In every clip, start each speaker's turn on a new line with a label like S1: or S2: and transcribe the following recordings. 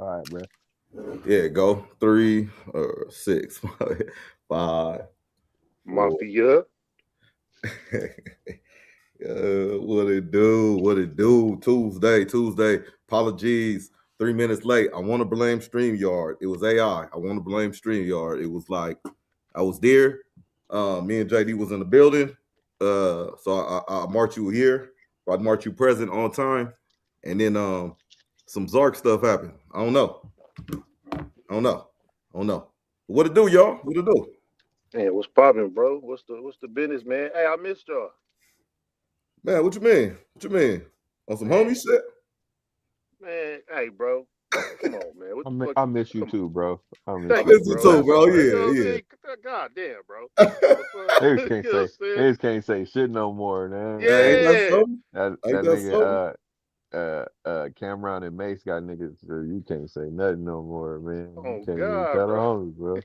S1: All right, bro.
S2: Yeah, go 3, 6, 5.
S3: Mafia.
S2: What it do? What it do? Tuesday. Apologies. 3 minutes late. I want to blame StreamYard. It was AI. I want to blame StreamYard. It was like I was there. Me and JD was in the building. So I marked you here. I marked you present on time. And then some Zark stuff happened. I don't know. What it do, y'all? What it do?
S3: Hey, what's popping, bro? What's the business, man? Hey, I missed y'all.
S2: Man, what you mean? What you mean? On some
S3: Man,
S2: homie shit?
S3: man, hey, bro. Come on, man. What the fuck?
S1: I miss you
S3: Come on.
S1: too, bro. I miss
S3: Thank
S1: you,
S2: Miss
S3: you,
S2: you
S3: bro.
S1: bro.
S2: too,
S3: That's
S2: bro.
S3: all right. You know what I
S2: Yeah,
S3: mean? God damn, bro.
S2: yeah.
S3: The fuck?
S1: Niggas can't
S3: You know what I'm
S1: say
S3: saying?
S1: niggas can't say shit no more, man.
S2: Ain't that
S3: Yeah.
S2: something?
S1: That
S2: Ain't that something?
S1: nigga Cameron and Mace got niggas, so you can't say nothing no more, man. You
S3: Oh
S1: can't even
S3: God,
S1: tell the
S3: bro.
S1: homies, bro.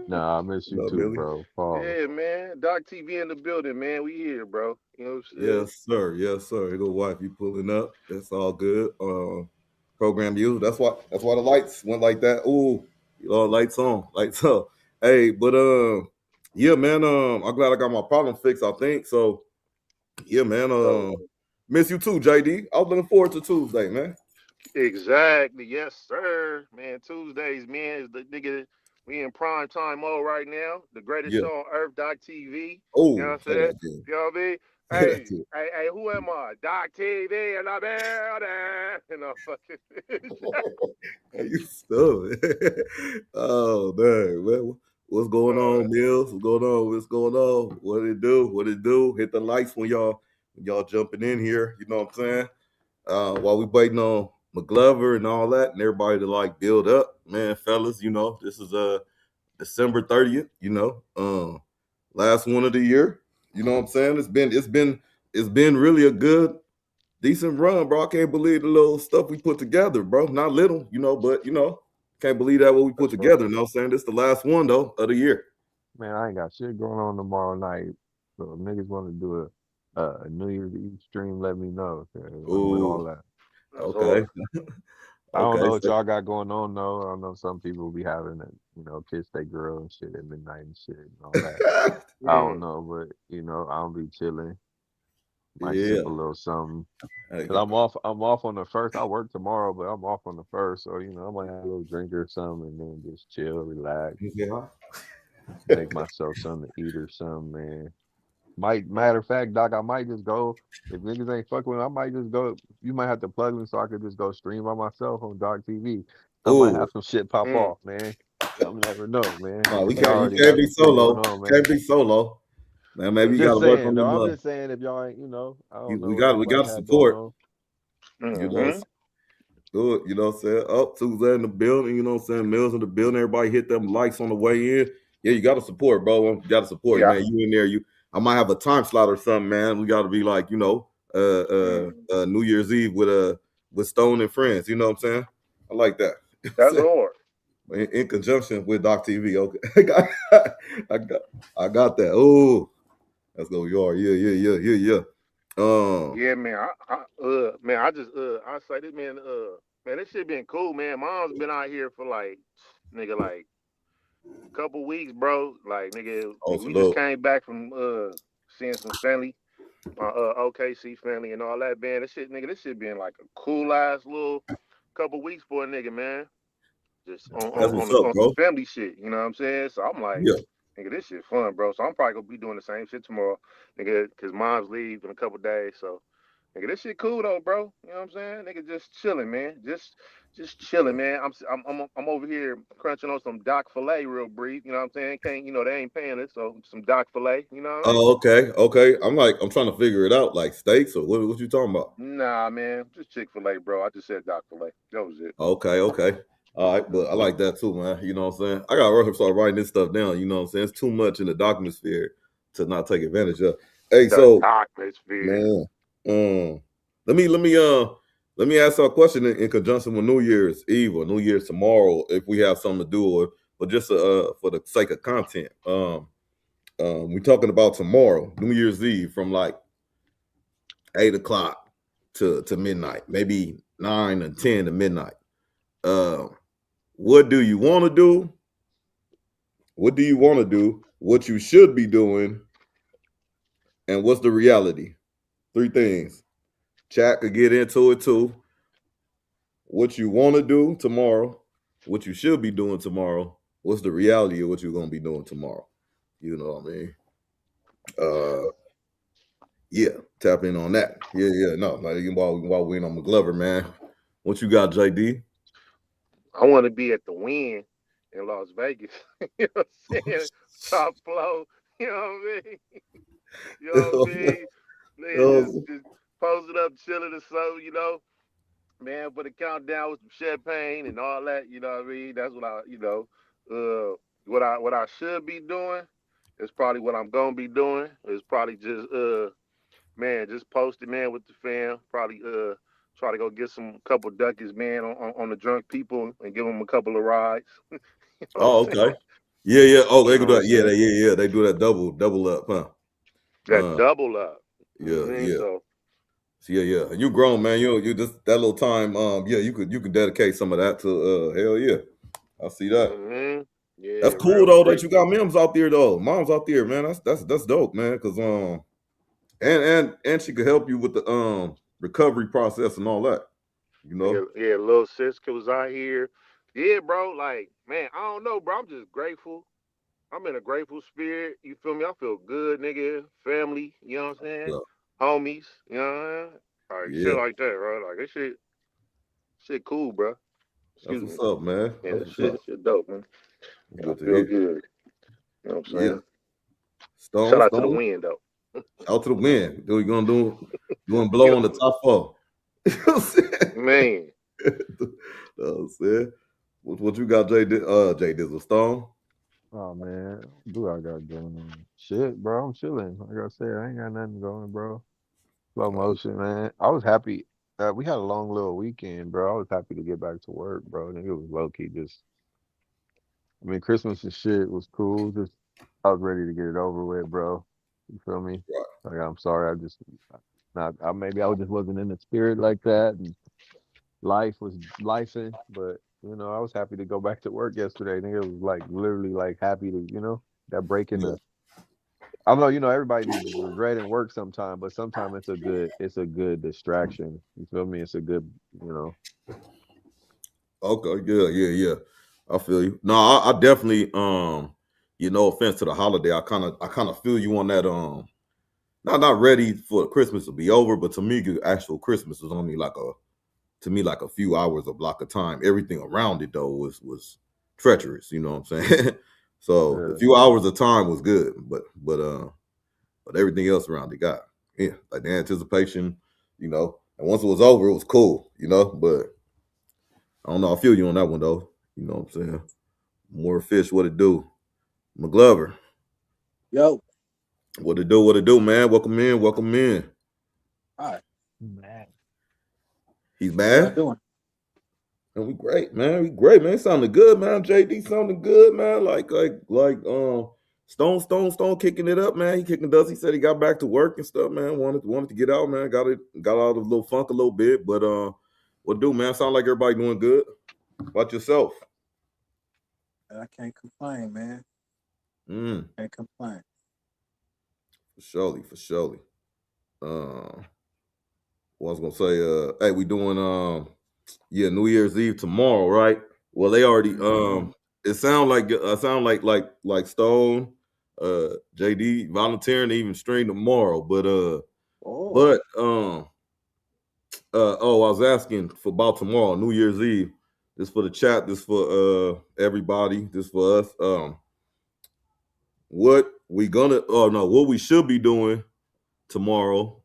S1: Nah, I miss you
S2: What up,
S1: too,
S2: Billy?
S1: bro. Pause.
S3: Yeah, man. Doc TV in the building, man. We here, bro. You know what I'm saying?
S2: Yes, sir. Yes, sir. Here go wife. You pulling up. That's all good. Program you. That's why the lights went like that. Ooh, lights on. Lights up. Hey, but yeah, man. I'm glad I got my problem fixed, I think. So yeah, man.
S3: So
S2: Miss you too, JD. I was looking forward to Tuesday, man.
S3: exactly, yes, sir. Man, Tuesdays, man, is the nigga. We in prime time mode right now. The greatest
S2: Yeah.
S3: show on earth, Doc TV. You know
S2: Oh,
S3: what I'm
S2: say
S3: saying?
S2: that again.
S3: You know what I mean?
S2: Say that
S3: Hey,
S2: again.
S3: hey, who am I? Doc TV and I'm building. You know, fucking.
S2: Hey, you stupid. Oh man, what's going on, Mills? What's going on? What's going on? What it do? What it do? Hit the lights when y'all jumping in here. You know what I'm saying? While we waiting on McGlover and all that, and everybody to like build up, man, fellas. You know, this is December 30th. You know, last one of the year. You know what I'm saying? It's been really a good decent run, bro. I can't believe the little stuff we put together, bro. Not little, but can't believe that what we put
S3: That's right.
S2: together. You know what I'm saying? This the last one though of the year.
S1: Man, I ain't got shit going on tomorrow night. So if niggas want to do a New Year's Eve stream, let me know. 'Cause I'm with all
S2: Ooh,
S1: that.
S3: That's
S2: okay,
S3: hard.
S1: I don't
S2: okay.
S1: know what
S2: So,
S1: y'all got going on though. I know some people be having it, kiss their girl and shit at midnight and shit and all that. I don't
S3: Mm.
S1: know, but I'll be chilling. Might
S2: yeah.
S1: sip a little something.
S2: Hey,
S1: Cause I'm off on the first. I work tomorrow, but I'm off on the first. So, I might have a little drink or something and then just chill, relax,
S2: yeah.
S1: make myself something to eat or something, man. Matter of fact, Doc, I might just go. If niggas ain't fucking with me, I might just go. You might have to plug me so I could just go stream by myself on Doc TV. I might
S2: Ooh,
S1: have some shit pop
S3: Mm.
S1: off, man. Y'all never know, man.
S2: no, we
S1: Y'all
S2: can't. You
S1: already
S2: can't
S1: got
S2: be
S1: some shit going
S2: solo.
S1: on, man.
S2: Can't be solo, man. Maybe you got
S1: Just
S2: to work on
S1: saying,
S2: them.
S1: though. I'm just saying if y'all ain't, I don't know
S2: We
S1: what
S2: got we got
S1: everybody
S2: to
S1: had going
S2: support.
S1: on.
S2: You know,
S3: Mm-hmm.
S2: do it. You know what I'm saying? Up Tuesday in the building. You know what I'm saying? Mills in the building. Everybody hit them likes on the way in. Yeah, you got to support, bro. You got to support,
S3: Yeah.
S2: man. You in there? I might have a time slot or something, man. We got to be like,
S3: Mm.
S2: New Year's Eve with Stone and friends. You know what I'm saying? I like that.
S3: That's hard.
S2: In conjunction with Doc TV. Okay, I got, I got that. Oh, let's go, yard. Yeah.
S3: Yeah, man. Man, I say this, man, this shit been cool, man. Mom's been out here for like, nigga, like a couple weeks, bro. Like,
S2: Oh,
S3: nigga, we just
S2: salute.
S3: came back from seeing some family, my OKC family and all that, man. This shit been like a cool ass little couple weeks for a nigga, man. Just
S2: That's what's up,
S3: on some
S2: bro.
S3: family shit, you know what I'm saying? So I'm like,
S2: Yeah.
S3: nigga, this shit fun, bro. So I'm probably gonna be doing the same shit tomorrow, nigga, cause mom's leave in a couple days. So nigga, this shit cool though, bro. You know what I'm saying? Nigga, just chilling, man. Just chilling, man. I'm over here crunching on some Doc Filet real brief. You know what I'm saying? Can't they ain't paying it, so some Doc Filet. You know what I mean?
S2: Oh, okay. I'm trying to figure it out, like steaks or what you talking about?
S3: Nah, man, just Chick-fil-A, bro. I just said Doc Filet. That was it.
S2: Okay. All right, but I like that too, man. You know what I'm saying? I gotta rush and start writing this stuff down. You know what I'm saying? It's too much in the document sphere to not take advantage of. Hey,
S3: The
S2: so
S3: atmosphere.
S2: man, let me ask you a question in conjunction with New Year's Eve or New Year's tomorrow, if we have something to do, or but just for the sake of content. We're talking about tomorrow, New Year's Eve, from like 8 o'clock to midnight, maybe 9 or 10 to midnight. What do you want to do? What do you want to do? What you should be doing? And what's the reality? 3 things. Chat could get into it too. What you want to do tomorrow, what you should be doing tomorrow, what's the reality of what you're gonna be doing tomorrow? You know what I mean? Yeah, tap in on that. Yeah. No, like while we on McGlover, man. What you got, JD?
S3: I want to be at the Win in Las Vegas. You know what I'm saying? Top flow. You know what I mean? You know what I mean? Nigga just posted up, chilling or so. You know, man. For the countdown with some champagne and all that. You know what I mean? That's what what I should be doing is probably what I'm gonna be doing. Is probably just man, just post it, man, with the fam. Probably try to go get some couple duckies, man, on the drunk people and give them a couple of rides. You know what I'm
S2: Oh,
S3: saying?
S2: okay. Yeah. Oh,
S3: You
S2: they
S3: know
S2: do
S3: what I'm
S2: that.
S3: saying?
S2: Yeah. They do that double up, huh?
S3: That double up. You know what I mean?
S2: Yeah.
S3: So
S2: Yeah. You grown, man. You just that little time. Yeah, you could dedicate some of that to. Hell yeah, I see that.
S3: yeah,
S2: That's cool
S3: real
S2: though that
S3: free.
S2: you got memes out there though. Mom's out there, man. That's dope, man. Cause and she could help you with the recovery process and all that. You know.
S3: Yeah, little Siska was out here. Yeah, bro. Like, man, I don't know, bro. I'm just grateful. I'm in a grateful spirit. You feel me? I feel good, nigga. Family, you know what I'm saying?
S2: Yeah.
S3: Homies, you know what I'm saying? Like shit
S2: Yeah.
S3: like that, bro. Like this shit cool, bro.
S2: That's
S3: Excuse
S2: what's
S3: me.
S2: up, man.
S3: Yeah,
S2: That's
S3: this
S2: what's up.
S3: shit dope, man. Yeah, I
S2: Good to
S3: feel
S2: hear.
S3: good. You know what I'm
S2: Yeah.
S3: saying? Shout
S2: Stone,
S3: out to the
S2: Stone.
S3: wind though.
S2: Out to the wind. Do you gonna do? You want to
S3: You
S2: blow on the top four? You know what I'm saying?
S3: know, man.
S2: You know what I'm saying? What you got, J Dizzle Stone?
S1: Oh man, what do I got going on? Shit, bro, I'm chilling. Like I said, I ain't got nothing going, bro. Slow motion, man. I was happy. We had a long little weekend, bro. I was happy to get back to work, bro. I think it was low key. Just, I mean, Christmas and shit was cool. Just, I was ready to get it over with, bro. You feel me?
S2: Right.
S1: Like, I'm sorry. I just not. Maybe I just wasn't in the spirit like that, and life was lifing. But I was happy to go back to work yesterday. I think it was like literally like happy to, that break in
S2: Yeah.
S1: the. I know, everybody be regretting work sometime, but sometimes it's a good distraction. You feel me? It's a good, you know.
S2: Okay. Yeah. I feel you. No, I definitely no offense to the holiday. I kind of feel you on that. Not ready for Christmas to be over, but to me, the actual Christmas was only like a few hours, a block of time. Everything around it though was treacherous. You know what I'm saying? So the
S1: Yeah.
S2: few hours of time was good, but everything else around it got like the anticipation, And once it was over, it was cool, But I don't know. I feel you on that one though. You know what I'm saying? More fish, what it do? McGlover,
S4: Yo.
S2: what it do? What it do, man? Welcome in. Welcome in.
S4: Hi.
S1: Man.
S2: He's
S4: How y'all
S2: mad.
S4: doing?
S2: And we great, man. We great, man. Sounding good, man. JD sounding good, man. Like Stone kicking it up, man. He kicking dust. He said he got back to work and stuff, man. Wanted to get out, man. Got out of the little funk a little bit, but what do, man? Sound like everybody doing good. About yourself?
S4: I can't complain, man. Can't complain.
S2: For surely. What I was gonna say, hey, we doing New Year's Eve tomorrow, right? Well, they already it sound like Stone, JD volunteering to even stream tomorrow, but
S4: Oh.
S2: I was asking for about tomorrow, New Year's Eve. This for the chat, this for everybody, this for us. What we should be doing tomorrow,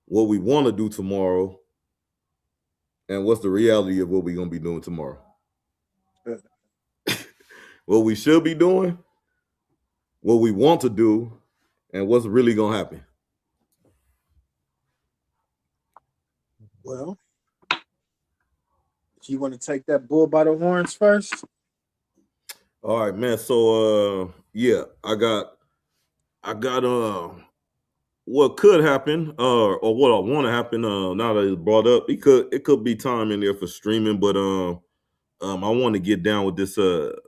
S2: what we want to do tomorrow, and what's the reality of what we're gonna be doing tomorrow. What we should be doing, what we want to do, and what's really gonna happen.
S4: Well, you want to take that bull by the horns first?
S2: All right, man. So I got what could happen, or what I want to happen. Now that it's brought up, it could be time in there for streaming, but I want to get down with this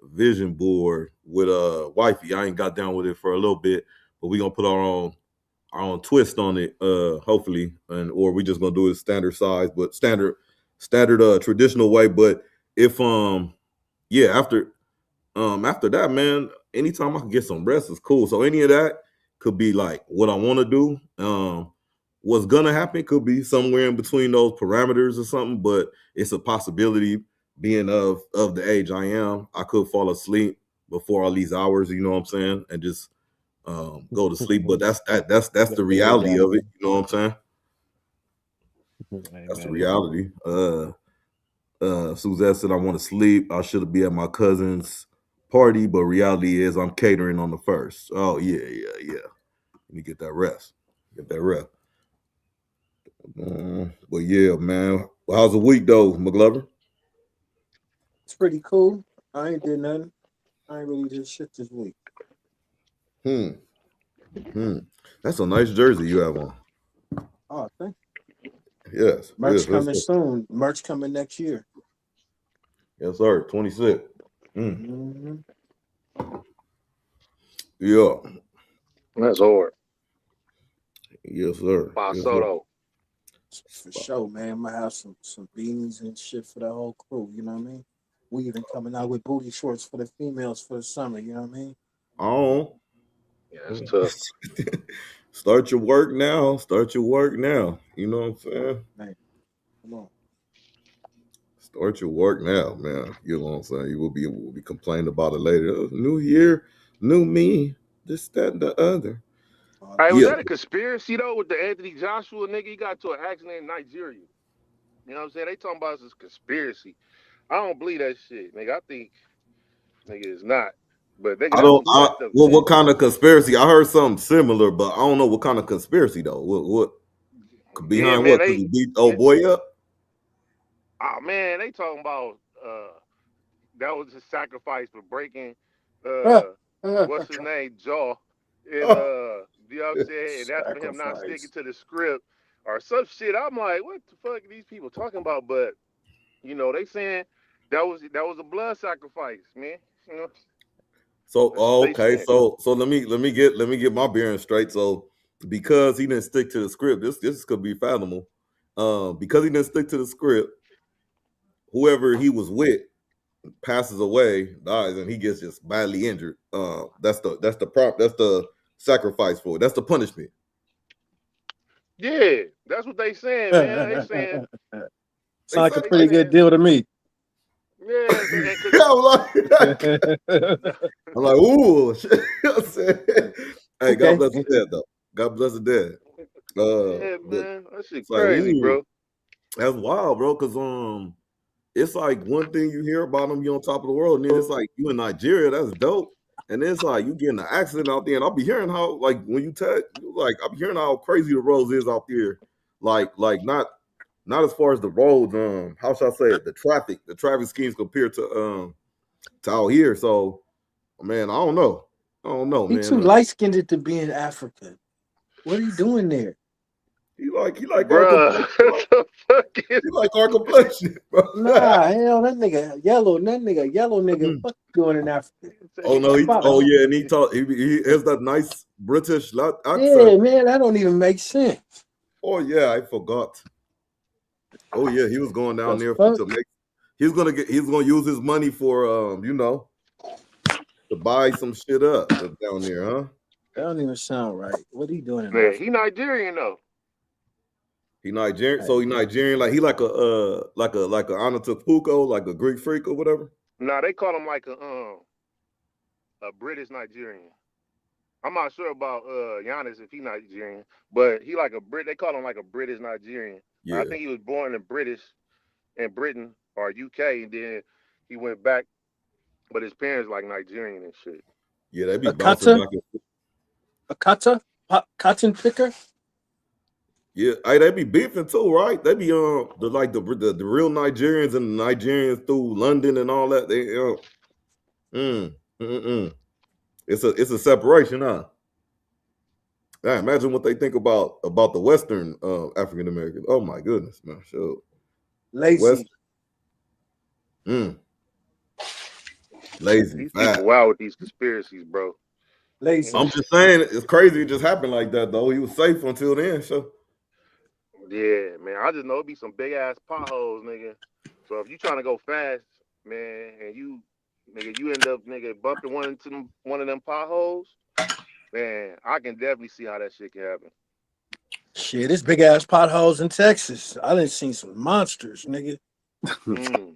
S2: vision board with wifey. I ain't got down with it for a little bit, but we gonna put our own twist on it, hopefully, or we just gonna do it standard size, but standard traditional way. But if yeah, after that, man, anytime I can get some rest is cool. So any of that could be like what I want to do. What's gonna happen could be somewhere in between those parameters or something, but it's a possibility. Being of the age I am, I could fall asleep before all these hours. You know what I'm saying, and just go to sleep. But that's the reality of it. You know what I'm saying? That's the reality. Suzette said I want to sleep. I should be at my cousin's party, but reality is I'm catering on the first. Oh yeah. Let me get that rest. But yeah, man. Well, how's the week though, McGlover?
S4: It's pretty cool. I ain't did nothing. I ain't really did shit this week.
S2: That's a nice jersey you have on.
S4: Oh, thank you.
S2: Yes.
S4: Merch coming soon. Merch coming next year.
S2: Yes, sir. 26. Yeah.
S3: That's hard.
S2: Yes, sir.
S3: Soto.
S4: For sure, man. Might have some beanies and shit for the whole crew. You know what I mean? We even coming out with booty shorts for the females for the summer. You know what I mean?
S2: Oh.
S3: Yeah, that's tough.
S2: Start your work now. You know what I'm saying?
S4: Man, come on.
S2: Start your work now, man. You know what I'm saying? You will be complaining about it later. Oh, new year, new me, this, that, and the other.
S3: Hey, was that a conspiracy though with the Anthony Joshua nigga? He got to an accident in Nigeria. You know what I'm saying? They talking about this conspiracy. I don't believe that shit, nigga. I think nigga it's not. But nigga,
S2: what kind of conspiracy? I heard something similar, but I don't know what kind of conspiracy though. What behind what? Because he beat old boy up?
S3: Oh man, they talking about that was a sacrifice for breaking what's his name, jaw. And you know what I'm saying? And that's for him not sticking to the script or some shit. I'm like, what the fuck are these people talking about? But you know, they saying that was a blood sacrifice, man. You know.
S2: So okay, so let me get my bearing straight. So because he didn't stick to the script, this could be fathomable. Because he didn't stick to the script, whoever he was with passes away, dies, and he gets just badly injured. That's the sacrifice for it. That's the punishment.
S3: Yeah, that's what they saying, man. They saying
S4: it's like a pretty good deal to me.
S3: Yeah,
S2: I'm like, ooh. Hey, God bless the dead, though. God bless the dead.
S3: Yeah, man, that shit crazy, bro.
S2: That's wild, bro. Because it's like one thing you hear about them, you're on top of the world, and then it's like you in Nigeria, that's dope. And then it's like you get in an accident out there, and I'll be hearing how, like, when you tell, like, I'll be hearing how crazy the roads is out there. Like not as far as the roads, how should I say it? The traffic schemes compared to out here. So, man, I don't know, man.
S4: He's too light skinned to be in Africa. What are you doing there?
S2: He like our complexion. He like our complexion, bro.
S4: Nah, hell, that nigga yellow. Fuck you doing in Africa?
S2: Oh no, and he talk. He has that nice British accent.
S4: Yeah, man, that don't even make sense.
S2: Oh yeah, I forgot. Oh yeah, he was going down there to make. He's gonna use his money for to buy some shit up down there, huh?
S4: That don't even sound right. What are you doing?
S3: Man, he Nigerian though.
S2: He Nigerian, so he Nigerian, like he like a Anatapuko, like a Greek freak or whatever.
S3: Nah, they call him like a British Nigerian. I'm not sure about Giannis if he Nigerian, but he like a Brit. They call him like a British Nigerian. Yeah. I think he was born in Britain or UK, and then he went back, but his parents like Nigerian and shit.
S2: Yeah, they be bouncing back and forth.
S4: A cotton picker.
S2: Yeah, they be beefing too, right? They be the real Nigerians and the Nigerians through London and all that. It's a separation, huh? I imagine what they think about the Western African Americans. Oh my goodness, man, sure.
S4: Lazy.
S2: Lazy,
S3: These
S2: fat.
S3: people wild with these conspiracies, bro.
S4: Lazy.
S2: I'm just saying, it's crazy. It just happened like that, though. He was safe until then. So,
S3: Yeah, man. I just know it be some big ass potholes, nigga. So if you trying to go fast, man, and you end up, nigga, bumping one of them potholes, man, I can definitely see how that shit can happen.
S4: Shit, it's big ass potholes in Texas. I done seen some monsters, nigga.
S3: Mm.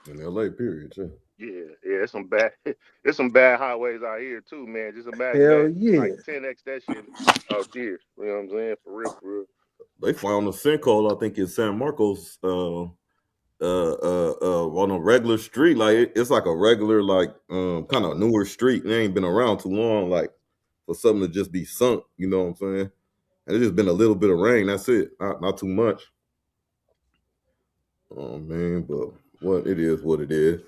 S2: in LA, period. Yeah.
S3: Yeah, it's some bad highways out here too, man. Just imagine
S4: Hell
S3: that,
S4: yeah.
S3: like 10x that shit out there. You know what I'm saying? For real, for real.
S2: They found a sinkhole, I think, in San Marcos, on a regular street. Like it's like a regular, like kind of newer street. It ain't been around too long, like for something to just be sunk. You know what I'm saying? And it's just been a little bit of rain. That's it. Not too much. Oh man, but what it is, what it is.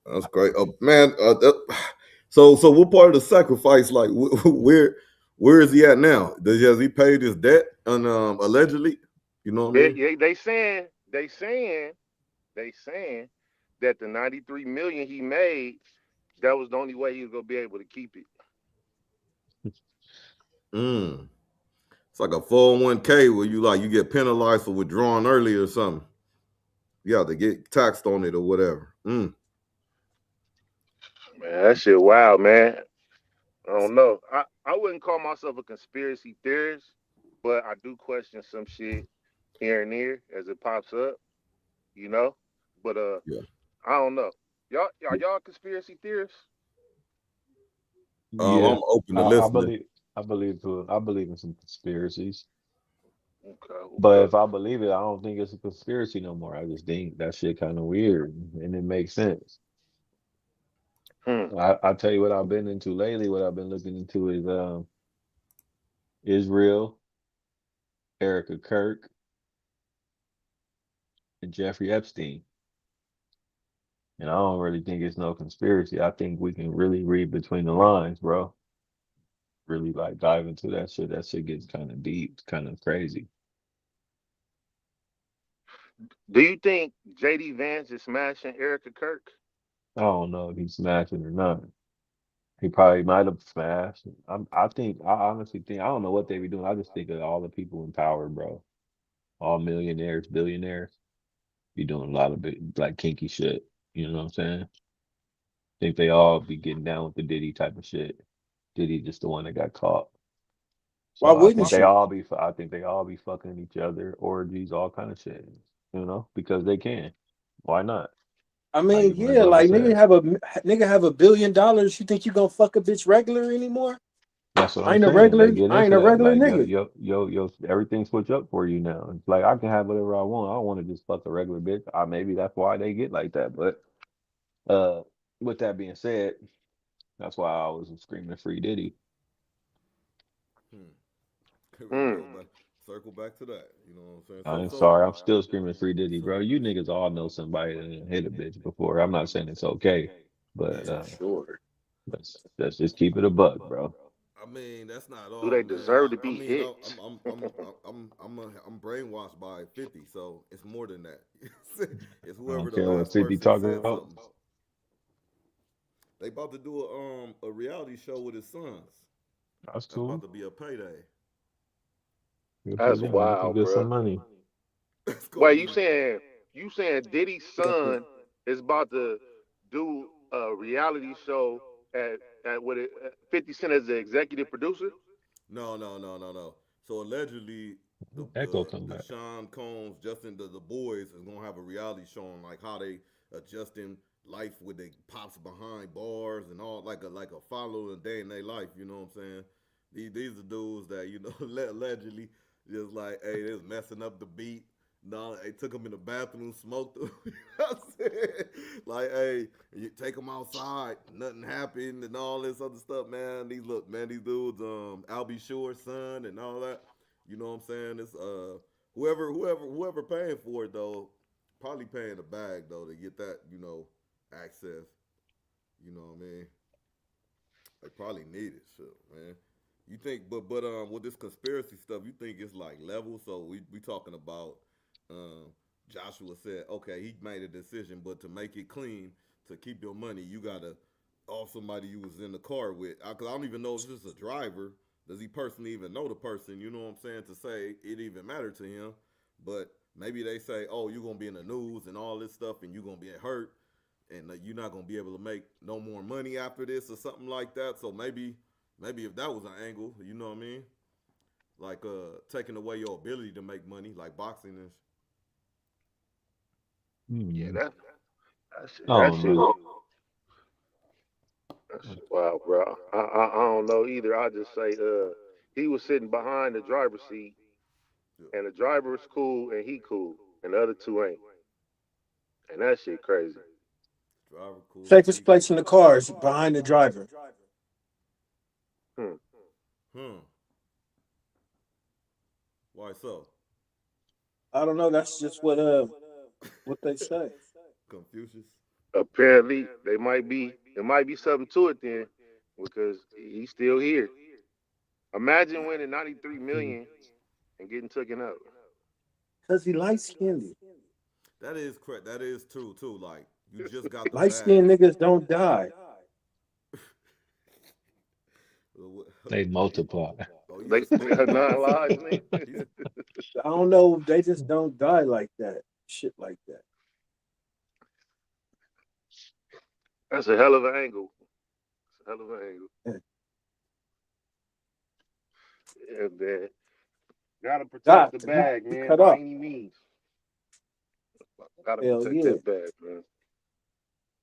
S2: That's great. Man, so what part of the sacrifice? Like, where is he at now? Has he paid his debt? And allegedly, you know what I mean?
S3: They saying that the 93 million he made, that was the only way he was gonna be able to keep it.
S2: Mm. It's like a 401k where you get penalized for withdrawing early or something. You have to get taxed on it or whatever.
S3: Man, that shit wild, man. I don't know. I wouldn't call myself a conspiracy theorist, but I do question some shit here and there as it pops up, you know. But
S2: Yeah.
S3: I don't know. Y'all are y'all conspiracy theorists?
S1: Yeah,
S2: I'm open to
S1: I
S2: listening.
S1: believe, I believe in some conspiracies.
S3: Okay,
S1: But
S3: okay.
S1: if I believe it, I don't think it's a conspiracy no more. I just think that shit kind of weird and it makes sense.
S3: Hmm.
S1: I tell you what I've been into lately. What I've been looking into is Israel, Erica Kirk, and Jeffrey Epstein. And I don't really think it's no conspiracy. I think we can really read between the lines, bro. Really like dive into that shit. That shit gets kind of deep, kind of crazy.
S3: Do you think JD Vance is smashing Erica Kirk?
S1: I don't know if he's smashing or not. He probably might have smashed. I honestly think, I don't know what they be doing. I just think of all the people in power, bro. All millionaires, billionaires, be doing a lot of big, like kinky shit. You know what I'm saying? Think they all be getting down with the Diddy type of shit. Diddy just the one that got caught.
S4: Why
S1: So
S4: wouldn't you?
S1: I think they all be fucking each other, orgies, all kind of shit. You know, because they can. Why not?
S4: I
S1: Like
S4: mean,
S1: like
S4: yeah,
S1: Bubba
S4: like
S1: said.
S4: nigga have $1 billion. You think you gonna fuck a bitch regular anymore?
S1: That's what
S4: I
S1: I'm
S4: ain't a
S1: saying. They
S4: regular.
S1: get
S4: I ain't
S1: into
S4: a
S1: that.
S4: regular
S1: Like
S4: nigga.
S1: everything switch up for you now. It's like I can have whatever I want. I don't want to just fuck a regular bitch. Maybe that's why they get like that. But uh, with that being said, that's why I was screaming free Diddy.
S2: Hmm. Really
S3: Hmm.
S2: go back, circle back to that. You know what I'm saying?
S1: I'm
S2: So,
S1: sorry, I'm still screaming free Diddy,
S2: so
S1: bro. You niggas all know somebody that hit a bitch before. I'm not saying it's okay, but
S2: yeah.
S4: Sure.
S1: let's just keep it a buck, bro.
S2: I mean, that's not
S3: Do
S2: all,
S3: they
S2: man.
S3: deserve to
S2: I
S3: be
S2: mean,
S3: hit?
S2: I'm brainwashed by 50, so it's more than that. It's
S1: I
S2: whoever
S1: don't
S2: the
S1: care what
S2: last
S1: 50
S2: person
S1: talking
S2: said
S1: about.
S2: something. They about to do a reality show with his sons.
S1: That's
S2: That's about
S1: cool.
S2: to be a payday.
S1: Good for
S3: That's
S1: them. They can
S3: wild,
S1: get some
S3: bro.
S1: money.
S2: It's gonna
S3: Wait,
S2: be.
S3: you saying Diddy's son is about to do a reality show at 50 Cent as the executive producer?
S2: No. So allegedly,
S1: Echo come
S2: the
S1: back.
S2: Sean Combs, Justin, the boys is gonna have a reality show on like how they adjusting life with their pops behind bars and all like a follow a day in their life. You know what I'm saying? These are dudes that allegedly just like hey, they was messing up the beat. No, they took them in the bathroom, smoked them. You know what I'm saying? Like, hey, you take them outside, nothing happened, and all this other stuff, man. These dudes, Albie Shore's son, and all that. You know what I'm saying? It's whoever paying for it though, probably paying the bag though to get that, access. You know what I mean? They probably need it, shit, man. You think, but with this conspiracy stuff, you think it's like level? So we talking about, um, Joshua said, okay, he made a decision, but to make it clean, to keep your money, you gotta off somebody you was in the car with. Cause I don't even know if this is a driver. Does he personally even know the person? You know what I'm saying? To say it even mattered to him, but maybe they say, "Oh, you're gonna be in the news and all this stuff, and you're gonna be hurt, and you're not gonna be able to make no more money after this or something like that." So maybe if that was an angle, you know what I mean? Like taking away your ability to make money, like boxing is.
S3: Yeah,
S1: Hmm.
S3: that shit,
S1: I
S3: that
S1: don't
S3: shit,
S1: know.
S3: that shit wow, bro. I don't know either. I just say, he was sitting behind the driver's seat,
S2: Yeah.
S3: and the driver is cool, and he cool, and the other two ain't, and that shit crazy.
S2: Driver cool and
S4: Safest
S2: he cool.
S4: place in the car is behind the driver.
S3: Hmm.
S2: Hmm. Why so?
S4: I don't know. That's just what they say.
S2: Confucius.
S3: Apparently, there might be something to it then, because he's still here. Imagine winning 93 million and getting taken out.
S4: Cause he light skinned.
S2: That is correct. That is true too. Like you just got the
S4: Light
S2: bag.
S4: skinned niggas don't die.
S1: They
S2: He,
S1: multiply.
S2: oh, he
S3: They
S2: just multiplied.
S3: non lives, nigga.
S2: He's
S4: I don't know. They just don't die like that. Shit like that.
S3: That's a hell of an angle. It's a hell of an angle.
S4: Yeah.
S3: Yeah, man. Gotta protect
S4: God,
S3: the
S4: he,
S3: bag,
S4: he
S3: man,
S4: cut
S3: by
S4: up.
S3: any means. Gotta
S4: Hell
S3: protect
S4: yeah.
S3: that bag, man.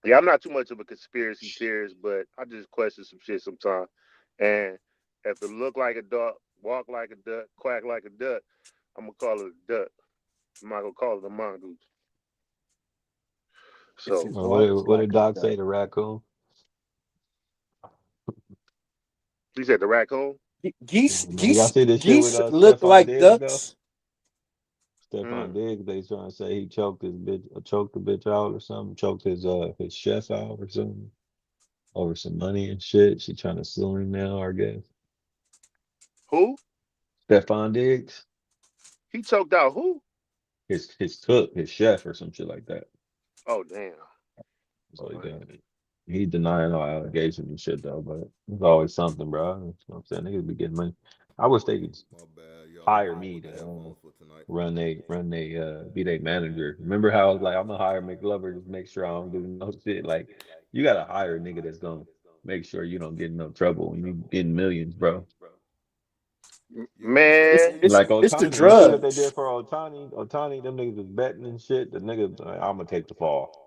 S3: Yeah, I'm not too much of a conspiracy theorist, but I just question some shit sometimes. And if it look like a duck, walk like a duck, quack like a duck, I'm gonna call it a duck. I'm not gonna call it a mongoose.
S4: If
S3: So
S4: it
S1: Well,
S4: walks
S1: what
S4: like
S1: did
S4: a
S1: Doc
S4: duck.
S1: say to Raccoon?
S3: he said the raccoon.
S1: Man, y'all see this shit with
S4: Geese look
S1: Stephon
S4: like
S1: Diggs though?
S4: ducks.
S1: Stephon
S3: Mm.
S1: Diggs, they trying to say he choked his bitch, choked the bitch out or something, choked his chef out or something over some money and shit. She trying to sue him now, I guess.
S3: Who?
S1: Stephon Diggs,
S3: He choked out who?
S1: his cook, his chef or some shit like that.
S3: Oh damn.
S1: So
S3: Oh, I ain't-
S1: he denying all allegations and shit though, but there's always something, bro. You know what I'm saying? Niggas be getting money. I wish they could
S2: my bad, y'all. I'm
S1: hire
S2: going
S1: me
S2: with the
S1: to
S2: headphones for tonight.
S1: be their manager. Remember how I was like, I'm gonna hire McGlover to make sure I don't do no shit. Like, you gotta hire a nigga that's gonna make sure you don't get in no trouble when you getting millions, bro.
S2: Yeah, you know what I
S4: It's
S3: Man,
S2: mean.
S4: it's
S1: Like
S4: it's the
S1: Otani, you see what they did
S4: drugs.
S1: for Otani? Otani, them niggas was betting and shit. The nigga, like, I'm gonna take the fall.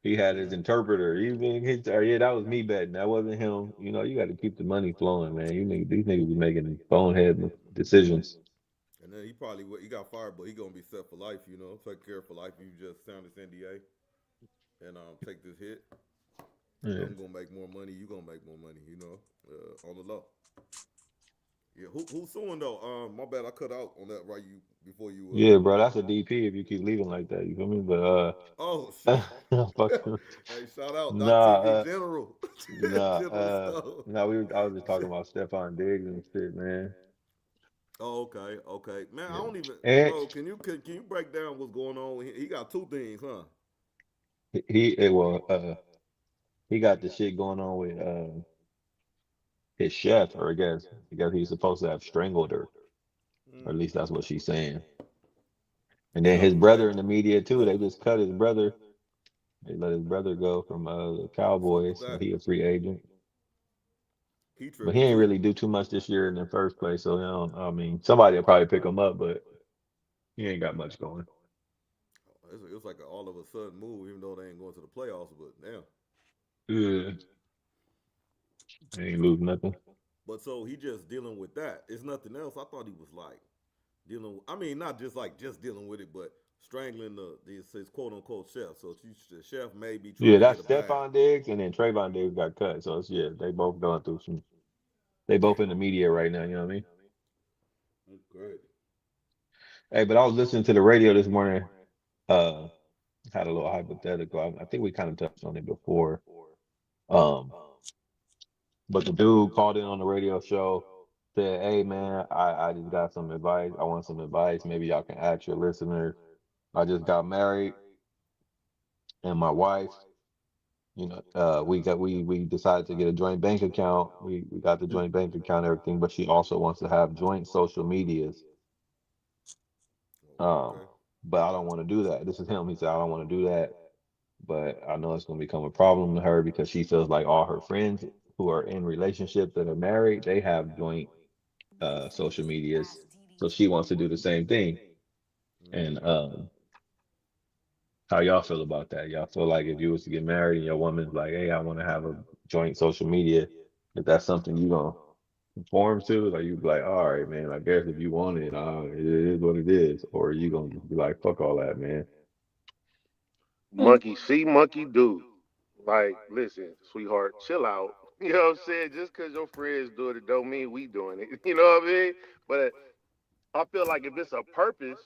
S1: He had his interpreter. Even his, yeah, that was me betting. That wasn't him. You know, you got to keep the money flowing, man. These niggas be making bonehead decisions.
S2: And then he got fired, but he gonna be set for life. You know, take care for life. You just sign this NDA and take this hit.
S1: Yeah.
S2: I'm gonna make more money. You gonna make more money. You know, on the low. Yeah, who's suing though? My bad, I cut out on that right you before you.
S1: Yeah, bro, that's a DP if you keep leaving like that. You feel me? But
S2: Oh shit!
S1: fuck.
S2: Hey, shout out Doc
S1: Nah,
S2: TV General, General Stone.
S1: I was just talking about Stephon Diggs and shit, man.
S2: Oh, okay, okay, man. I
S1: Yeah,
S2: don't even,
S1: and
S2: bro. Can you break down what's going on? He got two things, huh?
S1: well, he got the shit going on with his chef, or I guess he's supposed to have strangled her, or at
S2: Mm.
S1: least that's what she's saying. And then
S2: Yeah,
S1: his brother in the media too. They just cut his brother. They let his brother go from the
S2: fuck with
S1: Cowboys, and
S2: that.
S1: he a free agent.
S2: He
S1: But he
S2: tripping
S1: ain't
S2: too.
S1: really do too much this year in the first place. So, I mean, somebody will probably pick him up, but he ain't got much going.
S2: It's like an all of a sudden move, even though they ain't going to the playoffs. But damn.
S1: Yeah, he ain't lose nothing.
S2: But so he just dealing with that. It's nothing else. I thought he was like dealing. I mean, not just like just dealing with it, but strangling his quote unquote chef. So the chef may be
S1: Yeah,
S2: trying to get
S1: that's
S2: a bag.
S1: Stephon Diggs, and then Trayvon Diggs got cut. So yeah, they both going through some. They both in the media right now. You know what I mean?
S2: That's great.
S1: Hey, but I was listening to the radio this morning. Uh, had a little hypothetical. I think we kind of touched on it before. Um, but the dude called in on the radio show, said, "Hey man, I just got some advice. I want some advice. Maybe y'all can ask your listeners. I just got married, and my wife You know, we decided to get a joint bank account. We got the joint bank account, and everything, but she also wants to have joint social medias. Um,
S2: Okay.
S1: but I don't want to do that. This is him. He said I don't want to do that, but I know it's going to become a problem to her because she feels like all her friends who are in relationships that are married, they have joint social medias. So she wants to do the same thing. And
S2: Mm-hmm.
S1: how y'all feel about that? Y'all feel like if you was to get married and your woman's like, hey, I want to have a joint social media, if that's something you gonna conform to, like you be like, all right, man, I guess if you want it, it is what it is, or you gonna just be like, fuck all that, man.
S3: Monkey see, monkey do. Like, listen, sweetheart, chill out. You know what I'm saying? Just because your friends do it don't mean we doing it. You know what I mean? But I feel like if it's a purpose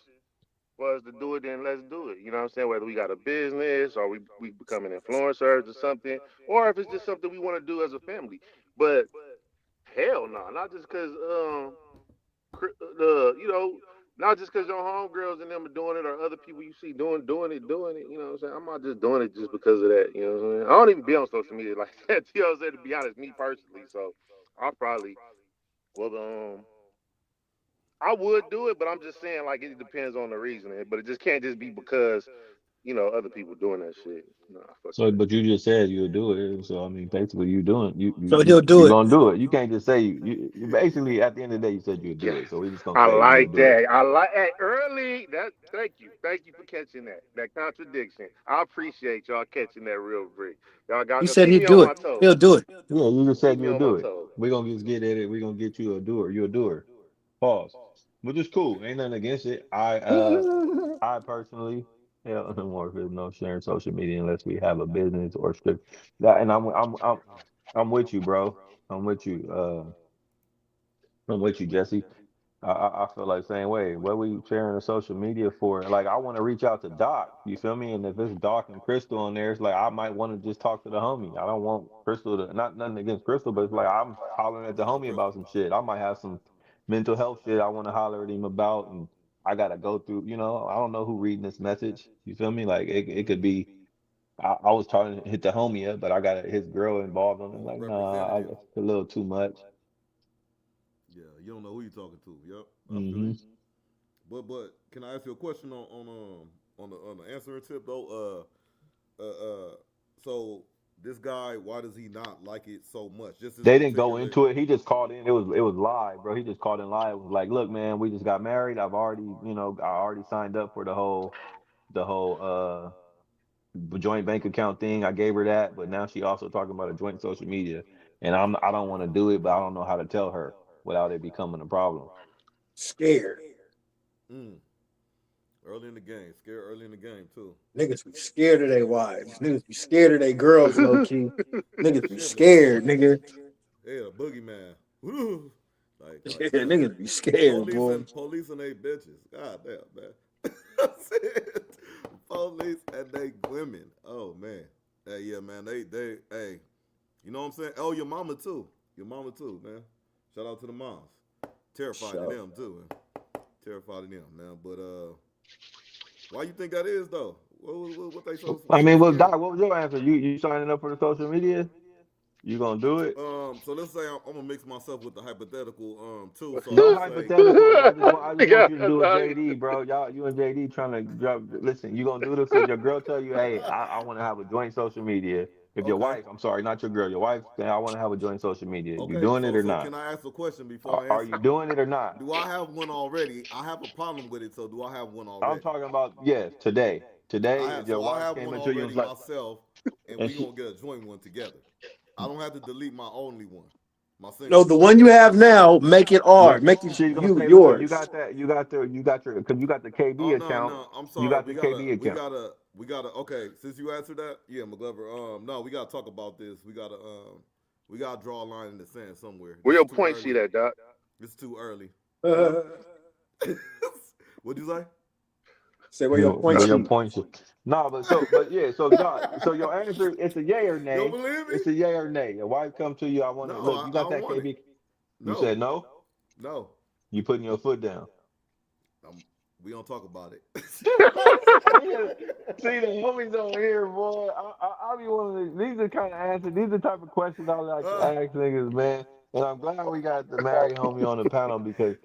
S3: for us to do it, then let's do it. You know what I'm saying? Whether we got a business or we becoming influencers or something, or if it's just something we want to do as a family. But hell no, not just because you know, not just because your homegirls and them are doing it or other people you see doing it. You know what I'm saying? I'm not just doing it just because of that. You know what I'm saying? I don't even be on social media like that. You know what I'm saying? To be honest, me personally, so I probably well I would do it, but I'm just saying like it depends on the reasoning. But it just can't just be because other people doing that shit. Nah, fuck
S1: So,
S3: that.
S1: but you just said you'll do it. So, I mean, basically, you doing
S4: So he'll do
S1: you
S4: it.
S1: gonna do it. You can't just say you basically at the end of the day you said you'll
S3: Yeah,
S1: do it. So we just gonna
S3: I
S1: say you'll
S3: like
S1: do it.
S3: that. I like hey, early. That thank you for catching that contradiction. I appreciate y'all catching that real brick. Y'all
S4: He
S3: got
S4: said
S3: keep
S4: he'd
S3: me on
S4: do
S3: my
S4: it.
S3: toes.
S4: He'll do it.
S1: Yeah, you just
S3: Keep
S1: said
S3: me
S1: you'll
S3: on my
S1: do it.
S3: toes.
S1: We're gonna just get at it. We're gonna get you a doer. You're a doer. Pause. Which is cool. Ain't nothing against it. I personally, hell, no more if there's no sharing social media unless we have a business or script. That, and I'm with you, bro. I'm with you. I'm with you, Jesse. I feel like same way. What we sharing the social media for? Like, I want to reach out to Doc. You feel me? And if it's Doc and Crystal on there, it's like I might want to just talk to the homie. I don't want Crystal to not nothing against Crystal, but it's like I'm hollering at the
S2: No,
S1: homie about
S2: Crystal.
S1: some shit. I might have some mental health shit I want to holler at him about, and I gotta go through. I don't know who reading this message. You feel me? Like it could be. I was trying to hit the homie up, but I got his girl involved on it.
S2: Who
S1: Like,
S2: represented
S1: nah,
S2: him?
S1: it's a little too much.
S2: Yeah, you don't know who you talking to. Yep, I feel
S1: Hmm.
S2: you. But can I ask you a question on the answering tip though? So this guy, why does he not like it so much? Just this
S1: They didn't go
S2: particular.
S1: into it. He just called in. It was live, bro. He just called in live. It was like, look, man, we just got married. I already signed up for the whole joint bank account thing. I gave her that, but now she also talking about a joint social media, and I don't want to do it, but I don't know how to tell her without it becoming a problem.
S4: Scared.
S2: Mm, early in the game, scared early in the game too.
S4: Niggas be scared of their wives. Niggas be scared of their girls, low key. Niggas be
S2: Shit, the
S4: scared,
S2: police.
S4: nigga.
S2: Yeah, the boogeyman. Woo. Like
S4: Yeah,
S2: damn.
S4: niggas be scared, boy.
S2: Police and they bitches. God damn, man. I said police and they women. Oh man. Hey, yeah, man. They hey, you know what I'm saying? Oh, your mama too. Your mama too, man. Shout out to the moms. Terrified of
S4: So,
S2: them too, man. Terrified of them, man. But why you think that is though?
S1: I
S2: What they
S1: mean, well,
S2: scared
S1: Doc,
S2: of?
S1: what was your answer? You signing up for the social media? You gonna do it?
S2: So let's say I'm gonna mix myself with the hypothetical too. So
S1: No
S2: let's say
S1: hypotheticals. I just
S3: Yeah,
S1: want you to do a JD, bro. You and JD trying to drop. Listen, you gonna do this if your girl tell you, hey, I want to have a joint social media. If your
S2: okay,
S1: wife, I'm sorry, not your girl, your wife, say I want to have a joint social media. You
S2: okay.
S1: doing it or
S2: So
S1: not?
S2: can I ask a question before I
S1: Are
S2: answer?
S1: you doing it or not?
S2: Do I have one already? I have a problem with it. So do I have one
S1: I'm
S2: already?
S1: talking about yes, today. Today, if your
S2: I
S1: wife
S2: have
S1: came
S2: one
S1: into you and
S2: already
S1: was like,
S2: myself, and
S1: and
S2: we
S1: she,
S2: gonna get a joint one together. I don't have to delete my only one, my
S4: no,
S2: single
S4: the
S2: one.
S4: one you have now, make it
S1: look,
S4: ours. Make it
S1: she's gonna
S4: you
S1: say, look, you
S4: yours.
S1: got that, because you got the
S2: Oh
S1: KB
S2: no,
S1: account,
S2: no, I'm
S1: you
S2: sorry.
S1: got the KB account.
S2: We gotta. Okay, since you answered that, yeah, McGlover. No, we gotta talk about this. We gotta draw a line in the sand somewhere.
S3: where
S2: This is
S3: your
S2: too
S3: point
S2: early.
S3: sheet at, Doc?
S2: This is too early, huh?
S4: Uh,
S2: What'd you say?
S4: say where your point
S1: Where your
S4: sheet.
S1: points? No, but yeah. So Doc, so your answer, it's a yay or
S2: You don't
S1: nay.
S2: believe me?
S1: It's a yay or nay. Your wife come to you. I want to
S2: No,
S1: look. You
S2: I
S1: got
S2: don't
S1: that
S2: want it.
S1: KB? You
S2: No,
S1: said no.
S2: no.
S1: You putting your foot down.
S2: Um, We don't talk about it.
S1: See the homies over here, boy. I be one of these are kind of answers. These are the type of questions I like to ask niggas, man. And I'm glad we got the married homie on the panel because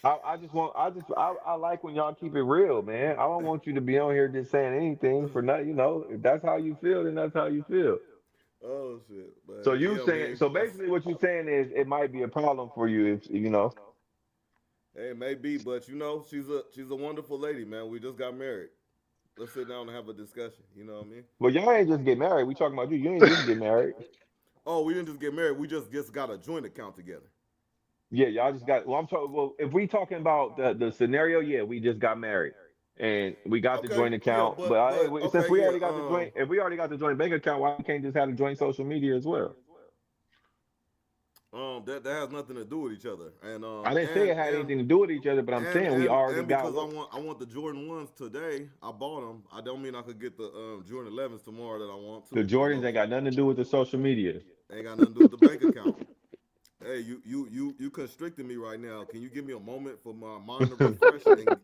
S1: I like when y'all keep it real, man. I don't want you to be on here just saying anything for nothing. You know, if that's how you feel, then that's how you feel.
S2: Oh shit,
S1: So
S2: but
S1: you
S2: yeah,
S1: saying
S2: man.
S1: so basically what you're saying is it might be a problem for you if you know.
S2: Hey, maybe, but she's a wonderful lady, man. We just got married. Let's sit down and have a discussion. You know what I mean?
S1: Well, y'all ain't just get married. We talking about you. You ain't just get married.
S2: Oh, we didn't just get married. We just got a joint account together.
S1: Yeah, y'all just got. Well, I'm talking. Well, if we talking about the scenario, yeah, we just got married and we got the
S2: Okay,
S1: joint
S2: yeah,
S1: account. But
S2: but
S1: since
S2: okay,
S1: we
S2: yeah.
S1: already got the joint, if we already got the joint bank account, why we can't just have the joint social media as well?
S2: That has nothing to do with each other, and
S1: I didn't say it had anything to do with each other, but I'm saying we already
S2: and
S1: got
S2: because
S1: one.
S2: I want the Jordan ones today, I bought them. I don't mean I could get the Jordan 11s tomorrow that I want
S1: The
S2: to. You
S1: Jordans
S2: know,
S1: ain't got nothing to do with the social media.
S2: ain't got nothing to do with the bank account. Hey, you constricting me right now. Can you give me a moment for my mind to refresh and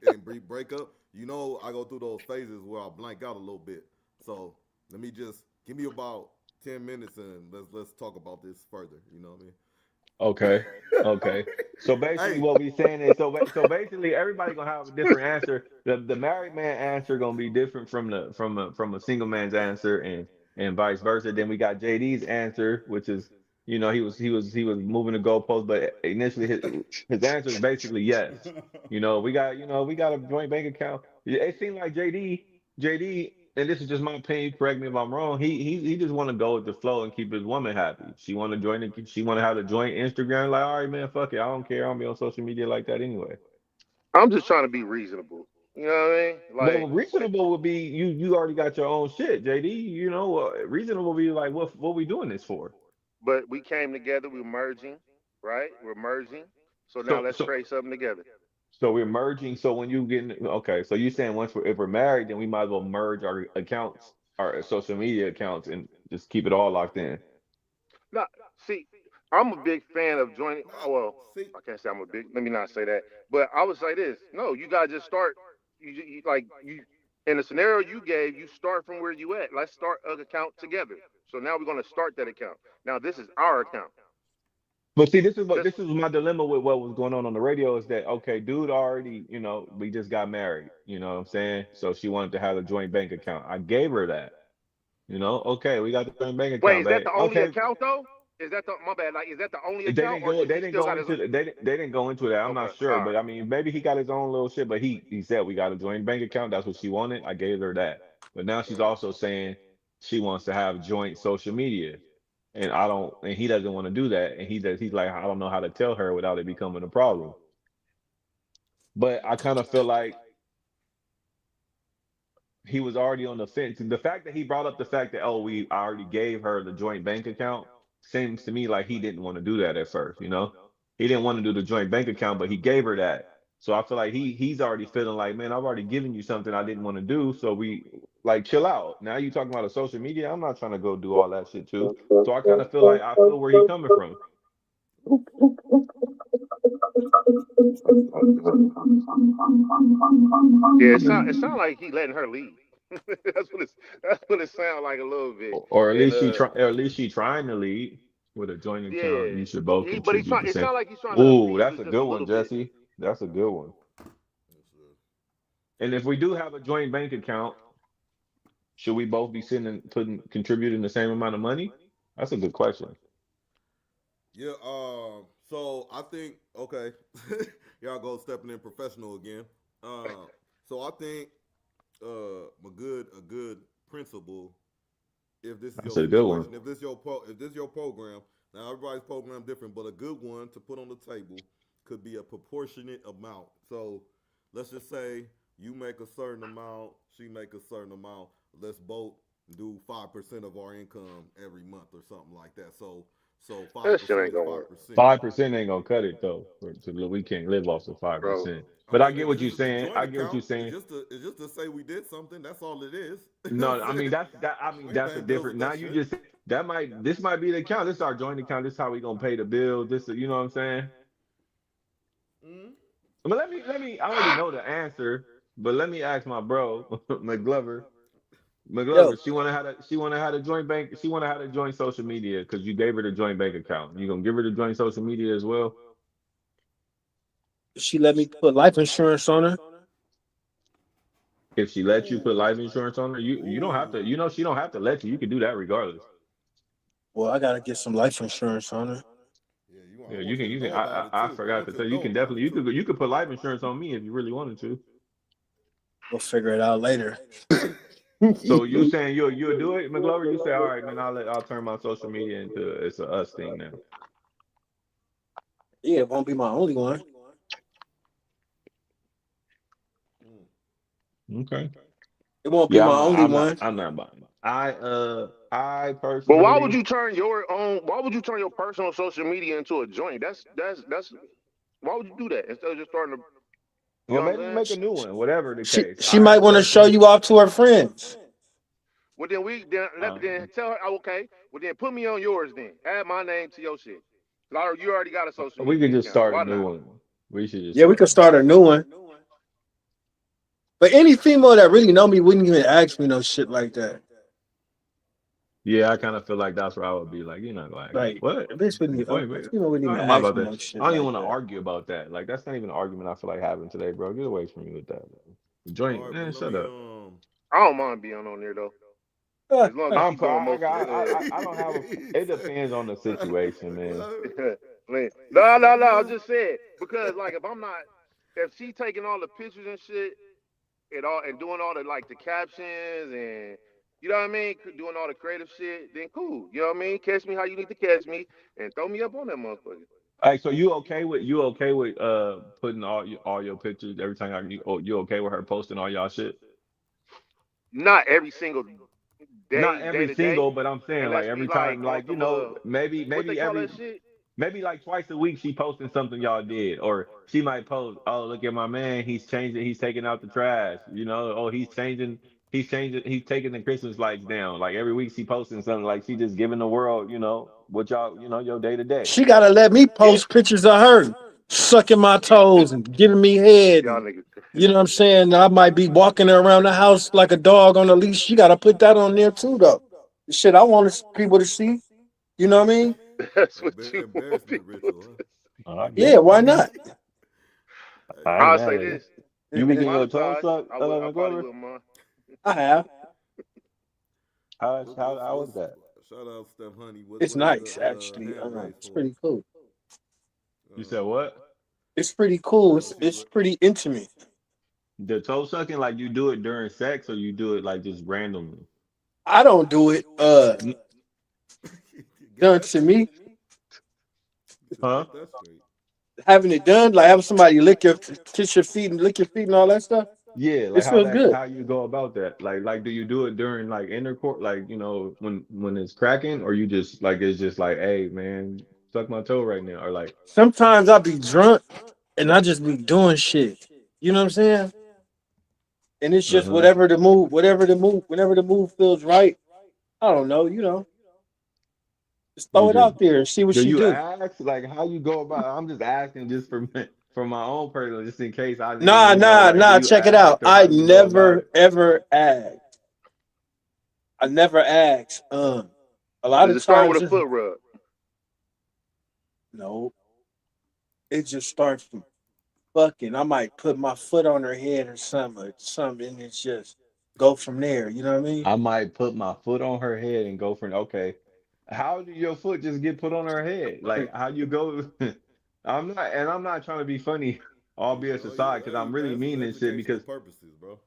S2: break up? You know, I go through those phases where I blank out a little bit. So let me just give me about 10 minutes and let's talk about this further. You know what I mean?
S1: Okay. Okay. So basically,
S2: Hey,
S1: what we saying is, so basically, everybody gonna have a different answer. The married man answer gonna be different from from a single man's answer, and vice versa. Then we got JD's answer, which is, he was moving the goalpost, but initially his answer is basically yes. We got a joint bank account. It seemed like JD, and this is just my opinion. Correct me if I'm wrong. He just want to go with the flow and keep his woman happy. She want to join it. She want to have a joint Instagram. Like, all right, man, fuck it. I don't care. I don't be on social media like that anyway.
S3: I'm just trying to be reasonable. You know what I mean?
S1: But
S3: Like,
S1: reasonable would be you already got your own shit, JD. Reasonable would be like what we doing this for?
S3: but we came together. We're merging, right? We're merging. So now
S1: So
S3: let's
S1: so
S3: create something together.
S1: so we're merging. So when you get okay, so you saying if we're married, then we might as well merge our accounts, our social media accounts, and just keep it all locked in.
S3: Now, see, I'm a big fan of joining.
S2: nah,
S3: Oh, well,
S2: see,
S3: I can't say I'm a big. Let me not say that. But I would say this. No, you gotta just start. You like you in the scenario you gave. You start from where you at. Let's start an account together. So now we're gonna start that account. Now this is our account.
S1: But see, this is what
S3: Just
S1: this is my dilemma with what was going on the radio is that okay, dude already, we just got married, you know what I'm saying? So she wanted to have a joint bank account. I gave her that, okay, we got the joint bank
S3: wait.
S1: account,
S3: Is that
S1: babe.
S3: the only
S1: Okay,
S3: account though? Is that the my bad? Like, is that the only
S1: they
S3: account,
S1: didn't
S3: or
S1: go,
S3: does
S1: they
S3: he
S1: didn't
S3: still
S1: go
S3: got his?
S1: into they didn't go into that. I'm
S3: Okay,
S1: not sure,
S3: all
S1: but
S3: right.
S1: I mean, maybe he got his own little shit. But he said we got a joint bank account. That's what she wanted. I gave her that. But now she's
S3: Mm.
S1: also saying she wants to have joint social media, and I don't, and he doesn't want to do that. And he's like, I don't know how to tell her without it becoming a problem. But I kind of feel like he was already on the fence. The fact that he brought up the fact that I already gave her the joint bank account seems to me like he didn't want to do that at first. He didn't want to do the joint bank account, but he gave her that. So I feel like he's already feeling like, man, I've already given you something I didn't want to do. So we like chill out. Now you talking about a social media? I'm not trying to go do all that shit too. So I kind of feel like I feel where he coming from.
S3: Yeah, it sound like he letting her lead. That's what it sounds like a little bit.
S1: Or at
S3: And
S1: least or at least she trying to lead with a joint account.
S3: yeah,
S1: You should both
S3: but he's
S1: contribute
S3: trying.
S1: the
S3: It
S1: same.
S3: sounds like he's trying to
S1: Ooh,
S3: appease her
S1: that's a
S3: just a
S1: good one,
S3: little bit.
S1: Jesse. That's a good one. And if we do have a joint bank account, should we both be sitting putting contributing the same amount of money? That's a good question.
S2: yeah. So I think okay, y'all go stepping in professional again. So I think a good principle if this is
S1: That's
S2: your
S1: a good one.
S2: situation, if this your program, now everybody's program different, but a good one to put on the table could be a proportionate amount. So let's just say you make a certain amount, she make a certain amount. Let's both do 5% of our income every month or something like that. So five
S3: That shit
S2: percent
S3: ain't
S2: is
S3: gonna work,
S2: 5%.
S1: 5% ain't gonna cut it though. We can't live off of five
S3: bro.
S1: percent.
S2: I
S1: But I
S2: mean,
S1: get what you're
S2: this is the
S1: saying.
S2: joint
S1: I get what you're
S2: account.
S1: saying.
S2: It's just to say we did something. That's all it is. You know
S1: No,
S2: what
S1: I
S2: I'm
S1: mean
S2: saying?
S1: that's a
S2: We ain't paying bills
S1: different.
S2: with
S1: Now
S2: that
S1: you
S2: shit.
S1: just this might be the account. This is our joint account. This is how we gonna pay the bill. This you know what I'm saying?
S2: Mm-hmm.
S1: But let me. I already know the answer, but let me ask my bro, McGlover.
S4: Yo,
S1: McGlover, she wanna have a joint bank. She wanna have a joint social media because you gave her the joint bank account. You gonna give her the joint social media as well?
S4: she let me put life insurance on her.
S1: If she lets you put life insurance on her, you don't have to.
S2: Ooh.
S1: You know she don't have to let you. You can do that regardless.
S4: Well, I gotta get some life insurance on her.
S2: Yeah,
S1: Yeah,
S2: I want you to
S1: you can.
S2: know about it
S1: I
S2: too. I
S1: forgot
S2: want
S1: to
S2: you to
S1: tell you. You
S2: know
S1: can
S2: about
S1: definitely
S2: it too.
S1: you could put life insurance on me if you really wanted to.
S4: We'll figure it out later.
S1: So you saying you'll do it, McGlover? You say all right, man. I'll turn my social media into it's a us thing now.
S4: Yeah, it won't be my only one.
S2: Mm.
S1: Okay.
S4: It won't be
S1: Yeah,
S4: my only one.
S1: I'm not buying it. I
S3: But why would
S1: personally.
S3: you turn your own? Why would you turn your personal social media into a joint? That's. Why would you do that instead of just starting to? You
S1: Well,
S3: know what I'm
S1: maybe
S3: saying?
S1: make a new one, whatever the case.
S4: She
S1: I
S4: might want to show
S1: personally,
S4: you off to her friends.
S3: Well, then tell her, oh, okay. Well, then put me on yours. Then add my name to your shit. You already got a social
S1: we could
S3: media
S1: just
S3: account.
S1: start a
S3: Why
S1: new
S3: not?
S1: one. We should just
S4: Yeah, we
S1: start a
S4: could
S1: new
S4: start a new one. But any female that really know me wouldn't even ask me no shit like that.
S1: Yeah, I kind of feel like that's where I would be like, you're not gonna ask me
S4: Like,
S1: what?
S4: a bitch wouldn't,
S1: Wait,
S4: a
S1: wait.
S4: female wouldn't
S1: I
S4: even
S1: don't mind
S4: ask
S1: about
S4: me
S1: that.
S4: no shit
S1: I don't even
S4: like
S1: want to
S4: that.
S1: argue about that. Like that's not even an argument I feel like having today, bro. Get away from me with that, man.
S2: All
S1: Joint,
S2: right, but
S1: man,
S2: let
S1: shut
S2: me
S1: up.
S3: I don't mind being on there though, as long as she doing most of
S1: I don't have a. It depends on the situation, man.
S3: No. I just said because like if she taking all the pictures and shit and doing all the like the captions and you know what I mean, doing all the creative shit, then cool. You know what I mean? Catch me how you need to catch me and throw me up on that motherfucker.
S1: All right, so you okay with putting all your pictures every time you okay with her posting all y'all shit?
S3: Not every single
S1: Not
S3: day
S1: every
S3: to day,
S1: single, but I'm saying like
S3: unless we
S1: every
S3: like
S1: time,
S3: on
S1: like
S3: some what they
S1: maybe
S3: call that shit.
S1: maybe like twice a week she posting something y'all did, or she might post, oh look at my man, he's changing, he's taking out the trash, oh he's taking the Christmas lights down. Like every week she posting something like she just giving the world, what y'all, your day to day.
S4: She gotta let me
S3: Yeah,
S4: post pictures of her sucking my
S3: yeah.
S4: toes and giving me head.
S3: Y'all
S4: And,
S3: niggas.
S4: you know what I'm saying? I might be walking her around the house like a dog on a leash. She gotta put that on there too, though. Shit, I want people to see. You know what I mean?
S3: That's what you want
S2: embarrassment
S3: people
S2: ritual,
S3: to.
S1: Oh, I
S4: Yeah,
S1: guess,
S4: why
S1: man.
S4: not?
S2: huh? Hey,
S1: I ain't
S3: I'll
S1: mad
S3: say
S1: at you.
S3: this:
S1: You
S3: if
S1: be
S3: it's
S1: getting
S3: my
S1: your toes
S3: massage,
S1: sucked,
S3: I probably
S1: McGlover?
S3: wouldn't mind.
S4: I have.
S1: How was that?
S2: shout out Steph Honey.
S4: It's
S2: What is the
S4: nice, actually.
S2: hand raise
S4: It's
S2: for?
S4: pretty cool.
S1: You said what?
S4: It's pretty cool.
S2: Oh, she
S4: It's pretty intimate.
S1: The toe sucking, like you do it during sex, or you do it like just randomly?
S4: I don't do it
S1: N-
S2: get
S4: done
S2: that
S4: to
S2: straight.
S4: me.
S1: Huh?
S2: Get that straight.
S4: Having it done, like having somebody kiss your feet and lick your feet and all that stuff.
S1: Yeah,
S4: It
S1: like
S4: feels good.
S1: how you go about that? Like do you do it during like intercourse, like when it's cracking, or you just like it's just like, hey man, suck my toe right now, or like,
S4: Sometimes I be drunk and I just be doing shit. You know what I'm saying? And it's just
S1: uh-huh.
S4: whenever the move feels right. I don't know, just
S1: You
S4: throw it
S1: just
S4: out there and see what
S1: do
S4: she
S1: you
S4: do.
S1: ask like how you go about? I'm just asking just for for my own personal, just in case I didn't
S4: Nah,
S1: really know.
S4: nah,
S1: Like, do
S4: nah.
S1: you
S4: Check it
S1: ask
S4: out.
S1: or how you go about it?
S4: I never ask. A lot
S3: Does
S4: of
S3: it start with
S4: times,
S3: a foot rub?
S4: no. It just starts from fucking. I might put my foot on her head or something, and it's just go from there. You know what I mean?
S1: I might put my foot on her head and go for okay. How do your foot just get put on her head? Like how you go? I'm not trying to be funny, all BS
S2: Oh, you,
S1: aside, because I'm
S2: hey,
S1: really
S2: man, for
S1: mean this shit
S2: educational
S1: because
S2: purposes, bro.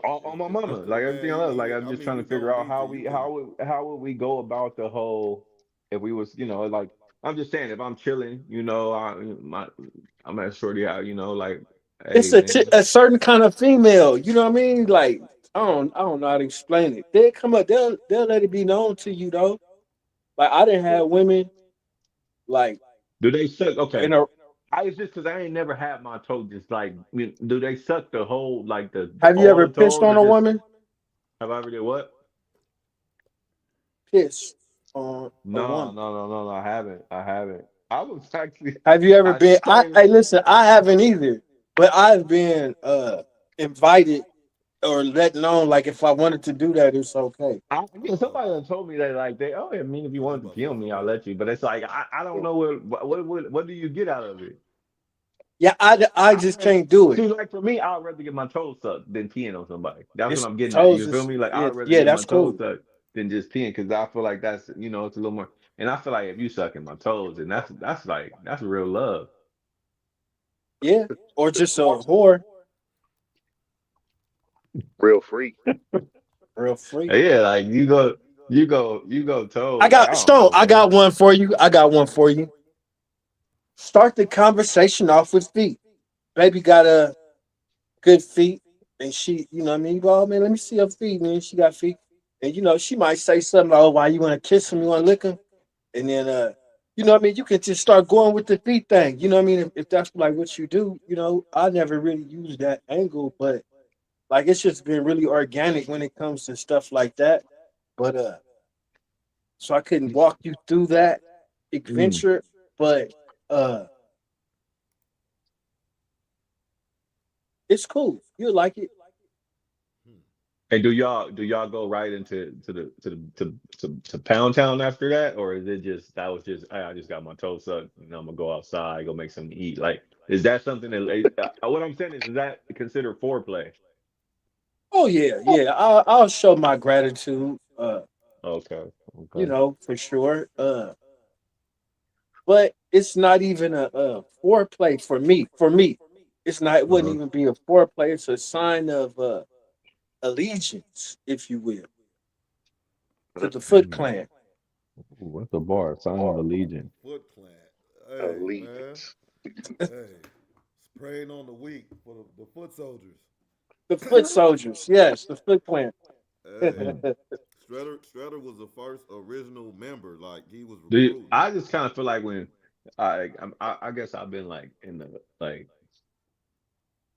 S1: on my
S2: If
S1: mama,
S2: you,
S1: like everything
S2: man,
S1: else, like I'm
S2: I
S1: just
S2: mean,
S1: trying
S2: you
S1: to figure
S2: don't
S1: out
S2: need to. You can.
S1: how would we go about the whole if we was like I'm just saying if I'm chilling, I'm at shorty out, like hey
S4: It's
S1: man.
S4: a certain kind of female. You know what I mean? Like I don't know how to explain it. They come up. They'll let it be known to you though. Like I didn't have women like
S1: Do they suck?
S4: in
S1: Okay.
S4: a.
S1: I was just because I ain't never had my toe just like do they suck the whole like the
S4: Have you
S1: all
S4: ever
S1: the
S4: pissed
S1: toes
S4: on
S1: or
S4: a
S1: just
S4: woman?
S1: have I ever did what?
S4: Piss on a
S1: No,
S4: woman.
S1: no, no, no, no. I haven't. I haven't. I was actually
S4: Have you ever
S1: I
S4: been?
S1: started
S4: Hey, listen. I haven't either. But I've been invited or let known like if I wanted to do that, it's okay.
S1: Yeah, somebody done told me that like I mean if you
S2: I was
S1: wanted to
S2: about to
S1: kill
S2: say
S1: me,
S2: something
S1: I'll
S2: else.
S1: let you. But it's like I don't know what do you get out of it?
S4: Yeah, I
S1: I
S4: just
S1: rather
S4: can't do it.
S1: see like for me, I'd rather get my toes sucked than peeing on somebody. That's what
S4: It's
S1: I'm getting at.
S4: toes
S1: You feel
S4: is
S1: me? Like
S4: yeah,
S1: I'd rather
S4: yeah,
S1: get my
S4: that's
S1: toes
S4: cool.
S1: sucked than just peeing because I feel like that's it's a little more. And I feel like if you sucking my toes, and that's like that's real love.
S4: Yeah. Or just a whore,
S3: Real freak.
S4: real freak.
S1: Yeah, like you go
S4: I
S1: toes. Like I
S4: got
S1: don't
S4: Stone,
S1: know,
S4: I
S1: man.
S4: got one for you. I got one for you. Start the conversation off with feet. Baby got a good feet, and she, you know what I mean? You go, oh man, let me see her feet, man. She got feet. And she might say something like, oh, why you want to kiss him? You want to lick him? And then you know what I mean, you can just start going with the feet thing. You know what I mean? If that's like what you do, I never really used that angle, but like it's just been really organic when it comes to stuff like that. But so I couldn't walk you through that
S1: Mm.
S4: adventure, but uh it's cool. You'll like it.
S2: Hmm.
S1: And do y'all go right into to Pound Town after that, or is it just that was just hey, I just got my toes sucked and I'm gonna go outside, go make something to eat? Like, is that something that what I'm saying is that considered foreplay?
S4: Oh yeah, yeah. I'll show my gratitude.
S1: Okay, okay.
S4: For sure. But it's not even a foreplay for me. For me, it's not. It wouldn't
S1: Uh-huh.
S4: even be a foreplay. It's a sign of allegiance, if you will, to the Foot
S1: Mm.
S4: Clan.
S1: Ooh, what's the bar? Sign of allegiance.
S2: Foot Clan. Hey, man.
S3: Allegiance.
S2: Hey. Spraying on the weak for the foot soldiers.
S4: The Foot Soldiers, yes, the Foot Clan.
S2: Hey.
S1: Mm.
S2: Shredder was the first original member. Like he was
S1: Do you,
S2: recruiting.
S1: I just kind of feel like when I guess I've been like in the like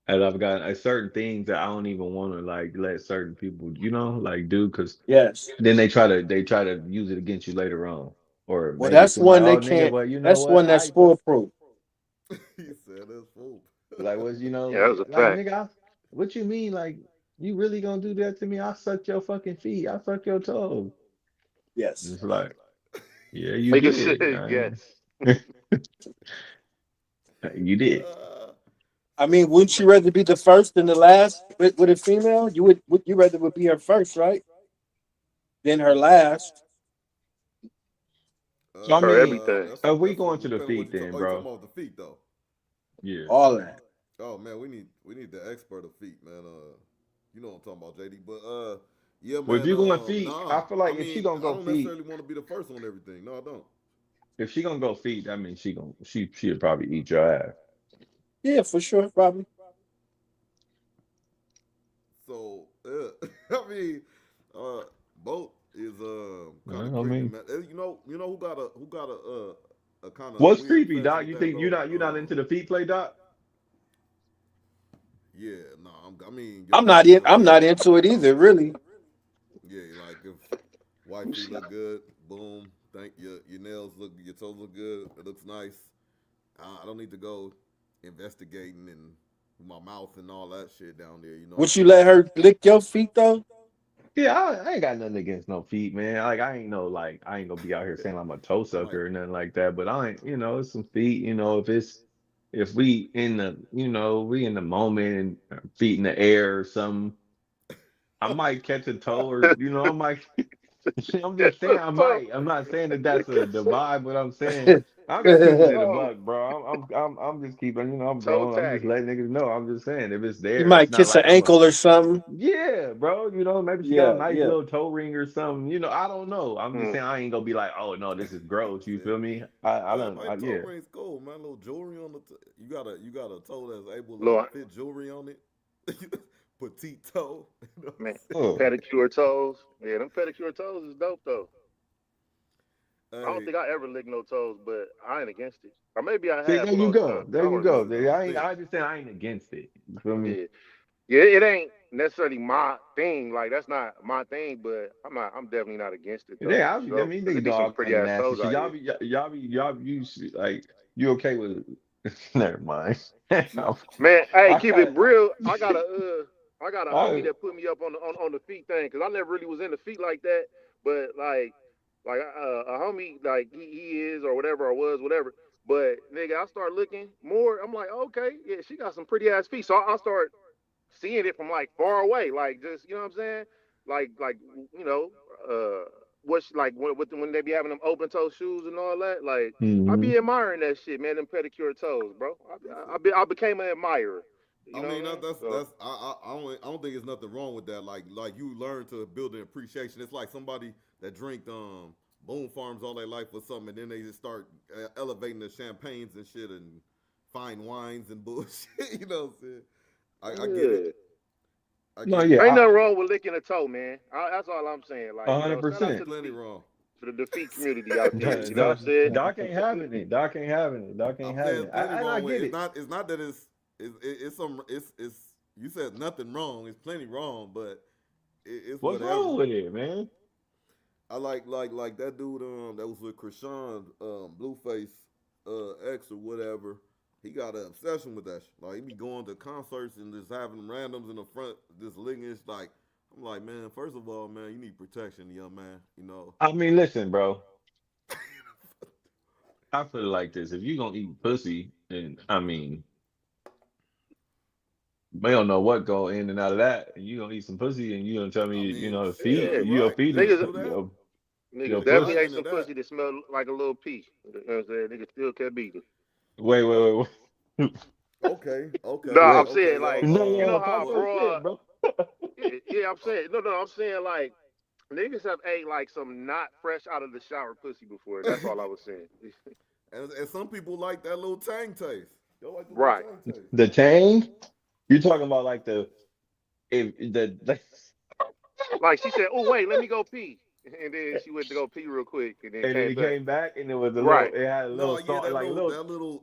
S1: as I've gotten certain things that I don't even want to like let certain people like do because
S4: Yes.
S1: then they try to use it against you later on, or
S4: Well,
S1: maybe
S4: that's
S1: somebody,
S4: one they
S1: oh nigga,
S4: can't.
S1: well you know
S4: That's
S1: what
S4: one that's
S1: I put
S4: foolproof.
S2: He said that's fool.
S1: like what's
S3: Yeah, that was a
S1: like
S3: fact.
S1: nigga, what you mean like you really gonna do that to me? I sucked your fucking feet, I sucked your toes.
S4: Yes.
S1: It's like yeah you
S3: Nigga said
S1: did,
S3: yes.
S1: you did.
S2: Uh,
S4: I
S2: so
S4: mean, wouldn't you rather be the first than the last with a female? Would you rather would be her first, right? Then her last.
S1: So I mean,
S3: Everything.
S1: if we
S2: that's
S1: going to the
S2: depending on what
S1: feet
S2: you talk.
S1: then,
S2: Oh, you talking
S1: bro?
S2: about the feet though?
S1: Yeah.
S4: All that.
S2: Oh man, we need the expert of feet, man. You know what I'm talking about, JD. But yeah,
S1: Well, if
S2: man.
S1: you going feet,
S2: Nah.
S1: I feel
S2: I
S1: like if she
S2: mean,
S1: gonna
S2: I
S1: go
S2: don't
S1: feet,
S2: necessarily want to be the first on everything. No, I don't.
S1: if she gonna go feet, that means she'll probably eat your ass.
S4: Yeah, for sure, probably.
S2: So I mean, uh, both is kind of
S1: I
S2: creepy,
S1: mean,
S2: man. You know who got a kind of
S1: what's
S2: weird
S1: creepy,
S2: fetish
S1: Doc?
S2: with
S1: You
S2: that
S1: think you're
S2: though.
S1: not into the feet play, Doc?
S2: Yeah, no, I mean, your
S4: I'm not
S2: feet
S4: in.
S2: look
S4: I'm
S2: good.
S4: not into it either, really.
S2: Yeah, like if white feet look good, boom. Think your nails look, your toes look good. It looks nice. I don't need to go investigating and my mouth and all that shit down there. You know what I'm
S4: Would you
S2: saying?
S4: let her lick your feet though?
S1: Yeah, I ain't got nothing against no feet, man. Like I ain't no like I ain't gonna be out here saying I'm a toe
S2: Like,
S1: sucker or nothing like that. But I ain't, it's some feet. If we in the we in the moment and feet in the air or something, I might catch a toe or I might. I'm
S3: Yes,
S1: just saying I
S3: so
S1: might. I'm not saying that that's the
S3: nigga
S1: vibe, but I'm saying
S4: You
S1: I'm just keeping it a
S3: so
S1: buck, bro. I'm just keeping. I'm
S3: toe
S1: grown. I'm just
S3: tagging.
S1: letting niggas know. I'm just saying if it's there, it's
S4: might
S1: not
S4: kiss her
S1: like I'm a.
S4: ankle or something.
S1: Yeah, bro. Maybe she got a
S4: Yeah,
S1: nice
S4: yeah.
S1: little toe ring or something. I don't know. I'm just
S3: Mm.
S1: saying I ain't gonna be like, oh no, this is gross. You
S2: shit.
S1: feel me? I
S2: Man,
S1: don't.
S2: my toe
S1: Yeah.
S2: ring's cool, man. Little jewelry on the. You got a toe that's able to
S3: Lord,
S2: fit jewelry on it. Petite toe. You know what
S3: man.
S1: Oh,
S3: Pedicure toes. Yeah, them pedicure toes is dope though.
S2: I'm
S3: I don't
S2: saying?
S3: think I ever licked no toes, but I ain't against it. Or maybe I
S1: see,
S3: have
S1: there
S3: one
S1: you
S3: on
S1: go.
S3: time. I
S1: There you
S3: don't
S2: Hey,
S1: go.
S3: remember.
S2: shit, I don't
S1: I ain't.
S2: think.
S1: I just saying I ain't against it. You feel me?
S3: Yeah. Yeah, it ain't necessarily my thing. Like that's not my thing, but I'm definitely not against it though,
S1: Yeah,
S3: for
S1: I
S3: sure.
S1: mean,
S3: Cause
S1: they
S3: it
S1: do
S3: be some
S1: all
S3: pretty
S1: kind of
S3: ass
S1: nasty
S3: toes
S1: shit.
S3: out here.
S1: Y'all be like, you okay with Never mind.
S3: Man, hey,
S1: I
S3: keep
S1: had,
S3: it real. I got a homie
S1: I,
S3: that put me up on the feet thing because I never really was in the feet like that. But a homie like he is or whatever or was whatever. But nigga, I start looking more. I'm like, okay, yeah, she got some pretty ass feet. So I start seeing it from like far away, like just you know what I'm saying, like you know, what's like when they be having them open toe shoes and all that. Like I
S1: hmm
S3: be admiring that shit, man. Them pedicure toes, bro. I became an admirer. You
S2: I
S3: know
S2: mean,
S3: what I mean? So
S2: that's I don't think there's nothing wrong with that. Like you learn to build an appreciation. It's like somebody that drink Boom Farms all their life or something, and then they just start elevating the champagnes and shit and fine wines and bullshit. You know what I'm saying? I get it.
S3: yeah,
S2: I
S1: no,
S2: get it.
S3: ain't
S1: yeah,
S3: nothing wrong with licking a toe, man. That's all I'm saying. Like
S1: a
S3: you
S1: hundred
S3: know, shout out
S2: It's
S3: to
S1: percent.
S3: the
S2: plenty
S3: feet,
S2: wrong.
S3: to the feet community out there. You know what I'm
S1: Doc,
S3: saying?
S1: Doc ain't having it. Doc ain't having it. Doc ain't
S2: I'm
S1: having
S2: saying
S1: it.
S2: plenty
S1: And I
S2: wrong with
S1: get
S2: it.
S1: it.
S2: It's not that it's some it's you said nothing wrong. It's plenty wrong, but it's
S1: What's
S2: whatever.
S1: wrong with it, man?
S2: I like that dude that was with Krishan Blueface X or whatever. He got an obsession with that shit. Like he be going to concerts and just having randoms in the front just licking. It's like I'm like, man, first of all, man, you need protection, young man. You know.
S1: I mean, listen, bro. I put it like this: if you gonna eat pussy, and I mean, we don't know what go in and out of that, and you gonna eat some pussy, and you gonna tell me,
S2: I
S1: you
S2: mean,
S1: know, the
S2: shit,
S1: feet,
S3: Yeah,
S2: you
S1: your
S2: right.
S1: feet
S2: You
S1: is
S3: niggas
S2: can do that.
S1: your
S3: niggas
S2: There's
S3: definitely
S1: pussy.
S3: ate
S2: nothing in
S3: some
S2: that.
S3: pussy that smelled like a little pee. You know what I'm saying? Niggas still kept beating.
S1: Wait,
S2: Uh,
S1: wait, wait,
S2: okay,
S3: No,
S2: okay,
S3: I'm
S1: wait.
S2: okay,
S3: saying like,
S1: No,
S3: you
S2: y'all.
S3: know
S1: no,
S3: how
S1: talk your
S3: broad.
S1: shit, bro.
S3: Yeah, I'm saying no. I'm saying like niggas have ate like some not fresh out of the shower pussy before. That's all I was saying.
S2: And some people like that little tang taste. Y'all like the little
S3: Right.
S2: tang taste.
S1: The tang. You're talking about like the if the like,
S3: Like she said, oh wait, let me go pee, and then she went to go pee real quick, and then
S1: and then
S3: came
S1: it
S3: back.
S1: came back and it was a little.
S3: Right.
S1: It had a
S2: No,
S1: little
S2: yeah,
S1: salt, like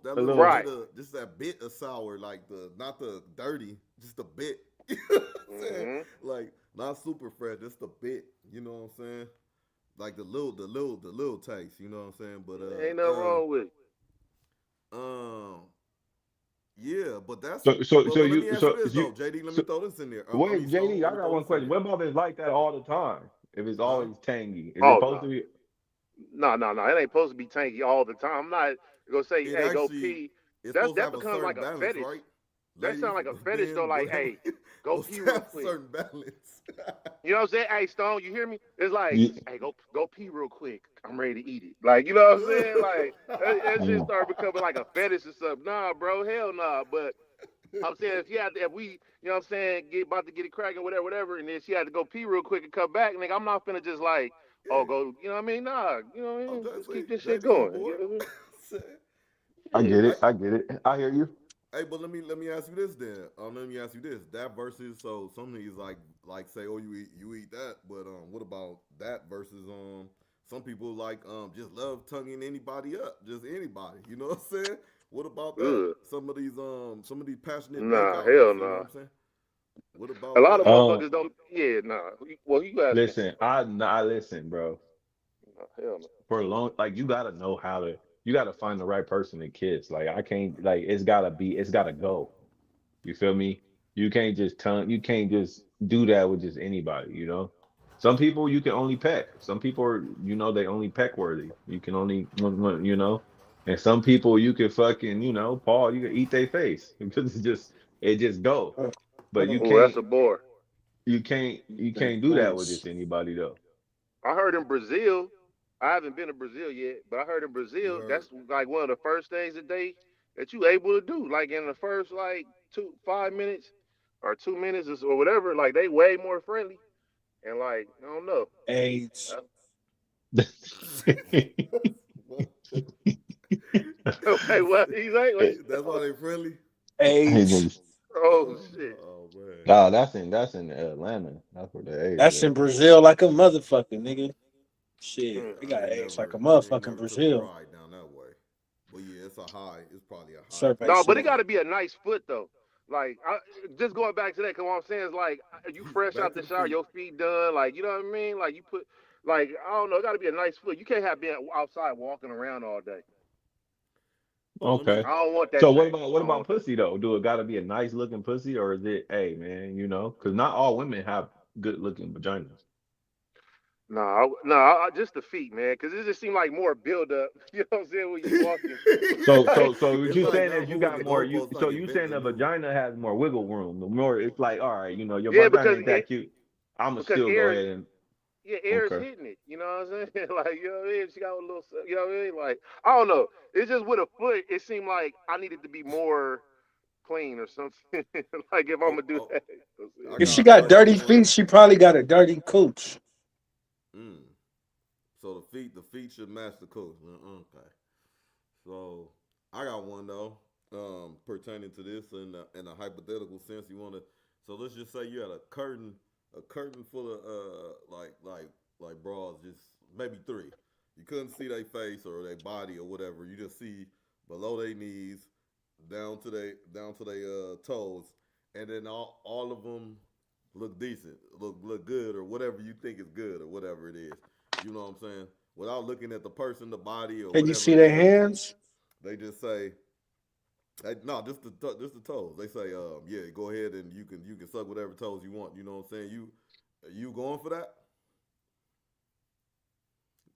S2: that
S1: a
S2: little
S1: little.
S3: Right.
S2: bit of just that bit of sour, like the not the dirty, just a bit. You know what I'm saying?
S3: Hmm.
S2: Like not super fresh, just a bit. You know what I'm saying? Like the little taste. You know what I'm saying? But
S3: Ain't nothing wrong with it.
S2: um, yeah, but that's
S1: So
S2: but let me ask you
S1: so
S2: this
S1: you
S2: though, JD. Let me
S1: so
S2: throw this in there. I
S1: wait,
S2: mean, Stone.
S1: JD,
S2: Let
S1: I
S2: me
S1: got
S2: throw
S1: one
S2: this in
S1: question.
S2: there.
S1: What about if it's like that all the time? If it's
S2: Huh?
S1: always tangy, is it
S3: Oh
S1: supposed
S3: no,
S1: to be?
S3: no. It ain't supposed to be tanky all the time. I'm not gonna say,
S2: It
S3: hey, go
S2: actually
S3: pee.
S2: it's
S3: That
S2: supposed to
S3: that
S2: have a
S3: becomes like
S2: certain
S3: a
S2: balance,
S3: fetish.
S2: right?
S3: That sounds
S2: Ladies,
S3: like a fetish though.
S2: men,
S3: Like,
S2: whatever,
S3: hey, go
S2: supposed
S3: pee
S2: to
S3: real
S2: have a
S3: quick.
S2: certain balance.
S3: You know what I'm saying? Hey, Stone, you hear me? It's like,
S1: Yeah.
S3: hey, go pee real quick. I'm ready to eat it. Like, you know what I'm saying? Like that shit
S1: Mm.
S3: start becoming like a fetish or something. Nah, bro, hell nah. But I'm saying if we, you know what I'm saying, get about to get it cracking, whatever, and then she had to go pee real quick and come back, nigga, I'm not finna just like, oh,
S2: Yeah.
S3: go, you know what I mean? Nah, you know what I
S2: Oh,
S3: mean? Let's
S2: JC,
S3: keep this shit
S2: JD on
S3: going.
S2: board.
S3: You know what
S1: I
S3: I mean?
S1: get
S2: I,
S1: it. I get it. I hear you.
S2: hey, but let me ask you this then. Let me ask you this. That versus some niggas like say, oh, you eat that, but what about that versus some people like just love tonguing anybody up, just anybody. You know what I'm saying? What about that?
S3: Yeah. Ugh.
S2: Some of these passionate
S3: Nah,
S2: makeouters.
S3: hell
S2: You know what
S3: nah.
S2: I'm saying? What
S3: A
S2: about
S3: lot of
S2: that?
S1: Um,
S3: motherfuckers don't. Yeah, nah. Well, you asking?
S1: listen, I listen, bro.
S3: Nah, hell no.
S1: For a long, like you gotta know how to. You gotta find the right person to kiss. Like I can't. Like it's gotta be. It's gotta go. You feel me? You can't just tongue. You can't just do that with just anybody. You know. Some people you can only peck. Some people are, they only peck worthy. You can only, and some people you can fucking, Paul, you can eat their face because it just go. But you
S3: Oh, that's
S1: can't,
S3: a bore.
S1: you can't do that with just anybody though.
S3: I heard in Brazil. I haven't been to Brazil yet, but I heard in
S2: You
S3: Brazil
S2: heard?
S3: that's like one of the first things that you able to do. Like in the first like 5 minutes or 2 minutes or whatever. Like they way more friendly and like I don't know.
S4: AIDS.
S3: Uh,
S2: What?
S3: okay, what he's like? What he
S2: That's why they friendly.
S4: AIDS.
S3: Oh shit.
S2: Oh man.
S1: Nah, that's in Atlanta. That's where the A's
S4: That's
S1: at.
S4: in Brazil like a motherfucker, nigga. Shit,
S3: Mm.
S4: they got
S2: I
S4: AIDS like a
S2: ain't
S4: motherfucking
S2: never took a
S4: Brazil.
S2: ride down that way. But yeah, it's a high. It's probably a high
S4: Survey
S3: No, but it
S4: said.
S3: got
S2: probability.
S3: to be a nice foot though. Like just going back to that, cause what I'm saying is like you fresh
S2: Back
S3: out
S2: to
S3: the
S2: the
S3: shower,
S2: feet.
S3: your feet done, like you know what I mean. Like you put, like I don't know, it got to be a nice foot. You can't have been outside walking around all day.
S2: So let me.
S1: Okay.
S3: I don't want that
S1: So
S3: change.
S1: what
S3: I don't
S1: about
S3: want that.
S1: pussy though? Do it got to be a nice looking pussy, or is it, hey man, you know, because not all women have good looking vaginas.
S3: No, just the feet, man, because it just seemed like more build up. You know what I'm saying? When you walking,
S1: So what
S2: It's
S1: you
S2: like
S1: saying
S2: now
S1: is you
S2: moving
S1: got
S2: the
S1: more you
S2: goalposts
S1: so
S2: like
S1: you saying
S2: inventing a
S1: the
S2: new.
S1: vagina has more wiggle room. The more it's like, all right, you know, your
S3: yeah,
S1: vagina ain't that cute. I'ma
S3: because
S1: still go
S3: air,
S1: ahead and
S3: yeah, air is
S1: okay.
S3: hitting it. You know what I'm saying? Like, you know what I mean? She got a little, you know what I mean? Like, I don't know. It's just with a foot, it seemed like I needed to be more clean or something. Like if I'm
S2: Oh,
S3: gonna do
S2: oh,
S3: that. You know what I'm
S2: I
S3: saying?
S4: If she
S2: got
S4: got
S2: I got
S4: dirty
S2: one.
S4: feet, she probably got a dirty cooch.
S2: Mm. So the feet should match the coach. Okay. So I got one though, pertaining to this in a hypothetical sense. You want to, so let's just say you had a curtain full of like bras, just maybe three. You couldn't see their face or their body or whatever. You just see below their knees, down to their toes, and then all of them look decent, look good, or whatever you think is good, or whatever it is. You know what I'm saying? Without looking at the person, the body, or
S4: Can you
S2: whatever
S4: see
S2: it
S4: their
S2: is,
S4: hands?
S2: they just say, hey, no, just the toes. They say, yeah, go ahead and you can suck whatever toes you want. You know what I'm saying? You going for that?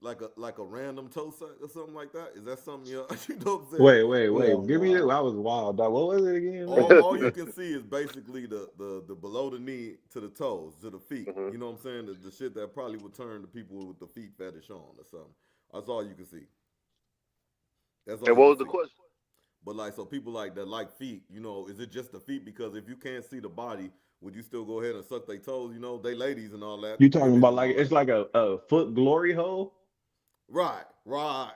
S2: Like a random toe suck or something like that? Is that something you you know what I'm saying?
S1: Wait.
S4: Oh
S1: Give me the
S4: wow.
S1: I was wild, dog. What was it again, man?
S2: All you can see is basically the below the knee to the toes to the feet.
S3: Hmm.
S2: You know what I'm saying? The shit that probably would turn the people with the feet fetish on or something. That's all you can see. That's all
S3: And
S2: you
S3: what
S2: can
S3: was the
S2: see.
S3: question?
S2: But like, so people like that like feet, is it just the feet? Because if you can't see the body, would you still go ahead and suck their toes? They ladies and all that,
S1: You talking
S2: women
S1: about
S2: and
S1: like
S2: all that.
S1: it's like a foot glory hole?
S2: Right, right,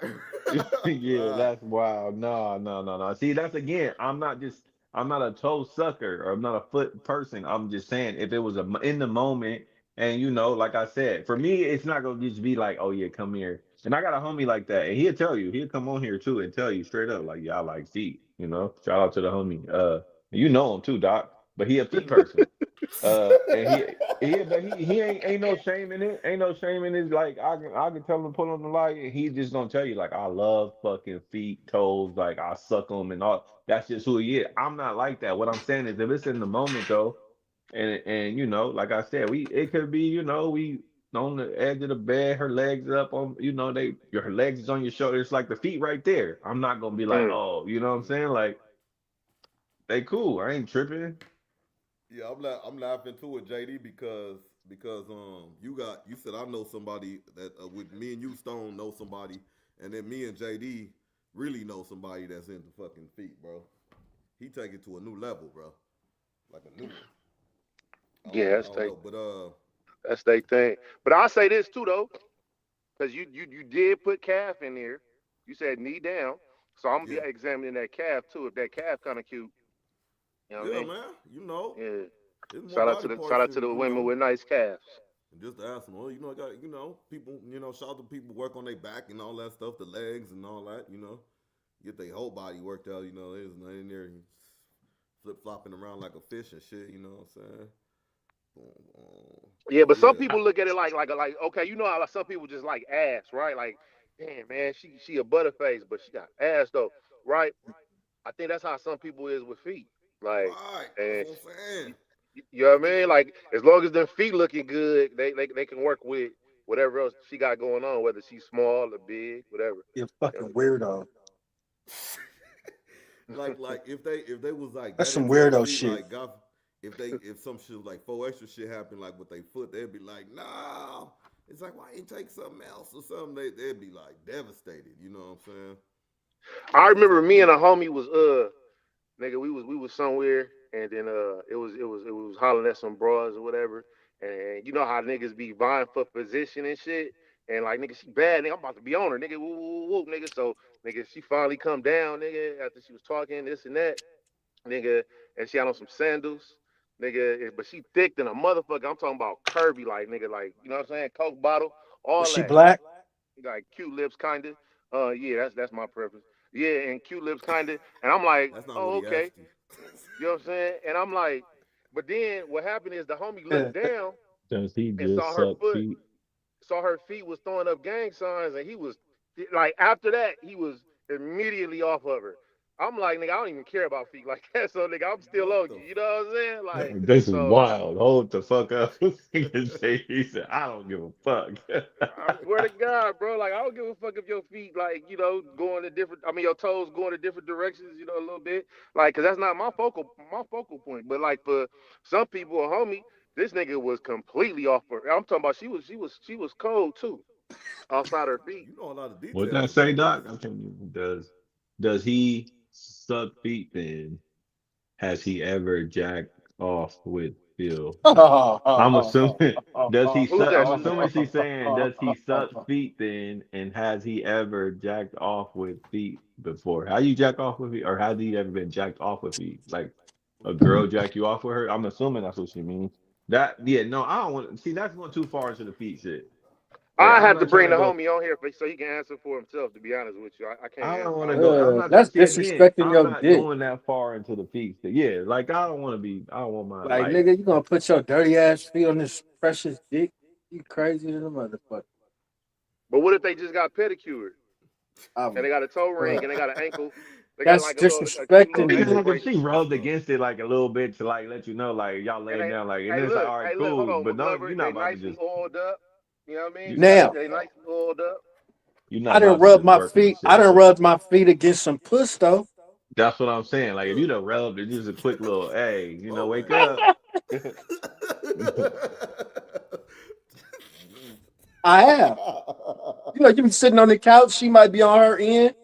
S1: Yeah,
S2: right.
S1: that's wild. No. See, that's again, I'm not a toe sucker or I'm not a foot person. I'm just saying if it was in the moment and like I said, for me, it's not gonna just be like, oh yeah, come here. And I got a homie like that, and he'll tell you, he'll come on here too and tell you straight up, like, yeah, I like feet. Shout out to the homie. You know him too, Doc, but he a feet person. And he ain't no shame in it. Ain't no shame in it. Like I can tell him to put on the light, and he just gonna tell you like I love fucking feet, toes, like I suck them and all. That's just who he is. I'm not like that. What I'm saying is if it's in the moment though, and like I said, it could be we on the edge of the bed, her legs up on her legs is on your shoulder. It's like the feet right there. I'm not gonna be like,
S3: Mm.
S1: oh, you know what I'm saying? Like they cool. I ain't tripping.
S2: Yeah, I'm laughing too with JD because you said I know somebody that with me and you Stone know somebody, and then me and JD really know somebody that's into fucking feet, bro. He take it to a new level, bro, like a new one.
S3: Yeah,
S2: I
S3: that's
S2: don't
S3: they
S2: know, but
S3: that's they thing. But I'll say this too though, because you did put calf in there. You said knee down, so I'm gonna be
S2: yeah,
S3: examining that calf too. If that calf kind of cute, you know what I
S2: yeah,
S3: mean?
S2: man.
S3: Yeah.
S2: There's more body
S3: Shout
S2: parts
S3: out to
S2: than
S3: the women with nice calves.
S2: and just to ask them, well, I got, people, shout out to people work on their back and all that stuff, the legs and all that, get their whole body worked out, there's nothing in there flip flopping around like a fish and shit, you know what I'm saying?
S3: Yeah,
S2: But
S3: but some
S2: yeah,
S3: people look at it like okay, you know how like, some people just like ass, right? Like, damn man, she a butterface, but she got ass though, right? I think that's how some people is with feet. Like,
S2: right, that's
S3: and
S2: what I'm saying.
S3: you know what I mean? Like, as long as their feet looking good, they can work with whatever else she got going on, whether she's small or big, whatever.
S4: You're a
S3: You know
S4: fucking weirdo.
S2: Like if they was like
S4: That's
S2: that
S4: some
S2: into their
S4: weirdo
S2: feet,
S4: shit.
S2: like God, if some shit like four extra shit happened like with their foot, they'd be like, no. It's like why you take something else or something? They'd be like devastated. You know what I'm saying?
S3: I
S2: That's
S3: remember
S2: how
S3: me and a
S2: people.
S3: homie was nigga, we was somewhere, and then it was hollering at some bras or whatever, and you know how niggas be vying for position and shit, and like nigga, she bad, nigga, I'm about to be on her, nigga, woo woo woo, nigga, so nigga, she finally come down, nigga, after she was talking this and that, nigga, and she had on some sandals, nigga, but she thick than a motherfucker. I'm talking about curvy, like nigga, like you know what I'm saying, Coke bottle,
S4: Was
S3: all
S4: she
S3: that,
S4: black?
S3: like cute lips, kinda. Yeah, that's my preference. Yeah, and cute lips, kinda, and I'm like,
S2: That's not what
S3: oh
S2: he
S3: okay.
S2: asked you.
S3: You know what I'm saying? And I'm like, but then what happened is the homie looked
S4: Yeah.
S3: down
S1: Does he
S3: and
S1: just suck feet?
S3: saw her feet was throwing up gang signs, and he was like, after that, he was immediately off of her. I'm like, nigga, I don't even care about feet like that. So, nigga, I'm still
S2: What
S3: on
S2: the
S3: you. You know what I'm saying? Like,
S1: This is
S3: so
S1: wild. Hold the fuck up. He said, I don't give a fuck.
S3: I swear to God, bro. Like, I don't give a fuck if your feet, like, going to different. I mean, your toes going to different directions. A little bit. Like, cause that's not my focal point. But like for some people, a homie, this nigga was completely off her. I'm talking about she was cold too, outside her feet.
S2: You know a lot of
S1: What that
S2: details
S1: say,
S2: about this.
S1: Doc? I think does he suck feet then? Has he ever jacked off with Phil? I'm assuming does he
S3: Who's
S1: suck?
S3: that?
S1: I'm
S3: Shoot.
S1: assuming she's saying does he suck feet then, and has he ever jacked off with feet before? How you jack off with feet, or has he ever been jacked off with feet? Like a girl jack you off with her? I'm assuming that's what she means. That yeah, no, I don't want to see that's going too far into the feet shit. Like
S3: I
S1: I'm
S3: have to
S1: not trying
S3: bring
S1: to
S3: the
S1: go.
S3: homie on here so he can answer for himself. To be honest with you, I can't
S1: I don't
S3: answer.
S1: want
S3: I
S1: to
S3: ain't
S1: go.
S3: gonna lie.
S1: I'm not trying
S4: That's
S1: to see again.
S4: disrespecting
S1: I'm
S4: your
S1: not
S4: dick.
S1: going that far into the feet. Yeah, like I don't want to be. I don't want my
S4: Like,
S1: like.
S4: nigga, you gonna put your dirty ass feet on this precious dick? You crazy as a motherfucker.
S3: But what if they just got pedicured and
S4: I'm,
S3: they got a toe ring
S4: bruh.
S3: and they got an ankle? They got
S4: That's
S3: like a cute little
S4: disrespecting
S1: It's
S3: ankle
S4: the
S1: like if
S3: brace.
S1: she rubbed
S2: No.
S1: against it like a little bit to like let you know like y'all
S3: And
S1: laying
S3: they,
S1: down like and
S3: hey,
S1: then it's like
S3: look,
S1: all right
S3: hey, look, hold
S1: cool
S3: on,
S1: but no
S3: McGlover,
S1: you're not
S3: they
S1: about to
S3: nicely
S1: just
S3: oiled up. You know what I mean?
S1: you
S3: They got
S4: now.
S3: they nicely oiled up.
S1: you're not about to
S4: Rub
S1: just
S4: my
S1: work my
S4: feet. I
S1: shit.
S4: done rubbed my feet against some puss though.
S1: That's what I'm saying. Like if you
S2: Ugh.
S1: done rubbed it, just a quick little hey wake
S2: Whoa.
S1: up.
S4: I have. You be sitting on the couch. She might be on her end,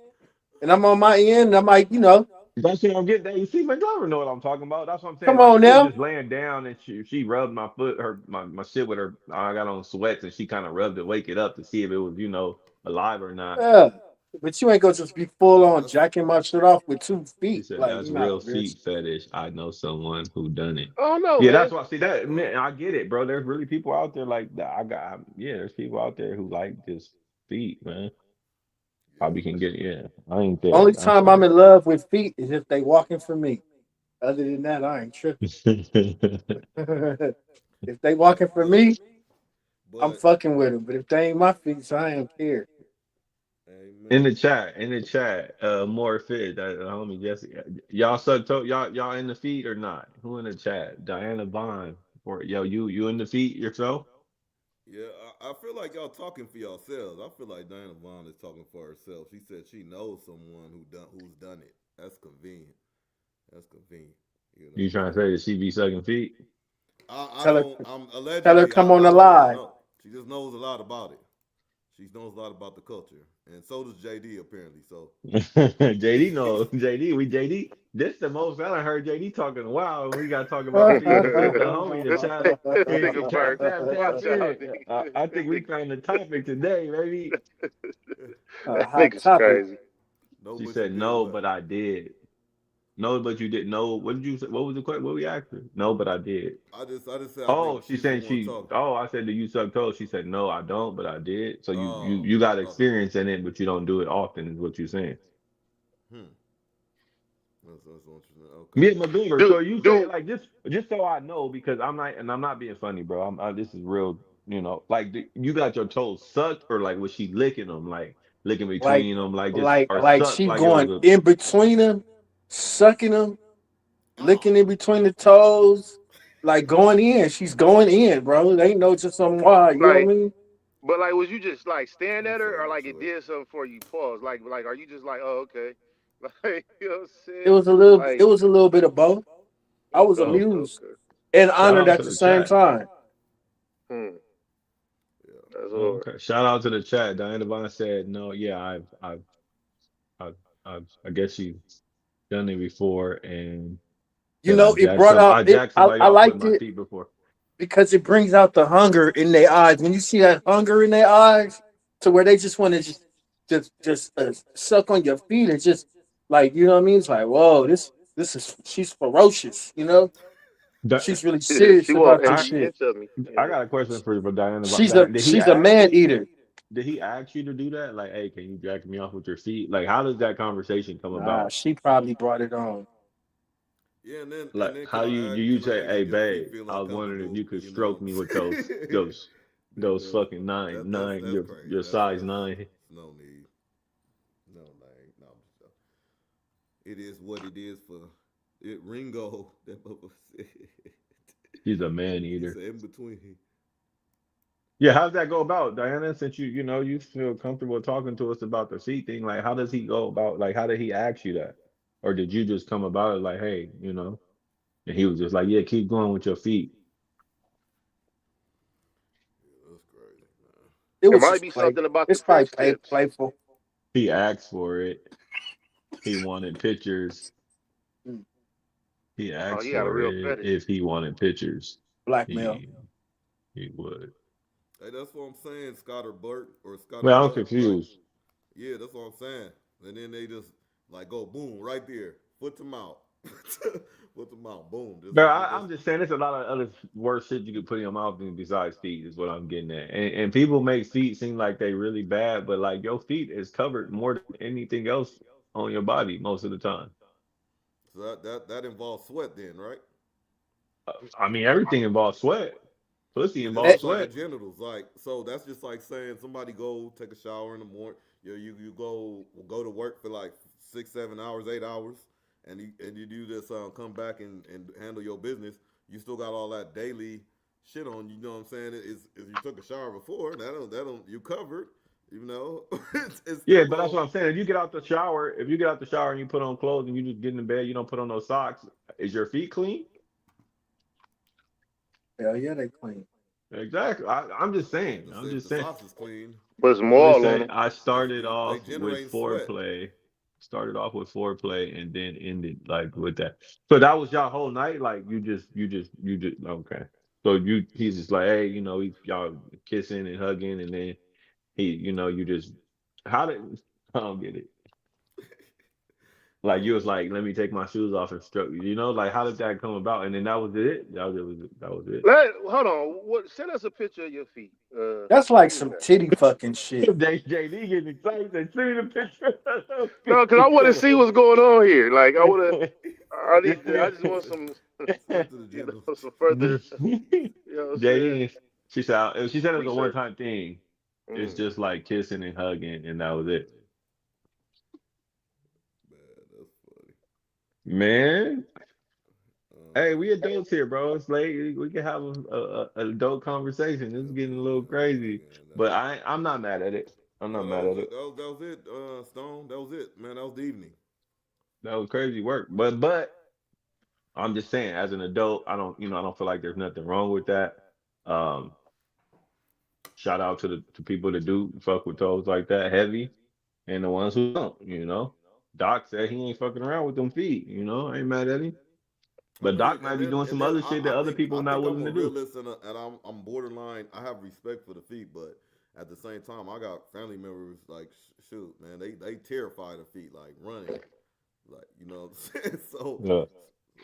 S4: and I'm on my end. And I'm like,
S1: That's what I'm getting at. You see, McGlover know what I'm talking about. That's what I'm saying.
S4: come
S1: Like
S4: on
S1: if we was
S4: now.
S1: just laying down and she rubbed my foot, my shit with her. I got on sweats and she kind of rubbed it, wake it up to see if it was alive or not.
S4: Yeah. But you ain't gonna just be full on
S2: That's
S4: jacking my shit off with 2 feet.
S1: She said
S4: Like,
S1: that's
S4: nah,
S1: real
S4: bitch.
S1: feet fetish. I know someone who done it.
S3: I don't know,
S1: Yeah, that's
S3: man.
S1: why. See that man, I get it, bro. There's really people out there like that. Yeah. There's people out there who like just feet, man.
S2: yeah.
S1: Probably can get yeah. I ain't there.
S4: Only time I'm in love with feet is if they walking for me. Other than that, I ain't tripping. If they walking for
S2: Look,
S4: me, I'm
S2: but
S4: fucking with them. But if they ain't my feet, so I ain't care.
S2: amen.
S1: In the chat, more fit that homie Jesse. Y'all suck toe, y'all in the feet or not? Who in the chat? Diana Bond. Or yo, you in the feet yourself?
S2: Yeah, I feel like y'all talking for yourselves. I feel like Diana Vaughn is talking for herself. She said she knows someone who's done it. That's convenient. That's convenient. You know
S1: You
S2: what I'm
S1: trying to
S2: saying?
S1: say that she be sucking feet?
S2: I
S4: Tell her,
S2: don't. I'm
S4: tell her
S2: allegedly.
S4: come on
S2: I
S4: the
S2: don't
S4: live.
S2: know. She just knows a lot about it. She knows a lot about the culture, and so does JD apparently. So
S1: JD knows. JD. This the most I done heard JD talking a while. We got to talk about feet. The homie, the
S3: this,
S1: chat.
S3: this
S1: Hey,
S3: nigga
S1: tap,
S3: Bert.
S1: tap, tap
S3: Watch out,
S1: in.
S3: nigga.
S1: I think we found the topic today, baby.
S3: That
S4: Hot
S3: nigga's
S4: topic.
S3: crazy.
S2: no,
S1: She
S2: but you
S1: said
S2: did
S1: no,
S2: what?
S1: but I did. No, but you did. No, what did you say? What was the question? What we asked her? No, but I did.
S2: I just said I think
S1: Oh, she's
S2: she's the
S1: saying
S2: one
S1: she.
S2: talking.
S1: Oh, I said, do you suck toes? She said, no, I don't, but I did. So
S2: Oh,
S1: you got
S2: okay.
S1: experience in it, but you don't do it often, is what you're saying.
S2: Hmm. That's interesting. Okay.
S1: Yeah, McGregor.
S3: Dude,
S1: So you say
S3: dude,
S1: like just so I know because I'm not being funny, bro. This is real. Like you got your toes sucked or like was she licking them, like licking
S4: Like,
S1: between them, like just or
S4: like
S1: sucked
S4: she
S1: like it was
S4: going
S1: a.
S4: in between them, sucking them, licking
S2: Oh,
S4: in between the toes, like going in. She's going in, bro. They ain't no just some wild. You know what I
S3: like,
S4: mean?
S3: but like, was you just like staring
S2: I'm
S3: at her, or
S2: sorry,
S3: like it
S2: Troy.
S3: did something for you? Pause. Like, are you just like, oh, okay, like, you know what I'm
S4: It
S3: saying?
S4: was a little. It
S3: Like,
S4: was a little bit of both. I was
S3: okay,
S1: Oh,
S4: amused
S3: okay.
S4: and
S1: shout
S4: honored
S1: out
S4: at
S1: to
S4: the
S1: the
S4: same
S1: chat.
S4: time.
S3: Hmm,
S2: Yeah.
S3: that's
S1: Oh,
S3: hard.
S1: okay, shout out to the chat. Diana Vaughn said no. Yeah, I guess she's done it before and
S4: You
S1: said
S4: know, it brought out
S1: I
S4: it.
S1: jacked somebody
S4: I
S1: off with
S4: liked
S1: my
S4: it
S1: feet before.
S4: because it brings out the hunger in their eyes. When you see that hunger in their eyes, to where they just want to just suck on your feet and just like you know what I mean. It's like whoa, this is she's ferocious. You know, she's really
S3: She
S4: serious
S3: want
S4: about this
S1: I
S3: every
S4: shit.
S3: inch of me.
S1: I
S3: Yeah.
S1: got a question for Diana.
S4: She's a
S1: Did he
S4: she's a
S1: ask
S4: man
S1: you?
S4: eater.
S1: Did he ask you to do that? Like, hey, can you jack me off with your feet? Like, how does that conversation come
S4: Nah,
S1: about?
S4: she probably brought it on.
S2: Yeah, and then
S1: Like,
S2: can
S1: how
S2: I
S1: do
S2: ask?
S1: you
S2: Can I
S1: say,
S2: ask
S1: hey,
S2: if your feet
S1: babe,
S2: feel
S1: I was wondering if
S2: uncomfortable?
S1: you could
S2: You know,
S1: stroke me with those
S2: yeah,
S1: fucking nine nine
S2: that's crazy.
S1: your size nine.
S2: No need. No, man. No, I'm just joking. It is what it is for it. Ringo, that motherfucker said.
S1: He's a man
S2: He
S1: eater.
S2: said in between.
S1: Yeah, how's that go about, Diana? Since you feel comfortable talking to us about the feet thing, like how does he go about like how did he ask you that? Or did you just come about it like, hey, and he was just like, yeah, keep going with your feet.
S2: Yeah, that's crazy, man.
S4: It
S3: It
S4: was
S3: might
S4: just
S3: be
S4: play.
S3: something about the
S4: It's probably
S3: fingertips.
S4: playful.
S1: He asked for it. He wanted pictures.
S4: Mm.
S1: He
S3: Oh,
S1: asked
S3: he got a
S1: for
S3: real
S1: it
S3: fetish.
S1: if he wanted pictures.
S4: Blackmail.
S1: He would.
S2: Hey, that's what I'm saying, Scotter Burt or Scotty
S1: Well, I'm
S2: Butt. Like,
S1: confused.
S2: yeah, that's what I'm saying. And then they just like go boom right there, foot to mouth, foot to mouth, boom.
S1: But
S2: That's
S1: I'm just saying, there's a lot of other worse shit you could put in your mouth than besides feet, is what I'm getting at. And people make feet seem like they really bad, but like your feet is covered more than anything else on your body most of the time.
S2: so that involves sweat then, right?
S1: I mean, everything involves sweat. Pussy
S2: Yeah, that's
S4: Eh,
S1: involves
S2: just like the
S1: sweat.
S2: genitals. Like, so that's just like saying somebody go take a shower in the morning. You go to work for like 6 7 hours, 8 hours, and you do this come back and handle your business. You still got all that daily shit on. You know what I'm saying? Is if you took a shower before, that don't you covered. You know, it's
S1: Yeah,
S2: still
S1: but that's
S2: go.
S1: what I'm saying. If you get out the shower and you put on clothes and you just get in bed, you don't put on no socks. Is your feet clean?
S4: hell yeah, they clean.
S1: Exactly. I'm just saying. I'm
S2: If
S1: just
S2: the
S1: saying.
S2: socks is clean,
S3: But it's
S1: I'm just
S3: more on
S1: saying.
S3: them.
S1: I started
S2: they
S1: off with
S2: generating sweat.
S1: foreplay. Started off with foreplay and then ended like with that. So that was y'all whole night. Like you just okay. So he's just like, hey, y'all kissing and hugging, and then you just how did I don't get it. Like you was
S2: Uh,
S1: like, let me take my shoes off and stroke you. Like how did that come about? And then that was it. That was it.
S3: Hold on. What? Send us a picture of your feet.
S4: That's like
S3: Who is
S4: some
S3: that?
S4: titty fucking shit.
S1: JD getting excited. They see the picture of those
S3: No, because I want to
S1: feet.
S3: see what's going on here. Like I want to. I
S2: send
S3: need.
S2: it to the
S3: I just want some.
S2: send it to the genitals.
S3: Some further. You know what I'm saying?
S1: JD, she said it was a one
S3: Research.
S1: time thing. It's
S3: Mm.
S1: just like kissing and hugging, and that was it.
S2: Man, that's funny.
S1: Man, hey, we
S2: Um,
S1: adults here, bro. It's late. We can have a adult conversation. This is getting a little
S2: absolutely, absolutely,
S1: crazy,
S2: man.
S1: but I'm not mad at it. I'm not
S2: No, that
S1: mad
S2: was
S1: at
S2: it.
S1: it.
S2: That was it. Stone. That was it, man. That was the evening.
S1: That was crazy work, but I'm just saying, as an adult, I don't feel like there's nothing wrong with that. Um, Shout out to the to people that do fuck with toes like that heavy, and the ones who don't. Doc said he ain't fucking around with them feet. I ain't mad at him,
S2: I
S1: but
S2: mean,
S1: Doc might be doing
S2: and
S1: some
S2: then
S1: other shit
S2: I
S1: that other
S2: think
S1: people not willing
S2: I'm a
S1: to do.
S2: realist and I'm borderline. I have respect for the feet, but at the same time, I got family members like shoot, man. They terrified of feet, like running, like you know what I'm saying. So
S1: Yeah.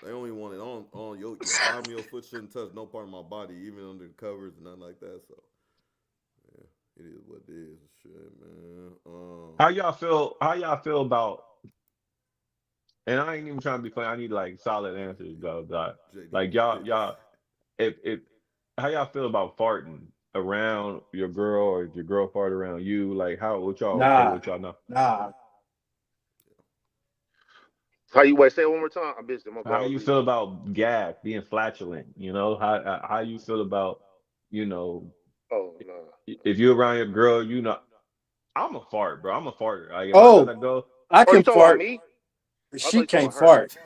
S2: they only want it on your bottom of your foot shouldn't touch no part of my body, even under the covers and nothing like that. So yeah, it is what it is. Shit, man.
S1: How y'all feel about? And I ain't even trying to be funny. I need like solid answers, though, Doc.
S2: JD,
S1: Like y'all, if how y'all feel about farting around your girl or if your girl fart around you? Like how what y'all okay
S4: Nah,
S1: with y'all know?
S4: nah.
S3: How you wait? Say it one more time. I missed it. My bad.
S1: How
S3: I was
S1: you
S3: reading
S1: feel
S3: something.
S1: about gas being flatulent? How you feel about you know
S3: Oh no.
S1: if you're around your girl, I'm a fart, bro. I'm a farter. Like if I
S4: Oh,
S1: gotta go,
S4: I
S3: Oh, you
S4: can
S3: talking about
S4: fart.
S3: me? I thought
S4: She
S3: you talking
S4: can't
S3: about her.
S4: fart.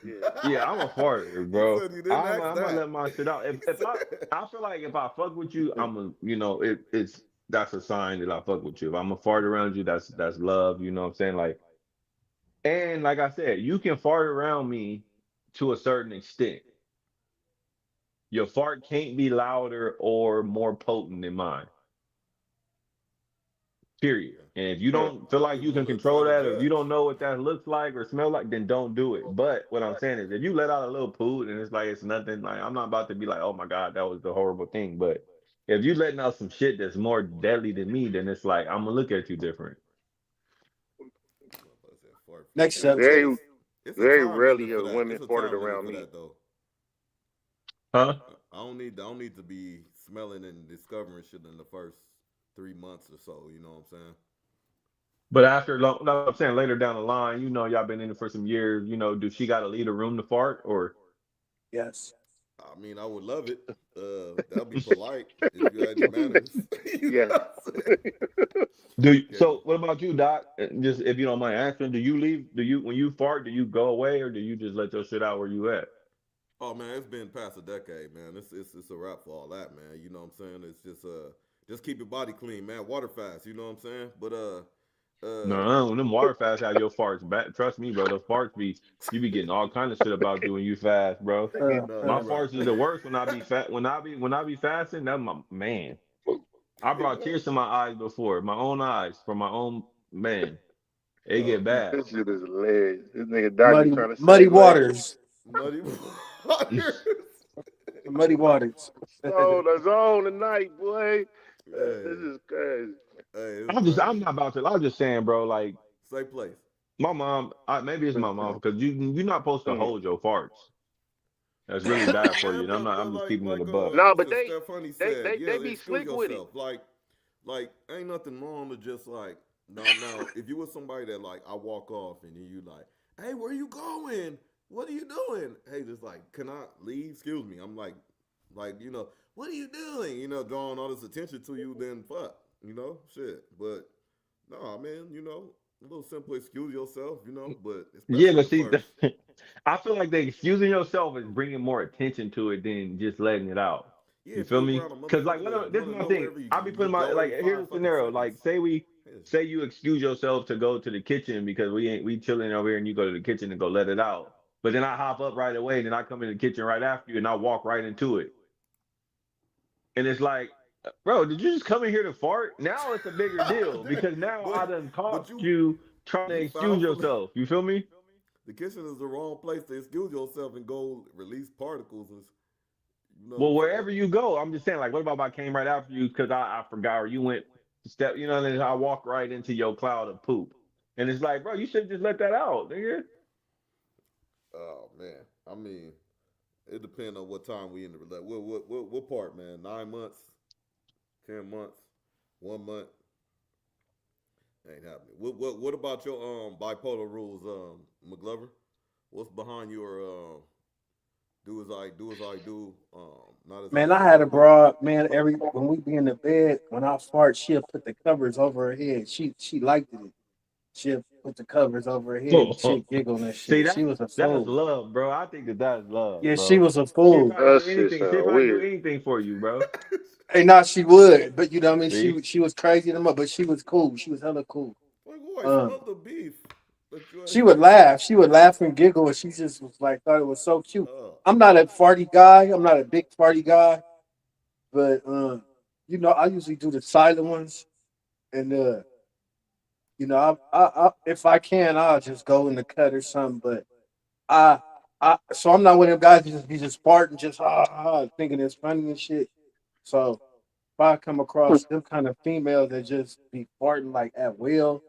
S3: Yeah.
S1: yeah, I'm a farter,
S2: he
S1: bro.
S2: said you didn't
S1: I'm
S2: ask
S1: I'm gonna
S2: that.
S1: let my shit out.
S2: He
S1: If
S2: said,
S1: I feel like if I fuck with you, I'm a it's that's a sign that I fuck with you. If I'm a fart around you, that's love. You know what I'm saying? And like I said, you can fart around me to a certain extent. Your fart can't be louder or more potent than mine. Period.
S2: yeah.
S1: And if you
S3: Hmm.
S1: don't feel
S2: I don't
S1: like
S2: even
S1: you can
S2: want to try
S1: control
S2: to
S1: that, or if you
S2: judge.
S1: don't know what that looks like or smell like, then don't do it. But what I'm saying is, if you let out a little poo and it's like it's nothing, like I'm not about to be like, oh my god, that was the horrible thing. But if you letting out some shit that's more deadly than me, then it's like I'm gonna look at you different,
S2: Motherfucker said fart feet.
S4: Next
S3: It's
S2: But
S4: subject.
S3: very,
S2: it's a
S3: very
S2: time
S3: rarely
S2: limit for
S3: have
S2: that.
S3: women
S2: It's a
S3: farted
S2: time limit
S3: around
S2: for
S3: me.
S2: that though.
S1: huh?
S2: I don't need to be smelling and discovering shit in the first 3 months or so. You know what I'm saying?
S1: But after long, no, I'm saying later down the line, you know, y'all been in it for some years. You know, do she got to leave the room to fart or?
S4: Yes.
S2: I mean, I would love it. That'll be polite if you had your manners. You know
S3: Yeah.
S2: what I'm saying?
S1: Do you,
S2: Okay.
S1: so? What about you, Doc? Just if you don't mind answering, do you leave? Do you when you fart? Do you go away or do you just let your shit out where you at?
S2: Oh man, it's been past a decade, man. It's a wrap for all that, man. You know what I'm saying? It's just keep your body clean, man. Water fast, you know what I'm saying? But
S1: No, when them water fasts have your farts back. Trust me, bro. Those farts be you be getting all kind of shit about you when you fast, bro.
S3: They
S4: Uh,
S3: getting
S2: no,
S1: My
S2: you're
S4: uh,
S2: right.
S1: farts is the worst when I be fat. When I be fasting, that's my man. I brought tears to my eyes before, my own eyes, for my own man. It
S2: Oh
S1: get
S2: man,
S1: bad.
S3: This shit is hilarious. This nigga Doc just
S4: muddy
S3: trying to
S4: muddy
S3: save life.
S4: waters.
S2: muddy waters.
S4: Muddy waters.
S3: That's on tonight, boy. This
S2: Hey,
S3: is crazy.
S2: hey, it's
S1: I'm
S2: crazy.
S1: not about to. I'm just saying, bro. Like
S2: Safe place.
S1: my mom, maybe it's my mom because you're not supposed to
S3: Mm.
S1: hold your farts. That's really
S2: Nah,
S1: bad for you.
S2: man,
S1: And I'm not.
S2: but
S1: I'm just keeping it a buck.
S3: No,
S2: what's
S3: but
S2: it? Steph Honey
S3: they
S2: said,
S3: they
S2: yeah,
S3: they be
S2: excuse
S3: slick with it.
S2: yourself. Like ain't nothing wrong to just like now. If you was somebody that like I walk off and then you like, hey, where you going? What are you doing? Hey, just like, can I leave? Excuse me. I'm like what are you doing? Drawing all this attention to you. Then fuck, shit. But no, man, a little simple excuse yourself, but
S1: Yeah,
S2: especially
S1: but
S2: the
S1: see,
S2: first.
S1: I feel like the excusing yourself is bringing more attention to it than just letting it out.
S2: Yeah,
S1: You
S2: if
S1: feel
S2: you
S1: me?
S2: around a
S1: Because like,
S2: motherfucker that
S1: this is
S2: want to
S1: my
S2: know
S1: thing.
S2: wherever
S1: I be
S2: you
S1: putting my
S2: go
S1: like.
S2: every
S1: Here's
S2: five
S1: a
S2: fucking
S1: scenario. Like,
S2: seconds. Yeah.
S1: say you excuse yourself to go to the kitchen because we chilling over here and you go to the kitchen and go let it out. But then I hop up right away and then I come in the kitchen right after you and I walk right into it. And it's like, bro, did you just come in here to fart? Now it's a bigger deal
S2: Damn.
S1: because now I
S2: but
S1: done
S2: but
S1: caught
S2: you
S1: you trying to
S2: you
S1: excuse
S2: foul for
S1: yourself. You feel me?
S2: the kitchen is the wrong place to excuse yourself and go release particles and you know what
S1: Well,
S2: I'm saying?
S1: wherever you go, I'm just saying, like, what about if I came right after you because I forgot or you went to step, and then I walk right into your cloud of poop. And it's like, bro, you should just let that out, nigga.
S2: Oh man. I mean, it depends on what time we in the relationship. What part, man? 9 months, 10 months, 1 month. Ain't happening. What about your bipolar rules, McGlover? What's behind your do as I do, not as I
S4: Man, I
S2: say?
S4: had a broad man. Every when we be in the bed, when I fart, she'll put the covers over her head. She liked it. She'll put the covers over her head and she'll giggle and
S1: See,
S4: shit. She was a
S1: that's
S4: fool.
S1: love, bro. I think that's love,
S4: Yeah, she
S1: bro.
S4: was a
S1: She'll
S4: fool.
S1: probably
S3: That
S1: do
S3: shit
S1: anything. She'll
S3: sound
S1: probably do
S3: weird.
S1: anything for you, bro.
S4: Hey, nah, she would, but you know what I mean.
S1: See?
S4: She was crazy in the mud, but she was cool. She was hella cool.
S2: Like, boy,
S4: Um,
S2: smell the beef that you
S4: she
S2: ain't
S4: would
S2: cooked.
S4: laugh. She would laugh and giggle, and she just was like thought it was so cute.
S2: Oh,
S4: I'm not a farty guy. I'm not a big farty guy, but I usually do the silent ones, and if I can, I'll just go in the cut or something. But I, so I'm not one of them guys who just be just farting, just thinking it's funny and shit. So if I come across them kind of females that just be farting like at will,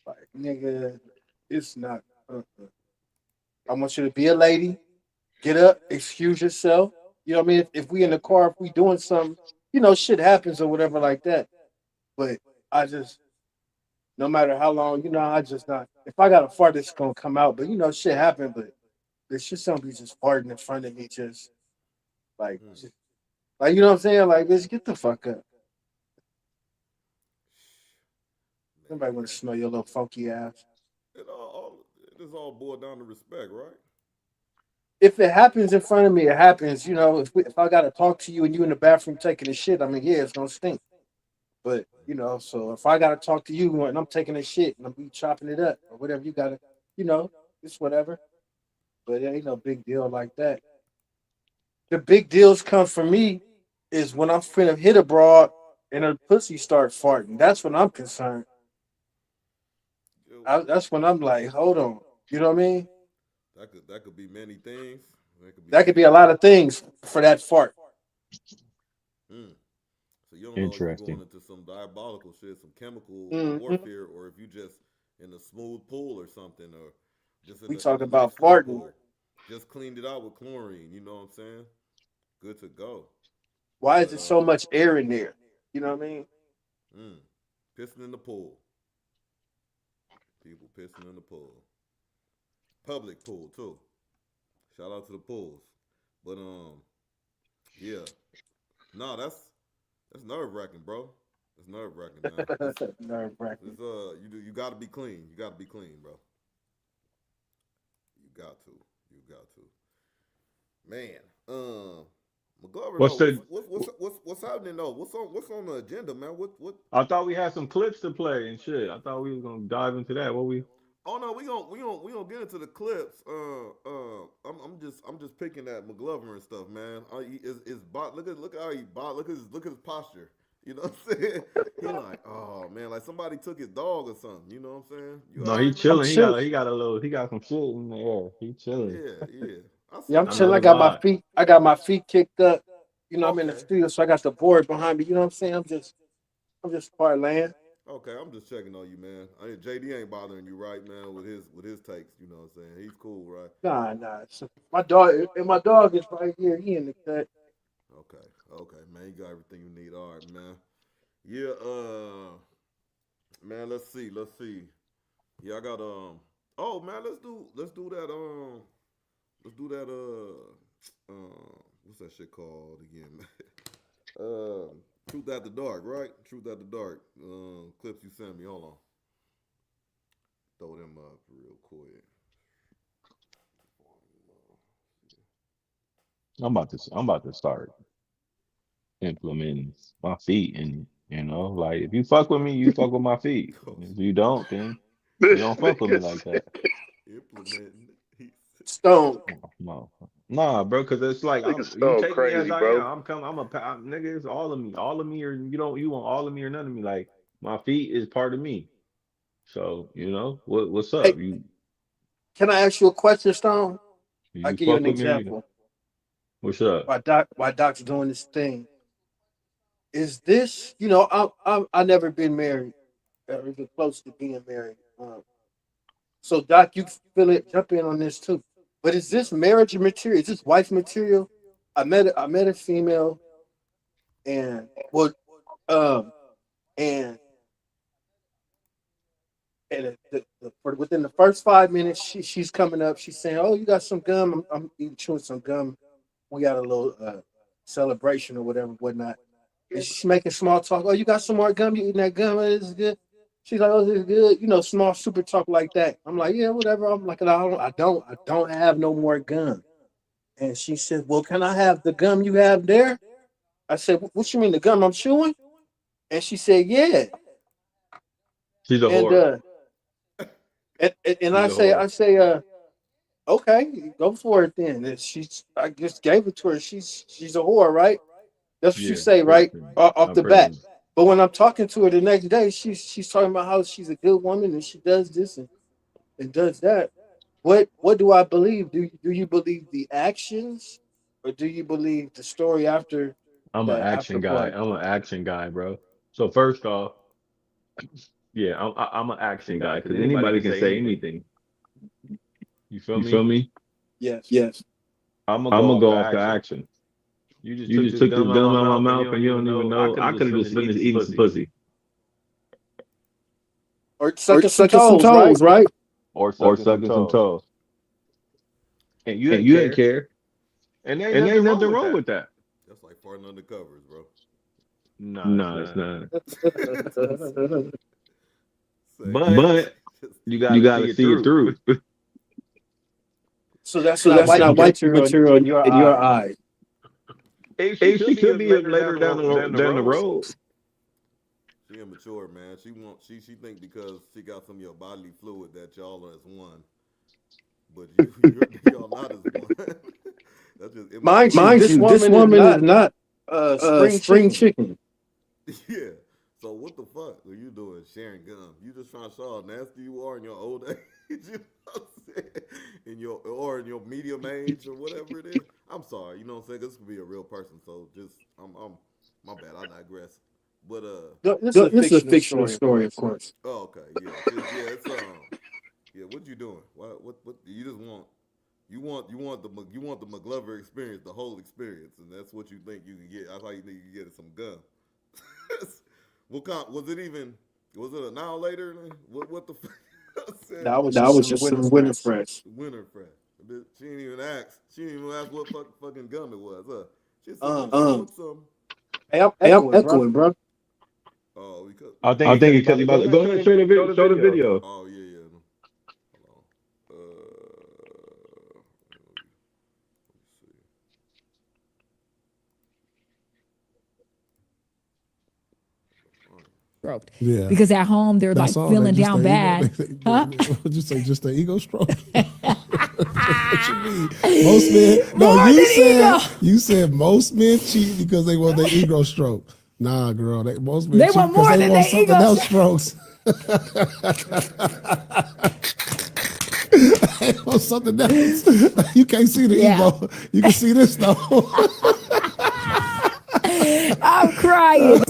S4: like nigga, it's not. I want you to be a lady, get up, excuse yourself. You know what I mean? If we in the car, if we doing something, shit happens or whatever like that. But I just, no matter how long, I just not. If I got a fart, it's gonna come out. But shit happen. But there's just somebody just farting in front of me,
S2: hmm.
S4: just like you know what I'm saying? Like, bitch, get the fuck up. Nobody want to
S2: Man,
S4: smell your little funky ass.
S2: it is all boiled down to respect, right?
S4: If it happens in front of me, it happens. If I gotta talk to you and you in the bathroom taking a shit, I mean, yeah, it's gonna stink. But so if I gotta talk to you and I'm taking a shit and I'm be chopping it up or whatever, you gotta, you know, it's whatever. But it ain't no big deal like that. The big deals come for me is when I'm finna hit a broad and her pussy start farting. That's when I'm concerned.
S2: Yo,
S4: That's when I'm like, hold on. You know what I mean?
S2: that could be many things. That could be
S4: That could
S2: many
S4: be a lot
S2: things.
S4: of things for that fart.
S2: Mm. So you don't know if you're going
S1: Interesting.
S2: into some diabolical shit, some chemical
S4: Hmm.
S2: warfare, or if you just in a smooth pool or something, or just
S4: We
S2: in
S4: talk
S2: a
S4: about
S2: nice little
S4: farting.
S2: pool. Just cleaned it out with chlorine. You know what I'm saying? Good to go.
S4: Why is
S2: But
S4: there so much air in there? You know what I mean?
S2: mm, pissing in the pool. People pissing in the pool. Public pool too. Shout out to the pools. But yeah. No, that's nerve wracking, bro. That's nerve wracking, man.
S4: Nerve wracking.
S2: It's you gotta be clean. You gotta be clean, bro. You got to. You got to. Man. McGlover
S1: What's
S2: though,
S1: the?
S2: what's happening though? What's on the agenda, man? What
S1: I thought we had some clips to play and shit. I thought we was gonna dive into that. What we?
S2: Oh no, we gonna get into the clips. I'm just picking at McGlover and stuff, man. Is bot look at how he bot look at his posture. You know what I'm saying? He like, oh man, like somebody took his dog or something. You know what I'm saying? You
S1: No,
S2: all
S1: he
S2: right, man?
S4: I'm
S1: chilling.
S4: chilling.
S1: He got some shit in the air. He chilling.
S2: Yeah. I
S4: Yeah,
S2: see
S4: I'm
S2: you,
S1: I
S4: chilling.
S1: know
S4: I
S1: the
S2: man.
S4: got my
S1: vibe.
S4: feet. I got my feet kicked up. You know, I'm in the
S2: Okay.
S4: studio, so I got the board behind me. You know what I'm saying? I'm just parlaying.
S2: Okay, I'm just checking on you, man. JD ain't bothering you, right, man, with his takes. You know what I'm saying? He's cool, right?
S4: Nah. My dog and my dog is right here. He in the cut.
S2: Okay, man. You got everything you need. All right, man. Yeah, man. Let's see. Yeah, I got Oh man, let's do that what's that shit called again? Truth at the dark, right? Truth at the dark. Clips you sent me. Hold on. Throw them up real quick.
S1: I'm about to start implementing my feet, and like if you fuck with me, you fuck with my feet. If you don't, then you
S3: This
S1: don't fuck with me
S3: nigga
S1: like
S3: said,
S1: that.
S2: Implementing.
S4: Stone.
S1: No, nah, bro, because it's like
S3: nigga
S1: you
S3: Stone
S1: take me as
S3: crazy,
S1: I am.
S3: bro.
S1: Nigga. It's all of me, or you want all of me or none of me. Like my feet is part of me. So what's
S4: Hey,
S1: up?
S4: can I ask you a question, Stone? I'll
S1: You
S4: give you
S1: fuck
S4: an
S1: with me or you
S4: example.
S1: what's up?
S4: Why Doc's doing this thing? Is this, I never been married or even close to being married. So Doc, you feel it, jump in on this too. But is
S2: Yeah.
S4: this marriage material? Is this wife material? I met a female, and well, um and within the first 5 minutes, she's coming up. She's saying, "Oh, you got some gum? I'm eating chewing some gum. We got a little celebration or whatever, whatnot." And she's making small talk. "Oh, you got some more gum? You eating that gum? Oh, this is good." She's like, "Oh, this is good." Small super talk like that. I'm like, "Yeah, whatever." I'm like, I don't have no more gum." And she said, "Well, can I have the gum you have there?" I said, "What you mean the gum I'm chewing?" And she said, "Yeah."
S1: She's a
S4: And
S1: whore.
S4: uh, and
S1: She's
S4: I
S1: a
S4: say,
S1: whore.
S4: okay, go for it then. And I just gave it to her. She's a whore, right? That's what you
S1: Yeah,
S4: say, right? Off
S1: I'm
S4: the
S1: pretty
S4: bat.
S1: much.
S4: But when I'm talking to her the next day, she's talking about how she's a good woman and she does this and does that. What do I believe? Do you believe the actions, or do you believe the story after
S1: I'm an
S4: the
S1: action guy.
S4: afterplay?
S1: I'm an action guy, bro. So first off, yeah, I'm an action guy because anybody can say anything. You feel
S4: You feel
S1: me?
S4: me? Yes.
S1: I'm gonna
S4: I'm
S1: go
S4: gonna
S1: off the
S4: go off the
S1: action.
S4: action.
S1: You just
S4: You
S1: took
S4: just
S1: this
S4: took this
S1: gum out
S4: gum
S1: my
S4: out my
S1: mouth and you
S4: mouth and
S1: don't
S4: you
S1: even
S4: don't even
S1: know. I
S4: know.
S1: could
S4: I
S1: have
S4: could
S1: just
S4: have just
S1: finished
S4: finished
S1: eating some
S4: eating some
S1: pussy
S4: pussy. Or
S1: or
S4: sucking some
S1: sucking some
S4: toes,
S1: toes,
S4: right?
S1: right? Or
S4: Or
S1: sucking some
S4: sucking some
S1: toes,
S4: toes.
S1: and you
S4: And
S1: didn't
S4: you didn't
S1: care,
S4: care.
S1: and there ain't
S4: And there
S1: nothing
S4: ain't
S1: wrong
S4: nothing
S1: with
S4: wrong
S1: that.
S4: with that.
S2: That's like farting under covers, bro.
S1: No, it's
S4: No, it's
S1: not.
S4: not.
S2: Just saying.
S1: But
S4: But
S2: Just
S1: you
S4: you
S1: got to see
S4: gotta
S1: it
S4: see it
S1: through.
S4: through. So that's
S1: You
S4: not
S1: feel
S4: wifey
S1: me?
S4: material
S1: Okay.
S4: in your
S1: In your
S4: eyes.
S1: eyes, if she
S4: Hey,
S1: could
S4: she
S1: be
S4: could
S1: a
S4: be
S1: later
S4: later
S1: down the
S4: down the
S1: road.
S4: road.
S2: she immature, man. She think because she got some of your bodily fluid that y'all are as one, but y'all not as one. That's just
S4: Mind you,
S2: immaturity.
S4: this
S1: This
S4: woman is
S1: woman is
S4: not
S1: not
S4: spring
S1: spring
S4: chicken.
S1: chicken.
S2: Yeah. So what the fuck are you doing sharing gum? You just trying to show how nasty you are in your old age, you know what I'm saying? In your medium age or whatever it is. I'm sorry, you know what I'm saying? This could be a real person, so just I'm my bad. I digress. But
S4: This is a
S1: This is a
S4: fictional
S1: fictional
S4: story, of
S1: story, of
S4: course.
S1: course.
S2: oh okay, yeah, it's yeah. What you doing? What you just want? You want the McGlover experience, the whole experience, and that's what you think you can get. That's how you think you can get some gum. What kind? Was it even? Was it an hour later? What the? Said,
S4: That was
S2: that
S4: just
S2: was
S4: some
S2: just
S4: winter
S2: some winter
S4: fresh.
S2: fresh. Winter fresh. She didn't even ask. She didn't even ask what fucking gum it was. She said, "I'm going some."
S4: Hey, I'm
S2: Hey, I'm
S4: echoing, bro.
S2: echoing, bro. Oh, because
S1: I think
S2: I
S1: it's because
S2: think
S1: he
S2: it's because
S1: about
S2: he
S1: to go
S2: about to
S1: ahead
S2: go
S1: and
S2: ahead and
S1: show the
S2: show the
S1: video.
S2: video. Oh yeah. Hold on.
S5: stroked.
S6: Yeah.
S5: Because at home they're
S6: That's
S5: like
S6: all. They
S5: feeling
S6: just
S5: down
S6: their ego.
S5: bad. Huh?
S6: What'd you say? Just the ego stroke? What you mean? Most men. No,
S5: More than ego.
S6: you said most men cheat because they want their ego stroke. Nah, girl. Most men
S5: They
S6: cheat
S5: want
S6: because
S5: more
S6: they
S5: than
S6: want
S5: their
S6: something
S5: ego
S6: else
S5: stroke.
S6: strokes. They want something else. You can't see the
S5: Yeah.
S6: ego. You can see this though.
S5: I'm crying.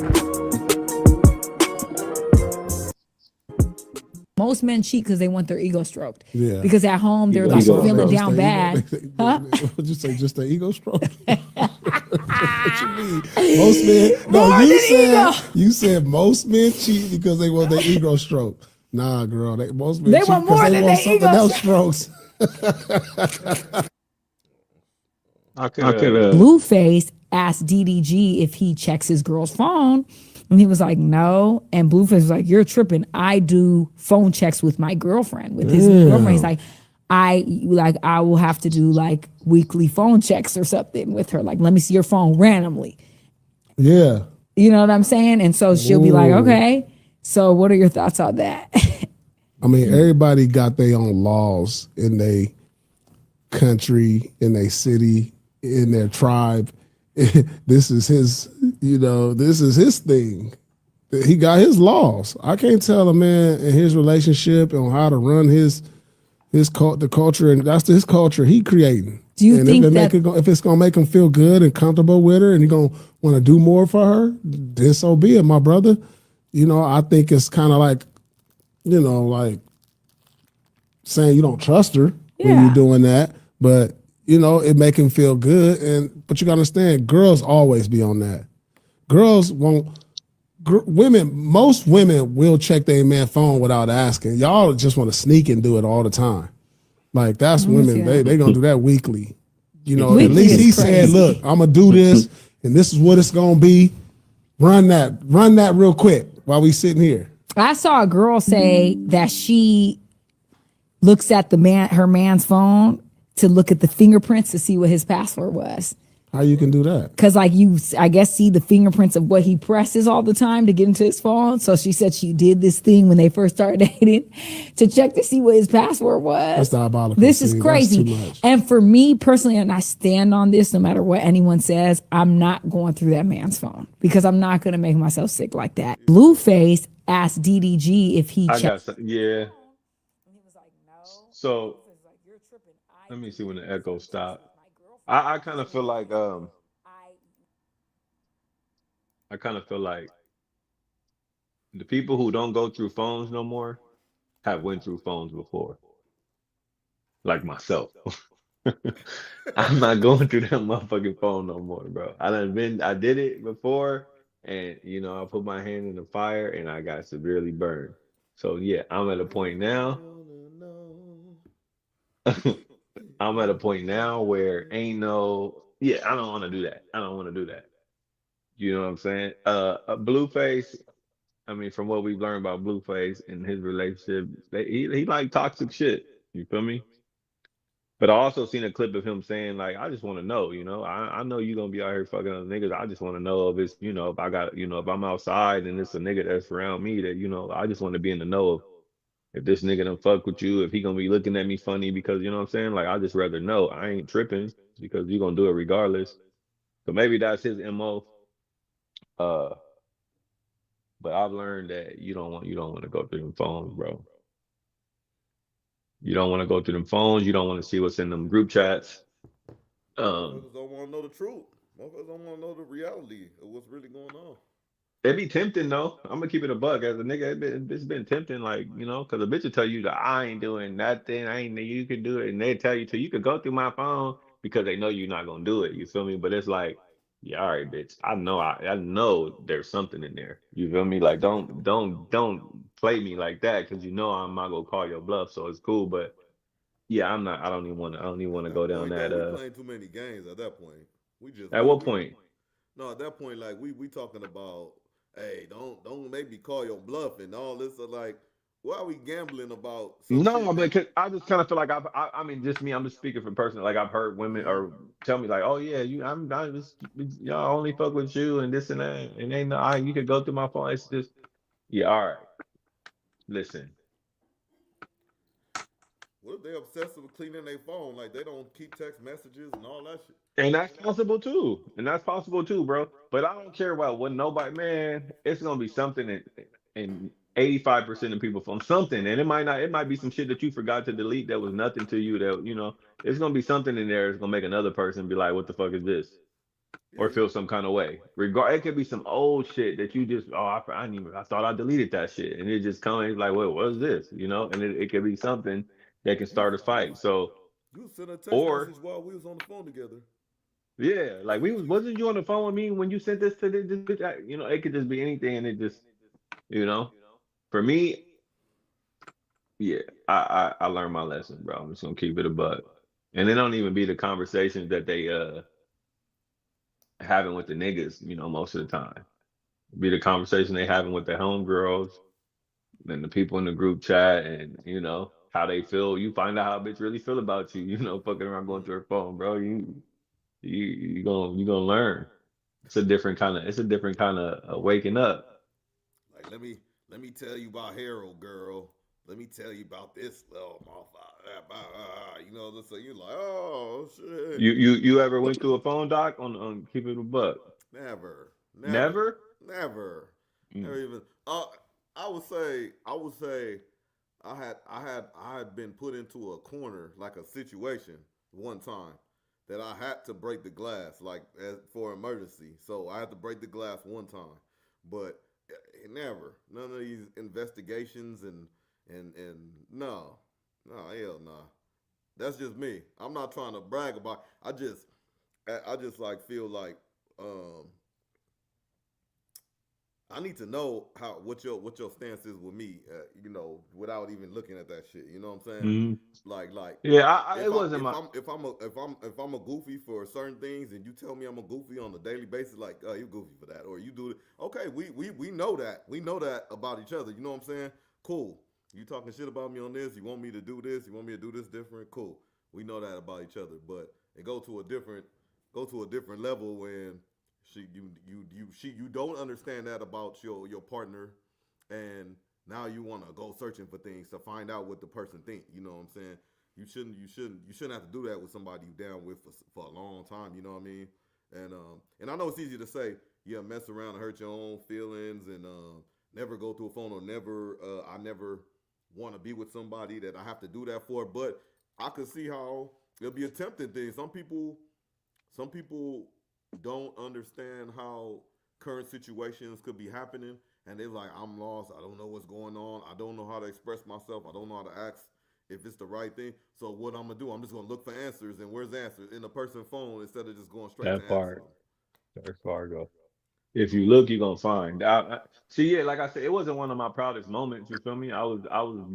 S5: Most men cheat because they want their ego stroked.
S6: Yeah.
S5: Because at home they're like
S6: That's all.
S5: feeling
S6: Just
S5: down
S6: the
S5: bad.
S6: ego.
S5: Huh?
S6: What'd you say? Just the ego stroke? What you mean? Most men. No,
S5: More than ego.
S6: you said most men cheat because they want their ego stroke. Nah, girl. Most men
S5: They
S6: cheat
S5: want
S6: because
S5: more
S6: they
S5: than
S6: want
S5: their
S6: something
S5: ego
S6: else
S5: stroke.
S6: strokes.
S1: I
S2: I
S1: could
S2: could
S5: Blueface asked DDG if he checks his girl's phone. And he was like, no. And Blueface was like, you're tripping. I do phone checks with my girlfriend, with his new girlfriend. He's like, I will have to do like weekly phone checks or something with her. Like, let me see your phone randomly.
S6: Yeah.
S5: You know what I'm saying? And so she'll be like, okay. So what are your thoughts on that?
S6: I mean, everybody got their own laws in their country, in their city, in their tribe. This is his, this is his thing. He got his laws. I can't tell a man in his relationship on how to run the culture, and that's his culture he creating.
S5: Do you
S6: and
S5: think
S6: if it's gonna make him feel good and comfortable with her, and he gonna want to do more for her, then so be it, my brother. I think it's kind of like, like saying you don't trust her when you're doing that, but it make him feel good. But you gotta understand, girls always be on that. Girls won't. Most women will check their man phone without asking. Y'all just want to sneak and do it all the time. Like that's women. They gonna do that weekly. At least he said, "Look, I'm gonna do this, and this is what it's gonna be. Run that real quick while we sitting here."
S5: I saw a girl say that she looks at her man's phone to look at the fingerprints to see what his password was.
S6: How you can do that?
S5: Because like I guess see the fingerprints of what he presses all the time to get into his phone. So she said she did this thing when they first started dating to check to see what his password was.
S6: That's diabolical.
S5: This is crazy.
S6: That's too much.
S5: And for me personally, and I stand on this no matter what anyone says, I'm not going through that man's phone because I'm not going to make myself sick like that. Blueface asked DDG if he checked.
S1: Yeah. So let me see when the echo stopped. I kind of feel like the people who don't go through phones no more have went through phones before, like myself. I'm not going through that motherfucking phone no more, bro. I did it before, and I put my hand in the fire and I got severely burned. So yeah, I'm at a point now. I'm at a point now where I don't want to do that. I don't want to do that. You know what I'm saying? Blueface, I mean, from what we've learned about Blueface and his relationship, he like toxic shit. You feel me? But I also seen a clip of him saying, like, I just want to know, I know you gonna be out here fucking other niggas. I just want to know if it's, if I got, if I'm outside and it's a nigga that's around me that, I just want to be in the know of if this nigga done fuck with you, if he gonna be looking at me funny because you know what I'm saying? Like I just rather know. I ain't tripping because you gonna do it regardless. So maybe that's his MO. Uh but I've learned that you don't want to go through them phones, bro. You don't want to go through them phones. You don't want to see what's in them group chats.
S2: Motherfuckers don't want to know the truth. Motherfuckers don't want to know the reality of what's really going on.
S1: It be tempting though. I'm gonna keep it a bug as a nigga. It's been tempting, like because a bitch will tell you that I ain't doing nothing. I ain't you can do it, and they tell you to you could go through my phone because they know you're not gonna do it. You feel me? But it's like, yeah, all right, bitch. I know there's something in there. You feel me? Like don't play me like that because I'm not gonna call your bluff, so it's cool. But yeah, I'm not. I don't even want to. I don't even want to
S2: At
S1: go
S2: that
S1: down
S2: point though,
S1: that.
S2: we playing too many games. At that point, we just
S1: At what point?
S2: no. At that point, like we talking about, hey, don't make me call your bluff and all this. Are like, why are we gambling about some
S1: No,
S2: shit that?
S1: because I just kind of feel like I mean, just me. I'm just speaking for personal. Like I've heard women
S2: Mhm.
S1: or tell me like, oh yeah, I'm not just y'all only fuck with you and this and that, and ain't no, you could go through my phone. It's just yeah, all right. Listen,
S2: What if they obsessive with cleaning their phone? Like they don't keep text messages and all that shit.
S1: and that's possible too, bro. But I don't care about what nobody, man. It's gonna be something in 85% of people from something, and it might not. It might be some shit that you forgot to delete that was nothing to you. That it's gonna be something in there that's gonna make another person be like, "What the fuck is this?" Or
S2: Yeah,
S1: feel some kind of way. It could be some old shit that you just, I didn't even, I thought I deleted that shit, and it just comes like, "Wait, what is this?" And it could be something that can
S2: you
S1: start a fight. So,
S2: you sent a text
S1: or
S2: message while we was on the phone together.
S1: yeah, like wasn't you on the phone with me when you sent this to this bitch? It could just be anything, and it just, you know, for me, yeah, I learned my lesson, bro. I'm just gonna keep it a buck, and it don't even be the conversations that they having with the niggas, most of the time. Be the conversation they having with their homegirls and the people in the group chat, and how they feel. You find out how a bitch really feel about you. Fucking around going
S2: Mm.
S1: through her phone, bro. You gonna learn. It's a different kind of waking up.
S2: Like let me tell you about Harold, girl. Let me tell you about this little motherfucker. So you're like, oh shit.
S1: You ever went through a phone doc on keep it a buck?
S2: Never, never,
S1: Never.
S2: never,
S1: Mm.
S2: never even. I would say, I had been put into a corner, like a situation one time that I had to break the glass, like for emergency. So I had to break the glass one time, but never none of these investigations and no, no, hell no. That's just me. I'm not trying to brag about. I just like feel like um I need to know what your stance is with me, without even looking at that shit. You know what I'm saying?
S1: Mhm.
S2: Like
S1: Yeah, it
S2: if I'm
S1: wasn't
S2: if
S1: my.
S2: I'm if I'm a if I'm a goofy for certain things, and you tell me I'm a goofy on a daily basis, like, oh, you goofy for that, or you do it. Okay, we know that. We know that about each other. You know what I'm saying? Cool. You talking shit about me on this? You want me to do this? You want me to do this different? Cool. We know that about each other, but it go to a different level when you don't understand that about your partner, and now you want to go searching for things to find out what the person think. You know what I'm saying? You shouldn't have to do that with somebody you down with for a long time. You know what I mean? And I know it's easy to say, yeah, mess around and hurt your own feelings, and never go through a phone, or I never want to be with somebody that I have to do that for. But I could see how it'll be a tempting thing. Some people don't understand how current situations could be happening, and they're like, I'm lost, I don't know what's going on, I don't know how to express myself, I don't know how to ask if it's the right thing. So what I'm gonna do, I'm just gonna look for answers, and where's the answers in the person's phone, instead of just going straight to
S1: That
S2: answer
S1: part.
S2: them.
S1: That Fargo. If you look, you're gonna find. See, yeah, like I said, it wasn't one of my proudest moments. You feel me? I was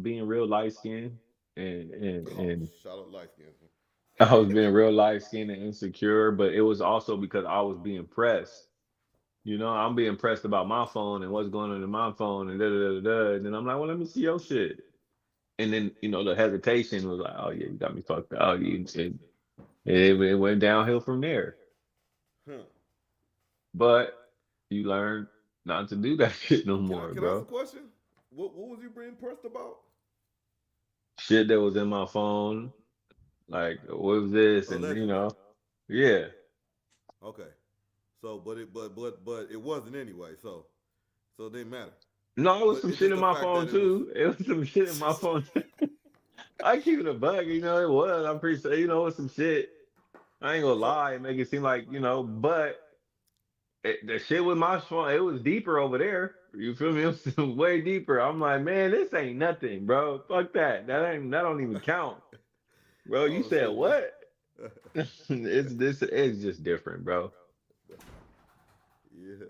S1: being real light skinned and
S2: Oh,
S1: and
S2: shout out light skin.
S1: I was being real light skinned and insecure, but it was also because I was being pressed. I'm being pressed about my phone and what's going on in my phone and da da da da. And then I'm like, well, let me see your shit. And then the hesitation was like, oh yeah, you got me fucked up. Oh, it went downhill from there.
S2: Huh.
S1: But you learn not to do that shit no
S2: Can I
S1: more,
S2: can I ask a
S1: bro.
S2: question? What was you being pressed about?
S1: Shit that was in my phone, like what was this, and
S2: Allegedly.
S1: yeah.
S2: Okay. So, but it wasn't anyway. So it didn't matter.
S1: No, it was
S2: But
S1: some
S2: it's
S1: shit
S2: just
S1: in
S2: the
S1: my
S2: fact
S1: phone
S2: that it was.
S1: too. It was some shit in my phone. I keep it a bug, it was. I'm pretty sure, it was some shit. I ain't gonna
S2: So
S1: lie and make it seem like, but the shit with my phone, it was deeper over there. You feel me? It was way deeper. I'm like, man, this ain't nothing, bro. Fuck that. That don't even count. Bro, you
S2: oh
S1: said
S2: shit, man.
S1: what? It's just different, bro.
S2: Yeah,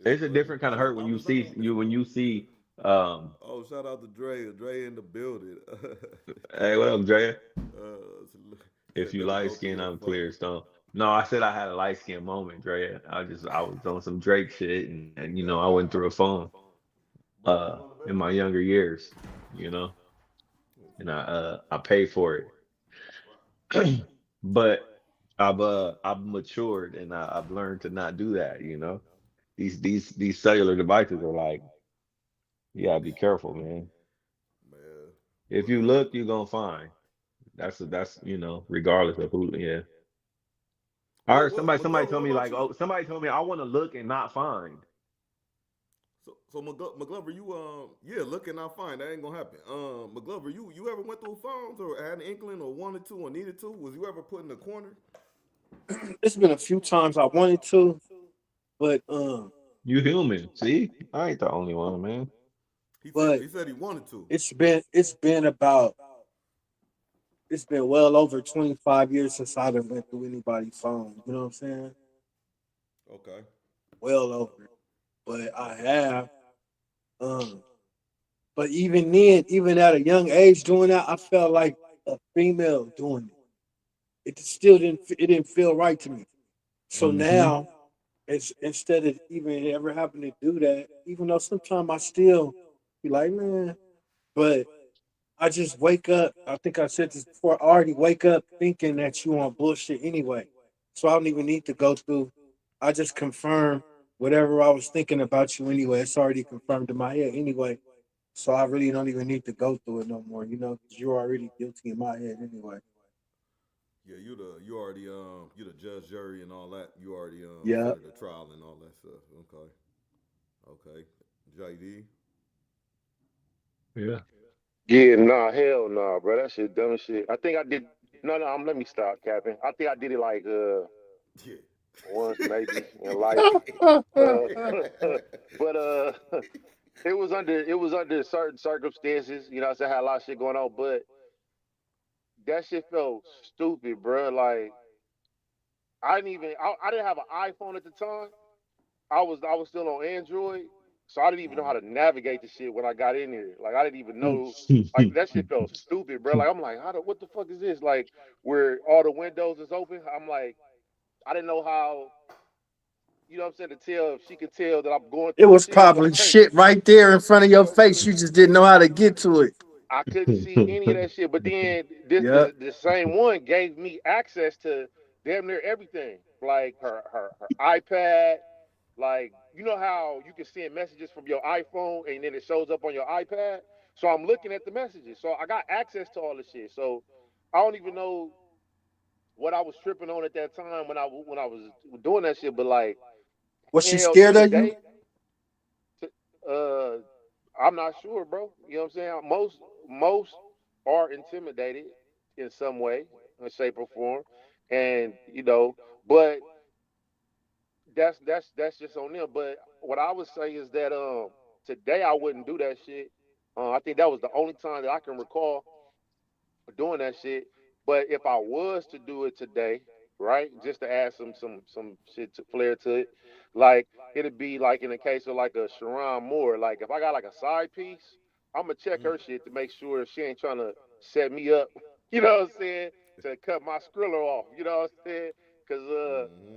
S1: It's
S2: it's
S1: a
S2: funny.
S1: different kind
S2: I
S1: of
S2: just
S1: hurt when
S2: I
S1: you
S2: was not
S1: see
S2: on.
S1: you when you see Um,
S2: Oh, shout out to Dre. Dre in the building.
S1: hey, what up, Dre?
S2: Said
S1: If you
S2: never
S1: light
S2: go through
S1: skin,
S2: your
S1: I'm
S2: phone.
S1: clear stone. No, I said I had a light skin moment, Dre. I was on some Drake shit, and you know I went through a phone in my younger years, you know, and I paid for it, but I've matured and I've learned to not do that, you know. These cellular devices are like, you gotta be careful, man.
S2: Man,
S1: If you look, you're gonna find. That's you know, regardless of who. Yeah. I heard somebody
S2: McGlover,
S1: told
S2: what
S1: me
S2: about
S1: like,
S2: you?
S1: oh, somebody told me I want to look and not find.
S2: So McGlover, you yeah, look and not fine. That ain't gonna happen. McGlover, you ever went through phones or had an inkling or wanted to or needed to? Was you ever put in the corner?
S4: It's been a few times I wanted to, but
S1: You human. See, I ain't the only one, man.
S4: but
S2: He said he wanted to.
S4: it's been about it's been well over 25 years since I done went through anybody's phone. You know what I'm saying?
S2: Okay.
S4: Well over. But I have. Um, but even then, even at a young age doing that, I felt like a female doing it. It still didn't feel right to me. So
S1: Hmm.
S4: now, it's instead of even ever having to do that, even though sometimes I still be like, man, but I just wake up. I think I said this before. I already wake up thinking that you on bullshit anyway. So I don't even need to go through. I just confirm whatever I was thinking about you anyway. It's already confirmed in my head anyway. So I really don't even need to go through it no more, because you're already guilty in my head anyway.
S2: Yeah, you already you the judge, jury, and all that. You already
S4: Yeah.
S2: set at the trial and all that stuff. Okay. Okay. JD.
S1: Yeah.
S3: Yeah, nah, hell nah, bro. That shit dumb as shit. I think I did. No, no, let me stop capping. I think I did it like
S2: Yeah.
S3: once maybe in life. Uh, but it was under certain circumstances. You know, what I'm saying, I had a lot of shit going on, but that shit felt stupid, bro. Like I didn't have an iPhone at the time. I was still on Android, so I didn't even know how to navigate the shit when I got in here. Like I didn't even know. Like that shit felt stupid, bro. Like I'm like, what the fuck is this? Like where all the windows is open. I'm like, I didn't know how. You know what I'm saying, to tell if she could tell that I'm going
S4: It
S3: through
S4: was
S3: shit.
S4: probably
S3: Like
S4: shit right there in front of your face. You just didn't know how to get to it.
S3: I couldn't see any of that shit. But then this
S4: Yeah.
S3: the same one gave me access to damn near everything. Like her iPad. Like, you know how you can send messages from your iPhone and then it shows up on your iPad? So I'm looking at the messages. So I got access to all this shit. So I don't even know what I was tripping on at that time when I was doing that shit. But like,
S4: Was she
S3: hell to
S4: scared
S3: the
S4: of you?
S3: day, to, I'm not sure, bro. You know what I'm saying? Most are intimidated in some way, in shape or form, and but that's just on them. But what I would say is that today I wouldn't do that shit. I think that was the only time that I can recall doing that shit. But if I was to do it today, right, just to add some shit to flair to it, like it'd be like in the case of like a Sherrone Moore. Like if I got like a side piece, I'm gonna check her shit to make sure she ain't trying to set me up. You know what I'm saying? To cut my skriller off. You know what I'm saying? Because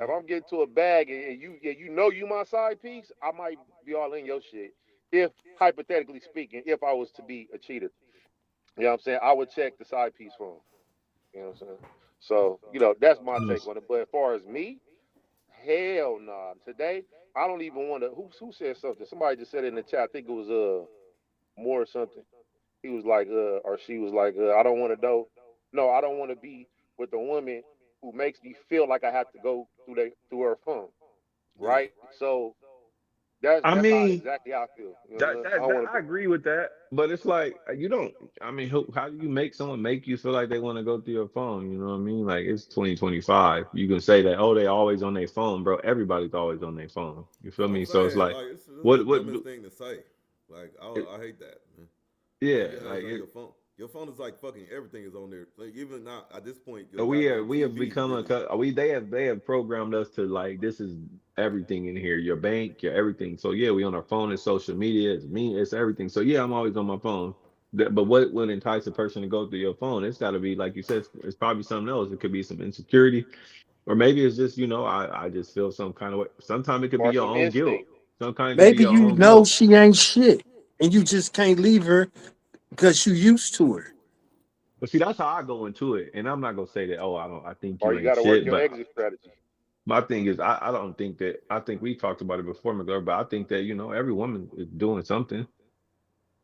S3: if I'm getting to a bag and you know you my side piece, I might be all in your shit. If hypothetically speaking, if I was to be a cheater. You know what I'm saying? I would check the side piece for him. You know what I'm saying? So, that's my take on it. But as far as me, hell nah. Today, I don't even want to. Who said something? Somebody just said it in the chat. I think it was more or something. He was like, or she was like, I don't want to know. No, I don't want to be with a woman who makes me feel like I have to go through her phone.
S2: Yeah.
S3: Right? So that's
S1: I
S3: how
S1: mean,
S3: exactly how I feel. You know what I'm
S1: that,
S3: saying? I
S1: that
S3: don't
S1: that
S3: want
S1: I
S3: to.
S1: agree with that, but it's like you don't. I mean, how do you make someone make you feel like they want to go through your phone? You know what I mean? Like it's 2025. You can say that, oh, they always on their phone, bro. Everybody's always on their phone. You feel
S2: That's what I'm
S1: me? So it's
S2: saying.
S1: like,
S2: Like, it's the
S1: what
S2: dumbest thing to say. Like,
S1: it,
S2: I hate that, man. Like,
S1: yeah,
S2: you're always
S1: like
S2: on
S1: it,
S2: your phone. Your phone is like fucking everything is on there. Like, even now, at this point, your
S1: we are
S2: goddamn
S1: we have
S2: TV,
S1: become
S2: really.
S1: we they have programmed us to like this is everything in here, your bank, your everything. So yeah, we on our phone, it's social media, it's me, it's everything. So yeah, I'm always on my phone. But what would entice a person to go through your phone? It's got to be like you said, it's probably something else. It could be some insecurity, or maybe it's just I just feel some kind of way. Sometimes it could be
S3: or
S1: your
S3: some
S1: own guilt.
S3: instinct.
S1: Sometimes it could be
S4: Maybe
S1: your
S4: you
S1: own
S4: know
S1: guilt.
S4: she ain't shit, and you just can't leave her because you used to her.
S1: But see, that's how I go into it, and I'm not gonna say that. Oh, I think
S3: Or
S1: you
S3: you
S1: ain't
S3: got to work
S1: shit.
S3: your
S1: But
S3: exit strategy.
S1: my thing is, I don't think that. I think we talked about it before, McGlure, but I think that every woman is doing something.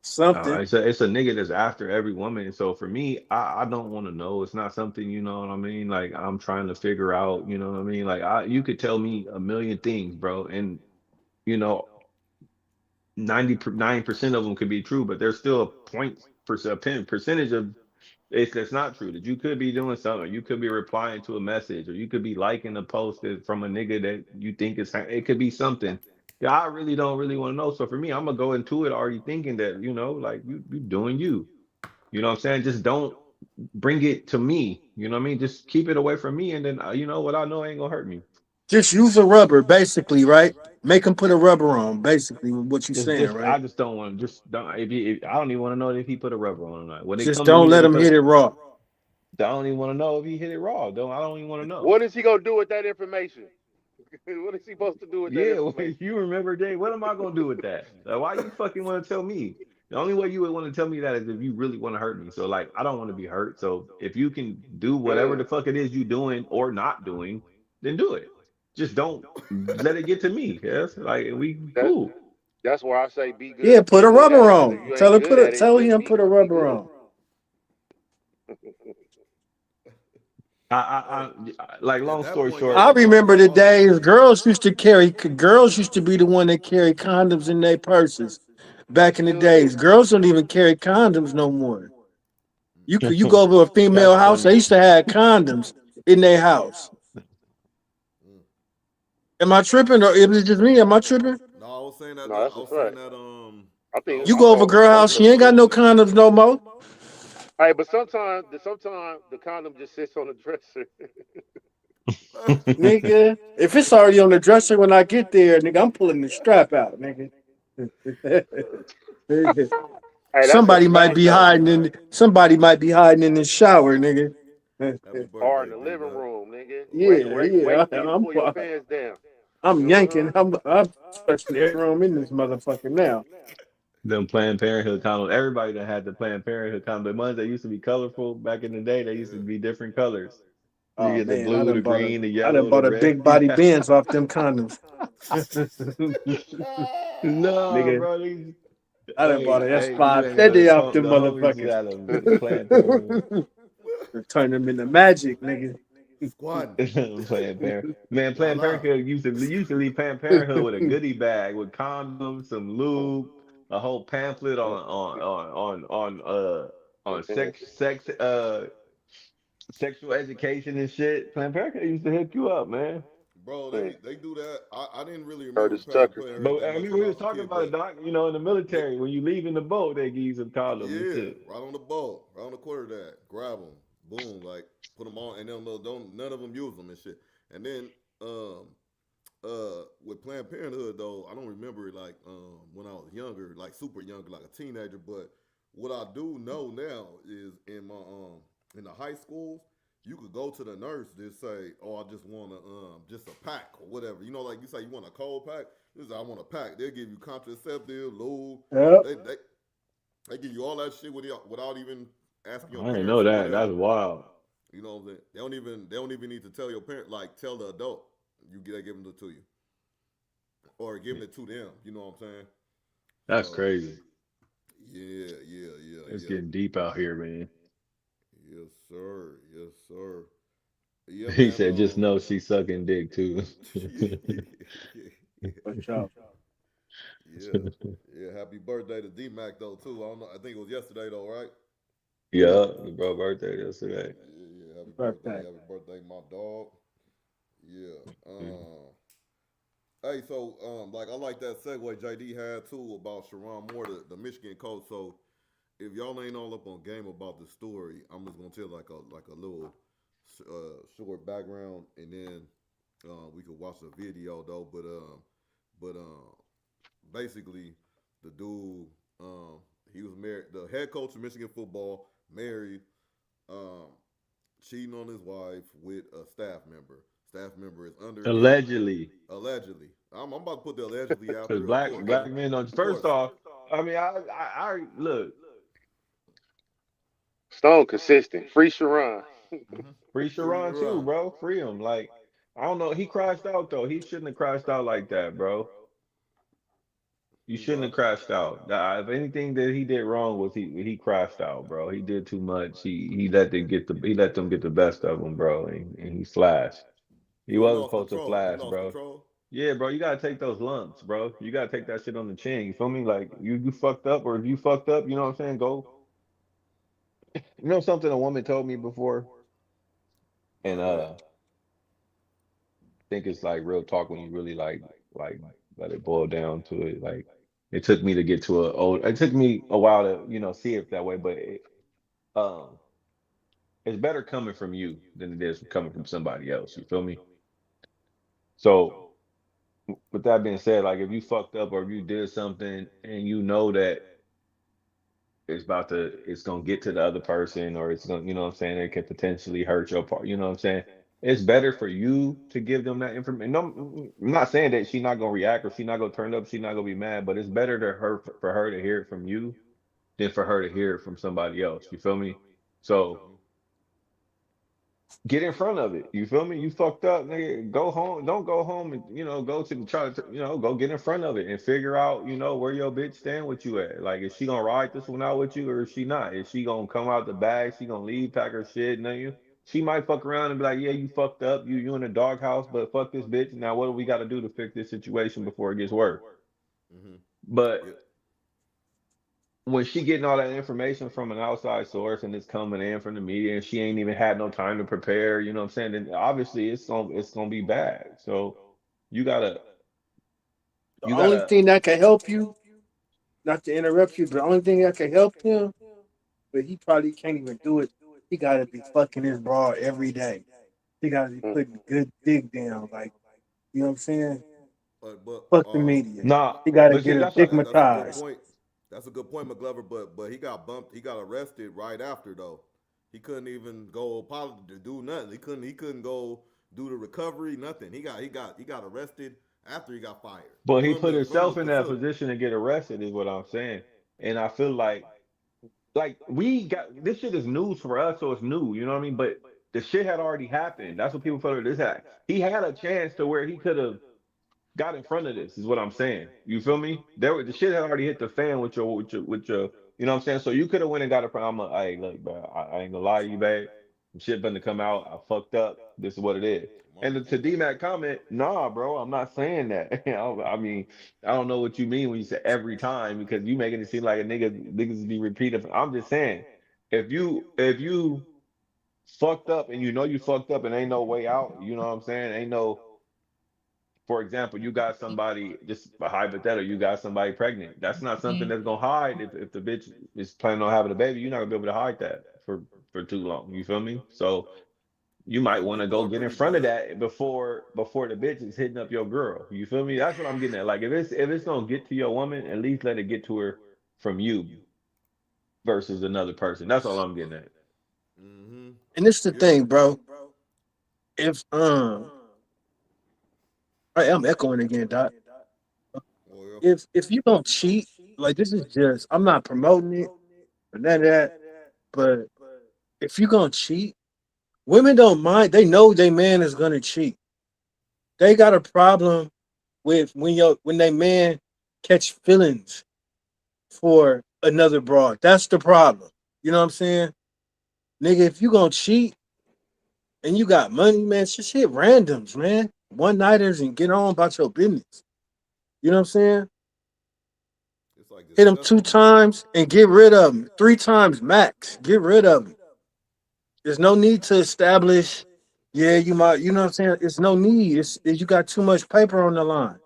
S4: Something.
S1: It's a nigga that's after every woman. So for me, I don't want to know. It's not something, what I mean. Like I'm trying to figure out. You know what I mean. Like you could tell me a million things, bro, and you know 99% of them could be true, but there's still a percentage of it's that's not true. That you could be doing something, you could be replying to a message, or you could be liking a post from a nigga that you think is it could be something. Yeah, I really don't really want to know. So for me, I'm gonna go into it already thinking that, like you doing you. You know what I'm saying? Just don't bring it to me. You know what I mean? Just keep it away from me, and then you know what I know ain't gonna hurt me.
S4: Just use a rubber, basically, right? Make them put a rubber on, basically, what you
S1: Just,
S4: saying,
S1: just I
S4: right?
S1: just don't want just don't. If I don't even want to know if he put a rubber on or not. When it
S4: Just
S1: come to
S4: don't
S1: me
S4: let
S1: that he
S4: them
S1: put a,
S4: hit it raw.
S1: I don't even want to know if he hit it raw. I don't even want to know.
S3: What is he gonna do with that information? What is he supposed to do with that
S1: Yeah, well,
S3: information?
S1: you remember, Dave. What am I gonna do with that? Like, why you fucking want to tell me? The only way you would want to tell me that is if you really want to hurt me. So like, I don't want to be hurt. So if you can do whatever
S3: Mm,
S1: the fuck it is you doing or not doing, then do it. Just don't let it get to me. Yes, like we
S3: that
S1: cool.
S3: that's why I say
S4: Yeah,
S3: be
S4: put a
S3: good at
S4: rubber
S3: it. Because if
S4: on.
S3: you ain't good at it,
S4: Tell
S3: just
S4: him put a
S3: be
S4: rubber
S3: good.
S4: on.
S2: Hey,
S1: Like
S2: at
S1: long
S2: that
S1: story
S2: point, y'all
S4: I
S1: short.
S2: could probably
S4: remember
S2: just
S4: the
S2: argue.
S4: days girls used to be the one that carried condoms in their purses
S3: They
S4: back in the
S3: still do.
S4: days. Girls don't even carry condoms no more. You go over a female
S1: That's
S4: house, they
S1: funny.
S4: used to have condoms in their house.
S2: Mm.
S4: Am I tripping or is it just me? Am I tripping?
S2: No, I was saying that.
S3: No, that's
S2: I
S3: a
S2: was saying
S3: fact.
S2: that.
S3: I
S2: I
S3: think
S2: was
S4: You go
S2: saying
S4: over a
S2: that.
S4: girl
S3: most
S4: house,
S3: of
S4: she
S3: them
S4: ain't got
S3: do.
S4: no condoms no more.
S3: Hey, but sometimes the condom just sits on the dresser.
S4: Nigga, if it's already on the dresser when I get there, nigga, I'm pulling the strap out, nigga.
S3: Hey, that's a fact though.
S4: Somebody might be hiding in the shower, nigga.
S2: Happy
S3: Or in
S2: birthday,
S3: the
S2: D
S3: living
S2: Mac.
S3: room, nigga,
S4: Yeah, yeah.
S3: waiting for you to pull your pants down.
S4: I'm
S3: You know what
S4: yanking.
S3: I'm
S4: I'm touching every room in this motherfucker now.
S1: Them Planned Parenthood condoms. Everybody that had the Planned Parenthood condom. The ones that used to be colorful back in the day, they used to
S2: Yeah.
S1: be different colors. You
S4: Oh
S1: get the
S4: man,
S1: blue, the green, the
S4: I done
S1: yellow, the
S4: bought a
S1: red.
S4: big body Benz off them condoms.
S1: No,
S4: Nigga,
S1: bro.
S4: I done bought an
S1: You
S4: S5
S1: ain't know
S4: Fetty
S1: the
S4: off
S1: pump.
S4: them
S1: The homies just
S4: motherfuckers.
S1: had a Planned Parenthood.
S4: Turn them into magic, nigga.
S2: Squatting.
S1: Planned Parenthood. Man,
S2: La
S1: Planned
S2: la.
S1: Parenthood used to leave Planned Parenthood with a goodie bag with condoms, some lube, a whole pamphlet on sexual education and shit. Planned Parenthood used to hook you up, man.
S2: Bro,
S3: saying?
S2: they do that. I didn't really remember
S3: Curtis Tucker.
S2: playing her
S1: But
S2: that
S1: I
S2: much
S1: mean,
S2: when
S1: we
S2: I
S1: was
S2: was a
S1: talking
S2: kid,
S1: about it,
S2: but
S1: Doc. In the
S2: they,
S1: military, when you leave in the boat, they give you some condoms and
S2: yeah,
S1: shit.
S2: right on the boat, right on the quarter deck, grab them, boom, like put them on, and then don't none of them use them and shit. And then um with Planned Parenthood though, I don't remember it like when I was younger, like super younger, like a teenager. But what I do know now is in the high schools, you could go to the nurse and say, "Oh, I just want just a pack or whatever." You know, like you say you want a cold pack. This is I want a pack. They'll give you contraceptive, lube.
S4: Yep.
S2: They give you all that shit without even asking your
S1: I didn't
S2: parents
S1: know
S2: or
S1: that. That's
S2: whatever.
S1: wild.
S2: You know what I'm saying? They don't even need to tell your parent, like tell the adult. They give them to you or giving it to them. You know what I'm saying?
S1: That's
S2: So
S1: crazy.
S2: yeah, yeah, yeah,
S1: It's
S2: yeah.
S1: getting deep out here, man.
S2: Yes, sir. Yes, sir. Yeah,
S1: He
S2: man.
S1: said, just know she's sucking dick too.
S4: For sure.
S2: yeah, yeah. Happy birthday to D Mac though too. I don't know. I think it was yesterday though, right?
S1: Yeah, the bro birthday yesterday.
S2: Yeah, yeah. Happy birthday.
S4: Birthday.
S2: Happy birthday, my dog. Yeah.
S1: Mhm.
S2: Hey, so like I like that segue JD had too about Sherrone Moore, the Michigan coach. So if y'all ain't all up on game about the story, I'm just gonna tell like a little short background, and then We could watch the video though, but basically, the dude, he was married. The head coach of Michigan football married, um, cheating on his wife with a staff member. Staff member is underage.
S1: Allegedly.
S2: Allegedly, I'm about to put the allegedly out
S1: Because
S2: there. Of
S1: black
S2: course,
S1: black men don't.
S2: of
S1: First
S2: course.
S1: off, I mean, I look.
S3: Stone consistent. Free Sherrone.
S1: Free
S2: Free
S1: Sherrone too,
S2: run.
S1: bro. Free him. Like, I don't know. He crashed out though. He shouldn't have crashed out like that, bro. You
S2: He
S1: shouldn't have
S2: what?
S1: crashed out. If anything that he did wrong was he crashed out, bro. He did too much. He let them get the best of him, bro, and he flashed. He
S2: So he
S1: wasn't
S2: lost
S1: supposed to
S2: control. He
S1: flash,
S2: lost
S1: bro.
S2: control.
S1: Yeah, bro, you gotta take those lumps, bro. You gotta take that shit on the chin. You feel me? Like you fucked up, or if you fucked up, you know what I'm saying? Go. You know something a woman told me before, and
S2: What?
S1: think it's like real talk when you really like let it boil down to it. Like it took me to get to it took me a while to see it that way, but um, it's better coming from you than it is coming from somebody else. You feel me? So with that being said, like if you fucked up or if you did something and you know that it's gonna get to the other person or it's gonna, you know what I'm saying, it could potentially hurt your part, you know what I'm saying? It's better for you to give them that information. No, I'm not saying that she's not gonna react or she's not gonna turn up, she's not gonna be mad, but it's better to her for her to hear it from you than for her to hear it from somebody else. You feel me? So
S2: Mm-hmm.
S1: get in front of it. You feel me? You fucked up, nigga. Go home. Don't go home and go to the try to go get in front of it and figure out where your bitch stand with you at. Like, is she gonna ride this one out with you or is she not? Is she gonna come out the bag? She gonna leave, pack her shit, and then she might fuck around and be like, yeah, you fucked up. You in the doghouse, but fuck this bitch. Now what do we got to do to fix this situation before it gets worse?
S2: Mm-hmm.
S1: But
S2: Yeah.
S1: when she getting all that information from an outside source and it's coming in from the media and she ain't even had no time to prepare, you know what I'm saying? Then obviously it's gonna be bad. So you gotta
S4: The
S1: you
S4: only
S1: gotta
S4: thing that can help you, not to interrupt you, but the only thing that can help him, but he probably can't even do it. He gotta be fucking his bra every day. He gotta be
S3: Mm.
S4: putting good dig down, like you know what I'm saying.
S2: But
S4: Fuck the media.
S1: nah.
S4: He gotta
S1: But see
S4: get him
S1: that's what
S2: that's a good
S4: stigmatized.
S2: point. That's a good point, McGlover. But he got bumped. He got arrested right after though. He couldn't even go apologize to do nothing. He couldn't go do the recovery. Nothing. He got arrested after he got fired
S1: but he
S2: from
S1: put
S2: the
S1: himself in that
S2: facility.
S1: position to get arrested is what I'm saying. And I feel like we got this shit is news for us, so it's new, you know what I mean? But the shit had already happened. That's what people feel this had. He had a chance to where he could have got in front of this is what I'm saying. You feel me? The shit had already hit the fan with your you know what I'm saying? So you could have went and got it from I'm like, hey, look, bro, I ain't gonna lie to you, babe. Some shit been to come out. I fucked up. This is what it is. And to D-Mac comment, nah, bro, I'm not saying that. I mean, I don't know what you mean when you say every time because you making it seem like a niggas be repeating. I'm just saying, if you fucked up and you know you fucked up and ain't no way out, you know what I'm saying? Ain't no for example, you got somebody, just a hypothetical, you got somebody pregnant. That's not something that's gonna hide if the bitch is planning on having a baby. You're not gonna be able to hide that for too long. You feel me? So you might
S2: Some
S1: want to
S2: people
S1: go
S2: are
S1: get in
S2: pretty
S1: front of
S2: good.
S1: that before the bitch is hitting up your girl. You feel me? That's what I'm getting at. Like if it's gonna get to your woman, at least let it get to her from you versus another person. That's all I'm getting at.
S2: Mm-hmm.
S4: And this the
S2: Yeah.
S4: thing, bro. If I'm echoing again, Doc.
S2: Well, yeah.
S4: If you don't cheat, like this is just I'm not promoting it or none of that, but if you gonna cheat, women don't mind. They know their man is gonna cheat. They got a problem with when they man catch feelings for another broad. That's the problem. You know what I'm saying? Nigga, if you gonna cheat and you got money, man, just hit randoms, man. One nighters and get on about your business. You know what I'm saying?
S2: It's like
S4: Hit them two
S2: disgusting to me.
S4: times and get rid of them. Three times max. Get rid of them. There's no need to establish. Yeah, you might. You know what I'm saying? It's no need. You got too much paper on the line.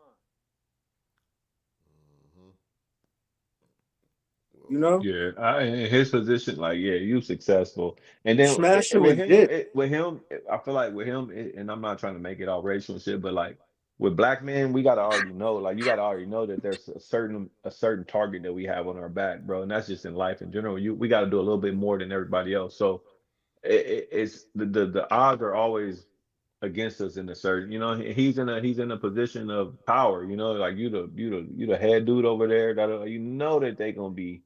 S2: Mm-hmm.
S4: You know,
S1: Yeah, in his position, like, yeah, you successful, and then
S4: smash her
S1: with
S4: with
S1: him,
S4: dick.
S1: I feel like with him, and I'm not trying to make it all racial and shit, but like with black men, we gotta already know, like, you gotta already know that there's a certain target that we have on our back, bro, and that's just in life in general. We got to do a little bit more than everybody else, so it's the odds are always against us in a certain, he's in a position of power, like you the head dude over there, that you know that they gonna be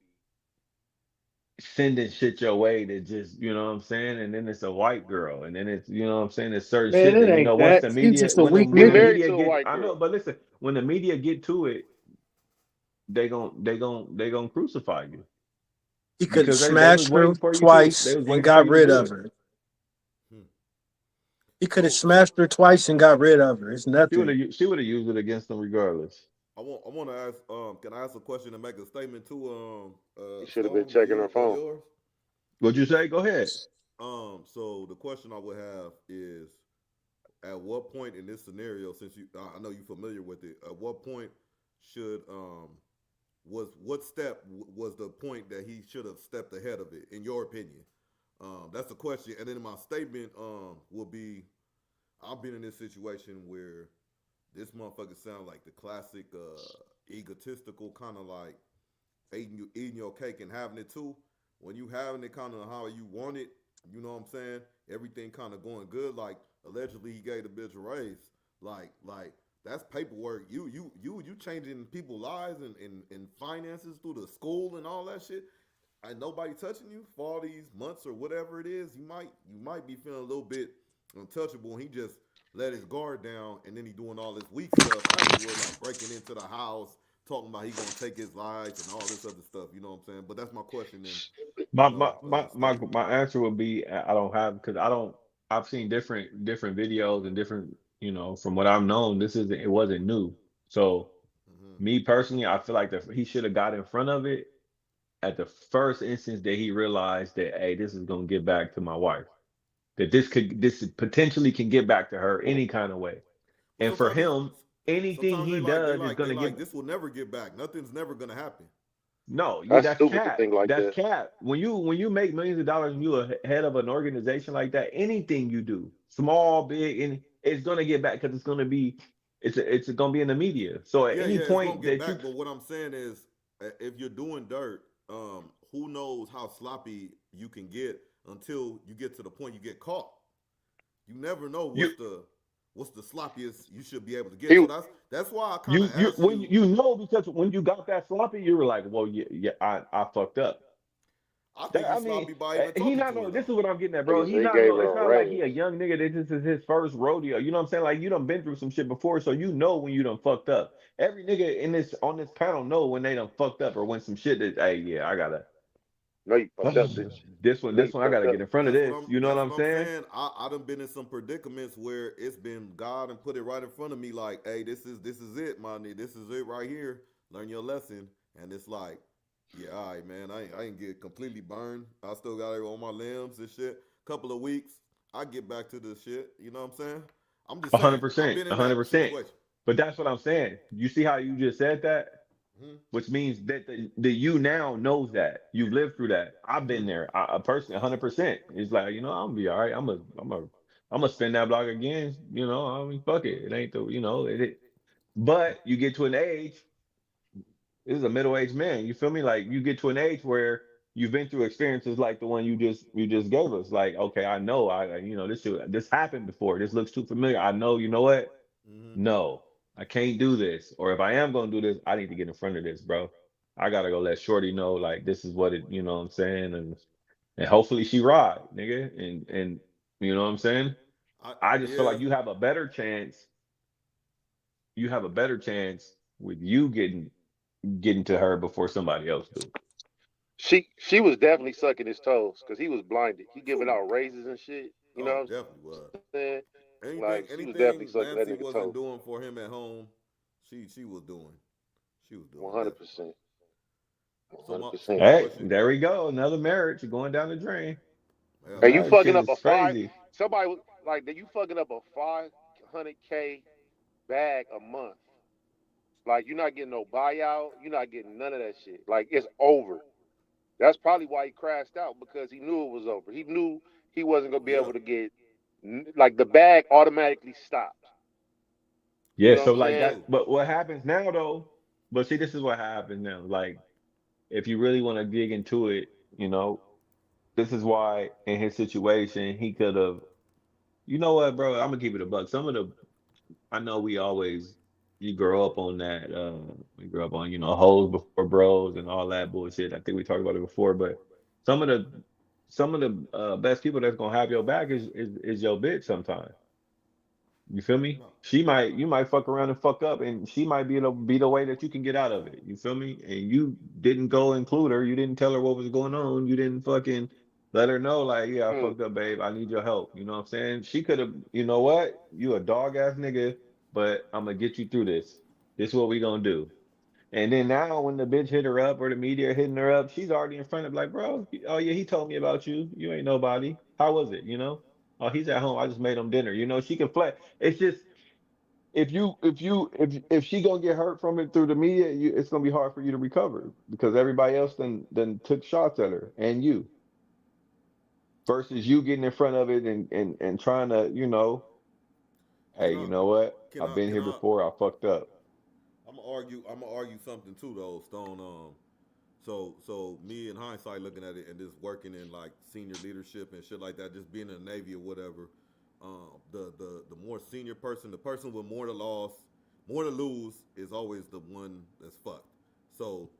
S1: sending shit your way that just, you know what I'm saying? And then it's a white girl. And then it's, you know what I'm saying? There's certain
S4: Man,
S1: shit
S4: it
S1: that,
S4: ain't
S1: once
S4: that.
S1: the
S4: He's
S1: media,
S4: just a
S1: when the
S4: weak
S1: when
S3: He
S1: the
S4: nigga.
S3: married
S1: media
S3: to a
S1: get,
S3: white
S1: I know,
S3: girl.
S1: but listen, when the media get to it, they gon' crucify you
S4: He could have
S1: because they was
S4: smashed her
S1: waiting for you to, they
S4: twice
S1: was
S4: and
S1: waiting for
S4: got
S1: you to
S4: rid
S1: do
S4: of
S1: it.
S4: her.
S2: Hmm.
S4: He could have
S2: So
S4: smashed her twice and got rid of her. It's nothing.
S1: She would have used it against them regardless.
S2: I want to ask. Can I ask a question and make a statement too?
S3: He should have been
S2: Stone,
S3: checking her
S2: or
S3: phone.
S2: yours?
S1: What'd you say? Go ahead.
S2: So the question I would have is, at what point in this scenario, since I know you're familiar with it, at what point should what step was the point that he should have stepped ahead of it, in your opinion? That's the question. And then my statement will be, I've been in this situation where this motherfucker sound like the classic egotistical kind of like eating your cake and having it too. When you having it kind of how you want it, you know what I'm saying? Everything kind of going good. Like allegedly he gave the bitch a raise. Like that's paperwork. You changing people's lives and finances through the school and all that shit. And nobody touching you for all these months or whatever it is. You might be feeling a little bit untouchable. And he just let his guard down, and then he doing all this weak stuff afterward, like breaking into the house, talking about he gonna take his lives and all this other stuff. You know what I'm saying? But that's my question. And
S1: My my my my
S2: statement.
S1: my answer would be I don't have because I don't I've seen different videos and different, from what I've known, it wasn't new. So
S2: Mm-hmm.
S1: me personally, I feel like he should have got in front of it at the first instance that he realized that, hey, this is gonna get back to my wife. That this potentially can get back to her any kind of way.
S2: But
S1: And for him, anything
S2: sometimes
S1: he
S2: they
S1: does is
S2: like they
S1: gonna
S2: like
S1: get.
S2: this will never get back. Nothing's never gonna happen.
S1: No, yeah,
S3: That's
S1: that's
S3: stupid to
S1: cap.
S3: think like
S1: That's
S3: that.
S1: cap. When you make millions of dollars and you a head of an organization like that, anything you do, small, big, and it's gonna get back because it's gonna be in the media. So at
S2: Yeah,
S1: any
S2: yeah, it's gonna
S1: point
S2: get
S1: that you
S2: back. But what I'm saying is, if you're doing dirt, who knows how sloppy you can get until you get to the point you get caught. You never know
S1: you
S2: what's the sloppiest you should be able to get.
S3: He
S2: So that's why I kind of
S1: you
S2: asked
S1: when
S2: you.
S1: because when you got that sloppy, you were like, well, yeah, yeah, I fucked up.
S2: I think
S1: I
S2: he's
S1: mean,
S2: sloppy by even
S1: he
S2: talking
S1: not
S2: to her
S1: gonna. This
S2: though.
S1: is what I'm getting at, bro.
S3: nigga
S1: He
S3: said he
S1: not
S3: gave
S1: gonna. It's
S3: her a
S1: not like he
S3: raise.
S1: a young nigga that this is his first rodeo. You know what I'm saying? Like you done been through some shit before, so you know when you done fucked up. Every nigga on this panel know when they done fucked up or when some shit that, hey, yeah, I gotta.
S3: No, you fucked up, didn't you?
S1: This
S3: I
S1: one,
S3: know
S1: this
S3: you
S1: one, I
S3: fucked
S1: gotta
S3: up.
S1: get in front of this. You know what
S2: That's
S1: I'm
S2: what I'm
S1: saying?
S2: saying. I done been in some predicaments where it's been God and put it right in front of me like, hey, this is it, my nigga. This is it right here. Learn your lesson. And it's like, yeah, all right, man. I ain't get completely burned. I still got it on my limbs and shit. Couple of weeks, I get back to the shit. You know what I'm saying? I'm just
S1: A hundred
S2: saying. I've
S1: percent,
S2: been
S1: a
S2: in
S1: hundred
S2: that
S1: percent.
S2: situation.
S1: But that's what I'm saying. You see how you just said that?
S2: Mm-hmm.
S1: Which means that the you now knows that you've lived through that. I've
S2: Mm-hmm.
S1: been there. A person, 100%. It's like I'm gonna be all right. I'm gonna spin that block again. I mean, fuck it. It ain't the, But you get to an age. This is a middle aged man. You feel me? Like you get to an age where you've been through experiences like the one you just gave us. Like, okay, I know, this happened before. This looks too familiar. I know. You know what?
S2: Mm-hmm.
S1: No, I can't do this. Or if I am gonna do this, I need to get in front of this, bro. I gotta go let Shorty know, like, this is what it, you know what I'm saying? And hopefully she ride, nigga. And you know what I'm saying? I just feel
S2: Yeah.
S1: like you have a better chance with you getting to her before somebody else do.
S3: She was definitely sucking his toes because he was blinded. He giving
S2: Phew.
S3: out raises and shit. You know
S2: Oh,
S3: what I'm
S2: definitely was.
S3: saying? Like she was definitely
S2: Anything
S3: sucking that
S2: Nancy
S3: nigga
S2: wasn't
S3: toes.
S2: doing for him at home, she was doing. She was doing
S3: One hundred
S2: definitely.
S3: percent. One
S2: So
S3: hundred
S2: my
S3: percent.
S1: Hey,
S2: question,
S1: there we go. Another marriage going down the drain.
S2: hell
S3: And you
S2: yeah.
S1: Marriage
S3: fucking
S1: shit
S3: up a
S1: is
S3: five.
S1: crazy.
S3: Somebody was like, you fucking up a 500K bag a month. Like you're not getting no buyout. You're not getting none of that shit. Like it's over. That's probably why he crashed out because he knew it was over. He knew he wasn't gonna be
S2: Yeah,
S3: able to get like the bag automatically stopped. You
S1: Yeah,
S3: know what
S1: so
S3: I'm
S2: I
S1: like
S3: saying?
S1: that.
S2: do.
S1: But what happens now though? But see, this is what happens now. Like, if you really want to dig into it, you know, this is why in his situation he could have. You know what, bro? I'm gonna keep it a buck. Some of the I know we always you grow up on that. We grow up on hoes before bros and all that bullshit. I think we talked about it before, but some of the some of the best people that's gonna have your back is your bitch sometimes. You feel me?
S2: No,
S1: You might fuck around and fuck up, and she might be the way that you can get out of it. You feel me? And you didn't go include her. You didn't tell her what was going on. You didn't fucking let her know, like, yeah, I
S3: Mm.
S1: fucked up, babe. I need your help. You know what I'm saying? She could have, you know what? You a dog ass nigga, but I'm gonna get you through this. This is what we gonna do. And then now when the bitch hit her up or the media hitting her up, she's already in front of like, bro, oh yeah, he told me about you. You ain't nobody. How was it? Oh, he's at home. I just made him dinner. She can play. It's just if she gonna get hurt from it through the media, it's gonna be hard for you to recover because everybody else then took shots at her and you versus you getting in front of it and trying to, hey,
S2: can
S1: you
S2: I?
S1: know what?
S2: Can
S1: I've
S2: I?
S1: been
S2: Can
S1: here
S2: I?
S1: before. I fucked up.
S2: I'm gonna argue. I'm gonna argue something too, though, Stone. So me in hindsight, looking at it and just working in like senior leadership and shit like that, just being in the Navy or whatever. The more senior person, the person with more to lose, is always the one that's fucked. So,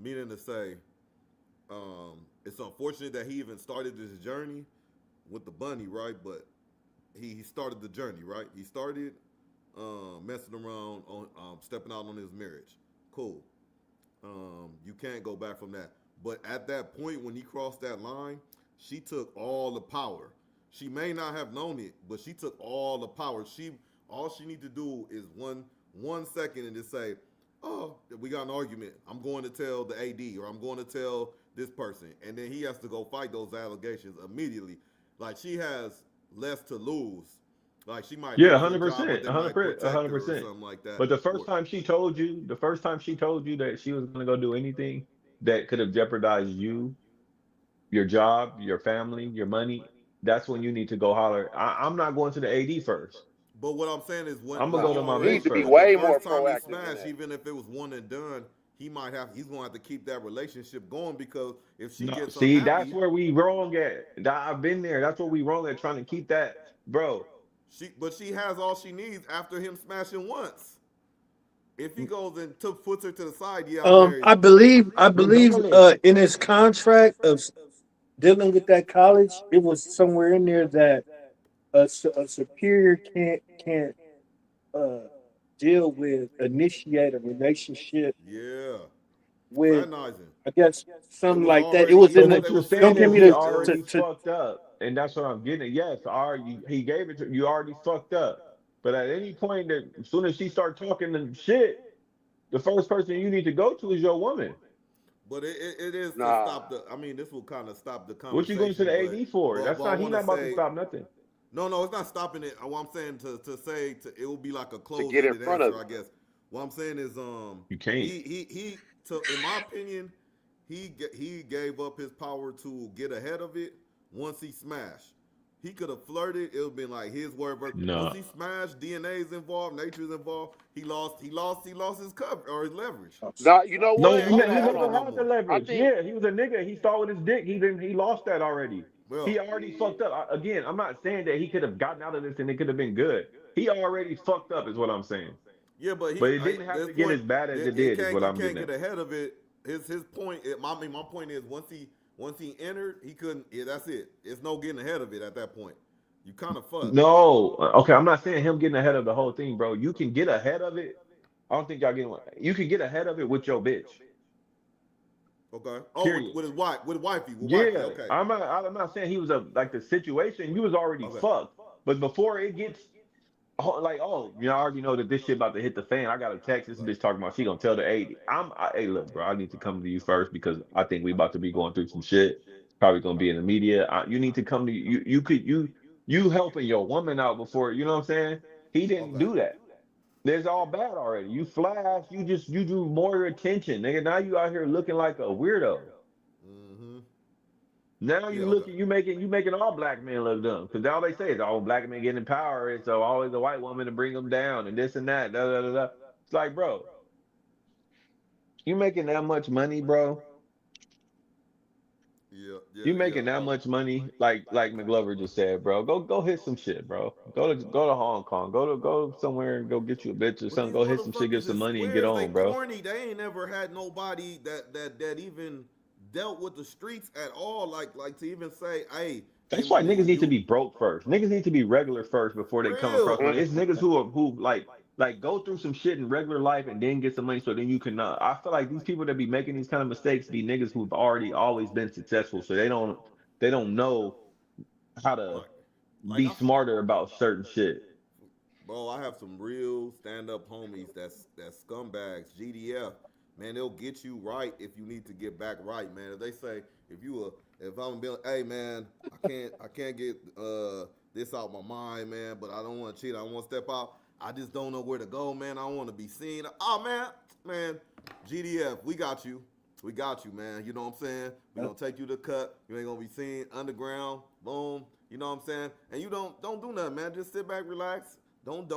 S2: meaning to say, it's unfortunate that he even started this journey with the bunny, right? But he started the journey, right? He started messing around on stepping out on his marriage. Cool. You can't go back from that. But at that point, when he crossed that line, she took all the power. She may not have known it, but she took all the power. All she need to do is one second and just say, "Oh, we got an argument. I'm going to tell the AD or I'm going to tell this person," and then he has to go fight those allegations immediately. Like she has less to lose. Like she might
S1: Yeah,
S2: lose her job, but
S1: 100%,
S2: they
S1: a hundred
S2: might
S1: percent, a
S2: protect
S1: hundred
S2: her or
S1: percent.
S2: something like that.
S1: But
S2: Or
S1: the first time she told you that she was gonna go do anything that could have jeopardized you, your job, your family, your money, that's when you need to go holler. I'm not going to the AD first.
S2: But what I'm saying is
S1: I'm gonna
S2: when
S1: go
S2: he
S3: No,
S1: to my
S3: he needs
S1: bitch
S3: to be
S2: but the
S1: first.
S3: way more
S2: first time he
S3: proactive than
S2: smashed,
S3: that.
S2: even if it was one and done, he's gonna have to keep that relationship going because if she
S1: No,
S2: gets
S1: see, that's
S2: unhappy,
S1: where we wrong at. I've been there. That's what we wrong at trying to keep that, bro.
S2: she has all she needs after him smashing once. If he goes and puts her to the side, yeah, I'm married.
S4: I believe
S1: Regardless,
S4: in his contract of dealing with that college, it was somewhere in there that a superior can't uh deal with initiate a relationship
S2: Yeah,
S4: with,
S2: fraternizing.
S4: I guess,
S2: It
S4: something
S2: was
S4: like that. It
S2: already,
S4: was
S1: so
S2: even
S4: in
S2: if
S4: the,
S1: what
S2: they
S1: you're
S2: were
S1: saying
S4: don't
S2: saying
S4: give
S1: is
S4: me
S1: he
S2: both
S4: the
S1: already
S2: married.
S1: fucked up, and that's what I'm getting. At. Yes, he gave it to you. Already fucked up. But at any point that as soon as she start talking the shit, the first person you need to go to is your woman.
S2: But it is to
S3: Nah.
S2: stop the. I mean, this will kind of stop the
S1: What you going to
S2: conversation.
S1: the
S2: But
S1: AD for? That's
S2: I
S1: not he
S2: want to
S1: not about to
S2: say
S1: stop nothing.
S2: no, no, it's not stopping it. What I'm saying it will be like a
S3: To get in
S2: close-ended
S3: front
S2: answer,
S3: of
S2: I
S3: it.
S2: guess. What I'm saying is,
S1: You can't.
S2: in my opinion, he gave up his power to get ahead of it once he smashed. He could have flirted. It would have been like his word versus. Once
S1: No.
S2: he smashed, DNA's involved, nature's involved. He lost his cover or his leverage.
S3: Now, you know
S2: He
S1: No,
S3: what?
S2: can't
S3: Hold
S2: get
S3: on,
S1: he
S3: hold
S2: ahead of
S3: on.
S2: it
S1: never
S2: no
S1: had the
S2: more.
S3: I
S1: leverage.
S3: think
S1: Yeah, he was a nigga. He saw with his dick. He lost that already. He
S2: Well,
S1: already fucked up. Again, I'm not saying that he could have gotten out of this and it could have been good. He already fucked up, is what I'm saying.
S2: yeah, but
S1: But it didn't have
S2: this
S1: to get
S2: point,
S1: as bad as it
S2: it
S1: did, is
S2: can't
S1: what
S2: he
S1: I'm
S2: can't
S1: getting
S2: get
S1: at.
S2: ahead of it. His point. My point is once he entered, he couldn't. Yeah, that's it. It's no getting ahead of it at that point. You kind of fucked.
S1: No, okay, I'm not saying him getting ahead of the whole thing, bro. You can get ahead of it. I don't think y'all getting one. You can get ahead of it with your bitch.
S2: Okay. Oh,
S1: Period.
S2: with his wife, with wifey.
S1: Yeah,
S2: Okay.
S1: I'm not saying he was a like the situation. You was already
S2: Okay.
S1: fucked. But before it gets like, oh, I already know that this shit about to hit the fan. I got a text. This bitch talking about she gonna tell the 80. Hey, look, bro, I need to come to you first because I think we about to be going through some shit. Probably gonna be in the media. You need to come to you. You helping your woman out before. You know what I'm saying? He didn't
S2: Okay.
S1: do that. There's all bad already. You flash. You drew more attention, nigga. Now you out here looking like a weirdo. Now
S2: Yeah,
S1: you
S2: okay.
S1: look at you making all black men look dumb because all they say is all black men getting in power, and so always a white woman to bring them down and this and that. Da, da, da, da. It's like, bro, you making that much money, bro.
S2: Yeah,
S1: You
S2: yeah, yeah.
S1: making that much money, like McGlover just said, bro. Go hit some shit, bro. Go to Hong Kong. Go somewhere and go get you a bitch or
S2: But
S1: something.
S2: these
S1: Go hit some shit, get
S2: motherfuckers
S1: some
S2: is
S1: money and get
S2: squares. They
S1: on, bro.
S2: corny. They ain't never had nobody that even dealt with the streets at all. Like to even say, hey,
S1: That's
S2: my
S1: why niggas
S2: nigga,
S1: need to
S2: you
S1: be broke first. Niggas need to be regular first before they come across
S2: real.
S1: money. It's niggas who like go through some shit in regular life and then get some money so then you can. I feel like these people that be making these kind of mistakes be niggas who've already always been successful, so they don't know how to
S2: Like, like
S1: be
S2: I
S1: smarter about certain shit.
S2: Bro, I have some real stand-up homies that's scumbags, GDF. Man, they'll get you right if you need to get back right, man. If they say if I'm being, hey man, I can't get this out my mind, man, but I don't want to cheat. I don't want to step out. I just don't know where to go, man. I don't want to be seen. Oh man, GDF, we got you. We got you, man. You know what I'm saying? We gonna take you to cut. You ain't gonna be seen underground. Boom. You know what I'm saying? And you don't do nothing, man. Just sit back, relax. Don't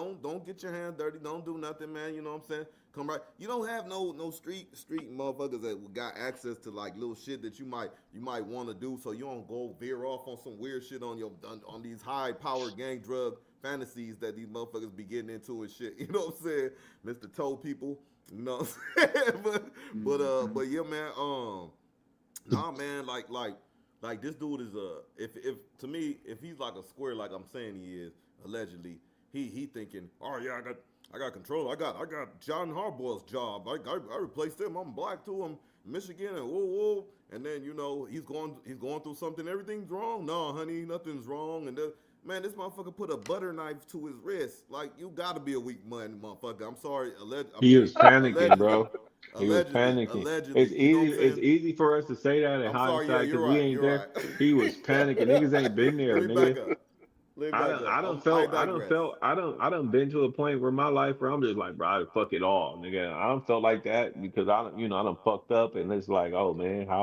S2: get your hands dirty. Don't do nothing, man. You know what I'm saying? Come right. You don't have no street motherfuckers that got access to like little shit that you might want to do, so you don't go veer off on some weird shit on these high power gang drug fantasies that these motherfuckers be getting into and shit. You know what I'm saying? Mr. Toe people. You know what I'm saying? but yeah, man. Nah, man. Like this dude is if to me if he's like a square like I'm saying he is allegedly he thinking, oh yeah, I got control. I got John Harbaugh's job. I replaced him. I'm black too. I'm Michigan and whoa. And then he's going through something. Everything's wrong. No, honey, nothing's wrong. And man, this motherfucker put a butter knife to his wrist. Like you got to be a weak man, motherfucker. I'm sorry.
S1: He was panicking,
S2: Allegedly,
S1: bro. He was panicking. It's
S2: You know what
S1: easy.
S2: I'm
S1: It's
S2: saying?
S1: easy for us to say that in
S2: I'm sorry. Yeah,
S1: hindsight
S2: you're
S1: because we
S2: right.
S1: ain't
S2: You're
S1: there.
S2: right.
S1: He was panicking. Niggas ain't been
S2: Let
S1: there,
S2: me back
S1: nigga.
S2: up. Let me
S1: I
S2: back
S1: don't.
S2: up.
S1: I don't
S2: I
S1: felt. I don't
S2: digress.
S1: felt. I don't been to a point where my life where I'm just like, bro, I fuck it all, nigga. I don't felt like that because I don't. I don't fucked up, and it's like, oh man,
S2: I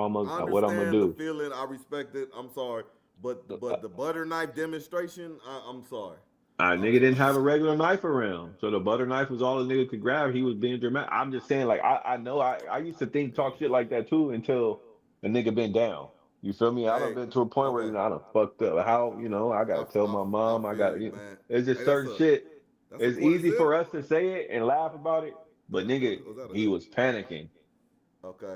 S1: what I'm gonna
S2: understand the
S1: do?
S2: feeling. I respect it. I'm sorry, but the butter knife demonstration. I'm sorry. I'm
S1: Nigga didn't
S2: sorry.
S1: have a regular knife around, so the butter knife was all the nigga could grab. He was being dramatic. I'm just saying, like, I know I used to talk shit like that too until a nigga been down. You feel me? I done
S2: Hey,
S1: been to a point where
S2: okay.
S1: I done fucked up. How I gotta tell
S2: I
S1: my
S2: I
S1: mom. I
S2: feel
S1: got
S2: you, man.
S1: it's just
S2: Hey,
S1: certain shit.
S2: that's a
S1: It's
S2: quarter
S1: easy
S2: zip.
S1: for us to say it and laugh about it, but nigga,
S2: Was that a
S1: he
S2: hoodie?
S1: was panicking.
S2: Okay.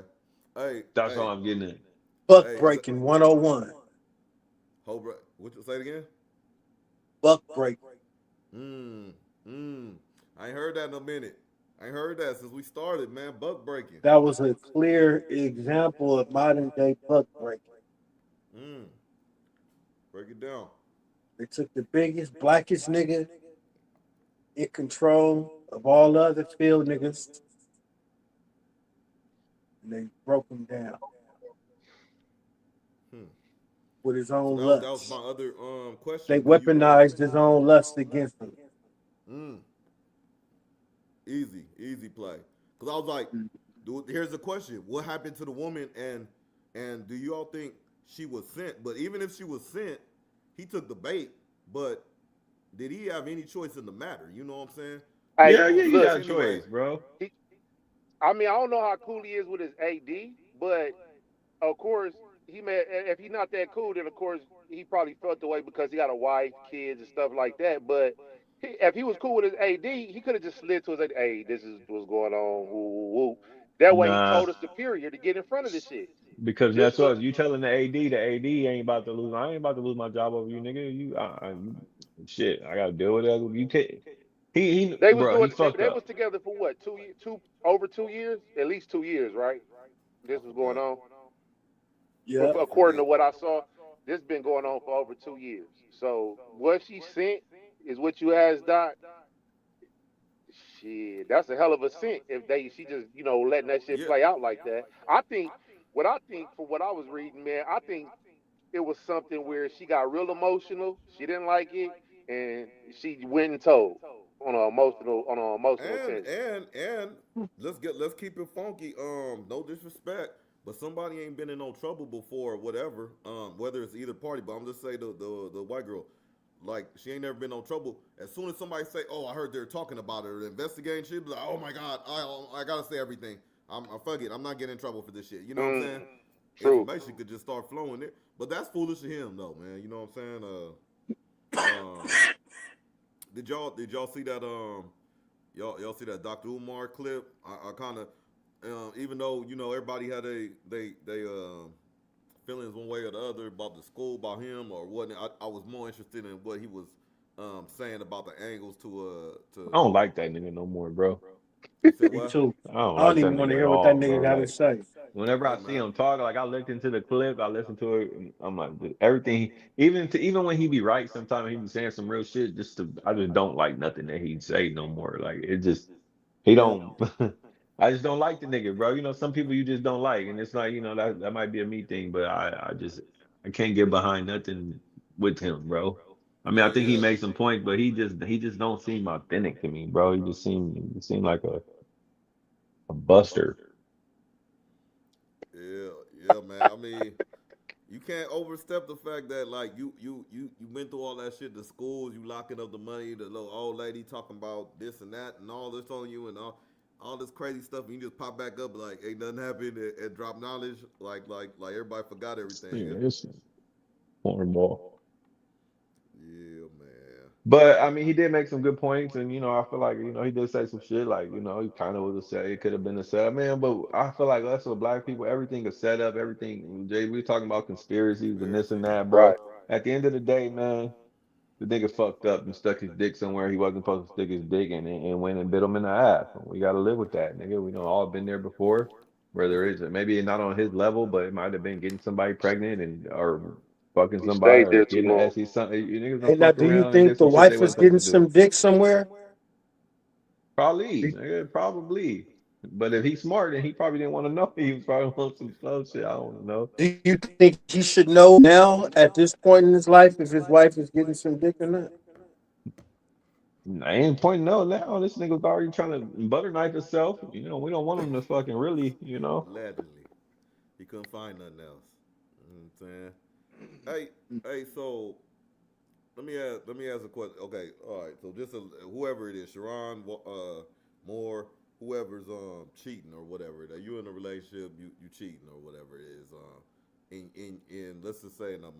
S2: Hey,
S1: That's all
S2: hey,
S1: I'm getting at.
S4: Buck
S2: hey.
S4: breaking 101.
S2: What you say it again?
S4: Buck break.
S2: Mmm. Mmm. I ain't heard that in a minute. I ain't heard that since we started, man. Buck breaking.
S4: That was a clear example of modern day buck breaking.
S2: Mmm. Break it down.
S4: They took the biggest, blackest nigga in control of all the other field niggas and they broke him down
S2: Hmm.
S4: with his
S2: So
S4: own
S2: that was my
S4: lust.
S2: other
S4: They
S2: question. Do you
S4: weaponized his own lust against him.
S2: Mm, easy play. Cause I was like, dude, here's the question: what happened to the woman? And do you all think she was sent? But even if she was sent, he took the bait. But did he have any choice in the matter? You know what I'm saying? Because
S3: Hey,
S2: he
S1: Yeah,
S2: gonna
S1: yeah, you
S2: snitch
S3: look,
S1: got a
S2: anyway.
S1: choice, bro.
S3: he, I mean, I don't know how cool he is with his AD, but of course, he may. If he's not that cool, then of course he probably felt the way because he got a wife, kids, and stuff like that. But if he was cool with his AD, he could have just slid to his AD. Hey, this is what's going on. Woo, woo, woo. That way, he
S1: Nah,
S3: told his superior to get in front of this shit.
S1: because
S3: This
S1: that's
S3: is what
S1: what you telling the AD ain't about to lose. I ain't about to lose my job over you, nigga. Shit. I gotta deal with that. You can't.
S3: they was
S1: Bro, he
S3: doing.
S1: fucked
S3: They
S1: up.
S3: was together for what 2 years, over 2 years, at least 2 years, right?
S2: I
S3: This was going
S2: forgot.
S3: on.
S4: Yeah.
S2: I
S3: According
S2: forget.
S3: to what I saw, this been going on for over 2 years. So what she sent is what you asked, Doc. Shit, that's a hell of a scent if she just letting that shit
S2: Yeah.
S3: play out like that. I think from what I was reading, man, I think it was something where she got real emotional. She didn't like it, and she went and told on an emotional
S2: And
S3: tension.
S2: and and let's keep it funky. No disrespect, but somebody ain't been in no trouble before or whatever, whether it's either party, but I'm just saying the white girl, like she ain't never been in no trouble. As soon as somebody say, "Oh, I heard they're talking about it or investigating," she'll be like, "Oh my god, I gotta say everything. I fuck it. I'm not getting in trouble for this shit." You know what I'm saying?
S3: True.
S2: Information could just start flowing there, but that's foolish of him though, man. You know what I'm saying? Did y'all see that y'all see that Dr. Umar clip? I kind of even though everybody had they feelings one way or the other about the school, about him or whatnot. I was more interested in what he was saying about the angles
S1: I
S2: to.
S1: don't like that nigga no more, bro.
S2: You said
S4: Me
S2: what?
S4: too.
S1: I don't
S4: I don't
S1: like that
S4: even want to
S1: nigga at
S4: hear what that
S1: all,
S4: nigga
S1: bro.
S4: got to
S1: Like
S4: say.
S1: whenever I
S2: Hey
S1: see
S2: man.
S1: him talk, like I looked into the clip, I listened to it, and I'm like, dude, everything. Even when he be right, sometimes he be saying some real shit. I just don't like nothing that he say no more. Like it just he
S4: Yeah.
S1: don't. I just don't like the nigga, bro. Some people you just don't like, and it's like that might be a me thing, but I can't get behind nothing with him, bro. I mean, I
S2: Yeah,
S1: think he
S2: yeah.
S1: makes some points, but he just don't seem authentic to me, bro. He seem like a buster.
S2: Yeah, yeah, man. I mean, you can't overstep the fact that like you went through all that shit. The schools, you locking up the money. The little old lady talking about this and that and all this on you and all this crazy stuff. And you just pop back up like ain't nothing happened and drop knowledge like everybody forgot everything.
S1: Yeah,
S2: Yeah,
S1: it's cornball.
S2: yeah, man.
S1: But I mean, he did make some good points, and I feel like he did say some shit, like he kind of was a set. It could have been a setup, man. But I feel like us with black people, everything is set up. Everything, Jay, we talking about conspiracies and this and
S2: Conspiracy.
S1: that, bro.
S3: Right.
S1: At the end of the day, man, the nigga fucked up and stuck his dick somewhere he wasn't supposed to stick his dick in, and went and bit him in the ass. And we got to live with that, nigga. We know all been there before. Whether it's maybe not on his level, but it might have been getting somebody pregnant or fucking
S3: He
S1: somebody
S3: stayed
S1: or
S3: there too
S1: getting an
S3: long.
S1: SE something. You niggas
S4: Hey,
S1: don't
S4: now,
S1: fuck
S4: do you
S1: around and
S4: think
S1: did
S4: the
S1: some shit they
S4: wife
S1: wasn't
S4: is
S1: supposed
S4: getting
S1: to do.
S4: some dick somewhere?
S1: Probably, nigga, probably. But if he's smart, then he probably didn't want to know. He was probably want some slow shit. I don't know.
S4: Do you think he should know now at this point in his life if his wife is getting some dick or not?
S1: I ain't pointing no now. This nigga's already trying to butter knife himself. We don't want him to fucking really.
S2: Allegedly, he couldn't find nothing else. You know what I'm saying? Hey, so let me ask a question. Okay, all right. So just whoever it is, Sherrone, Moore, whoever's cheating or whatever, that you in a relationship, you cheating or whatever it is, in let's just say in a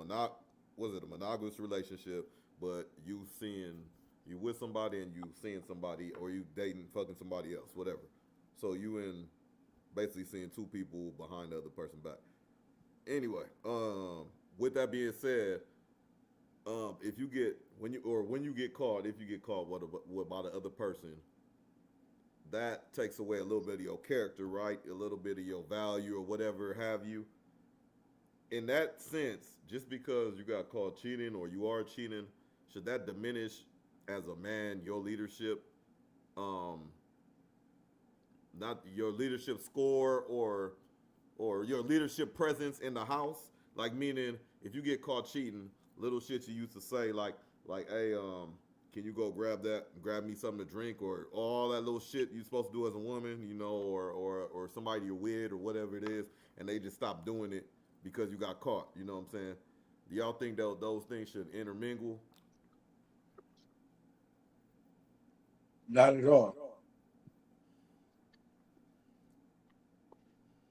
S2: was it a monogamous relationship, but you with somebody and you seeing somebody or you dating fucking somebody else, whatever. So you in basically seeing two people behind the other person back. Anyway, with that being said, if you get when you get caught, if you get caught what by the other person, that takes away a little bit of your character, right? A little bit of your value or whatever have you. In that sense, just because you got caught cheating or you are cheating, should that diminish as a man your leadership, um, not your leadership score or your leadership presence in the house? Like meaning, if you get caught cheating, little shit you used to say hey, can you go grab me something to drink, or all that little shit you supposed to do as a woman, or somebody you're with or whatever it is, and they just stop doing it because you got caught. You know what I'm saying? Do y'all think that those things should intermingle?
S4: Not at all.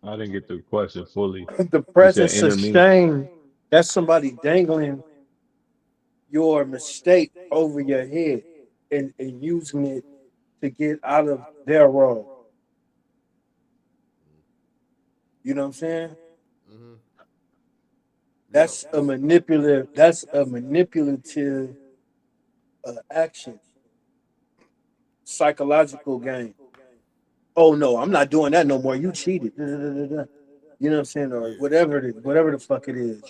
S1: I didn't get the question fully.
S4: The
S1: You said
S4: presence of
S1: intermingle.
S4: shame, that's somebody dangling your mistake over your head and using it to get out of their role. You know what I'm saying?
S2: Mm-hmm. Yeah.
S4: That's a manipulative action, psychological game. Oh no, I'm not doing that no more. You cheated. Da, da, da, da, da. You know what I'm saying? Or
S2: Yeah.
S4: whatever the fuck it is,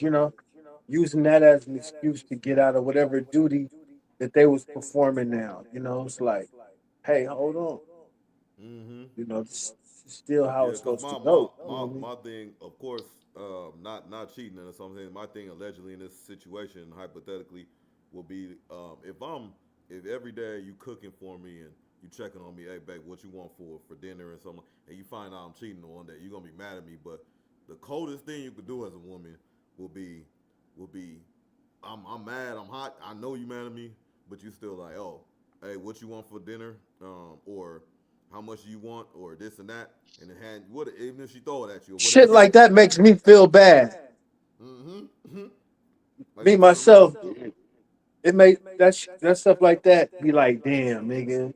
S4: using that as an excuse to get out of whatever duty that they was performing now. It's like, hey, hold on.
S2: Mm-hmm.
S4: This is still how
S2: Yeah,
S4: it's
S2: cause
S4: supposed to
S2: my
S4: go.
S2: my
S4: You know
S2: my
S4: what I mean?
S2: my thing, of course, not cheating or something. My thing allegedly in this situation, hypothetically, will be if every day you cooking for me and you checking on me, hey babe, what you want for dinner and something, and you find out I'm cheating on one day, you're gonna be mad at me. But the coldest thing you could do as a woman will be I'm mad, I'm hot, I know you mad at me, but you still like, oh, hey, what you want for dinner? Or how much do you want, or this and that, and then hand what even if she throw it at you or
S4: Shit
S2: whatever.
S4: like that makes me feel bad.
S2: Mm-hmm. Like
S4: Me
S2: you turn around.
S4: myself, it made that stuff like that be like, damn, nigga.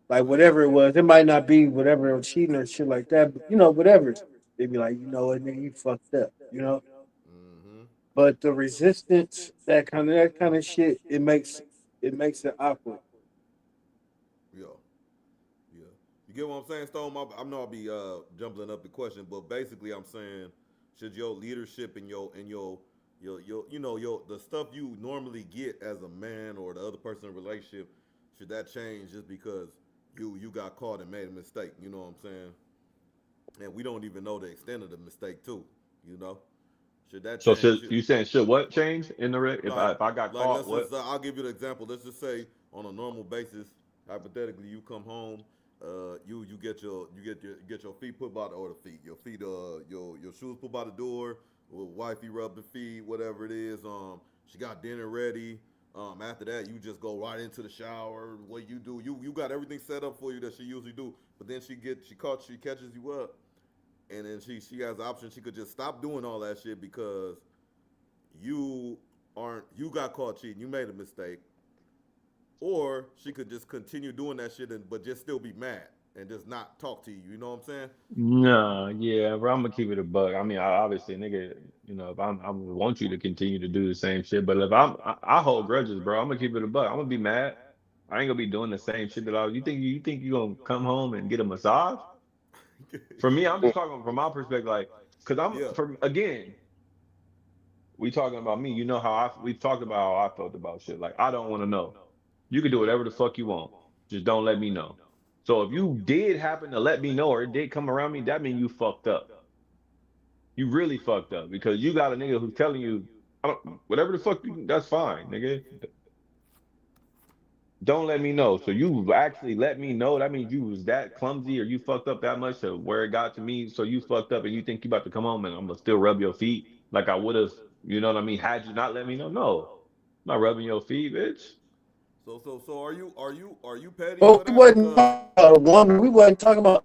S4: Like
S2: Yeah.
S4: whatever it was, it might not be whatever cheating or shit like that, but whatever. They be like, you know what, nigga, you fucked up,
S2: Mm-hmm.
S4: But the resistance, that kind of shit, it makes it awkward.
S2: Yeah. Yeah. You get what I'm saying, Stone? I know I'll be jumbling up the question, but basically I'm saying, should your leadership and your your the stuff you normally get as a man or the other person in a relationship, should that change just because you got caught and made a mistake? You know what I'm saying? And we don't even know the extent of the mistake too. You know, should that
S1: So
S2: change?
S1: should you saying should what change in the if
S2: like
S1: I got
S2: like
S1: caught
S2: let's
S1: what?
S2: just I'll give you the example. Let's just say on a normal basis, hypothetically, you come home, you get your feet put by the or the feet your feet your shoes put by the door. Wifey rub the feet, whatever it is. She got dinner ready. After that, you just go right into the shower. What you do, you got everything set up for you that she usually do. But then she catches you up, and then she has the option. She could just stop doing all that shit because you you got caught cheating, you made a mistake, or she could just continue doing that shit but just still be mad and just not talk to you. You know what I'm saying?
S1: No, yeah, bro, I'm gonna keep it a buck. I mean, obviously, nigga, if I want you to continue to do the same shit, but if I hold grudges, bro, I'm gonna keep it a buck. I'm gonna be mad. I ain't gonna be doing the same shit that I was. You think you gonna come home and get a massage? For me, I'm just talking from my perspective, like, cause I'm
S2: Yeah.
S1: from again, we talking about me. You know how we've talked about how I felt about shit. Like, I don't want to know. You can do whatever the fuck you want. Just don't let me know. So if you did happen to let me know or it did come around me, that means you fucked up. You really fucked up because you got a nigga who's telling you, whatever the fuck that's fine, nigga. Don't let me know. So you actually let me know. That means you was that clumsy or you fucked up that much to where it got to me. So you fucked up and you think you about to come home and I'm gonna still rub your feet like I would have, you know what I mean? Had you not let me know, no, I'm not rubbing your feet, bitch.
S2: So are you petty
S4: But
S2: for
S4: we
S2: that?
S4: wasn't
S2: Because
S4: talking about a woman. We wasn't talking about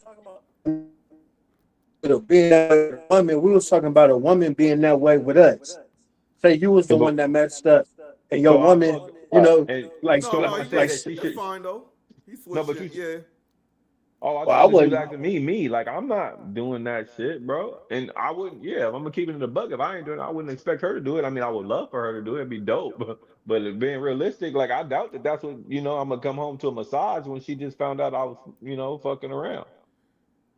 S4: being that way with a woman. We was talking about a woman being that way with us. Say you was the
S1: But
S4: one that messed up, and your
S1: so I
S4: woman,
S1: fuck and
S4: like,
S2: no,
S1: so
S2: no,
S1: when I
S2: he
S1: say
S4: like,
S1: that
S2: didn't.
S1: she
S2: That's
S1: should
S2: fine though. He
S1: no,
S2: switched
S1: but
S2: it.
S1: you
S2: Yeah.
S1: oh, I
S4: well,
S1: thought
S4: I
S1: nigga you was
S4: wasn't.
S1: asking me. Like, I'm not doing that shit, bro. And I wouldn't, yeah, if I'm gonna keep it in the buck, if I ain't doing it, I wouldn't expect her to do it. I mean, I would love for her to do it, it'd be dope. But being realistic, like, I doubt that that's what, I'm gonna come home to a massage when she just found out I was, fucking around.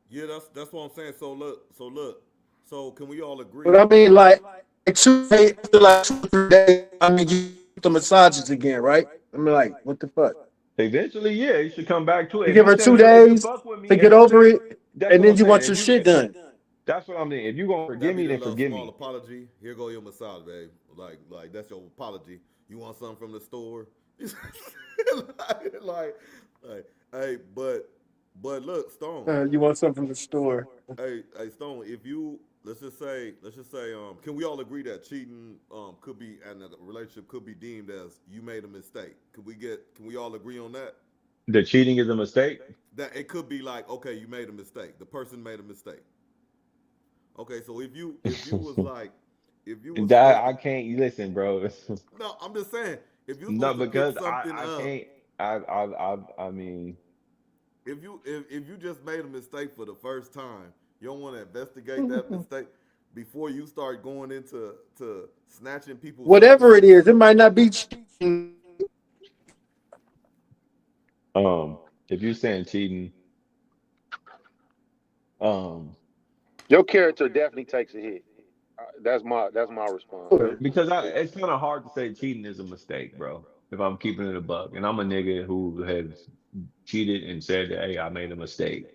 S2: Yeah, that's what I'm saying. So look. So can we all
S4: But
S2: agree?
S4: I mean, like 2 days after like 2 or 3 days, I mean, you get the massages again, right? I mean, like, what the fuck?
S1: Eventually, yeah, you should come back to it.
S4: You
S1: If
S4: give
S1: you
S4: her
S1: saying
S4: two
S1: if you
S4: days
S1: fuck with
S4: to
S1: me,
S4: get
S1: if you
S4: over
S1: say
S4: it,
S1: that's
S4: and
S1: what
S4: then
S1: I'm
S4: you
S1: saying.
S4: want your shit done.
S1: That's what I'm saying. If you gonna
S2: Would that
S1: forgive
S2: be
S1: me,
S2: the
S1: then
S2: little
S1: forgive
S2: small
S1: me.
S2: apology? Here go your massage, babe. Like that's your apology. You want something from the store? like, like, hey, but look, Stone.
S4: You want something from the store?
S2: Hey, Stone. If you let's just say, can we all agree that cheating could be and a relationship could be deemed as you made a mistake? Can we all agree on that?
S1: The cheating is a mistake.
S2: That it could be like, okay, you made a mistake. The person made a mistake. Okay, so if you was like if you was
S1: That
S2: supposed to
S1: I can't listen, bro.
S2: no, I'm just saying if you're
S1: No,
S2: supposed to pick
S1: because
S2: something
S1: I
S2: up,
S1: can't. I mean,
S2: if you just made a mistake for the first time, you don't want to investigate that mistake before you start going into to snatching people's
S4: Whatever it
S2: services.
S4: is, it might not be cheating.
S1: um, if you're saying cheating, um,
S3: Your character definitely takes a hit. That's my response.
S1: because it's kind of hard to say cheating is a mistake, bro. If I'm keeping it a buck, and I'm a nigga who has cheated and said that, hey, I made a mistake.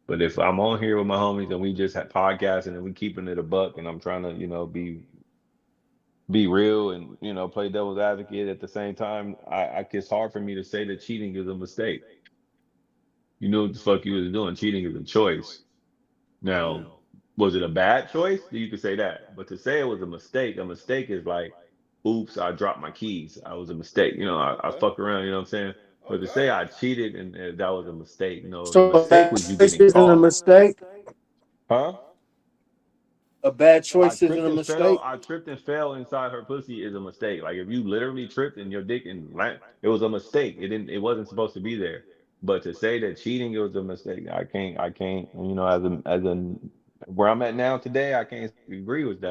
S1: But if I'm on here with my homies and we just had podcasting and we keeping it a buck, and I'm trying to, be real and play devil's advocate at the same time, it's hard for me to say that cheating is a mistake. You know what the fuck you was doing. Cheating is a choice.
S2: Mm.
S1: Now, Was it a bad choice? You could say that. But to say it was a mistake is like, oops, I dropped my keys. I was a mistake. I
S2: Okay.
S1: fuck around, you know what I'm saying? But to say
S2: Okay.
S1: I cheated and that was a mistake, the
S4: So a
S1: mistake
S4: bad
S1: was you
S4: choice
S1: getting
S4: isn't a
S1: caught.
S4: mistake.
S1: Huh?
S4: A bad
S1: I
S4: choice isn't
S1: tripped
S4: a
S1: and fell.
S4: mistake.
S1: I tripped and fell inside her pussy is a mistake. Like if you literally tripped and your dick and land, it was a mistake. It didn't. It wasn't supposed to be there. But to say that cheating it was a mistake, I can't. I can't. As a where I'm at now today, I can't agree with that.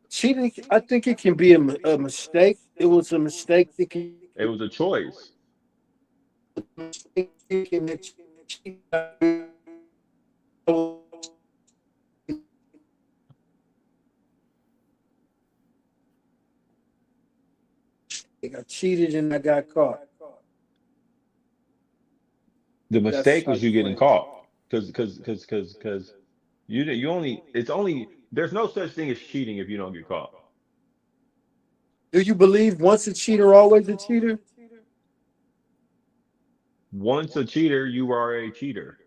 S4: Cheating, I think it can be a mistake. It was a mistake thinking
S1: It was a choice.
S4: thinking that I cheated and I got caught.
S1: The
S4: That's
S1: mistake
S4: how
S1: was
S4: you
S1: you getting
S4: win.
S1: caught. Because it's only there's no such thing as cheating if you don't get caught.
S4: Do you believe once a cheater, always a cheater?
S1: Once a cheater, you are a cheater.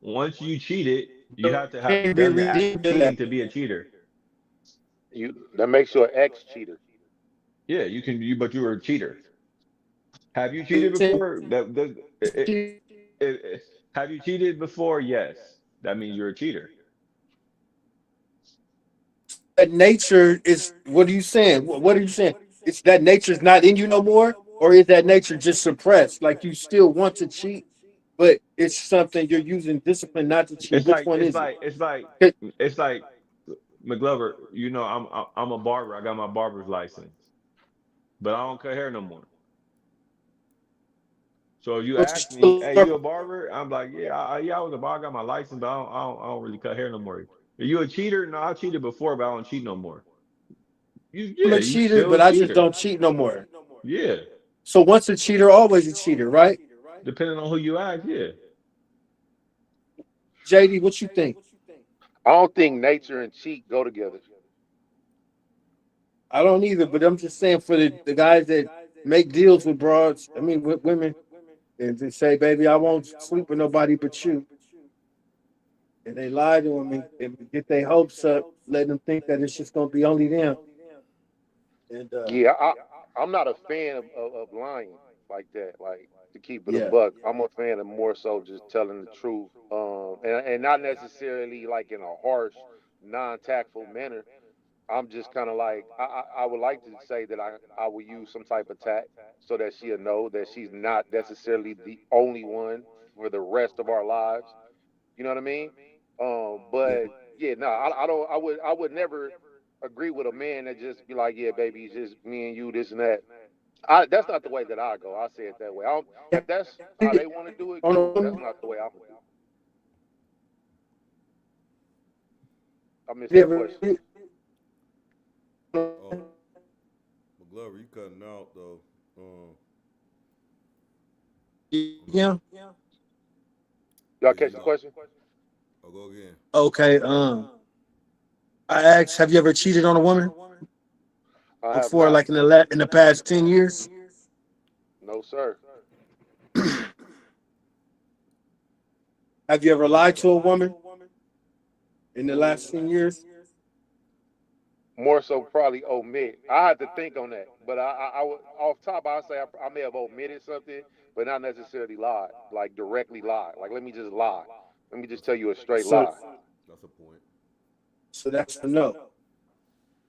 S1: Once you cheated, you have to
S4: Can
S1: have
S4: be
S1: done the act
S4: redeemed
S1: of
S4: of
S1: cheating
S4: that.
S1: to be a cheater.
S3: That makes you an ex cheater.
S1: Yeah, you can. But you were a cheater. Have you cheated before? Have you cheated before? Yes. That means you're a cheater.
S4: That nature is. What are you saying? What are you saying? It's that nature's not in you no more, or is that nature just suppressed? Like you still want to cheat, but it's something you're using discipline not to cheat.
S1: It's
S4: Which
S1: like
S4: one
S1: it's
S4: is it?
S1: like it's like
S4: 'Cause-
S1: it's like McGlover. I'm a barber. I got my barber's license, but I don't cut hair no more. So if you
S4: but you
S1: ask me,
S4: still
S1: "Hey, you a barber?" I'm like, "Yeah, yeah, I was a barber. I got my license, but I don't really cut hair no more." Are you a cheater? No, I cheated before, but I don't cheat no more.
S4: I'm
S1: Yeah,
S4: a
S1: you
S4: cheater,
S1: still a
S4: but I just
S1: cheater.
S4: don't cheat no more.
S1: Yeah,
S4: So once a cheater, always a cheater, right?
S1: depending on who you ask. Yeah,
S4: JD, what you think?
S3: I don't think nature and cheat go together.
S4: I don't either, but I'm just saying for the guys that make deals with broads, I mean with women, and they say, "Baby, I won't sleep with nobody but you," and they lie to them and get their hopes up, letting them think that it's just gonna be only them. And
S3: Yeah, I'm not a fan of lying like that. Like to keep it a
S4: yeah,
S3: buck, I'm a fan of more so just telling the truth, and not necessarily like in a harsh, non-tactful manner. I'm just kind of like I would like to say that I will use some type of tact so that she'll know that she's not necessarily the only one for the rest of our lives. You know what I mean?
S4: yeah.
S3: But yeah, no, I don't. I would never agree with a man that just be like, yeah, baby, it's just me and you, this and that. That's not the way that I go. I say it that way. If that's how they want to do it,
S4: On a
S3: cool. That's
S4: woman,
S3: not the way I'm gonna do it. I missed
S4: yeah,
S3: that question.
S2: Oh, McGlover, you cutting out though. I'm not.
S4: yeah.
S3: Y'all
S2: Yeah,
S3: catch
S2: you
S3: the
S2: like.
S3: question?
S2: Oh, go again.
S4: Okay. I asked, have you ever cheated on a woman
S3: I have
S4: before,
S3: not.
S4: like in the past 10 years?
S3: No, sir.
S4: Have you ever lied to a woman in the last 10 years?
S3: More so probably omit. I had to think on that, but I would off top I say I may have omitted something, but not necessarily lied, like directly lie. Like let me just lie. Let me just
S2: That's
S3: tell
S2: a
S3: you a
S2: point.
S3: straight
S4: So,
S3: lie.
S2: That's a point.
S4: so that's a no.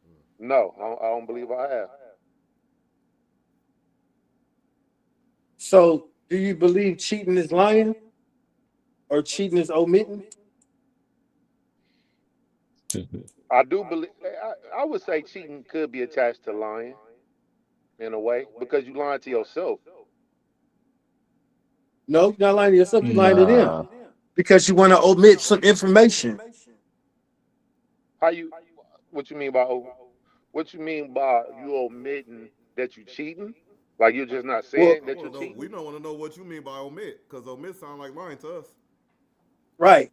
S2: Mm.
S3: No, I don't believe I have.
S4: So, do you believe cheating is lying or cheating is omitting?
S3: I do believe. I would say cheating could be attached to lying in a way because you lying to yourself.
S4: No, you're not lying to yourself. You're lying to them
S1: nah.
S4: because you want to omit some information.
S3: How you? What you mean by? What you mean by you omitting that you cheating? Like you're just not
S4: Well,
S3: saying
S2: I
S3: that you're
S2: want to know. We
S3: cheating?
S2: don't want to know what you mean by omit, because omit sound like lying to us.
S4: right,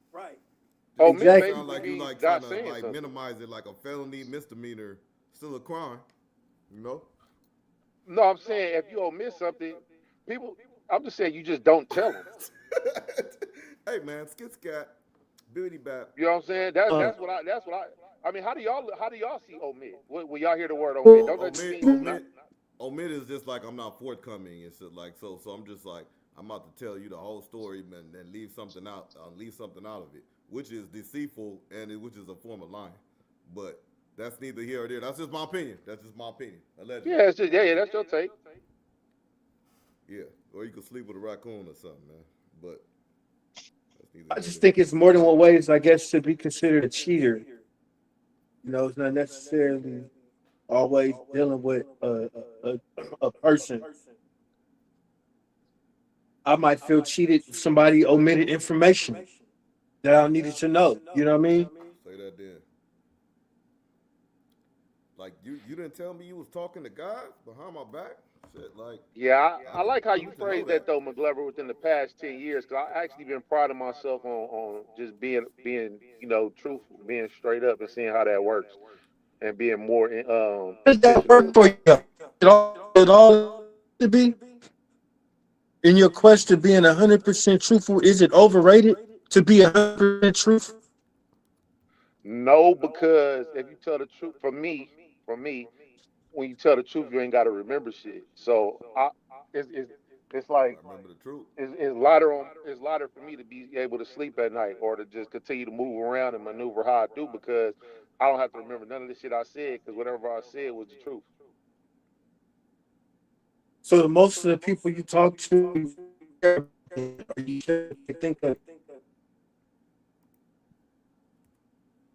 S3: Omit
S2: It
S4: exactly.
S2: sounds
S3: basically
S2: like you
S3: means
S2: like trying
S3: not
S2: to
S3: saying
S2: like
S3: something.
S2: minimize it, like a felony, misdemeanor, still a crime. You know.
S3: No, I'm saying if you omit something, people. I'm just saying you just don't tell them.
S2: Hey man, skit scat. Beauty bap.
S3: You know what I'm saying? That's
S4: Uh,
S3: I mean, how do y'all see omit? When y'all hear the word omit,
S4: well,
S3: don't that just
S2: Omit,
S3: mean just not?
S2: omit is just like I'm not forthcoming and shit. Like so I'm just like I'm about to tell you the whole story and leave something out. Leave something out of it, which is deceitful which is a form of lying. But that's neither here or there. That's just my opinion. That's just my opinion. Allegedly.
S3: Yeah, it's just that's your take.
S2: Yeah, or you could sleep with a raccoon or something, man. But that's neither
S4: I
S2: here or
S4: just
S2: there.
S4: think it's more than one ways, I guess, to be considered a cheater. You know, it's not necessarily always dealing with a person. I might feel cheated if somebody omitted information that I needed to know. You know what I mean?
S2: Say that then. Like you didn't tell me you was talking to guys behind my back. Shit, like
S3: Yeah,
S2: I
S3: I
S2: need,
S3: like how
S2: I
S3: you
S2: need to know
S3: phrased that
S2: that.
S3: though, McGlover, within the past 10 years, because I actually been proud of myself on just being truthful, being straight up, and seeing how that works, and being more
S4: How does that
S3: intentional with
S4: work
S3: it.
S4: for you? It all to be in your quest to being 100% truthful. Is it overrated to be 100% truthful?
S3: No, because if you tell the truth, for me, when you tell the truth, you ain't got to remember shit. So it's like
S2: I remember the truth.
S3: it's lighter for me to be able to sleep at night or to just continue to move around and maneuver how I do because I don't have to remember none of the shit I said because whatever I said was the truth.
S4: So most of the people you talk to, or you think of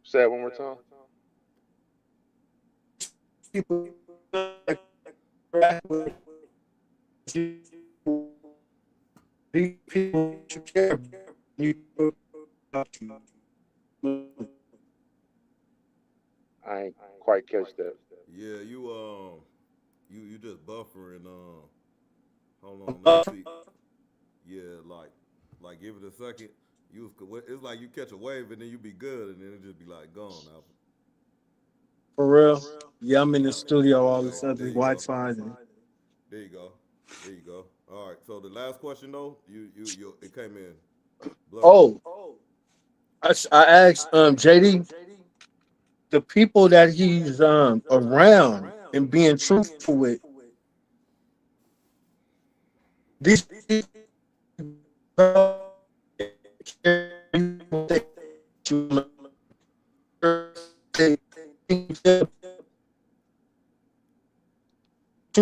S3: Say it one more time.
S4: people like interact with you, people you care about, you talk to.
S3: I ain't quite catch that.
S2: Yeah, you just buffering. Hold on, let me see. Yeah, like give it a second. It's like you catch a wave and then you be good and then it just be like gone. Alpha.
S4: For real. Yeah, I'm in the studio all of a
S2: Okay,
S4: sudden.
S2: there you go.
S4: Wi-Fi. And
S2: There you go. There you go. All right. So the last question though, it came in blurry.
S4: oh, I asked JD the people that he's around and being truthful with. These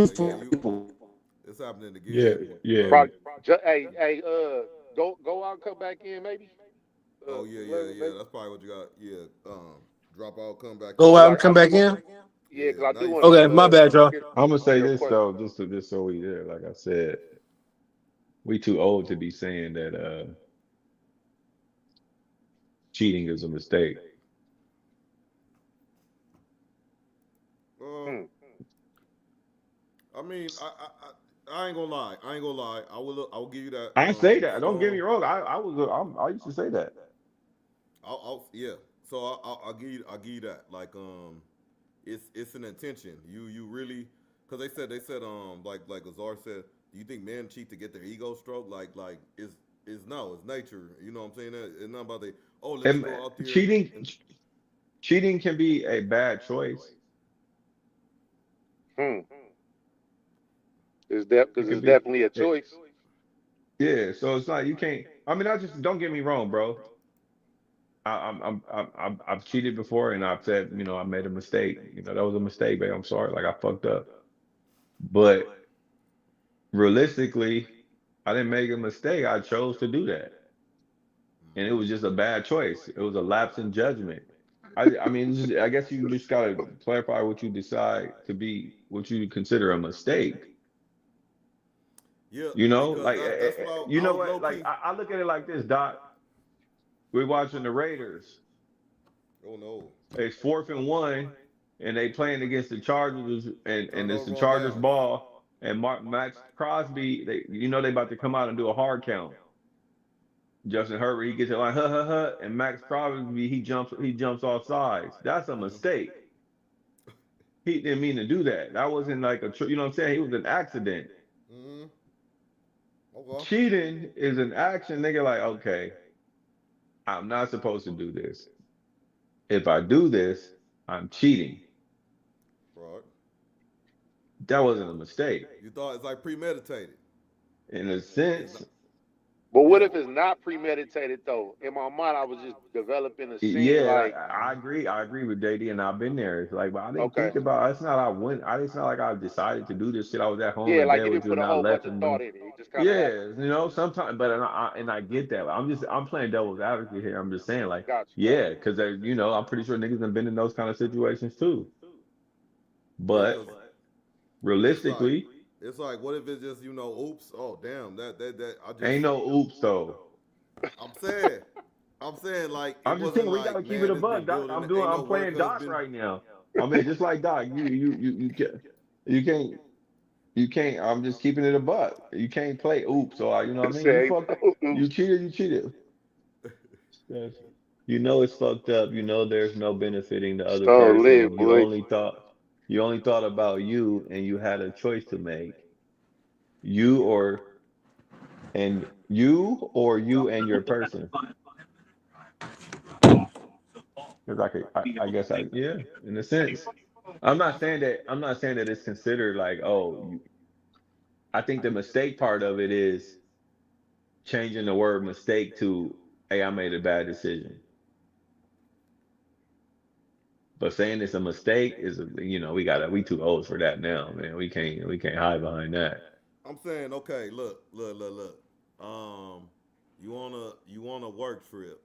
S2: Yeah,
S4: truthful
S2: you.
S4: people.
S2: It's happening again.
S1: Yeah, yeah.
S3: Probably, hey, go out and come back in, maybe.
S2: Oh yeah, yeah,
S3: McGlover,
S2: yeah.
S3: maybe.
S2: That's probably what you got. Yeah. Drop out, come back
S4: Go
S2: in.
S3: Cause
S4: out and come back in.
S3: yeah,
S2: Yeah.
S3: cause I
S2: Now
S3: do
S2: you
S3: want to
S2: sound
S4: Okay, my
S2: better.
S4: bad, y'all.
S3: hear
S1: I'm gonna say
S3: your
S1: this
S3: question
S1: though,
S3: though.
S1: just so we there. Like I said, we too old to be saying that cheating is a mistake.
S2: Uh,
S3: Hmm.
S2: I mean, I ain't gonna lie. I ain't gonna lie. I will give you that.
S1: I say that. Don't get me
S2: Strong.
S1: wrong. I used to say that.
S2: Yeah. So I'll give you that. Like it's an intention. You really, cause they said like Azar said. Do you think men cheat to get their ego stroked? Like it's no, it's nature. You know what I'm saying? It's not about they. Oh, let me
S1: And
S2: go out there
S1: cheating
S2: and
S1: cheating can be a bad choice.
S3: Hmm. Is that
S1: It
S3: because
S1: could
S3: it's
S1: be
S3: definitely a
S1: it,
S3: choice?
S1: yeah. So it's not you can't. I mean, I just don't get me wrong, bro. I've cheated before, and I've said, I made a mistake. That was a mistake, babe. I'm sorry. Like I fucked up. But realistically, I didn't make a mistake. I chose to do that, and it was just a bad choice. It was a lapse in judgment. I mean, I guess you just gotta clarify what you decide to be, what you consider a mistake.
S2: yeah, because
S1: Like
S2: that's what
S1: you
S2: I
S1: know
S2: was
S1: what?
S2: low
S1: Like
S2: key.
S1: I look at it like this, Doc. We're watching the Raiders.
S2: Oh no,
S1: It's 4th and 1, and they playing against the Chargers, and it's the
S2: turnover on
S1: Chargers
S2: downs.
S1: ball, and Max Crosby, they about to come out and do a hard count. Justin Herbert, he gets it like huh, and Max Crosby, he jumps off sides. That's a
S2: Mm-hmm.
S1: mistake. He didn't mean to do that. That wasn't like you know what I'm saying? He was an accident.
S2: Mm-hmm. Okay.
S1: Cheating is an action. Nigga, like okay, I'm not supposed to do this. If I do this, I'm cheating.
S2: Right.
S1: That wasn't a mistake.
S2: You thought it's like premeditated.
S1: In a
S2: It's not.
S1: sense,
S3: But what
S2: Yeah.
S3: if it's not premeditated though? In my mind, I was just developing a scene
S1: yeah,
S3: like,
S1: I agree. I agree with JD, and I've been there. It's like, but I didn't
S3: okay,
S1: think about. It's not. I went. It's not like I decided to do this shit. I was at home
S3: yeah,
S1: in
S3: like
S1: bed
S3: you
S1: with
S3: didn't
S1: you,
S3: put
S1: and
S3: a
S1: I
S3: whole bunch
S1: left,
S3: of
S1: and
S3: thought in it. It just kind of happened.
S1: yeah, sometimes. But and I get that. I'm playing devil's advocate here. I'm just saying, like,
S3: Got you, got
S1: yeah, because I'm pretty sure niggas have been in those kind of situations too.
S2: Yeah,
S1: But
S2: because it's like
S1: realistically,
S2: what if it's just oops, oh damn, that I just
S1: ain't no oops though.
S2: I'm saying like it
S1: I'm just saying
S2: wasn't
S1: we gotta
S2: like
S1: keep it
S2: man,
S1: a
S2: it's been
S1: bug, Doc.
S2: building, ain't no
S1: I'm
S2: work
S1: playing Doc
S2: husband.
S1: right now. I mean, just like Doc, you can't you can't. I'm just keeping it a buck. You can't play oops or you know what I mean. You
S3: Say,
S1: fucked. You
S3: oops,
S1: cheated. You cheated. Yes. You know it's fucked up. You know there's no benefiting the other
S3: so lit,
S1: person.
S3: boy.
S1: You only thought about you, and you had a choice to make. You or you and your person. Because I guess yeah, in a sense. I'm not saying that it's considered like, oh, I think the mistake part of it is changing the word mistake to, hey, I made a bad decision. But saying it's a mistake is, we too old for that now, man. We can't hide behind that.
S2: I'm saying, okay, look. You on a work trip,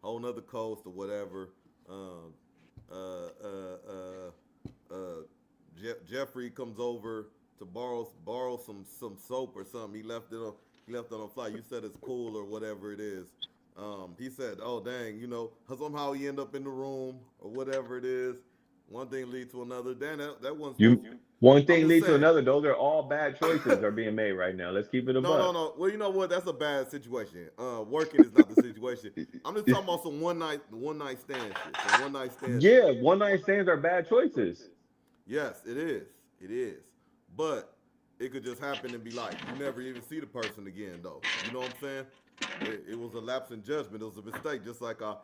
S2: whole nother coast or whatever. Um, uh, uh, Jeffrey comes over to borrow some soap or something. He left it on flight. You said it's cool or whatever it is. He said, "Oh dang, somehow he end up in the room or whatever it is. One thing leads to another. Damn, that wasn't supposed to."
S1: One
S2: I'm
S1: thing
S2: just
S1: leads to
S2: saying.
S1: another. Those are all bad choices are being made right now. Let's keep it a
S2: No, no,
S1: buck.
S2: no. Well, you know what? That's a bad situation. Working is not the situation. I'm just talking about some one night stand shit. Some one night stand shit.
S1: Yeah, one night stands are bad choices.
S2: Yes, it is. It is. But it could just happen and be like, you never even see the person again, though. You know what I'm saying? It was a lapse in judgment. It was a mistake. Just like I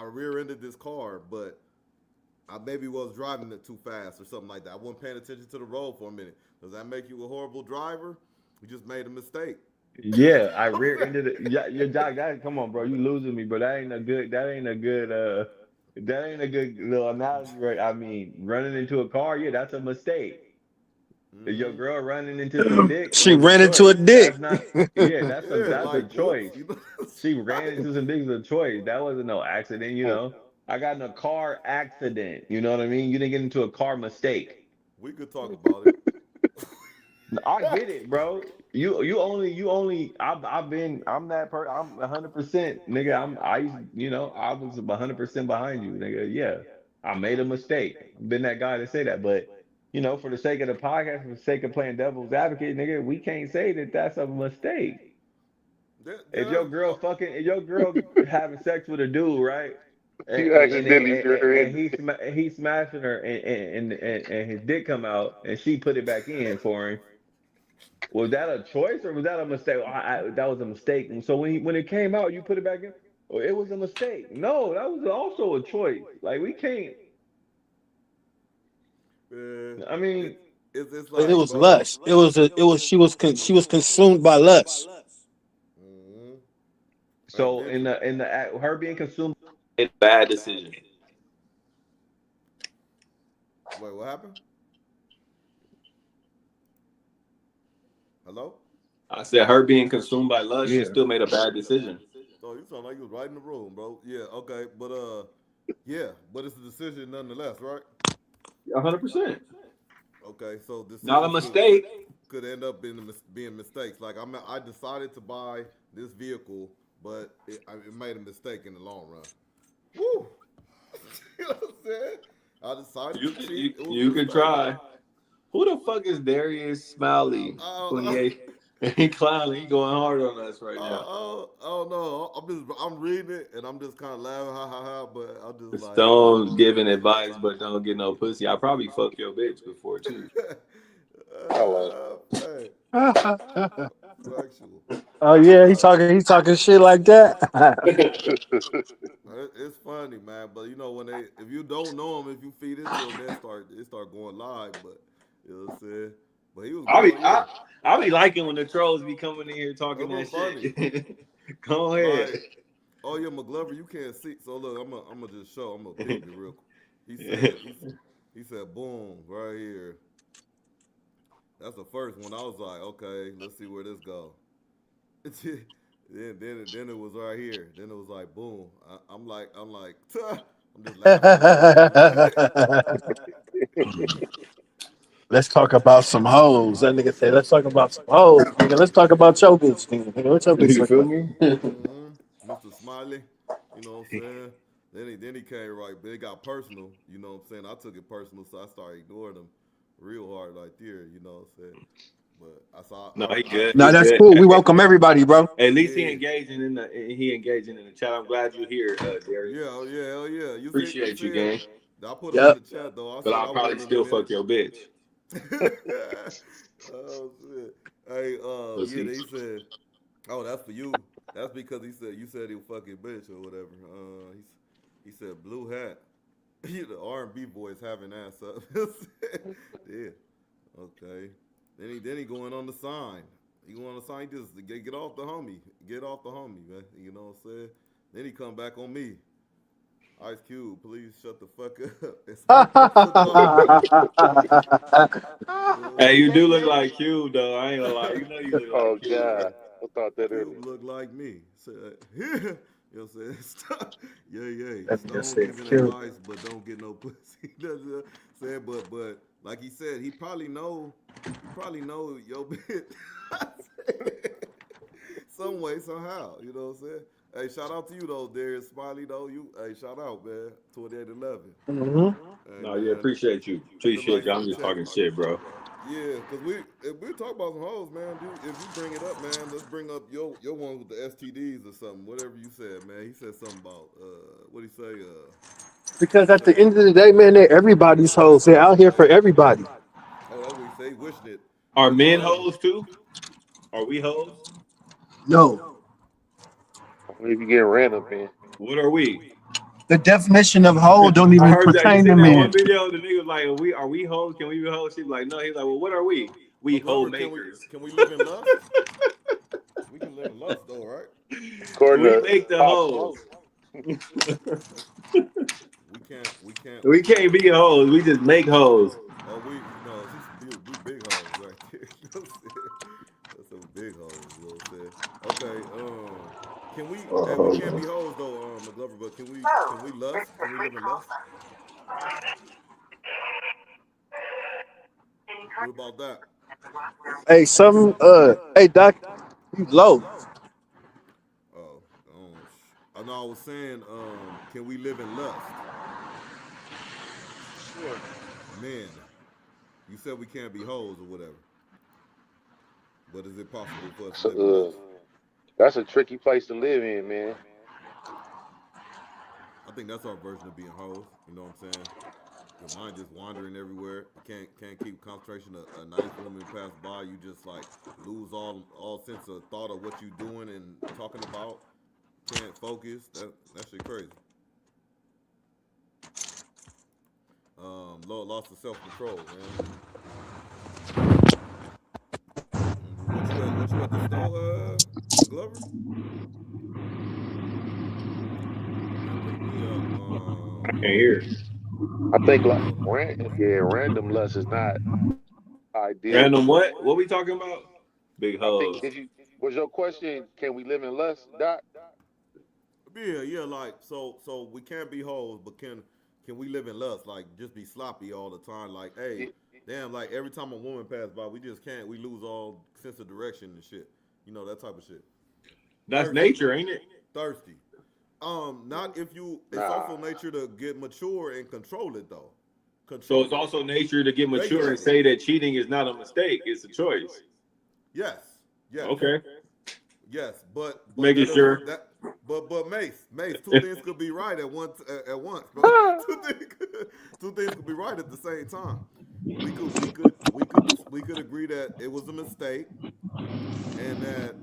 S2: rear-ended this car, but I maybe was driving it too fast or something like that. I wasn't paying attention to the road for a minute. Does that make you a horrible driver? You just made a mistake.
S1: Yeah, I rear-ended it. Yeah, your Doc, come on, bro. You losing me, bro. That ain't a good little analogy, right? I mean, running into a car, yeah, that's a mistake. If your
S2: Mm-hmm.
S1: girl running into some dick
S4: She
S1: was a
S4: ran into a
S1: choice.
S4: dick.
S1: That's not, yeah,
S2: Yeah,
S1: that's a
S2: like, whoops.
S1: choice.
S2: You know,
S1: She ran
S2: right.
S1: into some dick was a choice. That wasn't no accident, I got in a car accident. You know what I mean? You didn't get into a car mistake.
S2: We could talk about it.
S1: I get it, bro. I'm that person. I'm 100%, nigga. I was 100% behind you, nigga. Yeah, I made a mistake. I've been that guy to say that, but for the sake of the podcast, for the sake of playing devil's advocate, nigga, we can't say that that's a mistake. If your girl having sex with a dude, right? And
S3: You
S1: and, and,
S3: accidentally
S1: and, and
S3: rear-ended.
S1: he's smashing her, and his dick come out, and she put it back in for him. Was that a choice or was that a mistake? That was a mistake. And so when it came out, you put it back in. Oh, it was a mistake. No, that was also a choice. Like we can't. I
S2: It,
S1: mean,
S2: it's
S4: It
S2: like,
S4: was
S2: bro.
S4: lust. She was consumed by lust.
S2: Mm-hmm. And
S1: so
S2: then,
S1: in the act, her being consumed, made a bad decision.
S2: wait, what happened? Hello?
S1: I said her being consumed by lust, she
S2: Yeah.
S1: still made a bad decision.
S2: Oh, you sound like you was right in the room, bro. Yeah, okay. But, yeah, but it's a decision nonetheless, right?
S1: 100%.
S2: Okay, so
S1: Not a
S2: decisions
S1: mistake.
S2: could end up being mistakes. Like I decided to buy this vehicle, but it made a mistake in the long run. Woo! You know what I'm saying? I decided to cheat. It was a
S1: You can
S2: mistake.
S1: try. Who the fuck is Darius Smiley?
S2: Oh,
S1: 28. He clowning. He going hard on us right now.
S2: oh no! I'm reading it and I'm just kind of laughing, ha ha ha. But I'm just like,
S1: Stone giving advice, but don't get no pussy. I probably fucked your bitch before too.
S3: Oh,
S2: hey, factual.
S4: Oh yeah, he's talking shit like that.
S2: It's funny, man. But you know when if you don't know him, if you feed into him, it start going live. But you know what I'm saying. But he was going, yeah.
S7: I be liking when the trolls be coming in here talking
S2: That was
S7: that
S2: funny.
S7: shit. Go ahead.
S2: Like, oh yeah, McGlover, you can't see. So look, I'm gonna just show. I'm gonna peep it real quick. He said, boom, right here. That's the first one. I was like, okay, let's see where this go. then it was right here. Then it was like, boom. I'm like, I'm just laughing.
S4: Let's talk about some hoes. That nigga said, let's talk about some hoes. Nigga, let's talk about your bitch. Nigga, what's your bitch
S7: You
S4: look
S7: feel
S4: like?
S7: me?
S2: Mr. Smiley, you know what I'm saying? Then he came right, but it got personal, you know what I'm saying? I took it personal, so I started ignoring him real hard right there, you know what I'm saying? But I saw,
S7: No, he good.
S4: Nah,
S7: He
S4: that's
S7: good.
S4: cool. We welcome everybody, bro.
S7: At least
S2: yeah,
S7: he engaging in the chat. I'm glad you're here, Darius.
S2: yeah, oh yeah, hell yeah.
S7: Appreciate you, gang.
S2: I put him in
S4: Yep.
S2: the chat though. I
S7: But
S2: said
S7: I'll
S2: I
S7: probably
S2: wanted
S7: still
S2: him in.
S7: fuck your bitch.
S2: Oh shit. Hey, yeah,
S7: Pussy.
S2: they said, oh, that's for you. That's because you said he was fucking bitch or whatever. He said blue hat. The R&B boys having ass up. Yeah. Okay. Then he going on the sign. He going on the sign. He just get off the homie. Get off the homie, man. You know what I'm saying? Then he come back on me. Ice Cube, please shut the fuck up. It's my you know what
S7: Hey,
S2: I'm
S7: you do
S2: saying?
S7: look like Cube, though. I ain't gonna lie. You know you look
S3: Oh
S7: like Cube, bro.
S3: God, I thought that
S2: Cube
S3: earlier.
S2: look like me. So, you know what I'm saying? Yeah.
S4: That nigga
S2: Stone
S4: said
S2: giving
S4: cute.
S2: advice, but don't get no pussy. That's what I'm saying, but like he said, he probably know your bitch. Some way, somehow. You know what I'm saying? Hey, shout out to you though, Darius Smiley though. Hey, shout out, man. 2811.
S4: Mm-hmm.
S2: Hey
S7: No, yeah,
S2: man.
S7: appreciate you.
S2: Hit the
S7: Appreciate you.
S2: likes in
S7: I'm
S2: the
S7: just
S2: chat.
S7: talking shit, bro.
S2: Yeah, cause if we talk about some hoes, man, dude, if you bring it up, man, let's bring up your one with the STDs or something. Whatever you said, man. He said something about what he say?
S4: Because at the end of the day, man, they're everybody's hoes. They're out here for everybody.
S2: Oh, that's what he say. He wishing it.
S7: Are
S2: But
S7: men hoes too? Are we hoes?
S4: No.
S3: Only if you get random, man.
S7: What are we?
S4: The definition of hoe don't
S7: I
S4: even
S7: heard that. You
S4: pertain to
S7: seen that one
S4: men.
S7: video? The nigga was like, are we hoes? Can we be hoes? She's like, no. He's like, well, what are we? We hoe
S2: McGlover,
S7: makers.
S2: can we live in lust? We can live in lust though, right?
S3: According
S7: We
S3: to
S7: make the
S3: Pop
S7: hoes.
S3: Smoke.
S2: We can't.
S7: We can't be hoes. We just make hoes.
S2: Oh, we big hoes right there. You know what I'm saying? That's some big hoes. You know what I'm saying? Okay. Can we? Hey, we can't be hoes though, McGlover. But can we lust? Can we live in lust? What about that?
S4: Hey, hey Doc, you low.
S2: Oh, I know. I was saying, can we live in lust?
S3: Sure.
S2: Men, you said we can't be hoes or whatever, but is it possible for us to live in
S3: So,
S2: lust?
S3: that's a tricky place to live in, man.
S2: I think that's our version of being hoes. You know what I'm saying? Your mind just wandering everywhere. You can't keep concentration. A nice woman pass by, you just like lose all sense of thought of what you doing and talking about. Can't focus. That shit crazy. Loss of self control, man. What you at the store, McGlover? Man, pick me up.
S7: I can't hear.
S3: I think like
S2: Oh,
S3: random lust is not ideal.
S7: Random what? What we talking about? Big
S3: I think
S7: hoes.
S3: was your question? Can we live in lust, Doc?
S2: yeah. Like so we can't be hoes, but can we live in lust? Like just be sloppy all the time. Like hey,
S3: Yeah,
S2: damn. Like every time a woman pass by, we just can't. We lose all sense of direction and shit. You know that type of shit.
S7: That's
S2: Thirsty,
S7: nature, ain't it?
S2: thirsty. Not if you. It's
S3: nah.
S2: also nature to get mature and control it though.
S7: So it's
S2: Control it,
S7: also nature to get mature and
S2: regulate it.
S7: say that cheating is not a mistake; it's a choice.
S2: Yes, yes.
S7: Okay,
S2: Yes, but
S7: making
S2: that doesn't
S7: sure.
S2: that but Mace, two things could be right at once, bro. Two things could be right at the same time. We could agree that it was a mistake and that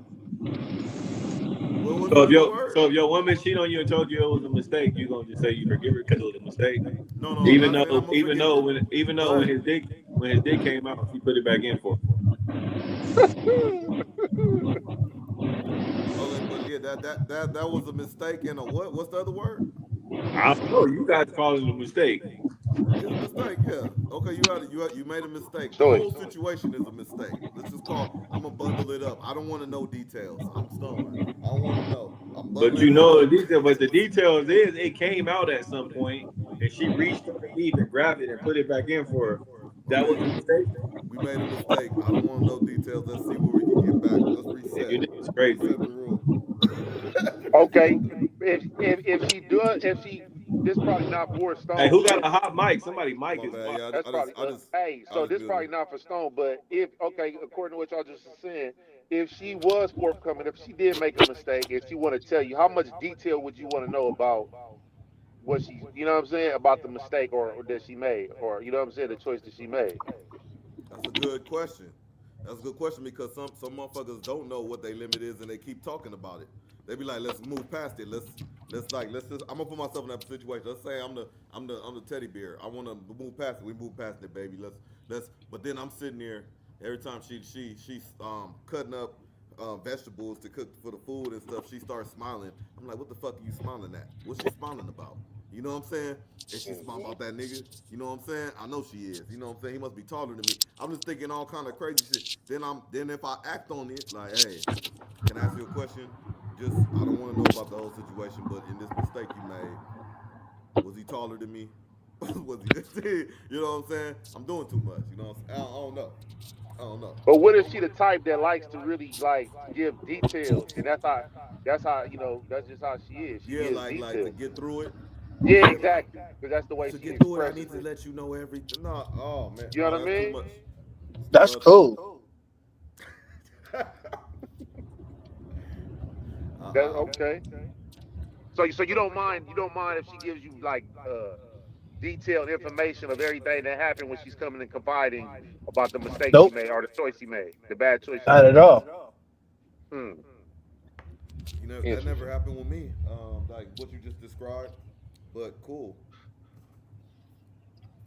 S2: What was
S7: So
S2: the
S7: if
S2: other
S7: your
S2: word?
S7: so if your woman cheat on you and told you it was a mistake, you gonna just say you forgive her because it was a mistake,
S2: No, I'm
S7: even
S2: not saying I'm
S7: though
S2: gonna forgive her.
S7: when
S2: But
S7: his dick came out, she put it back in for him.
S2: okay, but yeah, that was a mistake and a what? What's the other word?
S7: I don't know. You guys call it a mistake.
S2: It's a mistake, yeah. Okay, you made a mistake. The
S3: Choice.
S2: whole situation is a mistake. Let's just call. I'm gonna bundle it up. I don't want to know details. I'm stoned. I don't want to know. I'm
S7: But you
S2: bundling it
S7: know
S2: up.
S7: the detail. But the details is it came out at some point, and she reached underneath and grabbed it and put it back in for her. That was
S2: Okay,
S7: a mistake.
S2: we made a mistake. I don't want to know details. Let's see what we can get back. Let's
S7: Man, you
S2: reset.
S7: niggas crazy.
S2: Reset the room.
S3: Okay, if she does, if she, this probably not for
S7: Hey,
S3: Stone,
S7: who got
S3: but
S7: a hot mic? Somebody mic
S2: My
S7: is
S2: bad.
S7: wild.
S2: Yeah,
S3: that's probably hey.
S2: I
S3: So
S2: just
S3: this
S2: muted
S3: probably
S2: him.
S3: not for Stone, but if okay, according to what y'all just saying, if she was forthcoming, if she did make a mistake, if she want to tell you, how much detail would you want to know about what she, you know what I'm saying, about the mistake or that she made, or you know what I'm saying, the choice that she made?
S2: That's a good question. That's a good question because some motherfuckers don't know what their limit is and they keep talking about it. They be like, let's move past it. Let's just. I'm gonna put myself in that situation. Let's say I'm the teddy bear. I want to move past it. We move past it, baby. Let's. But then I'm sitting there every time she's cutting up vegetables to cook for the food and stuff. She starts smiling. I'm like, what the fuck are you smiling at? What's she smiling about? You know what I'm saying? And she's smiling about that nigga. You know what I'm saying? I know she is. You know what I'm saying? He must be taller than me. I'm just thinking all kind of crazy shit. Then if I act on it, like, hey, can I ask you a question? Just I don't want to know about the whole situation, but in this mistake you made, was he taller than me? Was he this? You know what I'm saying? I'm doing too much. You know what I'm saying? I don't know. I don't know.
S3: But what if she the type that likes to really like give details, and that's how that's just how she is. She
S2: Yeah,
S3: gives
S2: like to
S3: details.
S2: get through it.
S3: Yeah,
S2: Yeah, like
S3: exactly, because that's the way
S2: to
S3: she
S2: get through it, I
S3: expresses
S2: need to
S3: it.
S2: let you know everything. No, oh man,
S3: You know
S2: no,
S3: what I
S2: that's too
S3: mean?
S2: much.
S4: That's cool.
S3: That's
S2: Uh-uh.
S3: okay. So you don't mind if she gives you like detailed information of everything that happened when she's coming and confiding about the mistake she
S4: Nope,
S3: made or the choice he made, the bad choice he
S4: not at
S3: made.
S4: all.
S3: Hmm.
S2: You know that never
S3: Interesting.
S2: happened with me. Like what you just described, but cool.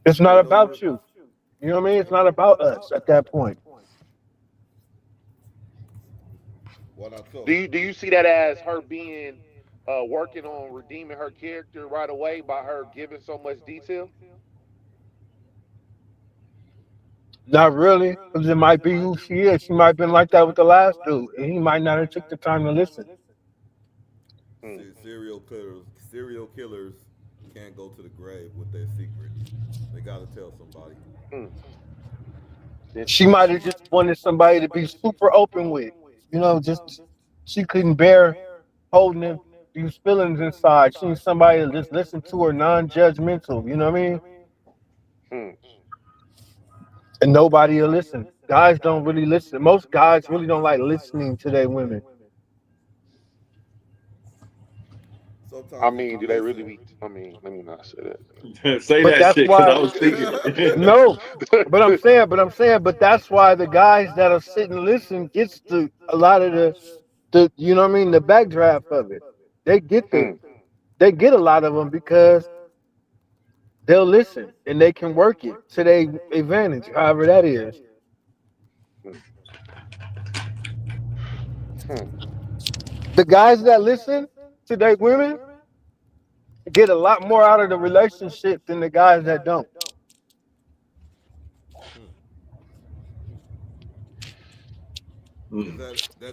S4: It's
S2: I
S4: not
S2: didn't know you were.
S4: about you. You know what I mean? It's not about us at that point.
S2: Why not
S3: Do
S2: so?
S3: you see that as her being working on redeeming her character right away by her giving so much detail?
S4: Not really, because it might be who she is. She might have been like that with the last dude, and he might not have took the time to listen.
S3: Hmm.
S2: Serial killers can't go to the grave with their secrets. They gotta tell somebody.
S3: Hmm.
S4: She
S3: Interesting.
S4: might have just wanted somebody to be super open with. You know, just she couldn't bear holding these feelings inside. She needs somebody to just listen to her non-judgmental. You know what I mean?
S3: Hmm.
S4: And nobody will listen. Guys don't really listen. Most guys really don't like listening to their women.
S3: I
S2: Sometimes if
S3: mean,
S2: you
S3: do they really
S2: listen.
S3: be? I mean, let me not say that.
S7: Say
S4: But
S7: that
S4: that's
S7: shit because I
S4: why
S7: was thinking it.
S4: no. But that's why the guys that'll sit and listen gets to a lot of the you know what I mean, the backdraft of it. They get the
S3: Hmm.
S4: they get a lot of them because they'll listen and they can work it to their advantage, however that is.
S3: Hmm. Hmm.
S4: The guys that listen to their women get a lot more out of the relationship than the guys that don't.
S2: Hmm. Is
S7: Mm.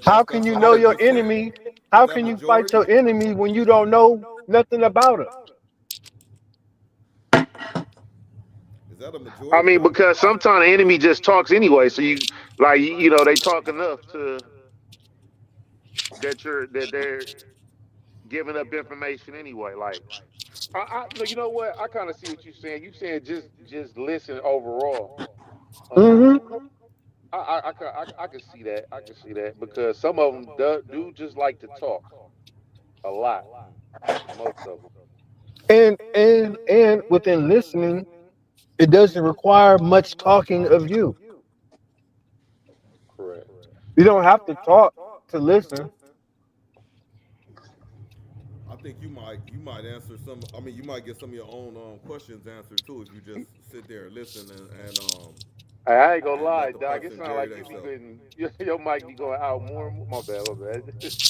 S4: How can
S2: that's
S4: you
S2: a
S4: know
S2: hundred
S4: your
S2: percent?
S4: enemy?
S2: Is
S4: How
S2: that
S4: can you fight
S2: majority?
S4: your enemy when you don't know nothing about her?
S2: Is that a
S3: I
S2: majority,
S3: mean,
S2: Doc?
S3: because sometimes the enemy just talks anyway. So you like they talk enough to that they're giving up information anyway. Like no, you know what? I kind of see what you're saying. You saying just listen overall. Um,
S4: Hmm.
S3: I can see that. I can see that because some of them do just like to talk a lot. Most of them,
S4: And within listening, it doesn't require much talking of you.
S3: correct.
S4: You don't have to talk.
S3: to listen.
S2: I think you might answer some. I mean, you might get some of your own questions answered too if you just sit there and listen
S3: Hey, I ain't gonna
S2: and let
S3: lie,
S2: the
S3: Doc. It
S2: person
S3: sounds
S2: carry
S3: like you be
S2: themselves.
S3: getting your mic be going out more and more. My bad, my bad.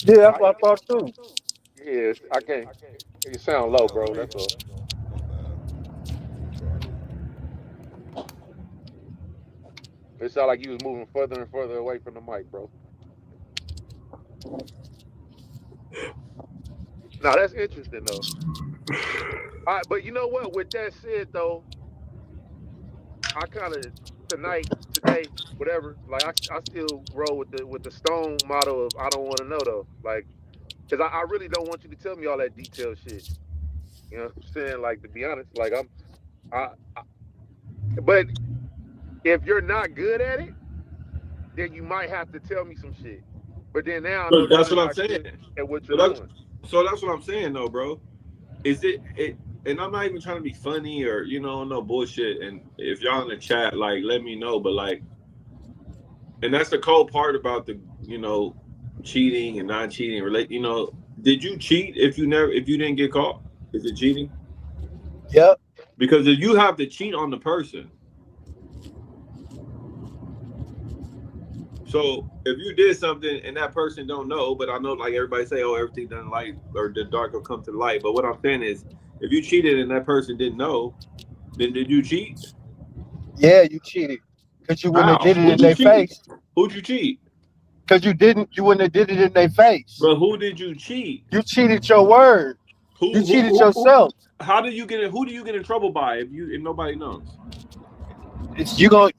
S4: Yeah, that's
S3: I,
S4: what I thought too.
S3: yes, I can't. You sound low,
S2: Yeah, let
S3: bro.
S2: me.
S3: That's all.
S2: My bad. Let me try this.
S3: It sounded like you was moving further and further away from the mic, bro. Now that's interesting though. All right, but you know what? With that said though, I kind of today, whatever. Like I still roll with the Stone motto of I don't want to know though. Like, cause I really don't want you to tell me all that detailed shit. You know what I'm saying? Like to be honest, like I but if you're not good at it, then you might have to tell me some shit. But then now I
S7: So
S3: know that
S7: that's
S3: you're
S7: what I'm
S3: not
S7: saying.
S3: good at what
S7: So
S3: you're
S7: that's
S3: doing.
S7: that's what I'm saying though, bro. Is it? And I'm not even trying to be funny or no bullshit. And if y'all in the chat, like, let me know. But like, and that's the cold part about the cheating and not cheating. Relate, did you cheat if you didn't get caught? Is it cheating?
S4: Yep.
S7: Because if you have to cheat on the person, so if you did something and that person don't know, but I know like everybody say, oh, everything done light or the dark will come to the light. But what I'm saying is, if you cheated and that person didn't know, then did you cheat?
S4: Yeah, you cheated. Cause you wouldn't have
S7: How?
S4: did it in
S7: Who'd you
S4: their
S7: cheat?
S4: face.
S7: Who'd you cheat?
S4: Cause you wouldn't have did it in their face.
S7: But who did you cheat?
S4: You cheated your word. You cheated yourself.
S7: How do you get in? Who do you get in trouble by if nobody knows?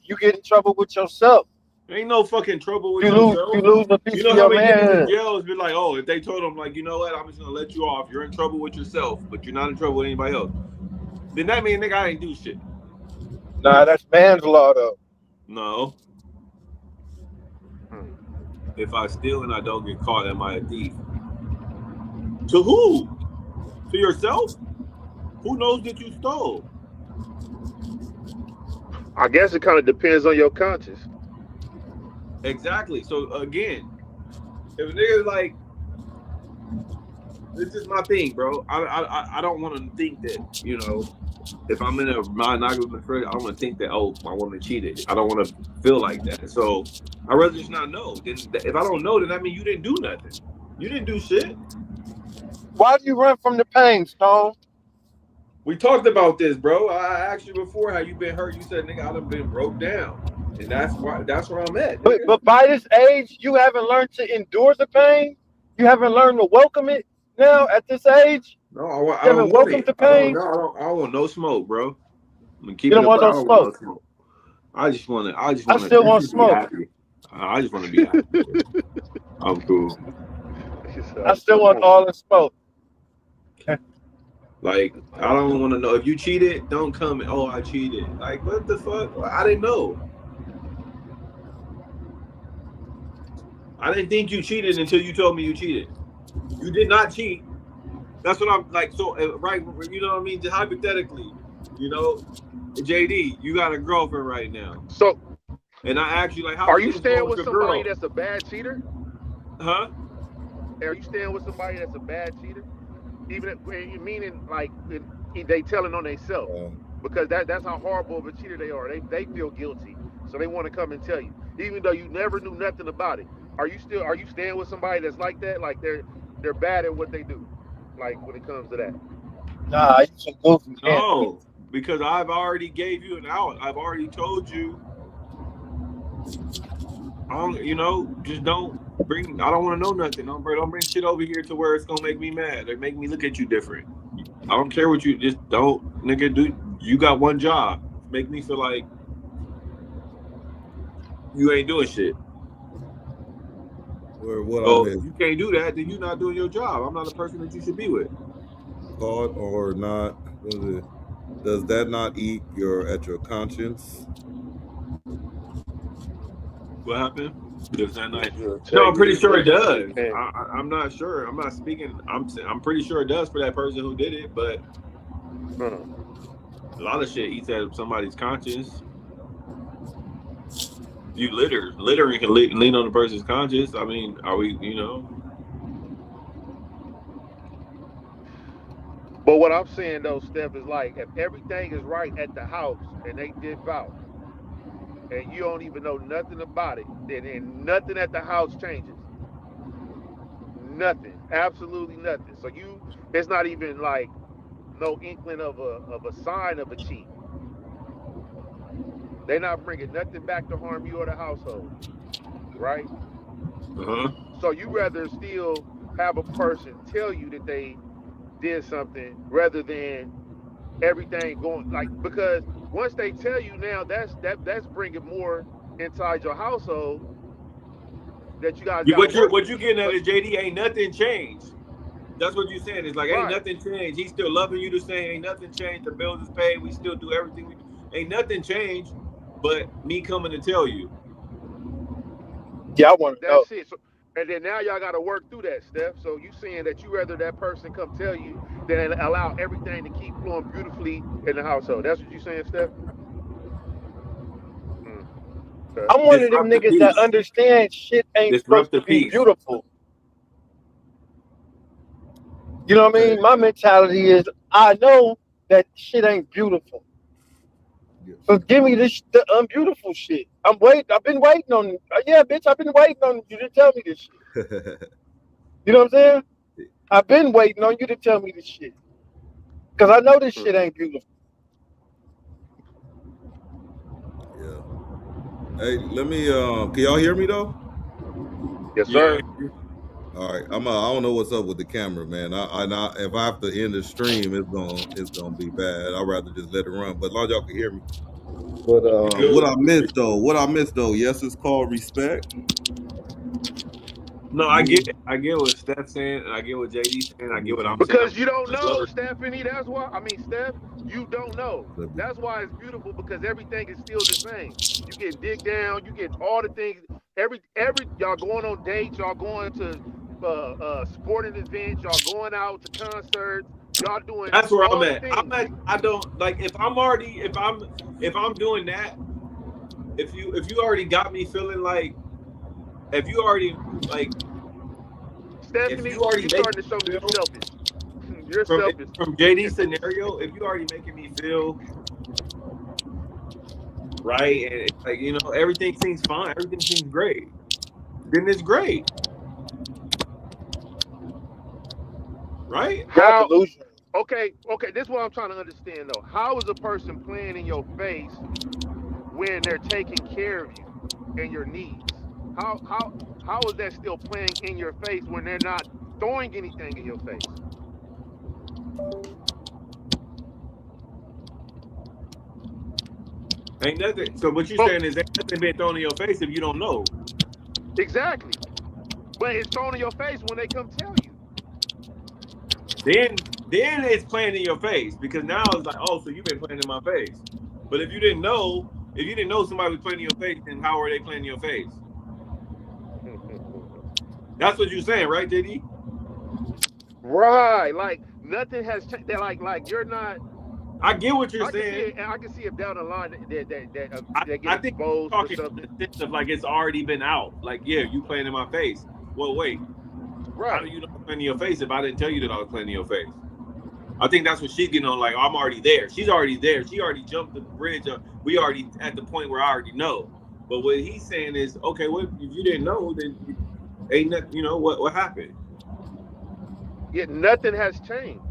S4: You get in trouble with yourself.
S7: Ain't no fucking trouble with
S4: You
S7: yourself.
S4: lose a
S7: You
S4: piece
S7: know
S4: of
S7: how
S4: your
S7: many niggas in
S4: man.
S7: jails be like, oh, if they told them like, you know what, I'm just gonna let you off. You're in trouble with yourself, but you're not in trouble with anybody else. Then that mean nigga I ain't do shit.
S4: Nah, that's manslaughter though.
S7: No.
S3: Hmm.
S7: If I steal and I don't get caught, am I a thief? To who? To yourself? Who knows that you stole?
S3: I guess it kind of depends on your conscience.
S7: Exactly. So again, if a nigga's like, this is my thing, bro. I don't want to think that if I'm in a monogamous relationship, I don't want to think that my woman cheated. I don't want to feel like that. So I'd rather just not know. Then if I don't know, then that means you didn't do nothing. You didn't do shit.
S4: Why do you run from the pain, Stone?
S7: We talked about this, bro. I asked you before how you been hurt. You said, nigga, I done been broke down, and that's where I'm at, nigga.
S4: But by this age, you haven't learned to endure the pain. You haven't learned to welcome it. Now at this age,
S7: No, I
S4: you
S7: don't
S4: haven't
S7: want
S4: welcomed
S7: it.
S4: the
S7: I don't.
S4: pain.
S7: No, I don't want no smoke, bro. I'm gonna keep
S4: You
S7: it
S4: don't
S7: up.
S4: want
S7: I
S4: no
S7: don't want no
S4: smoke.
S7: smoke. I just want to.
S4: I still want
S7: be
S4: smoke.
S7: happy. I just want to be happy. I'm cool.
S4: I still want all the smoke.
S7: Like, I don't want to know. If you cheated, don't come and, oh, I cheated. Like, what the fuck? I didn't know. I didn't think you cheated until you told me you cheated. You did not cheat. That's what I'm like. So, right, you know what I mean? Just hypothetically, JD, you got a girlfriend right now.
S3: So,
S7: And I asked you, like,
S3: are
S7: how's
S3: you
S7: things going
S3: staying
S7: with
S3: with
S7: your
S3: somebody
S7: girl?
S3: that's a bad cheater?
S7: Huh?
S3: Are you staying with somebody that's a bad cheater? Even meaning like they telling on themselves, because that's how horrible of a cheater they are. They feel guilty, so they want to come and tell you, even though you never knew nothing about it. Are you staying with somebody that's like that? Like they're bad at what they do, like when it comes to that.
S4: Nah, you some goofy man.
S7: No, because I've already gave you an out. I've already told you. Just don't bring. I don't want to know nothing. Don't bring shit over here to where it's gonna make me mad or make me look at you different. I don't care what you just don't, nigga. Do you got one job? Make me feel like you ain't doing shit.
S2: What I
S7: So
S2: missed?
S7: if you can't do that, then you're not doing your job. I'm not a person that you should be with.
S2: Caught or not? Does that not eat at your conscience?
S7: What happened? Does that not? No, I'm pretty
S3: Integrity,
S7: sure it
S3: definitely
S7: does.
S3: can.
S7: I'm not sure. I'm not speaking. I'm pretty sure it does for that person who did it. But a lot of shit eats at somebody's conscience. You littering can lean on the person's conscience. I mean, are we?
S3: But what I'm saying though, Steph, is like if everything is right at the house and they dip out and you don't even know nothing about it, then nothing at the house changes. Nothing. Absolutely nothing. So it's not even like no inkling of a sign of a cheat. They're not bringing nothing back to harm you or the household, right? So you rather still have a person tell you that they did something rather than everything going like because once they tell you now that's bringing more inside your household that you guys got to work
S7: What
S3: through.
S7: you getting at
S3: But
S7: is JD ain't nothing changed. That's what you're saying. It's like ain't
S3: right,
S7: nothing changed. He's still loving you the same. Ain't nothing changed. The bills is paid. We still do everything we do. Ain't nothing changed. But me coming to tell you.
S4: Yeah, I want to know.
S3: that's it. So and then now y'all got to work through that, Steph. So you saying that you rather that person come tell you than allow everything to keep flowing beautifully in the household. That's what you saying, Steph? Mm, okay.
S4: I'm one of them
S7: Disrupt the
S4: niggas that
S7: peace.
S4: understand shit ain't
S7: Disrupt
S4: supposed
S7: the
S4: to be
S7: peace.
S4: beautiful. You know what I
S2: Hey,
S4: mean? My mentality is I know that shit ain't beautiful.
S2: yeah.
S4: So give me the unbeautiful shit. I've been waiting on yeah, bitch, I've been waiting on you to tell me this shit. You know what I'm saying? I've been waiting on you to tell me this shit. Cause I know this shit ain't beautiful.
S2: Yeah. Hey, let me. Can y'all hear me though?
S3: Yes,
S7: Yeah.
S3: sir.
S2: All right. I don't know what's up with the camera, man. If I have to end the stream, it's gonna be bad. I'd rather just let it run. But as long as y'all can hear me. But
S7: You
S2: what
S7: good?
S2: I missed though, yes, it's called respect.
S7: No, I
S2: You,
S7: get it. I get what Steph's saying, and I get what JD's saying. I get what I'm saying.
S3: Because you don't
S7: I'm a
S3: know,
S7: lover.
S3: Stephanie. That's why. I mean, Steph, you don't know. That's why it's beautiful because everything is still the same. You get dig down. You get all the things. Every y'all going on dates. Y'all going to sporting events. Y'all going out to concerts. Y'all doing
S7: That's where I'm
S3: all the
S7: at.
S3: things.
S7: I don't like if I'm already if I'm doing that. If you already got me feeling like if you already like if
S3: Stephanie,
S7: you already
S3: you
S7: make
S3: starting to show me
S7: me
S3: you
S7: feel
S3: selfish. You're
S7: from
S3: selfish.
S7: from JD's scenario, if you already making me feel right and it's like everything seems fine, everything seems great, then it's great, right?
S4: Y'all
S3: How?
S4: delusional.
S3: Okay. This is what I'm trying to understand though. How is a person playing in your face when they're taking care of you and your needs? How is that still playing in your face when they're not throwing anything in your face?
S7: Ain't nothing. So what you
S3: From
S7: saying is ain't nothing being thrown in your face if you don't know.
S3: exactly, but it's thrown in your face when they come tell you.
S7: Then it's playing in your face because now it's like, oh, so you've been playing in my face. But if you didn't know somebody was playing in your face, then how are they playing in your face? That's what you're saying, right, JD?
S3: Right, like nothing has changed. They're like you're not.
S7: I get what you're
S3: I can see
S7: saying.
S3: it. I can see if down the line that they get
S7: I think
S3: exposed
S7: you're
S3: for
S7: talking in
S3: something.
S7: the sense of like it's already been out. Like, yeah, you playing in my face. Well, wait, how do
S3: Right.
S7: you know I'm playing in your face if I didn't tell you that I was playing in your face? I think that's what she's getting on. Like, I'm already there. She's already there. She already jumped the bridge. We already at the point where I already know. But what he's saying is, okay, well, if you didn't know, then ain't nothing. What happened?
S3: Yet nothing has changed.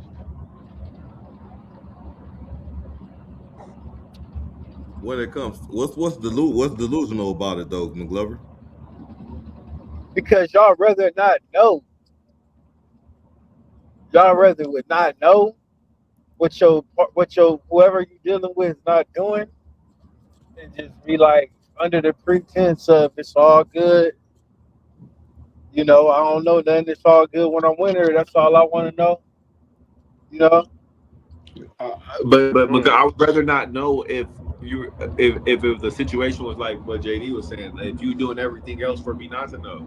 S2: when it comes, what's delusional about it though, McGlover?
S4: Because y'all rather not know. Y'all rather would not know what your whoever you dealing with is not doing and just be like under the pretense of it's all good. I don't know nothing. It's all good when I'm winner. That's all I want to know. You know,
S7: But
S3: Mm.
S7: I would rather not know if the situation was like what JD was saying. If you doing everything else for me not to know,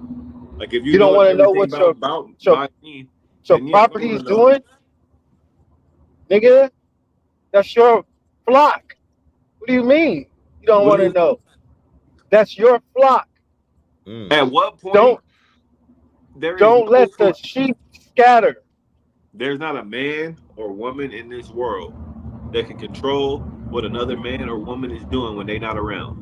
S7: like if you
S4: you don't
S7: doing
S4: want to know
S7: everything
S4: what your
S7: about
S4: your
S7: my team,
S4: your
S7: then yeah, I
S4: property
S7: want
S4: is
S7: to know.
S4: doing, nigga. That's your flock. What do you mean? You don't
S7: What
S4: want
S7: do
S4: to
S7: you
S4: know? That's your flock.
S7: At what point?
S4: Don't let the sheep scatter.
S7: There's not a man or woman in this world that can control what another man or woman is doing when they're not around.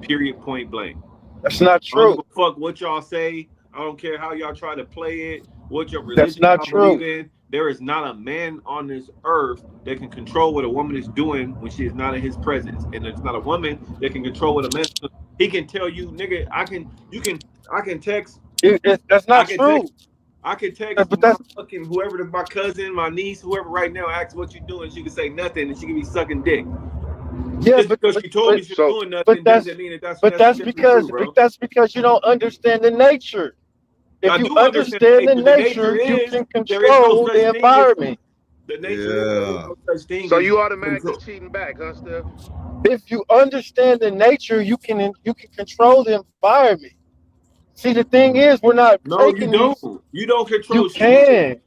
S7: Period. Point blank.
S4: That's not
S7: I don't
S4: true.
S7: give a fuck what y'all say. I don't care how y'all try to play it, what your
S4: That's
S7: religion
S4: not
S7: y'all
S4: true.
S7: believe in. There is not a man on this earth that can control what a woman is doing when she is not in his presence. And there's not a woman that can control what a man is doing. He can tell you, nigga, I can text.
S4: That's not true.
S7: I can text
S4: But
S7: my
S4: that's
S7: fucking whoever, my cousin, my niece, whoever right now, ask what you doing. She can say nothing and she can be sucking dick.
S4: yeah,
S7: Just because she told me she's doing nothing
S4: but that's
S7: doesn't mean that that's
S4: but that's because
S7: true, bro.
S4: but that's because you don't understand the nature. If
S7: I
S4: you
S7: do understand
S4: understand the
S7: the
S4: nature, you
S7: is
S4: can
S7: there is no
S4: control
S7: such
S4: the
S7: thing as
S4: environment.
S7: the nature is there is no such thing
S3: So
S7: as
S3: you automatically
S7: control.
S3: cheating back, huh, Steph?
S4: If you understand the nature, you can control the environment. See, the thing is, we're not
S7: No, you
S4: taking
S7: don't.
S4: these.
S7: You don't
S4: You
S7: control shit.
S4: can.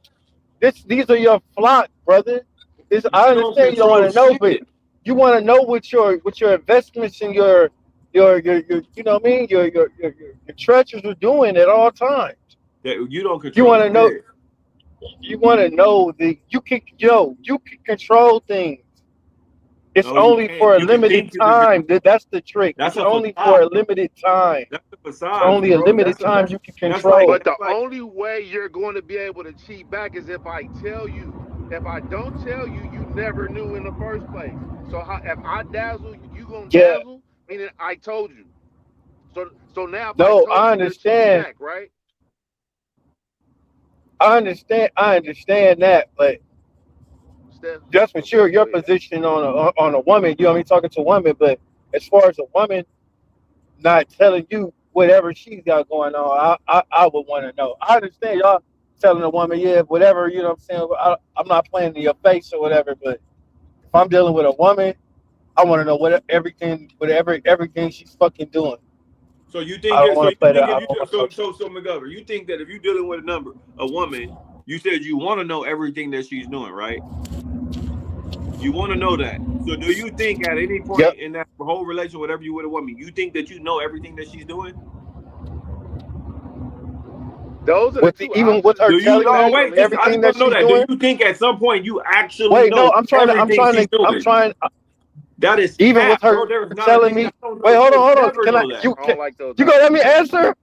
S4: These are your flock, brother.
S7: You
S4: I
S7: don't
S4: understand you don't
S7: control
S4: want to know, but
S7: shit.
S4: you want to know what your investments and your you know what I mean, your treasures are doing at all times.
S7: That you don't
S4: You
S7: control
S4: want to know.
S7: shit.
S4: You want to know that you can control things. It's
S7: No, you
S4: only
S7: can't.
S4: for a
S7: You can
S4: limited
S7: think you can.
S4: time. That's the trick.
S7: That's
S4: It's
S7: a
S4: only for
S7: facade.
S4: a limited time.
S7: That's a
S4: It's
S7: facade,
S4: only a
S7: bro.
S4: limited time you can
S7: That's like
S4: control.
S3: But the only way you're going to be able to cheat back is if I tell you. If I don't tell you, you never knew in the first place. So if I dazzle, you gonna
S4: Yeah.
S3: dazzle, meaning I told you. So now if I
S4: No,
S3: told
S4: I
S3: you, you're cheating
S4: understand.
S3: back, right?
S4: I understand that, but
S3: Steph.
S4: that's what
S3: Okay,
S4: your
S3: go ahead.
S4: position on a woman. You know what I mean, talking to a woman, but as far as a woman not telling you whatever she's got going on, I would want to know. I understand y'all telling a woman, yeah, whatever, you know what I'm saying. I'm not playing in your face or whatever, but if I'm dealing with a woman, I want to know everything she's fucking doing.
S7: So you
S4: I
S7: think
S4: don't
S7: so
S4: want
S7: you
S4: to play that.
S7: think
S4: I
S7: if
S4: don't want
S7: you
S4: to.
S7: so McGovern, you think that if you're dealing with a woman, you said you want to know everything that she's doing, right? You want to know that. So do you think at any
S4: Yep.
S7: point in that whole relation, whatever you with a woman, you think that you know everything that she's doing?
S3: Those are the two
S4: Even with
S3: options
S4: her
S7: Do you
S4: telling
S7: know?
S4: me
S7: Wait, listen. I
S4: everything
S7: just
S4: that
S7: want to know
S4: she's
S7: that. Do
S4: doing.
S7: you think at some point you actually
S4: Wait, no,
S7: know everything she's doing? That is
S4: Even with
S7: cap,
S4: her
S7: bro. There is not a
S4: telling
S7: thing
S4: me,
S7: that I don't
S4: wait,
S7: know.
S4: hold
S7: You
S4: on,
S7: will
S4: hold on.
S7: never
S4: Can
S7: know that.
S3: I don't like those
S4: you gonna let me
S3: options.
S4: answer?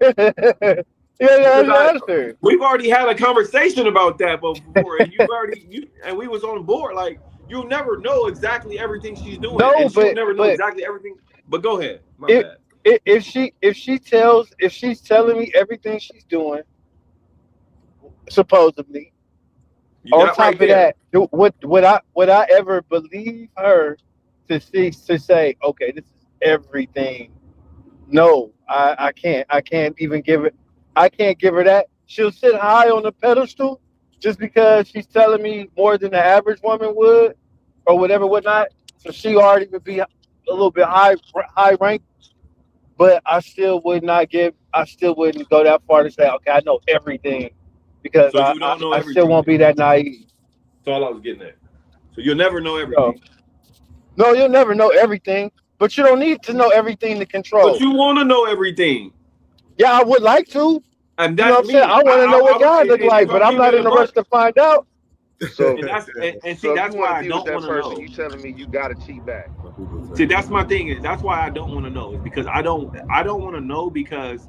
S4: You gotta let me answer.
S7: We've already had a conversation about that before, and and we was on board. Like you'll never know exactly everything she's doing,
S4: No,
S7: and she'll
S4: but
S7: never know exactly everything. But go ahead, my
S4: if
S7: bad.
S4: if she's telling me everything she's doing, supposedly, on
S7: That right
S4: top of
S7: there.
S4: that, would I ever believe her to say, okay, this is everything? No, I can't even give it. I can't give her that. She'll sit high on the pedestal just because she's telling me more than the average woman would, or whatever, whatnot. So she already would be a little bit high ranked. But I still would not give. I still wouldn't go that far to say, okay, I know everything, because
S7: So you don't know
S4: I still
S7: everything.
S4: won't be that naive.
S7: That's all I was getting at. So you'll never know
S4: No,
S7: everything.
S4: no, you'll never know everything, but you don't need to know everything to
S7: But
S4: control.
S7: you want to know everything,
S4: Yeah, I would like to.
S7: and
S4: You know
S7: that's
S4: what I'm saying?
S7: me.
S4: I want to know what God look
S7: If
S4: like, but
S7: I'm
S4: I'm
S7: keeping
S4: not
S7: it
S4: in
S7: a
S4: a rush
S7: buck,
S4: to find out.
S3: So
S7: and see
S3: so if you
S7: that's
S3: want
S7: why
S3: to
S7: I
S3: be with
S7: don't
S3: that
S7: want to
S3: person,
S7: know.
S3: you telling me you gotta cheat back.
S7: See, that's my thing. Is that's why I don't want to know. Is because I don't want to know, because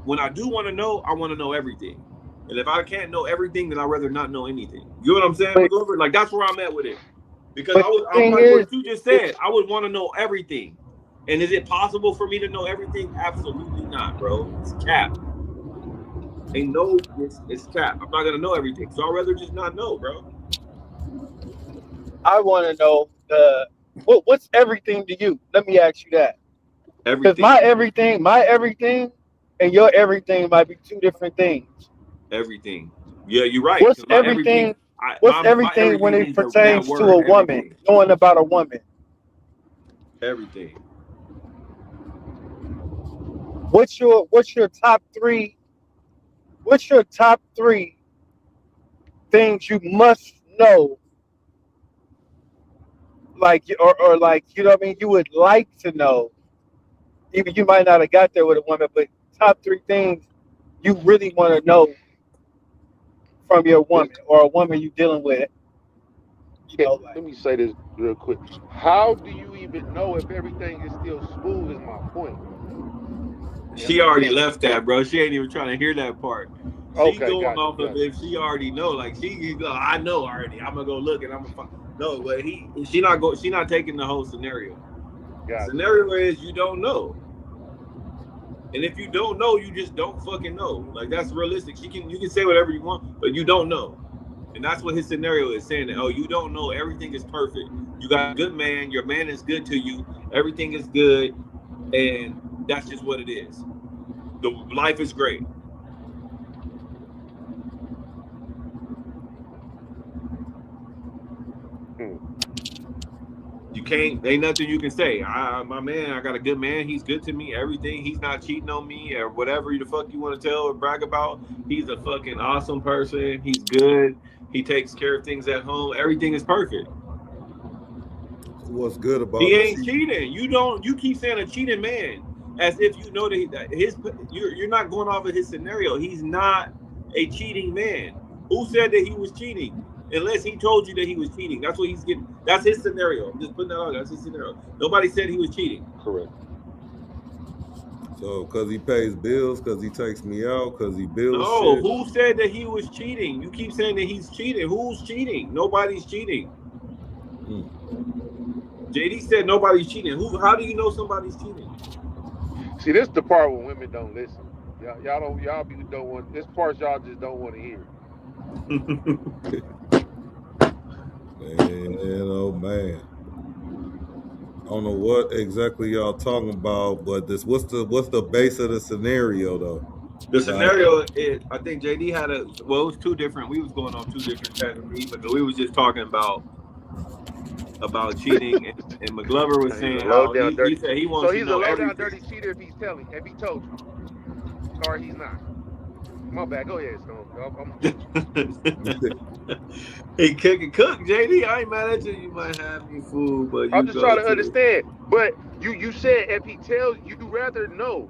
S7: when I do want to know, I want to know everything. And if I can't know everything, then I'd rather not know anything. You know what I'm saying,
S4: But
S7: McGovern? Like that's where I'm at with it. Because
S4: but the
S7: I'm
S4: thing
S7: like
S4: is,
S7: what you just said. I would want to know everything. And is it possible for me to know everything? Absolutely not, bro. It's cap. Ain't no, it's cap. I'm not gonna know everything, so I'd rather just not know, bro.
S4: I want to know what's everything to you. Let me ask you that, because
S7: Everything,
S4: my everything, and your everything might be two different things.
S7: everything. Yeah, you're right.
S4: What's
S7: Because my everything,
S4: everything? What's
S7: my
S4: everything when
S7: everything
S4: it
S7: means that
S4: pertains to
S7: word,
S4: a woman?
S7: everything,
S4: Knowing about a woman,
S7: everything.
S4: what's your top three? What's your top three things you must know, like, or like, you know what I mean? You would like to know, even you might not have got there with a woman, but top 3 things you really want to know from your woman or a woman you dealing with. You know, like
S3: Let me say this real quick. How do you even know if everything is still smooth? Is my point.
S7: She already left that, bro. She ain't even trying to hear that part. She
S3: Okay,
S7: going
S3: got
S7: off
S3: you.
S7: of if she already know. Like she go, I know already. I'm gonna go look and I'm gonna find. No, but she not go. She not taking the whole scenario.
S3: Got
S7: Scenario is you don't know, and if you don't know, you just don't fucking know. Like that's realistic. You can say whatever you want, but you don't know, and that's what his scenario is saying. That you don't know. Everything is perfect. You got a good man. Your man is good to you. Everything is good, and that's just what it is. The life is great. You can't. Ain't nothing you can say. My man, I got a good man. He's good to me. Everything. He's not cheating on me or whatever the fuck you want to tell or brag about. He's a fucking awesome person. He's good. He takes care of things at home. Everything is perfect.
S2: What's good about
S7: He
S2: the
S7: ain't cheating. You don't. You keep saying a cheating man as if you know that his. You're not going off of his scenario. He's not a cheating man. Who said that he was cheating? Unless he told you that he was cheating. That's what he's getting. That's his scenario. I'm just putting that out. That's his scenario. Nobody said he was cheating.
S3: correct.
S2: So, because he pays bills, because he takes me out, because he builds
S7: No,
S2: shit.
S7: who said that he was cheating? You keep saying that he's cheating. Who's cheating? Nobody's cheating. JD said nobody's cheating. Who? How do you know somebody's cheating?
S3: See, this is the part where women don't listen. Don't want this part. Y'all just don't want to hear.
S2: Man, oh man. I don't know what exactly y'all talking about, but what's the base of the scenario though?
S7: The scenario is, I think JD had it was 2 different. We was going on 2 different tracks. We was just talking about cheating, and McGlover was
S3: He's a
S7: saying
S3: low
S7: how
S3: down
S7: he
S3: dirty.
S7: said he
S3: So
S7: wants to
S3: he's a
S7: know
S3: low down
S7: everything.
S3: dirty cheater if he told you, or he's not. My bad. Go ahead, Stone.
S7: He cook, JD. I ain't mad at you. You might have me fooled, but
S3: I'm
S7: you
S3: just
S7: go
S3: trying to
S7: to.
S3: understand. But you said if he tells you rather know.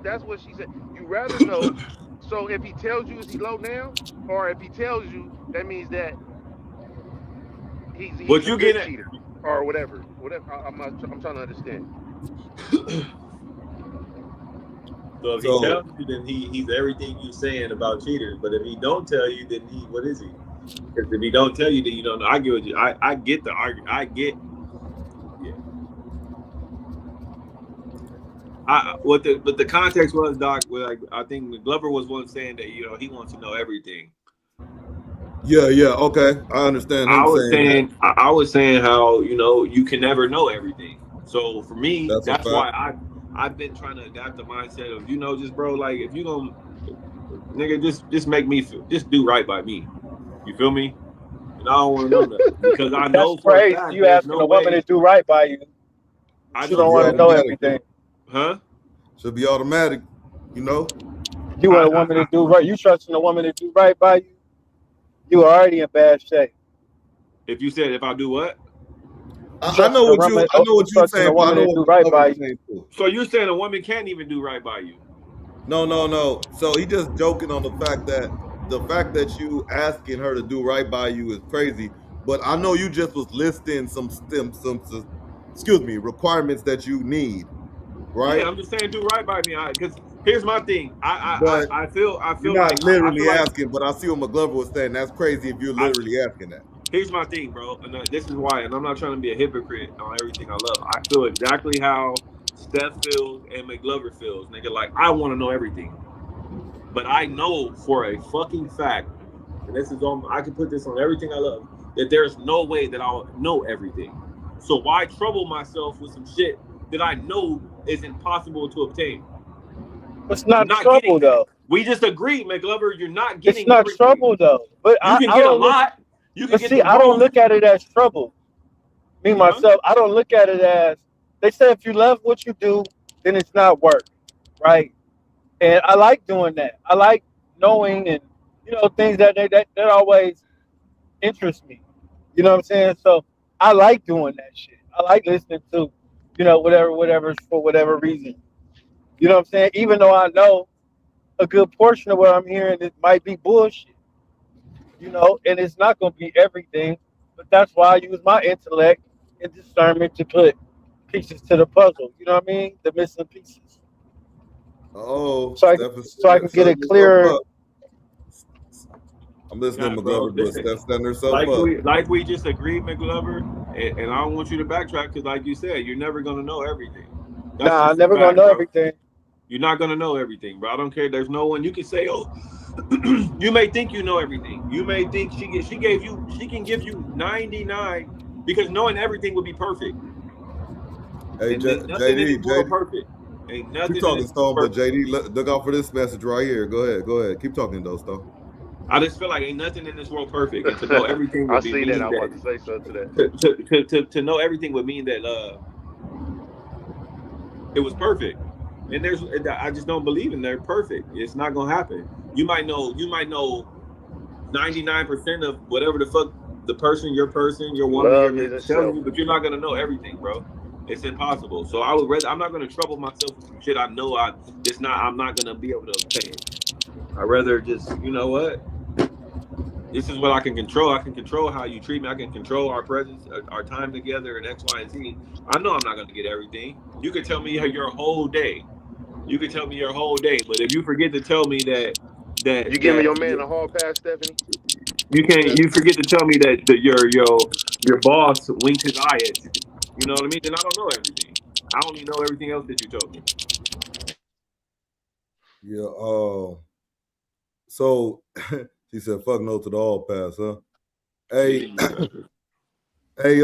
S3: That's what she said. You rather know. So if he tells you, is he low down? Or if he tells you, that means that he's
S7: What
S3: a
S7: you
S3: good
S7: getting at?
S3: cheater or whatever. Whatever. I'm trying to understand.
S7: So if he tells you, then he's everything you saying about cheaters. But if he don't tell you, then what is he? Because if he don't tell you, then you don't know. I get what you. I get the argument. I get. Yeah. But the context was, Doc. Where like I think Glover was one saying that he wants to know everything.
S2: Yeah, okay. I understand him saying that.
S7: I was saying how you can never know everything. So for me,
S2: That's a
S7: that's
S2: fact.
S7: why I've been trying to adapt the mindset of just bro, like if you gonna nigga just make me just do right by me. You feel me? And I don't want to know nothing because I
S4: that's
S7: know for a
S4: crazy.
S7: fact
S4: You
S7: there's
S4: asking
S7: no
S4: a woman to
S7: way.
S4: do right by you.
S7: I
S4: You
S7: know
S4: don't
S2: Should be
S7: for
S4: want
S7: a
S4: to know
S2: automatic.
S4: everything.
S7: huh?
S2: Should be automatic, you know?
S4: You want a woman to do right. You trusting a woman to do right by you. You are already in bad shape.
S7: If you said if I do what?
S2: I know what you you're
S4: Trusting a
S2: saying, but I
S4: woman
S2: know
S4: to
S2: what
S4: do right by
S2: McGlover's
S4: you.
S2: saying too.
S7: So you're saying a woman can't even do right by you?
S2: No. So he just joking on the fact that you asking her to do right by you is crazy. But I know you just was listing some excuse me, requirements that you need, right?
S7: Yeah, I'm just saying do right by me. Because here's my thing.
S2: But
S7: I feel
S2: you're
S7: like
S2: not literally asking, but I see what McGlover was saying. That's crazy if you're
S7: I
S2: literally asking that.
S7: here's my thing, bro, and this is why. And I'm not trying to be a hypocrite on everything I love. I feel exactly how Steph feels and McGlover feels, nigga. Like I want to know everything, but I know for a fucking fact, and this is on. I can put this on everything I love. That there's no way that I'll know everything. So why trouble myself with some shit that I know is impossible to obtain?
S4: It's
S7: I'm
S4: not
S7: not getting
S4: trouble
S7: that.
S4: though.
S7: We just agreed, McGlover, you're not
S4: It's
S7: getting
S4: not
S7: everything.
S4: trouble though. But
S7: You can
S4: I
S7: get a
S4: don't look.
S7: lot. You can
S4: But
S7: get
S4: see,
S7: the
S4: I don't
S7: most.
S4: look at it as trouble. Me
S7: Huh?
S4: myself, I don't look at it as they say if you love what you do, then it's not work, right? And I like doing that. I like knowing and things that always interest me. You know what I'm saying? So I like doing that shit. I like listening to you know, whatever for whatever reason. You know what I'm saying? Even though I know a good portion of what I'm hearing, it might be bullshit. You know, and it's not going to be everything, but that's why I use my intellect and discernment to put pieces to the puzzle. You know what I mean? The missing pieces,
S2: Oh,
S4: so
S2: Steph is
S4: I can get
S2: setting
S4: a
S2: herself
S4: clearer.
S2: up. I'm listening,
S7: Nah, bro.
S2: McGlover, but
S7: Listen,
S2: Steph setting herself up.
S7: like we just agreed, McGlover, and I don't want you to backtrack because, like you said, you're never gonna know everything. That's
S4: Nah, I'm
S7: just a
S4: never gonna
S7: fact,
S4: know
S7: bro.
S4: everything.
S7: You're not gonna know everything, bro. I don't care. There's no one you can say, oh, you may think you know everything. You may think she can give you 99 because knowing everything would be perfect.
S2: Hey,
S7: And ain't nothing in this world
S2: JD,
S7: perfect. Ain't
S2: keep
S7: nothing in
S2: talking,
S7: this world
S2: Stone, but
S7: perfect.
S2: JD, look out for this message right here. Go ahead. Keep talking, though, Stone.
S7: I just feel like ain't nothing in this world perfect, and to know everything
S3: I
S7: would be
S3: see that.
S7: mean
S3: I was about
S7: that
S3: to say something to that.
S7: to know everything would mean that it was perfect. And I just don't believe in they're perfect. It's not gonna happen. You might know 99% of whatever the fuck your person, your woman, your
S3: Love
S7: man
S3: is
S7: is telling
S3: itself.
S7: you, but you're not gonna know everything, bro. It's impossible. So I'm not gonna trouble myself with some shit I know I'm not gonna be able to obtain. I rather just, you know what? This is what I can control. I can control how you treat me. I can control our presence, our time together, and X, Y, and Z. I know I'm not gonna get everything. You could tell me your whole day. You could tell me your whole day, but if you forget to tell me
S3: You giving
S7: that
S3: your man a hard pass, Stephanie?
S7: you forget to tell me that your boss winked his eye at you. You know what I mean? Then I don't know everything. I only know everything else that you told me.
S2: Yeah. So she said, "Fuck no to the all pass, huh?" Hey,
S7: Cheating is better.
S2: hey,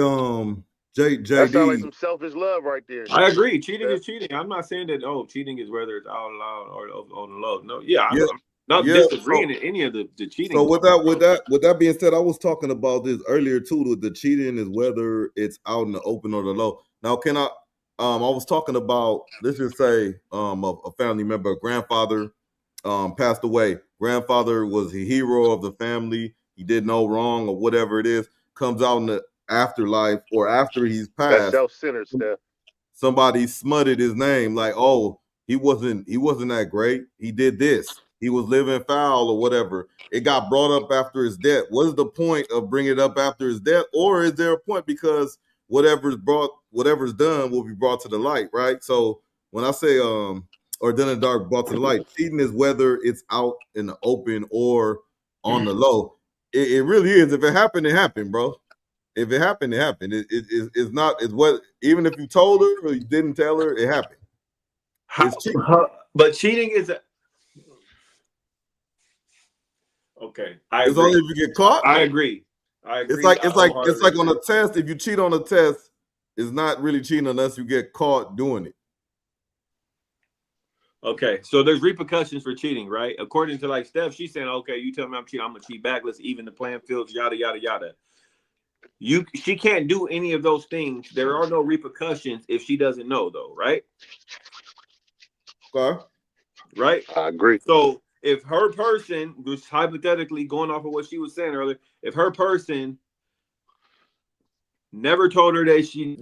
S3: That sounds like
S2: JD.
S3: some selfish love right there.
S7: I agree. Cheating
S3: Steph.
S7: is cheating. I'm not saying that cheating is whether it's out loud or on the low. No, yeah,
S2: Yeah,
S7: I'm not
S2: yeah.
S7: disagreeing in any of the cheating
S2: So with
S7: part, bro.
S2: that being said, I was talking about this earlier too. With the cheating is whether it's out in the open or the low. Now, can I? I was talking about, let's just say a family member, a grandfather, passed away. Grandfather was a hero of the family. He did no wrong or whatever it is. Comes out in the afterlife or after he's
S3: That's
S2: passed,
S3: self-centered, Steph.
S2: somebody smutted his name like, oh, he wasn't that great, he did this, he was living foul or whatever. It got brought up after his death. What is the point of bringing it up after his death? Or is there a point because whatever's done will be brought to the light, right? So when I say or done in the dark brought to the light, cheating is whether it's out in the open or on the low. It really is. If it happened, it happened, bro. If it happened, it happened. It's not. It's what. Even if you told her or you didn't tell her, it happened. It's cheating.
S7: But cheating is okay. I
S2: It's
S7: agree.
S2: only if you get caught.
S7: I agree. I
S2: It's
S7: agree.
S2: like
S7: I
S2: it's like it's
S7: wholeheartedly
S2: like on
S7: agree.
S2: a test. If you cheat on a test, it's not really cheating unless you get caught doing it.
S7: Okay, so there's repercussions for cheating, right? According to like Steph, she's saying, okay, you tell me I'm cheating, I'm gonna cheat back. Let's even the playing fields, yada yada yada. She can't do any of those things. There are no repercussions if she doesn't know, though, right?
S2: Okay.
S7: Right.
S3: I agree.
S7: So if her person, just hypothetically going off of what she was saying earlier, if her person never told her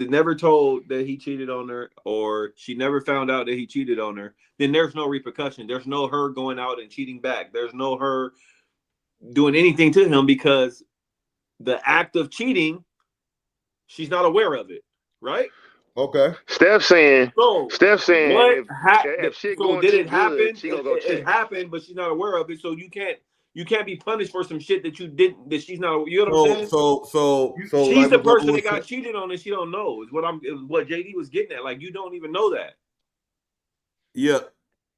S7: never told that he cheated on her, or she never found out that he cheated on her, then there's no repercussion. There's no her going out and cheating back. There's no her doing anything to him because the act of cheating, she's not aware of it, right?
S2: Okay.
S3: Steph saying
S7: So what
S3: if
S7: happened?
S3: shit
S7: So
S3: going
S7: did
S3: too
S7: it
S3: good,
S7: happen?
S3: she gonna go
S7: It
S3: cheat.
S7: happened, but she's not aware of it. So you can't be punished for some shit that you didn't, that she's not. You know what I'm
S2: So
S7: saying?
S2: so so so
S7: She's
S2: like
S7: the
S2: McGlover
S7: person
S2: was
S7: that got
S2: saying.
S7: cheated on, and she don't know. Is what JD was getting at. Like you don't even know that.
S2: Yeah.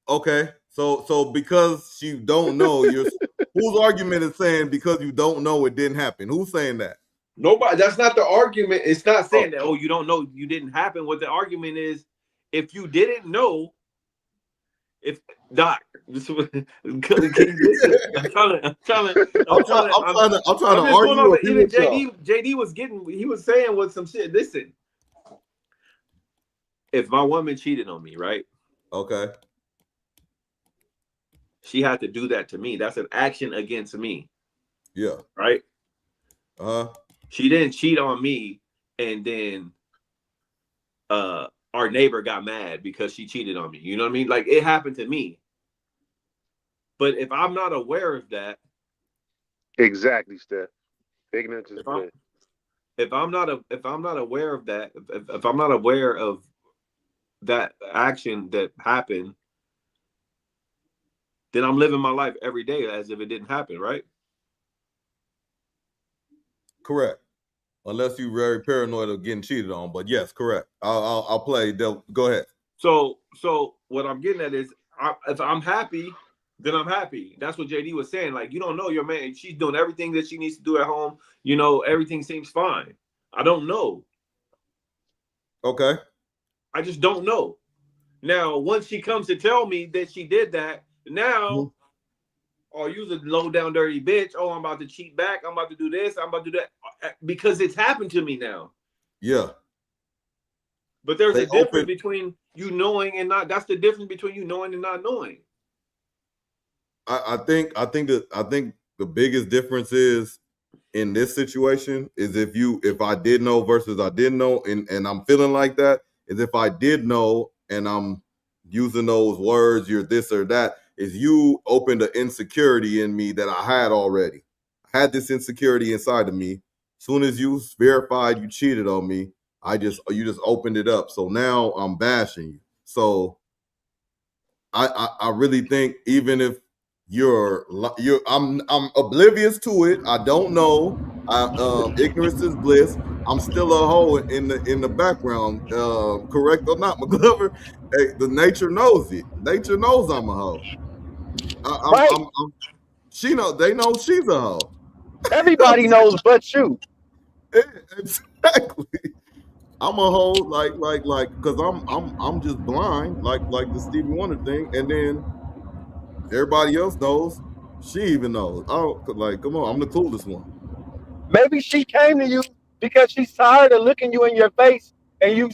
S2: Okay. So because you don't know, whose argument is saying because you don't know it didn't happen? Who's saying that?
S7: Nobody. That's not the argument. It's not
S2: Oh,
S7: saying that. Oh, you don't know. You didn't happen. What the argument is, if you didn't know, if Doc, this can you listen?
S2: I'm trying to
S7: I'm just going
S2: argue
S7: off
S2: or
S7: of
S2: be
S7: even
S2: with y'all.
S7: JD was getting. He was saying with some shit. Listen, if my woman cheated on me, right?
S2: Okay.
S7: She had to do that to me. That's an action against me,
S2: Yeah.
S7: right?
S2: Uh-huh.
S7: She didn't cheat on me and then our neighbor got mad because she cheated on me. You know what I mean? Like, it happened to me. But if I'm not aware of that,
S3: Exactly, Steph. Ignorance is bliss.
S7: if I'm not aware of that, if I'm not aware of that action that happened, then I'm living my life every day as if it didn't happen, right?
S2: Correct. Unless you're very paranoid of getting cheated on. But yes, correct. I'll play. Go ahead.
S7: So what I'm getting at is, if I'm happy, then I'm happy. That's what JD was saying. Like, you don't know your man. She's doing everything that she needs to do at home. You know, everything seems fine. I don't know.
S2: Okay.
S7: I just don't know. Now, once she comes to tell me that she did that, now, oh, you's a low down dirty bitch. Oh, I'm about to cheat back. I'm about to do this. I'm about to do that. Because it's happened to me now.
S2: Yeah.
S7: But there's a difference between you knowing and not. That's the difference between you knowing and not knowing.
S2: I think the biggest difference is in this situation is if I did know versus I didn't know, and I'm feeling like that, is if I did know and I'm using those words, you're this or that, is you opened an insecurity in me that I had already. I had this insecurity inside of me. Soon as you verified you cheated on me, you just opened it up. So now I'm bashing you. So I really think even if I'm oblivious to it, I don't know. Ignorance is bliss. I'm still a hoe in the background. Correct or not, McGlover? Hey, the nature knows it. Nature knows I'm a hoe. They know she's a hoe.
S4: Everybody knows but you.
S2: Exactly. I'm a hoe, like, because I'm just blind, like the Stevie Wonder thing, and then everybody else knows. She even knows. Oh, like, come on, I'm the clueless one.
S4: Maybe she came to you because she's tired of looking you in your face, and you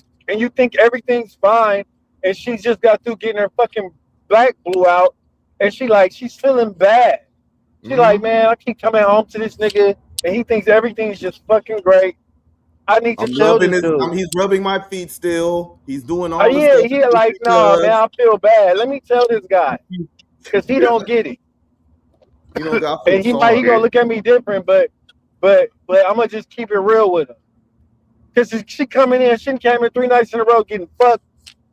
S4: think everything's fine, and she's just got through getting her fucking black blew out, and she's feeling bad. She's like, man, I keep coming home to this nigga, and he thinks everything's just fucking great. I need to tell this dude.
S2: He's rubbing my feet still. He's doing all this stuff.
S4: Yeah, like, nah, man, I feel bad. Let me tell this guy, because he don't get it.
S2: You know,
S4: and he gonna look at me different, but I'm gonna just keep it real with him. Because she coming in, she came in 3 nights in a row getting fucked,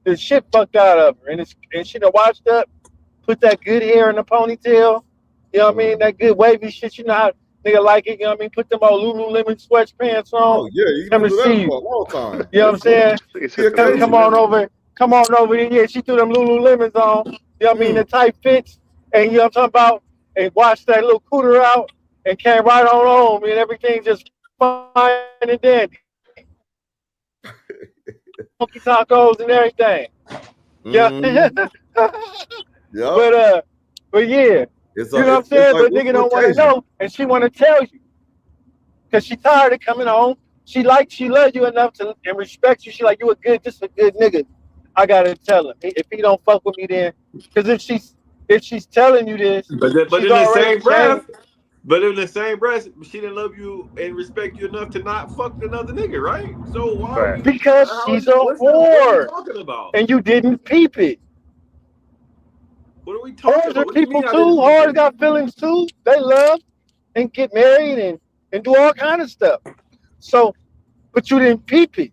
S4: the shit fucked out of her, and she done washed up, put that good hair in the ponytail. You know what I mean? That good wavy shit. You know how nigga like it. You know what I mean? Put them old Lululemon sweatpants on.
S2: Oh yeah, you
S4: come to see you.
S2: For a long time.
S4: You know what I'm saying? Come on over here. Yeah, she threw them Lululemons on. You know what I mean? The tight fits, and you know what I'm talking about. And washed that little cooter out, and came right on home, and everything just fine and dandy. Funky tacos and everything. Yeah. But yeah. You know what I'm saying? But nigga don't want to know, and she want to tell you. Because she tired of coming home. She loves you enough to and respects you. She like, you a good nigga. I got to tell him. If he don't fuck with me then. Because if she's telling you this.
S7: But in the same breath, she didn't love you and respect you enough to not fuck another nigga, right? So why?
S4: Because she's a whore. What are you talking about? And you didn't peep it.
S7: What are we talking about?
S4: Whores are people too. Whores got feelings too. They love and get married and do all kind of stuff. So, but you didn't peep it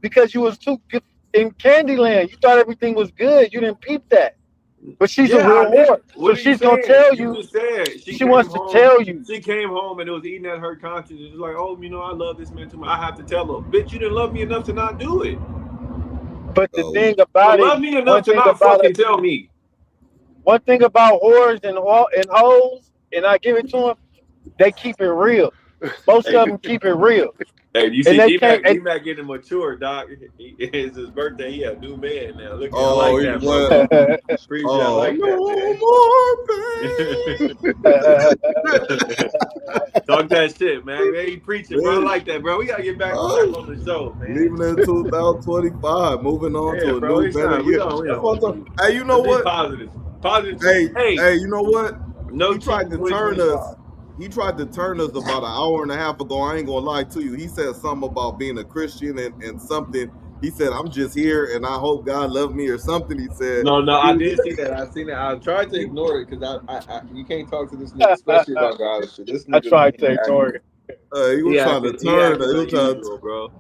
S4: because you was too in Candyland. You thought everything was good. You didn't peep that. But she's a real whore. So she's going to tell you. She wants to tell you.
S7: She came home and it was eating at her conscience. It's like, oh, you know, I love this man too much. I have to tell her, bitch, you didn't love me enough to not do it.
S4: But the thing about it.
S7: Love me enough to not fucking tell me.
S4: One thing about whores and hoes, and I give it to them, they keep it real. Most of them keep it real.
S7: Hey, you see D-Mac getting mature, Doc. It's his birthday. He a new man now. Look, I like that, bro. Appreciate I like that, Talk that shit, man. He preaching, bro. I like that, bro. We gotta get back on the show, man.
S2: Leaving in 2025, moving on to a new better year. Hey, you know what?
S7: Positive.
S2: Hey, you know what? He tried to turn us. He tried to turn us about an hour and a half ago. I ain't gonna lie to you. He said something about being a Christian and something He said, "I'm just here, and I hope God loves me," or something. He said,
S7: No, I did see that. I seen that. I tried to ignore it because I you can't talk to this nigga, especially about God and shit. This
S4: I
S7: nigga,
S4: tried
S7: man,
S4: to ignore it.
S2: He was trying to
S7: he
S2: turn.
S7: acting
S2: He was trying
S7: unusual, bro.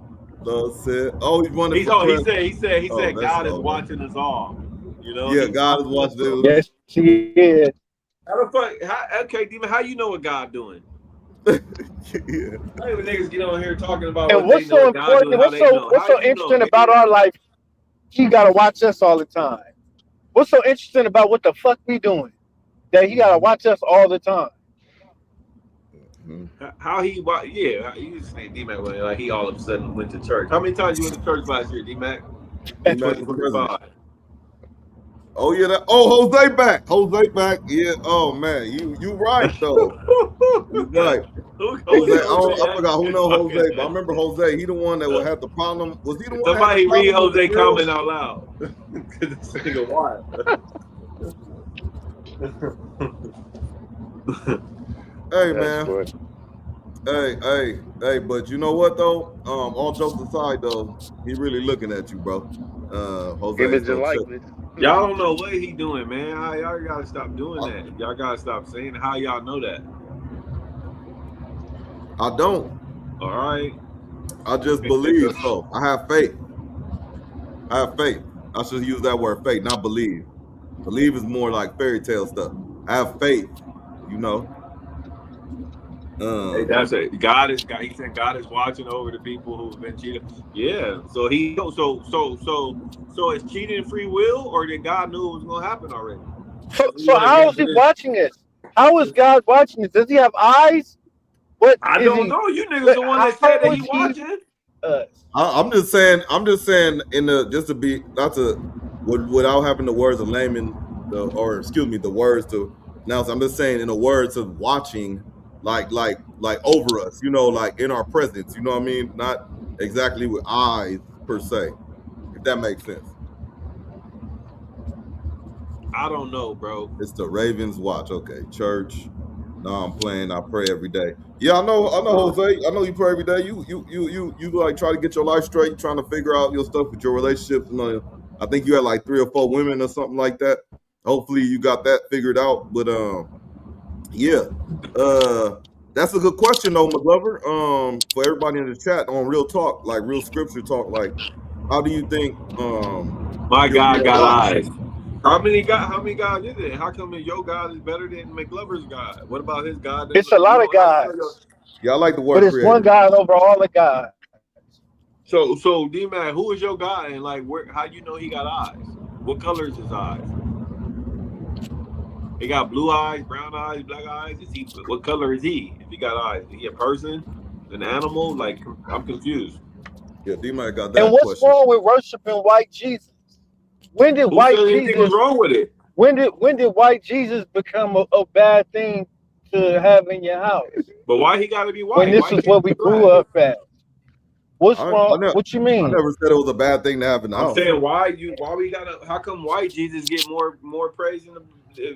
S2: to said, "Oh, he's running
S7: He
S2: for president."
S7: he said
S2: That's
S7: God is
S2: all.
S7: watching us all. You know,
S2: Yeah,
S7: he's
S2: God is
S7: watching us.
S2: watching.
S4: Yes, he is.
S7: How the fuck? Okay, Demon, how you know what God doing?
S2: Yeah.
S7: How even niggas get on here talking about
S4: And
S7: what they
S4: what's
S7: know,
S4: so
S7: what God
S4: important?
S7: doing, how they know?
S4: What's
S7: How
S4: so
S7: you know,
S4: interesting
S7: nigga?
S4: about our life? He gotta watch us all the time. What's so interesting about what the fuck we doing? That he gotta watch us all the time.
S7: How he? Yeah, you just say D-Mac like he all of a sudden went to church. How many times you went to church last year, D-Mac? In
S2: D-Mac the president.
S7: 2025.
S2: Oh yeah, Jose back. Jose back. Yeah. Oh man, you right though. You right. Jose. I forgot who know Jose, but I remember Jose. He the one that had the problem. Was he the one that had the
S7: Somebody read
S2: problem with
S7: Jose
S2: the grill?
S7: comment out loud. Because this nigga wild.
S2: Hey
S3: That's
S2: man.
S3: funny.
S2: Hey, but you know what though? All jokes aside though, he really looking at you, bro. Jose.
S3: Image
S2: So
S3: and likeness.
S7: Y'all don't know what he doing, man. Y'all gotta stop doing that. Y'all gotta stop saying how y'all know that.
S2: I don't.
S7: All right.
S2: I just believe so. I have faith. I should use that word faith, not believe. Believe is more like fairy tale stuff. I have faith, you know.
S7: Hey, that's it. God is. He said God is watching over the people who've been cheated. Yeah. So is cheating free will, or did God knew it was gonna happen already?
S4: So how is he watching us? How is God watching us? Does he have eyes? What
S7: I
S4: is
S7: don't
S4: he?
S7: know. You niggas the one that said that he watching.
S2: I'm just saying. In the just to be not to without having the words of layman the words to announce. I'm just saying in the words of watching, like over us, you know, like in our presence. You know what I mean? Not exactly with eyes per se, if that makes sense.
S7: I don't know, bro.
S2: It's the Ravens watch. Okay, church. No, I'm playing. I pray every day. Yeah, I know, Jose. I know you pray every day. You like try to get your life straight. You trying to figure out your stuff with your relationships. You know, I think you had like 3 or 4 women or something like that. Hopefully, you got that figured out. But yeah, that's a good question though, McGlover. For everybody in the chat on real talk, like real scripture talk, like how do you think
S7: my God got eyes? How many God is it? How come your God is better than McGlover's God? What about his God?
S4: It's a lot of gods.
S2: Yeah, I like the word
S4: but it's
S2: creator.
S4: one God over all the gods.
S7: So D-Man, who is your God, and like how you know he got eyes? What color is his eyes? He got blue eyes, brown eyes, black eyes. What color is he? If he got eyes, is he a person, an animal? Like I'm confused.
S2: Yeah, D-Man got that.
S4: And what's wrong with worshiping white Jesus? When did
S7: Who said anything was wrong with it?
S4: When did white Jesus become a bad thing to have in your house?
S7: But why he got to be white?
S4: When this is what we grew up at. What's wrong? What you mean?
S2: I never said it was a bad thing to have in the house.
S7: I'm saying why we gotta? How come white Jesus get more praise than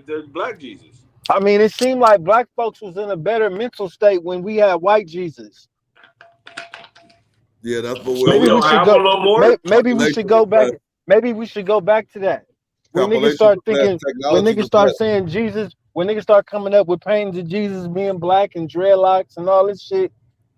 S7: the black Jesus?
S4: I mean, it seemed like black folks was in a better mental state when we had white Jesus.
S2: Yeah, that's what
S4: maybe we should go. No more? Maybe we should go back. Maybe we should go back to that. When niggas start thinking, when niggas start saying Jesus, when niggas start coming up with paintings of Jesus being black and dreadlocks and all this shit,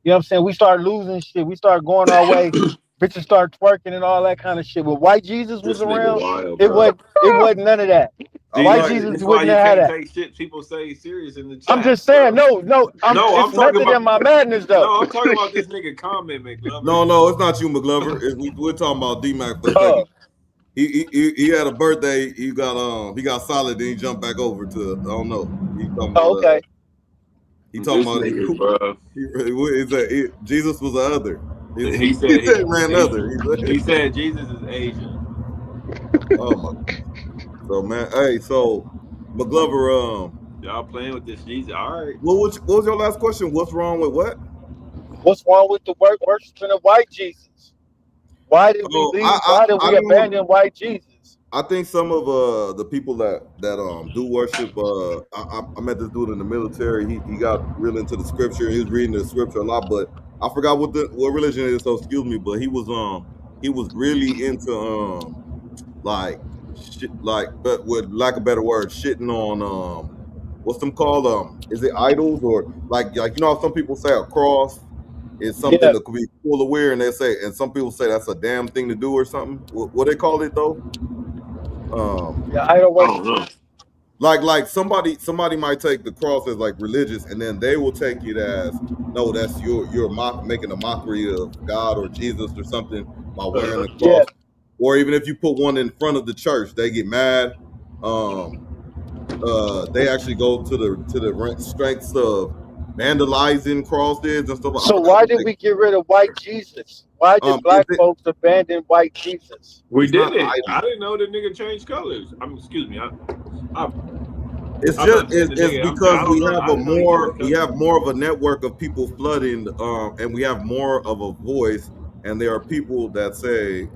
S4: you know what I'm saying? We start losing shit. We start going our way. Bitches start twerking and all that kind of shit. When white Jesus was around, it wasn't none of that. White Jesus wouldn't have that.
S7: Take shit people say serious in the chat.
S4: I'm just saying, it's nothing in my madness though.
S7: No, I'm talking about this nigga comment, McGlover.
S2: No, it's not you, McGlover. We're talking about D-Mac for a second. He had a birthday. He got solid. Then he jumped back over to I don't know. He talking about,
S4: okay.
S2: He talking about
S7: nigga, bro.
S2: Jesus was the other.
S7: He said He said Jesus is Asian.
S2: Oh my. So man, hey, so McGlover,
S7: y'all playing with this Jesus? All right.
S2: What was your last question? What's wrong with what?
S4: What's wrong with the worshiping of white Jesus? Why did we leave? Why did we abandon white Jesus?
S2: I think some of the people that do worship. I met this dude in the military. He got real into the scripture. He was reading the scripture a lot, but I forgot what religion it is. So excuse me. But he was he was really into like shit, like, but with lack of better word, shitting on what's them called, is it idols, or like you know how some people say a cross is something
S4: Yeah,
S2: that could be full of weird, and they say, and some people say that's a damn thing to do or something. What they call it though?
S4: yeah, idol
S7: I don't
S4: worship.
S7: know.
S2: Like somebody might take the cross as like religious, and then they will take it as, no, that's making a mockery of God or Jesus or something by wearing the
S4: Yeah.
S2: cross. Or even if you put one in front of the church, they get mad. They actually go to the strengths of vandalizing crosses and stuff. I
S4: So
S2: forgot
S4: why
S2: what
S4: did
S2: they
S4: we get rid of white Jesus? Why did
S2: is
S4: black
S2: it.
S4: folks abandon white Jesus?
S7: We
S2: It's not
S7: didn't.
S2: idol.
S7: I didn't know the nigga changed colors. I mean, excuse me. I,
S2: It's
S7: I'm
S2: just
S7: not saying the
S2: it's
S7: nigga. I'm saying
S2: because
S7: I don't know. I didn't know he changed
S2: we
S7: colors.
S2: have more of a network of people flooding, and we have more of a voice, and there are people that say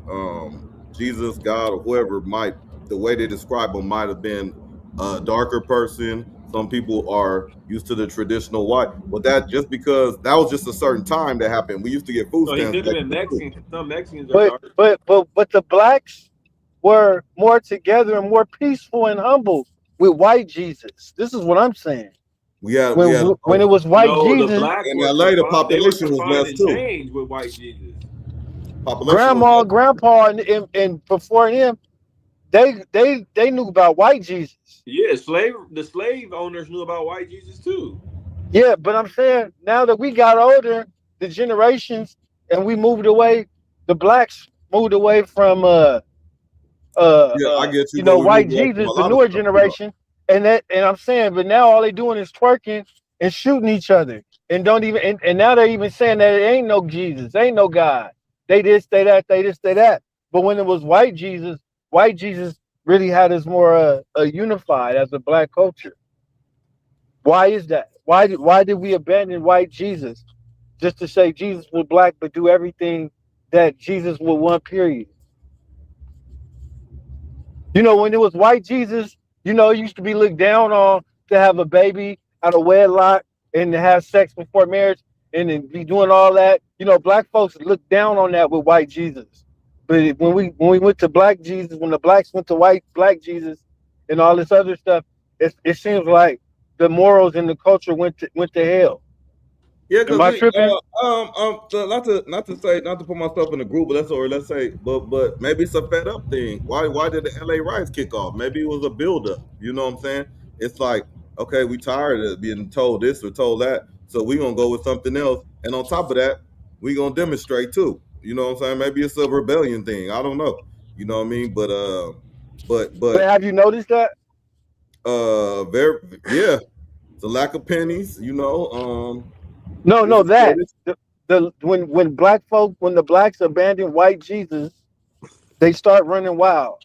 S2: Jesus, God, or whoever might, the way they describe him might have been a darker person. Some people are used to the traditional white, but that just because that was just a certain time that happened. We used to get food
S7: No, he
S2: stamps
S7: could have
S2: back
S7: been
S2: then too.
S7: Mexican. Some Mexicans are
S4: But
S7: dark.
S4: the blacks were more together and more peaceful and humble with white Jesus. This is what I'm saying.
S2: We had
S4: When it was white
S7: No, the
S4: Jesus,
S7: blacks
S2: in
S7: were
S2: LA the
S7: confined. They were
S2: population was
S7: confined
S2: less
S7: and
S2: too.
S7: changed with white Jesus.
S2: Population was
S4: grandma,
S2: less.
S4: grandpa, and before him, they knew about white Jesus.
S7: Yeah, the slave owners knew about white Jesus too.
S4: Yeah, but I'm saying now that we got older, the generations, and we moved away, the blacks moved away from
S2: Yeah, I get you, but we
S4: white
S2: moved away from
S4: Jesus,
S2: a
S4: the
S2: lot of
S4: newer
S2: stuff too, though.
S4: generation, and I'm saying, but now all they doing is twerking and shooting each other, and don't even and now they're even saying that it ain't no Jesus, ain't no God. They this, they that, they this, they that. But when it was white Jesus really had us more unified as a black culture. Why is that? Why did we abandon white Jesus just to say Jesus was black, but do everything that Jesus would want? Period. When it was white Jesus, it used to be looked down on to have a baby out of wedlock and to have sex before marriage and then be doing all that. Black folks looked down on that with white Jesus. But when we went to black Jesus, when the blacks went to white black Jesus and all this other stuff, it seems like the morals and the culture went to hell.
S2: Yeah,
S4: Am
S2: because
S4: I
S2: we
S4: tripping?
S2: not to put myself in a group, but let's say, but maybe it's a fed up thing. Why did the LA riots kick off? Maybe it was a buildup. You know what I'm saying? It's like, okay, we tired of being told this or told that, so we gonna go with something else. And on top of that, we gonna demonstrate too. You know what I'm saying? Maybe it's a rebellion thing. I don't know. You know what I mean?
S4: But
S2: But
S4: have you noticed that?
S2: very, yeah, it's a lack of pennies.
S4: No,
S2: It's
S4: no,
S2: a
S4: that
S2: shortage.
S4: when the blacks abandon white Jesus, they start running wild.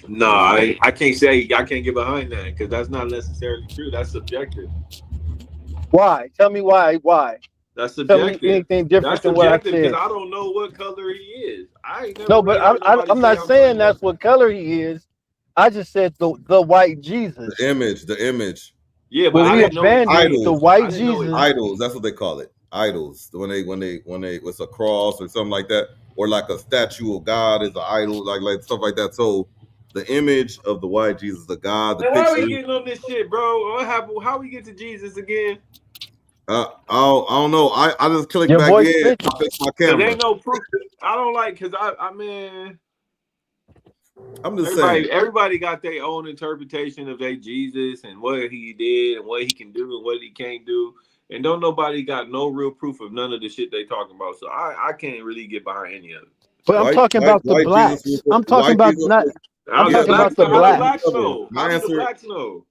S7: No, I can't say I can't get behind that because that's not necessarily true. That's subjective.
S4: Why? Tell me why. Why?
S7: That's
S4: Tell me
S7: subjective.
S4: anything different
S7: That's
S4: than what I
S7: subjective because
S4: said.
S7: I don't know what color he is. I ain't never
S4: No, but
S7: really heard nobody
S4: I'm
S7: say
S4: not
S7: I'm trying
S4: saying
S7: to.
S4: that's what color he is. I just said the white Jesus.
S2: The image.
S7: Yeah, but
S4: When
S7: I
S4: we
S7: didn't know his
S4: abandoned the
S2: Idols,
S7: age. I
S4: white
S7: didn't know his
S4: Jesus,
S7: age.
S2: idols. That's what they call it. Idols. When they it's a cross or something like that, or like a statue of God is an idol, like stuff like that. So the image of the white Jesus, the God, the
S7: Man, how
S2: picture.
S7: we getting on this shit, bro? What happened? How we get to Jesus again?
S2: I don't know. I just clicked
S4: your
S2: back
S4: voice
S2: in.
S4: pitching.
S2: I fixed my
S7: Cause
S2: camera.
S7: ain't no proof. I don't like because I mean
S2: I'm just saying.
S7: everybody got their own interpretation of their Jesus and what he did and what he can do and what he can't do. And don't nobody got no real proof of none of the shit they talking about. So I can't really get behind any of it.
S4: But I'm talking about the
S2: White Jesus
S4: blacks.
S2: was
S4: I'm talking
S2: white
S4: about
S2: Jesus
S4: not.
S2: was
S4: I'm
S7: The
S2: yeah,
S4: talking
S2: but
S4: about
S7: blacks
S4: the
S7: how the
S2: let me
S4: blacks.
S7: blacks
S2: cover.
S7: know? How do the blacks know?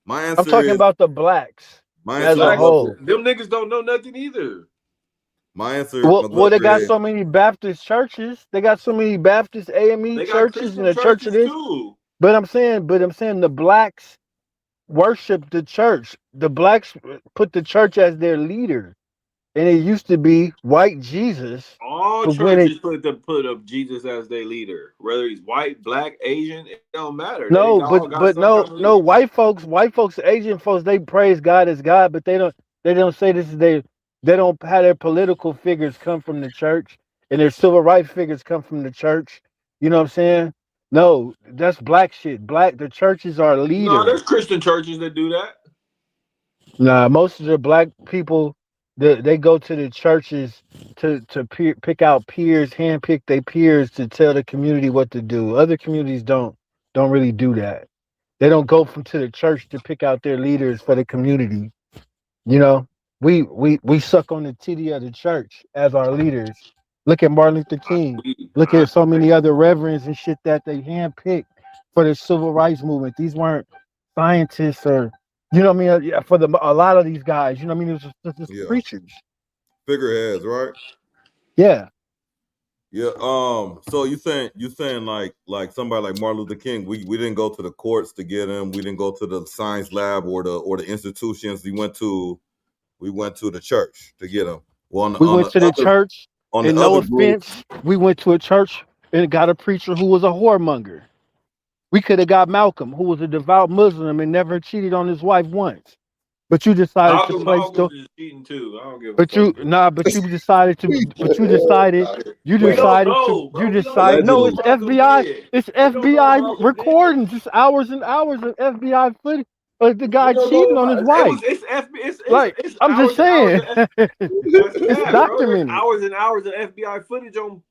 S2: My
S4: I'm
S2: answer
S4: talking
S2: is
S4: about the blacks
S2: my
S7: The
S4: as
S2: answer
S4: a
S7: blacks,
S4: whole.
S2: McGlover.
S7: them niggas don't know nothing either.
S2: My answer
S4: Well, they got
S2: McGlover is
S4: so many Baptist churches. They got so many Baptist AME
S7: They got
S4: churches and
S7: Christian
S4: the church of
S7: churches
S4: this.
S7: too.
S4: But I'm saying the blacks worship the church. The blacks put the church as their leader, and it used to be white Jesus.
S7: All
S4: But when it
S7: churches put up Jesus as their leader, whether he's white, black, Asian, it don't matter. They
S4: no,
S7: all
S4: but
S7: got
S4: but
S7: some kind
S4: no,
S7: of
S4: no
S7: leader.
S4: white folks, Asian folks, they praise God as God, but they don't say this is they don't have their political figures come from the church. and their civil rights figures come from the church. You know what I'm saying? No, that's black shit. The churches are
S7: No,
S4: leaders.
S7: there's Christian churches that do that.
S4: Nah, most of the black people, they go to the churches to pick out peers, handpick their peers to tell the community what to do. Other communities don't really do that. They don't go from to the church to pick out their leaders for the community. You know, we suck on the titty of the church as our leaders. Look at Martin Luther King. Look at so many other reverends and shit that they handpicked for the civil rights movement. These weren't scientists or, you know what I mean? For a lot of these guys, you know what I mean? It was just preachers.
S2: Figureheads, right?
S4: Yeah.
S2: Yeah. So you saying like somebody like Martin Luther King, we didn't go to the courts to get him. We didn't go to the science lab or the institutions. We went to the church to get him. Well,
S4: We went to the church, and no offense, we went to a church and got a preacher who was a whoremonger. We could have got Malcolm, who was a devout Muslim and never cheated on his wife once. But you decided to place the.
S7: Is cheating too. I don't give a
S4: But
S7: fuck.
S4: but you decided to. But you decided. You
S7: We don't
S4: decided
S7: know,
S4: to.
S7: bro.
S4: You
S7: We don't
S4: decided.
S7: know
S4: No,
S7: if
S4: it's
S7: Malcolm
S4: FBI.
S7: did.
S4: It's
S7: We don't know if
S4: FBI
S7: Malcolm did.
S4: recordings. It's hours and hours of FBI footage of the guy
S7: We don't
S4: cheating
S7: know
S4: on his
S7: if
S4: wife.
S7: it's
S4: I'm just
S7: hours and hours
S4: saying,
S7: of that's
S4: it's
S7: bad, bro. There's
S4: documented.
S7: hours and hours of FBI footage on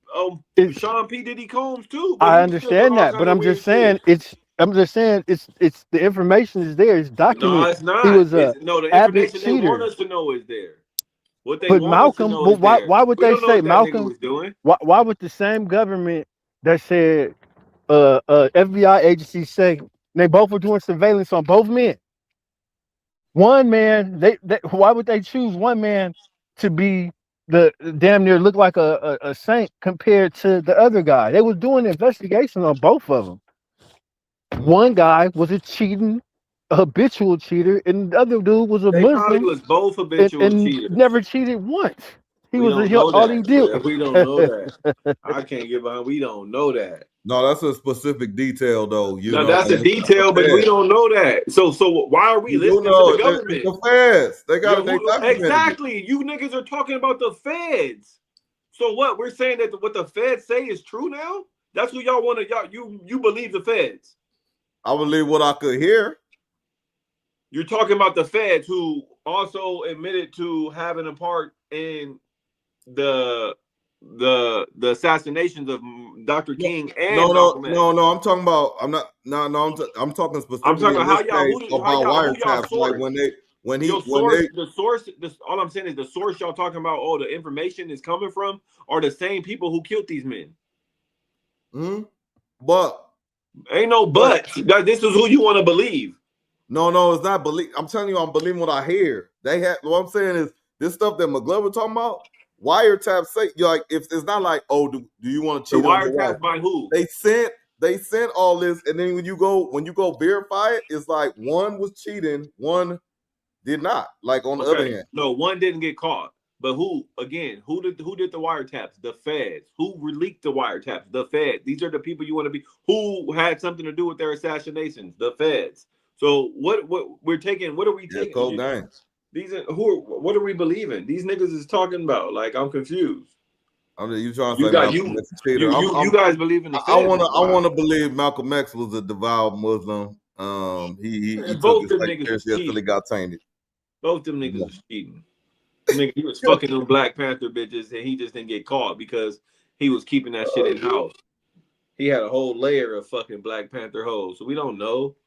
S7: Sean P. Diddy Combs too. But
S4: I
S7: he was still doing
S4: understand
S7: all
S4: that,
S7: kinds
S4: but
S7: of
S4: I'm
S7: weird
S4: just saying
S7: shit.
S4: it's the information is there. It's
S7: No,
S4: documented.
S7: it's not.
S4: He was a
S7: The
S4: avid
S7: information they want
S4: cheater.
S7: us to know is there. What they
S4: But
S7: want us to
S4: Malcolm,
S7: know
S4: but
S7: is there.
S4: why would
S7: We
S4: they
S7: don't know
S4: say
S7: what that nigga
S4: Malcolm?
S7: was doing.
S4: Why would the same government that said FBI agencies say they both were doing surveillance on both men? One man, they why would they choose one man to be the damn near look like a saint compared to the other guy? They was doing investigation on both of them. One guy was a habitual cheater, and the other dude was a
S7: They probably
S4: Muslim
S7: was both habitual
S4: and
S7: cheaters.
S4: never cheated once. He
S7: We
S4: was
S7: don't know
S4: all he
S7: that.
S4: did.
S7: We don't know that. I can't get behind. We don't know that.
S2: No, that's a specific detail, though. You
S7: Now
S2: know,
S7: that's a detail, but we don't know that. So why are we
S2: you do
S7: listening
S2: know
S7: to the government?
S2: the feds. They got they
S7: exactly. You niggas are talking about the feds. So what? We're saying that what the feds say is true now? That's what y'all want to y'all you believe the feds.
S2: I believe what I could hear.
S7: You're talking about the feds who also admitted to having a part in the assassinations of Dr. King and Malcolm X.
S2: No. I'm talking about. I'm not. No. I'm talking specifically.
S7: I'm talking about
S2: how wiretaps. Like
S7: all I'm saying is the source y'all talking about. Oh, the information is coming from are the same people who killed these men.
S2: But
S7: ain't no but. This is who you want to believe.
S2: No, it's not believe. I'm telling you, I'm believing what I hear. They had. What I'm saying is this stuff that McGlove talking about. Wiretap say like if it's not like do you want to cheat on your wife?
S7: By who?
S2: They sent all this, and then when you go verify it, it's like one was cheating, one did not. Like on the other hand,
S7: no, one didn't get caught. But who did the wiretaps? The feds. Who leaked the wiretaps? The feds. These are the people you want to be. Who had something to do with their assassinations? The feds. So what we're taking? What are we taking?
S2: Cold names.
S7: These are what are we believing? These niggas is talking about. Like I'm confused.
S2: I mean, you trying to say Malcolm X cheater?
S7: You guys believe in the feds?
S2: I want to believe Malcolm X was a devout Muslim. He took his faith seriously until he got tainted.
S7: Both them niggas was cheating. Nigga, he was fucking them Black Panther bitches, and he just didn't get caught because he was keeping that shit in house. He had a whole layer of fucking Black Panther hoes, so we don't know.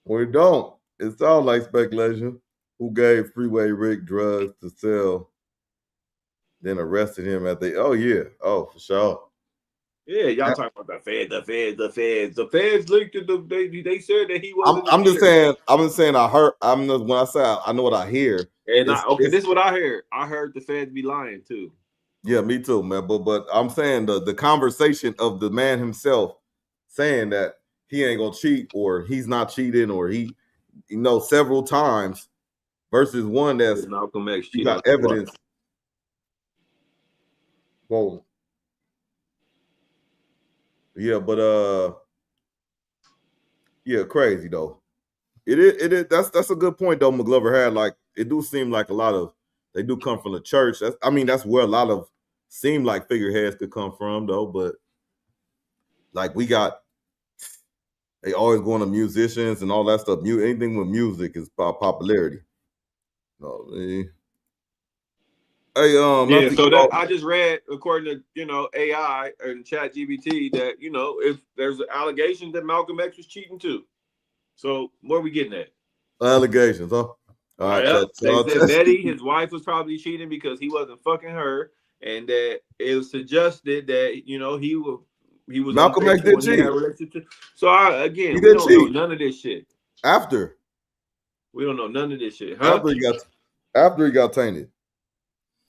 S2: We don't. It's all like speculation. Who gave Freeway Rick drugs to sell? Then arrested him at for sure.
S7: Yeah, y'all talking about the feds. The feds linked to they said that he wasn't.
S2: I'm just saying. I heard. When I say I know what I hear.
S7: And this is what I heard. I heard the feds be lying too.
S2: Yeah, me too, man. But I'm saying the conversation of the man himself saying that he ain't gonna cheat or he's not cheating or he, several times versus one that's
S7: Malcolm X
S2: got evidence. Whoa. Yeah, but crazy though. It is. That's a good point though. McGlover had like it do seem like a lot of they do come from the church. That's where a lot of seem like figureheads could come from though, but like they always going to musicians and all that stuff. Anything with music is about popularity. No, hey,
S7: yeah. So that I just read, according to AI and ChatGPT, that if there's allegations that Malcolm X was cheating too. So where are we getting at?
S2: Allegations, huh? All right,
S7: they said Betty, his wife, was probably cheating because he wasn't fucking her, and that it was suggested that he was
S2: Malcolm X did cheat.
S7: So we don't know none of this shit.
S2: After
S7: we don't know none of this shit. Huh?
S2: After he got tainted,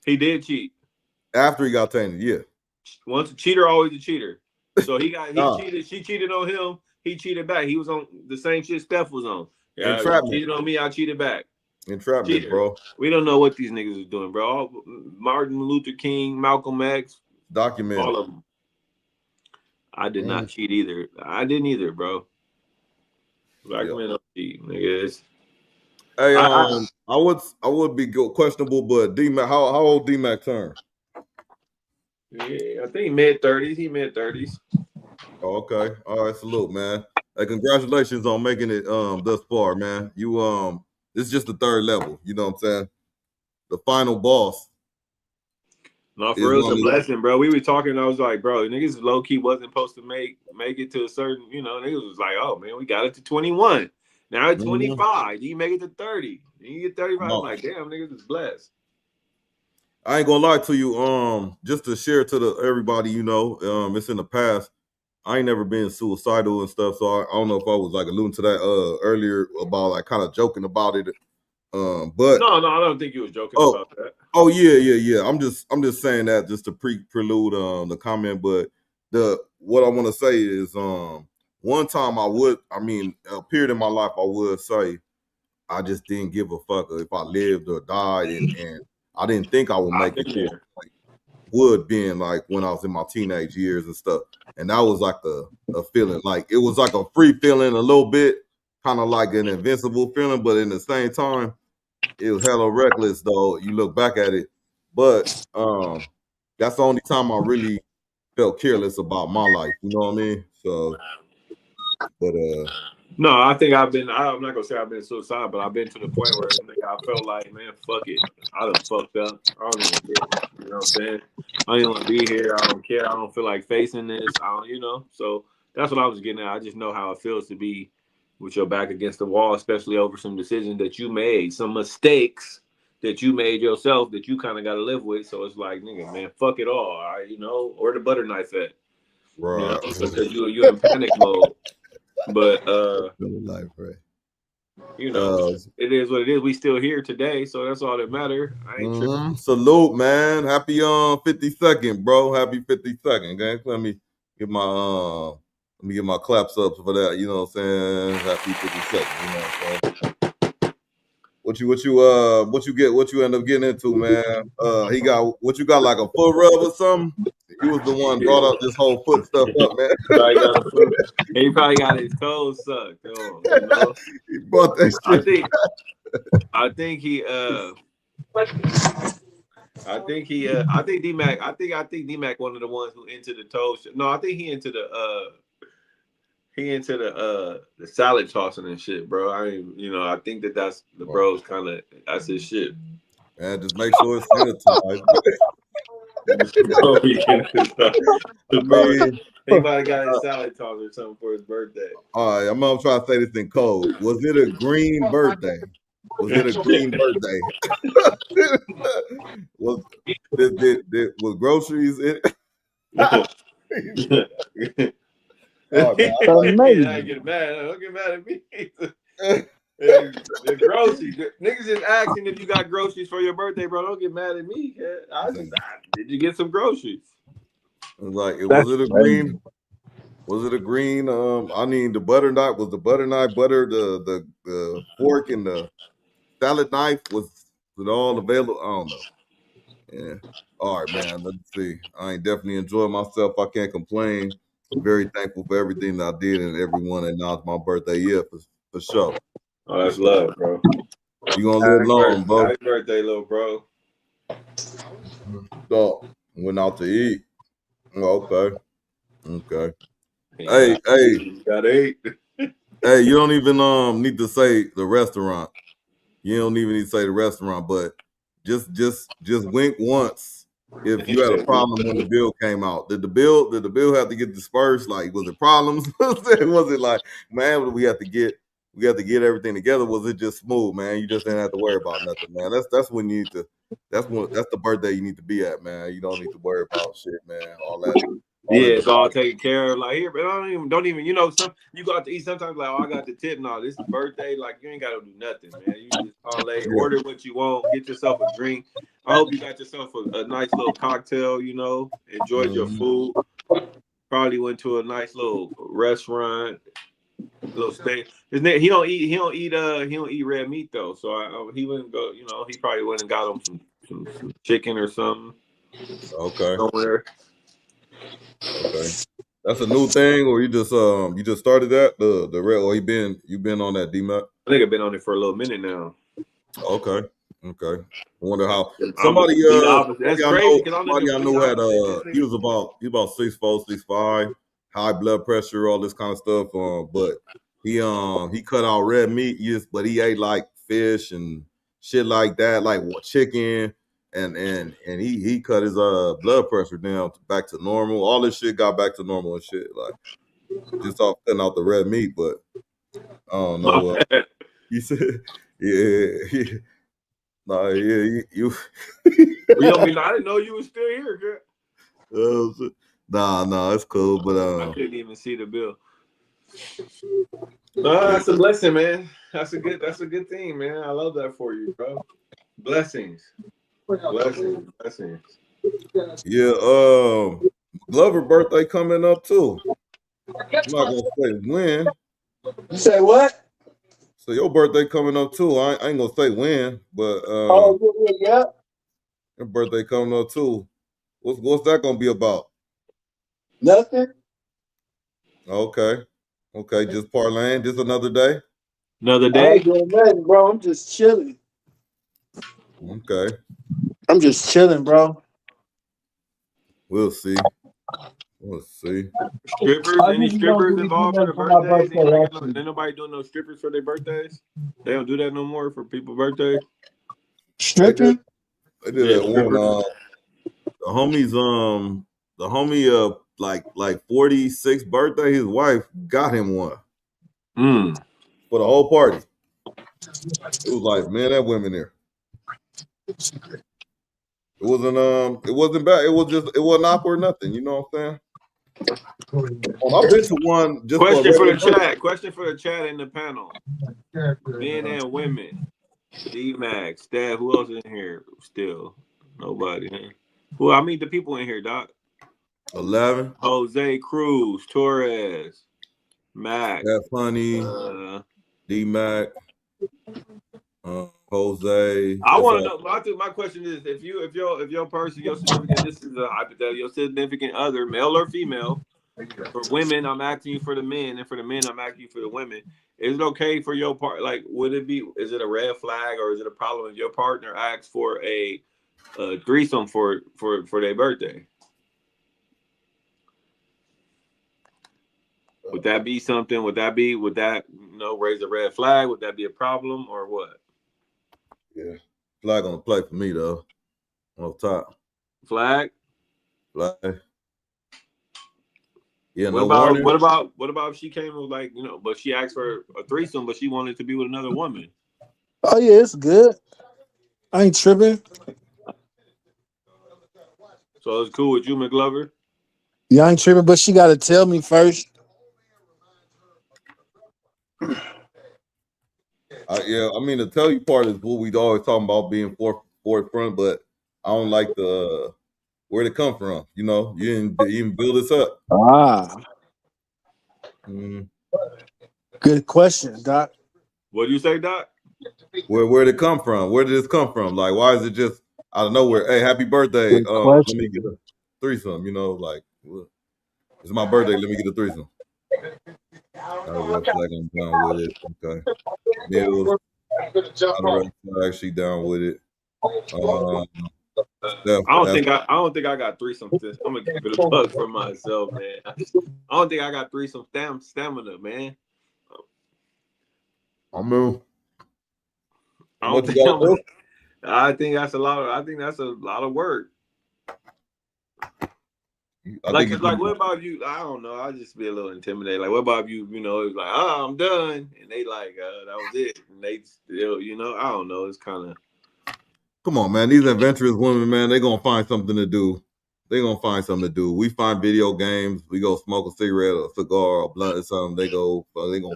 S7: he did cheat.
S2: After he got tainted, yeah.
S7: Once a cheater, always a cheater. So he cheated. She cheated on him. He cheated back. He was on the same shit Steph was on. Yeah, cheated on me. I cheated back.
S2: Entrapment, cheater. Bro.
S7: We don't know what these niggas are doing, bro. Martin Luther King, Malcolm X,
S2: documented.
S7: All of them. I did not cheat either. I didn't either, bro. Black men don't cheat, niggas.
S2: Hey, I would be questionable, but D-Mac, how old D-Mac turned?
S7: Yeah, I think mid-30s. He mid-30s.
S2: Oh, okay. All right, salute, man. Hey, congratulations on making it thus far, man. You this is just the third level. You know what I'm saying? The final boss.
S7: No, for real, it's a blessing, bro. We were talking. I was like, bro, niggas low key wasn't supposed to make it to a certain. Niggas was like, oh man, we got it to 21. Now at 25, you make it to 30. You get 35. I'm like, damn, niggas is blessed.
S2: I ain't gonna lie to you. Just to share to everybody, it's in the past. I ain't never been suicidal and stuff, so I don't know if I was like alluding to that earlier about like kind of joking about it. But
S7: no, I don't think you was joking about that.
S2: Oh yeah. I'm just saying that just to prelude the comment. But what I want to say is one time a period in my life I would say I just didn't give a fuck if I lived or died, and I didn't think I would make it to a point. Would being like when I was in my teenage years and stuff, and that was like a feeling, like it was like a free feeling a little bit, kind of like an invincible feeling, but in the same time it was hella reckless though. You look back at it, but that's the only time I really felt careless about my life. You know what I mean? So, but
S7: no, I think I'm not gonna say I've been suicidal, but I've been to the point where I felt like, man, fuck it, I done fucked up. I don't even care. You know what I'm saying? I don't even want to be here. I don't care. I don't feel like facing this. So that's what I was getting at. I just know how it feels to be with your back against the wall, especially over some decisions that you made, some mistakes that you made yourself that you kind of got to live with. So it's like, nigga, man, fuck it all. Where the butter knife at?
S2: Right.
S7: Because you're in panic mode. But
S2: life, right.
S7: It is what it is. We still here today, so that's all that matters. I ain't tripping.
S2: Salute, man. Happy 52nd, bro. Happy 52nd, gang. Let me get my claps up for that. You know what I'm saying? Happy 52nd. You know what I'm saying? What you end up getting into, man? What you got, like a foot rub or something? You was the one brought up this whole foot stuff up, man.
S7: He probably got his toes sucked.
S2: He brought that shit.
S7: I think D-Mac. I think D-Mac one of the ones who into the toes. No, I think he into the salad tossing and shit, bro. I think that's the bros kind of, that's his shit.
S2: Man, just make sure it's sanitized.
S7: He might have got his salad toss or something for his birthday.
S2: All right, I'm gonna try to say this in code. Was it a green birthday? Was it a green birthday? Was groceries in it?
S7: I ain't getting mad. Don't get mad at me. The groceries. Niggas is asking if you got groceries for your birthday, bro. Don't get mad at me. Did you get some groceries?
S2: Like, was it a green? Was it a green? I mean, the butter knife, was the butter knife butter? The fork and the salad knife, was it all available? I don't know. Yeah. All right, man. Let's see. I ain't definitely enjoyed myself. I can't complain. Very thankful for everything that I did and everyone that announced my birthday. Yeah, for sure.
S7: Oh, that's love, bro.
S2: You gonna live long, bro.
S7: Happy birthday, little bro.
S2: So, Went out to eat. Okay. Hey,
S7: got 8.
S2: hey, you don't even need to say the restaurant. You don't even need to say the restaurant, but just wink once if you had a problem when the bill came out. Did the bill have to get dispersed? Like, was it problems? Was it like, man, we have to get everything together? Was it just smooth, man? You just didn't have to worry about nothing, man. That's when you need to. That's the birthday you need to be at, man. You don't need to worry about shit, man. All that.
S7: Yeah, it's all taken care of. Like here, but I don't even. You know, some you go out to eat sometimes. Like, oh, I got the tip. No, this is birthday. Like, you ain't got to do nothing, man. You just parlay, order what you want, get yourself a drink. I hope you got yourself a nice little cocktail. You know, enjoyed your food. Probably went to a nice little restaurant, little steak. He don't eat red meat though. So he wouldn't go. You know, he probably went and got him some chicken or something.
S2: Okay.
S7: Somewhere.
S2: Okay, that's a new thing, or you just started that the red, or you been on that DMAC?
S7: I think I've been on it for a little minute now.
S2: Okay. I wonder how
S7: That's
S2: somebody
S7: crazy.
S2: Somebody I know had he was about 6'4", 6'5", high blood pressure, all this kind of stuff. But he cut out red meat, yes, but he ate like fish and shit like that, like chicken. And he cut his blood pressure down back to normal. All this shit got back to normal and shit. Like just off cutting out the red meat, but I don't know. You said, yeah. Nah, yeah, you.
S7: I didn't know you were still here, girl.
S2: Nah, it's cool, but
S7: I couldn't even see the bill. That's a blessing, man. That's a good thing, man. I love that for you, bro. Blessings.
S2: Yeah, Glover birthday coming up too. I'm not gonna say when.
S4: You say what?
S2: So your birthday coming up too. I ain't gonna say when, but
S4: yeah.
S2: your birthday coming up too. What's that gonna be about?
S4: Nothing.
S2: Okay, just parlaying, just another day.
S7: Another
S4: I
S7: day.
S4: ain't doing nothing, bro. I'm just chilling.
S2: Okay.
S4: I'm just chilling, bro.
S2: We'll see.
S7: Strippers? Any strippers involved for the birthdays? Ain't nobody doing no strippers for their birthdays? They don't do that no more for people's birthdays?
S4: Stripping?
S2: They did that one. The homie like 46th birthday, his wife got him one. For the whole party. It was like, man, that women there. It wasn't bad. It wasn't awkward, nothing. You know what I'm saying? I've been to one just
S7: Question for the chat. Question for the chat in the panel. Men and women. D-Max, Stab, who else is in here still? Nobody. Huh? Well, I mean the people in here, Doc.
S2: 11.
S7: Jose Cruz, Torres, Mac.
S2: That funny. D-Mac. Jose.
S7: I want to know. My question is, if your person, your significant, this is a hypothetical, your significant other, male or female. For women, I'm asking you for the men, and for the men, I'm asking you for the women. Is it okay for your part? Like, would it be? Is it a red flag, or is it a problem if your partner asks for a threesome for their birthday? Would that be something? Would that raise a red flag? Would that be a problem, or what?
S2: Yeah, flag on the play for me though. On top.
S7: Flag.
S2: Yeah.
S7: What about if she came with like, but she asked for a threesome, but she wanted to be with another woman?
S4: Oh yeah, it's good. I ain't tripping.
S7: So it's cool with you, McGlover?
S4: Yeah, I ain't tripping, but she got to tell me first.
S2: I mean, the tell you part is what we always talking about being forefront, but I don't like where'd it come from? You didn't even build this up.
S4: Good question, Doc.
S7: What do you say, Doc?
S2: Where'd it come from? Where did this come from? Like, why is it just out of nowhere? Hey, happy birthday! Let me get a threesome. Like, it's my birthday. Let me get a threesome. Red flag, I'm down with it. Okay. Mills, red flag, she down with it.
S7: I don't think I got threesome. I'm gonna keep it a bug for myself, man. I don't think I got threesome stamina, man.
S2: I mean,
S7: I
S2: what
S7: don't
S2: you
S7: think
S2: gotta do?
S7: I think that's a lot. I think that's a lot of work. Like, what about you? I don't know. I just be a little intimidated. Like, what about you? You know, it's like, oh, I'm done, and they like, that was it, and they still, you know, I don't know. It's kind of.
S2: Come on, man. These adventurous women, man, they gonna find something to do. They gonna find something to do. We find video games. We go smoke a cigarette or a cigar or a blunt or something. They gonna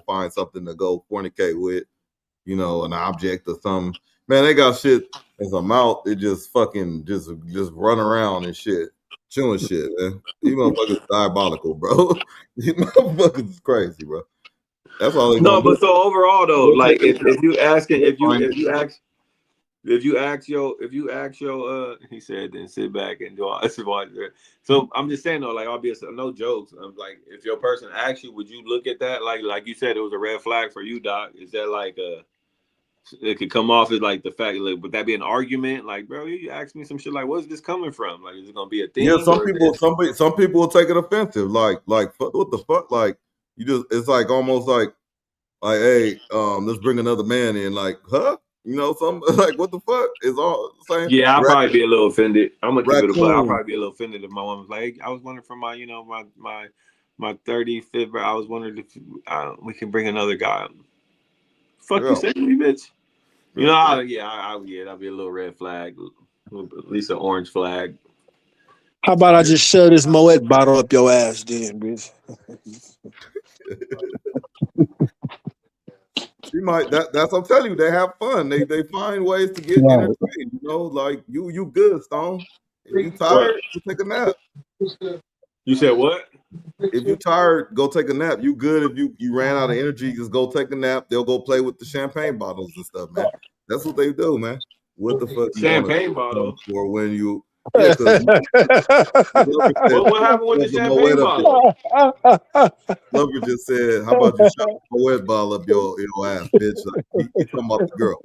S2: find something to go fornicate with. You know, an object or something. Man, they got shit as a mouth. They just fucking just run around and shit, chewing shit, man. These motherfuckers diabolical, bro. These motherfuckers is crazy, bro. That's all they
S7: No,
S2: gonna do.
S7: but so overall though, like if you asking if you ask your he said then sit back and watch it. So I'm just saying though, like obviously no jokes. I'm like if your person asks you, would you look at that like you said it was a red flag for you, Doc? Is that like it could come off as like the fact like would that be an argument? Like, bro, you asked me some shit like where's this coming from? Like is it gonna be a thing?
S2: Yeah, some people will take it offensive. Like what the fuck? Like you just it's like almost like hey, let's bring another man in. Like, huh? You know, some like what the fuck is all the same?
S7: Yeah, I'll probably be a little offended. I'm gonna keep it a but I'll
S2: Raccoon.
S7: probably be a little offended if my woman's like, I was wondering for my, you know, my 35th, I was wondering if we can bring another guy. Fuck you say to me, bitch. You know, that'd be a little red flag, at least an orange flag.
S4: How about I just shove this Moet bottle up your ass, then, bitch?
S2: You might that's what I'm telling you. They have fun. They find ways to get entertained. You know, like you good, Stone. If you tired, go take a nap.
S7: You said what?
S2: If you tired, go take a nap. You good. If you ran out of energy, just go take a nap. They'll go play with the champagne bottles and stuff, man. That's what they do, man. What the fuck you
S7: champagne bottle
S2: for when you because
S7: what happened with the champagne bottle?
S2: Lover just said, "How about you shove a wet ball up your ass, bitch?" Like, he talking about the girl.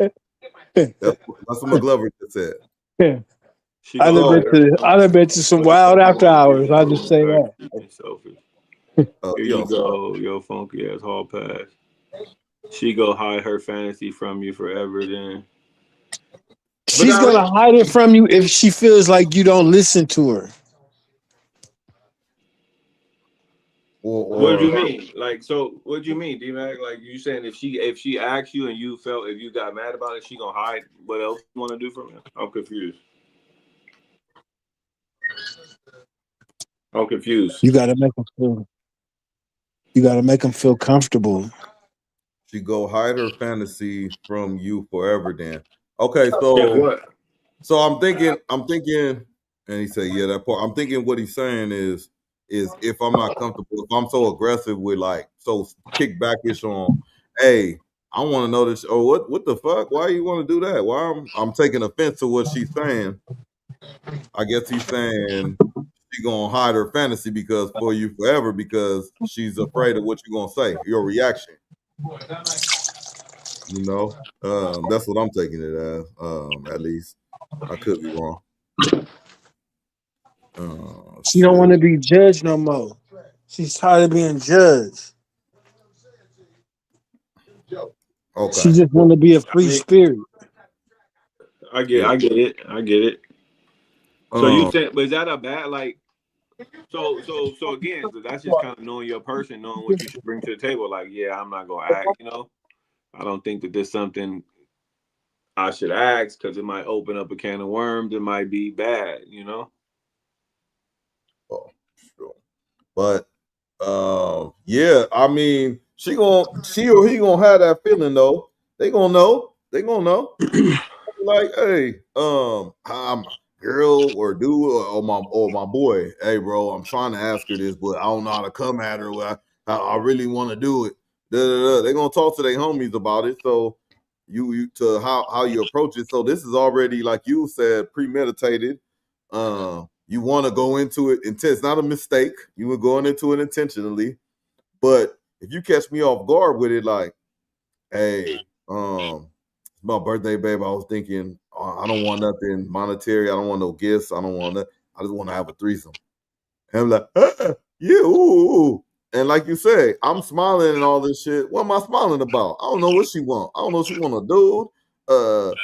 S2: That's what McGlover just said.
S4: I done been to some wild after hours. I'll just say that.
S7: Here you go, your funky ass hall pass. She go hide her fantasy from you forever. Then
S4: she's gonna hide it from you if she feels like you don't listen to her.
S7: What do you mean? Like, so what do you mean, D-Mac? Like you saying if she asks you and you felt if you got mad about it, she gonna hide what else you want to do from you? I'm confused.
S4: You gotta make them feel comfortable.
S2: She go hide her fantasy from you forever. Then okay, so I'm thinking, and he said, yeah, that part. I'm thinking what he's saying is if I'm not comfortable, if I'm so aggressive with like so kickbackish on, hey, I want to know this. Or what the fuck? Why you want to do that? Why I'm taking offense to what she's saying. I guess he's saying she gonna hide her fantasy because for you forever because she's afraid of what you're gonna say, your reaction. You know, that's what I'm taking it as. At least I could be wrong.
S4: She don't want to be judged no more. She's tired of being judged.
S2: Okay.
S4: She just want to be a free spirit.
S7: I get it. So you saying, but is that a bad like? So again, so that's just kind of knowing your person, knowing what you should bring to the table. Like, yeah, I'm not gonna act. You know, I don't think that there's something I should ask because it might open up a can of worms. It might be bad. You know.
S2: Oh, sure. But yeah, I mean, she or he gonna have that feeling though. They gonna know. Like, hey, I'm girl or dude or my boy. Hey, bro, I'm trying to ask her this, but I don't know how to come at her. I really want to do it. They're gonna talk to their homies about it. So you to how you approach it. So this is already like you said, premeditated. You want to go into it intense. It's not a mistake. You were going into it intentionally. But if you catch me off guard with it, like, hey, it's my birthday, babe. I was thinking I don't want nothing monetary. I don't want no gifts. I don't want that. I just want to have a threesome. And I'm like, yeah, ooh. And like you say, I'm smiling and all this shit. What am I smiling about? I don't know what she want. I don't know if she want a dude. A,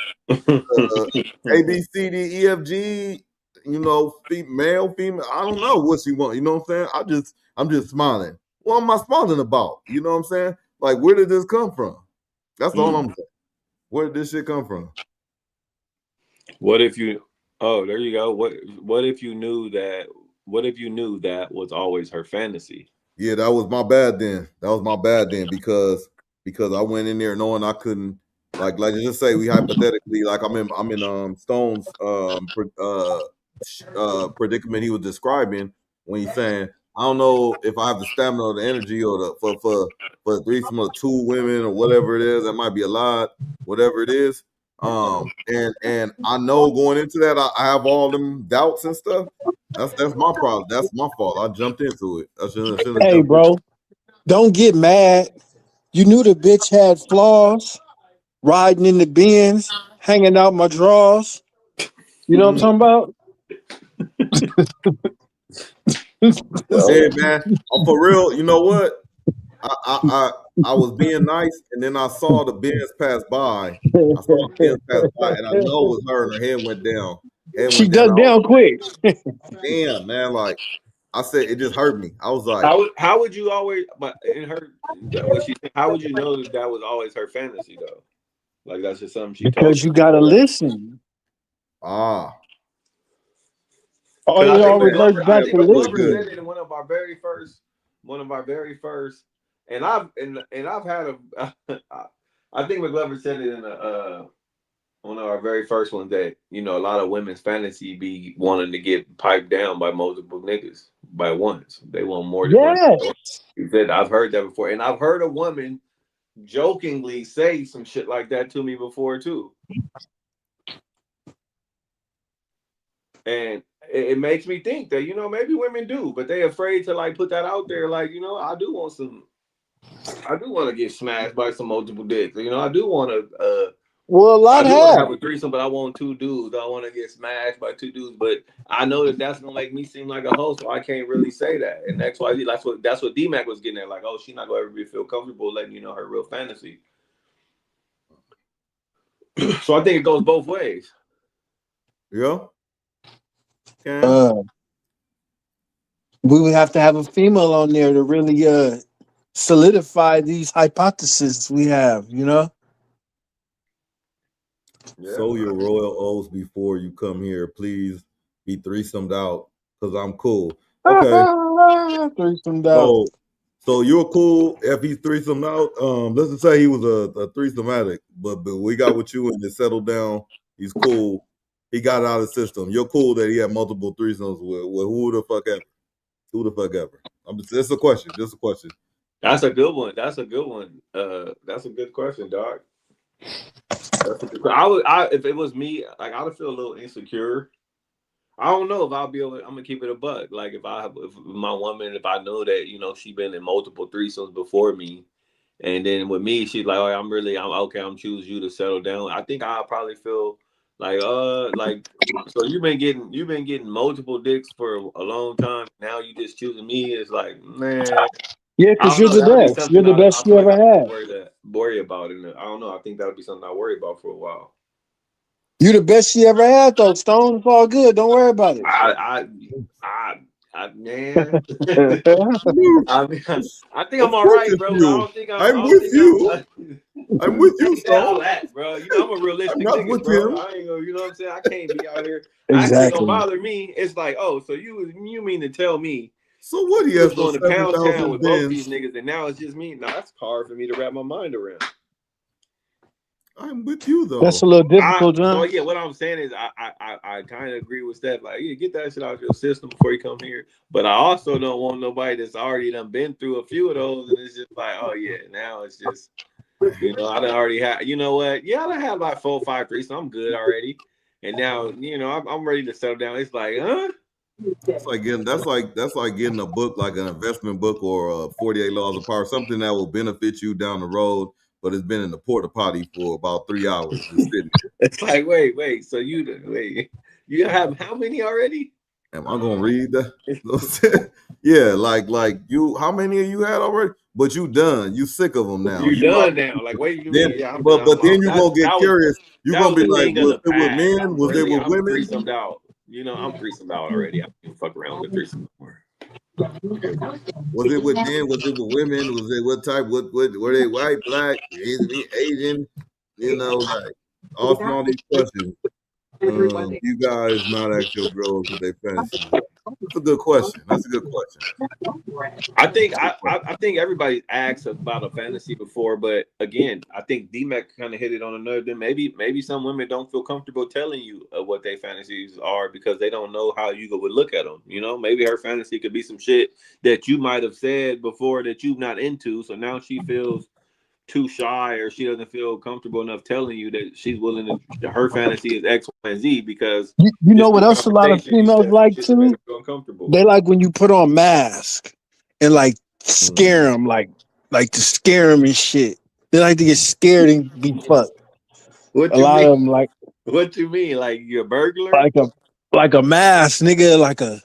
S2: B, C, D, E, F, G, male, female. I don't know what she want. You know what I'm saying? I'm just smiling. What am I smiling about? You know what I'm saying? Like, where did this come from? That's all I'm saying. Where did this shit come from?
S7: What if you? Oh, there you go. What if you knew that? What if you knew that was always her fantasy?
S2: Yeah, that was my bad then. Because I went in there knowing I couldn't, like just say we hypothetically, like I'm in Stone's predicament he was describing when he's saying, I don't know if I have the stamina or the energy or the for the threesome of 2 women or whatever it is. That might be a lot, whatever it is. And I know going into that I have all them doubts and stuff. That's my problem. That's my fault. I jumped into it. I shouldn't have
S4: Hey,
S2: jumped into
S4: bro, don't get mad. You knew the bitch had flaws, riding in the Benz, hanging out my drawers. You know what I'm talking about?
S2: Hey man, for real, you know what? I was being nice, and then I saw the Benz pass by. And I know it was her, and her head went down.
S4: She ducked down quick.
S2: Damn, man! Like I said, it just hurt me. I was like,
S7: how would you always? But in her, how would you know that was always her fantasy though? Like that's just something she told
S4: Because you gotta listen.
S2: ah.
S4: Oh, it all reverts back to
S7: McGlover said
S4: listening.
S7: it in one of our very first, and I've had a. I think McGlover said it in one of our very first ones that a lot of women's fantasy be wanting to get piped down by multiple niggas by once. They want more than one. He said I've heard that before, and I've heard a woman jokingly say some shit like that to me before too. And it makes me think that maybe women do, but they afraid to like put that out there. Like I do want to get smashed by some multiple dicks. I do want to.
S4: Well, a lot
S7: have a threesome, but I want 2 dudes. I want to get smashed by 2 dudes, but I know that's gonna make me seem like a hoe, so I can't really say that. And that's why that's what D-Mac was getting at. Like, oh, she's not gonna ever feel comfortable letting her real fantasy. So I think it goes both ways.
S2: Yeah.
S4: We would have to have a female on there to really solidify these hypotheses we have,
S2: Yeah. Sow your royal oats before you come here. Please be threesomed out because I'm cool. Okay.
S4: Threesomed out.
S2: So you're cool if he's threesomed out. Let's just say he was a threesome addict, but we got with you and it settled down. He's cool. He got out of the system. You're cool that he had multiple threesomes with who the fuck ever. Who the fuck ever? Just a question.
S7: That's a good one. That's a good question, dog. If it was me, like I would feel a little insecure. I don't know if I'll be able. I'm gonna keep it a buck. Like if my woman, if I know that she been in multiple threesomes before me, and then with me, she's like, oh, I'm okay. I'm choosing you to settle down. I think I'll probably feel like so you've been getting multiple dicks for a long time. Now you just choosing me. It's like, man.
S4: Yeah, because you're the best. You're the best you ever had.
S7: Worry about it. I don't know. I think that would be something I worry about for a while.
S4: You're the best she ever had, though, Stone. It's all good. Don't worry about it.
S7: Man. I think I'm all right, bro. I don't think I'm with you.
S2: I'm with you, Stone.
S7: Bro. I'm a realistic nigga, bro. I ain't gonna, what I'm saying? I can't be out here.
S4: Exactly.
S7: It's gonna bother me. It's like, oh, so you mean to tell me?
S2: So what he has
S7: going to pound town with both these niggas, and now it's just me. Now that's hard for me to wrap my mind around.
S2: I'm with you though.
S4: That's a little difficult, John.
S7: So yeah, what I'm saying is I kind of agree with Steph. Like, yeah, get that shit out of your system before you come here. But I also don't want nobody that's already done been through a few of those, and it's just like, oh yeah, now it's just I done already had. You know what? Yeah, I done had like 4, 5, 3, so I'm good already. And now I'm ready to settle down. It's like, huh?
S2: That's like getting a book, like an investment book or 48 Laws of Power, something that will benefit you down the road. but it's been in the porta potty for about 3 hours. Just sitting.
S7: It's like, wait. So you have how many already?
S2: Am I gonna read that? Yeah, like you. How many of you had already? But you done. You sick of them now.
S7: You done now. Like, wait, you
S2: then,
S7: mean? Yeah,
S2: but then you gonna get curious. You gonna be like, was it with men? Was it with women?
S7: Threesomed out. You know, I'm threesomed out already. I don't fuck around with threesome anymore.
S2: Was it with men? Was it with women? Was it what type? What were they? White, black, Asian? You know, like asking all these questions. You guys not ask your girls what they fancy. That's a good question. That's a good question.
S7: I think everybody asks about a fantasy before, but again, I think D-Mac kind of hit it on another. Then maybe some women don't feel comfortable telling you what their fantasies are because they don't know how you would look at them. You know, maybe her fantasy could be some shit that you might have said before that you're not into. So now she feels too shy or she doesn't feel comfortable enough telling you that she's willing to, her fantasy is X, Y, and Z because
S4: you know what else a lot of females like too? They like when you put on mask and like scare them, like to scare them and shit. They like to get scared and be fucked.
S7: What
S4: a
S7: you
S4: lot
S7: mean?
S4: of them like
S7: What you mean? Like you're a burglar?
S4: Like a mask, nigga.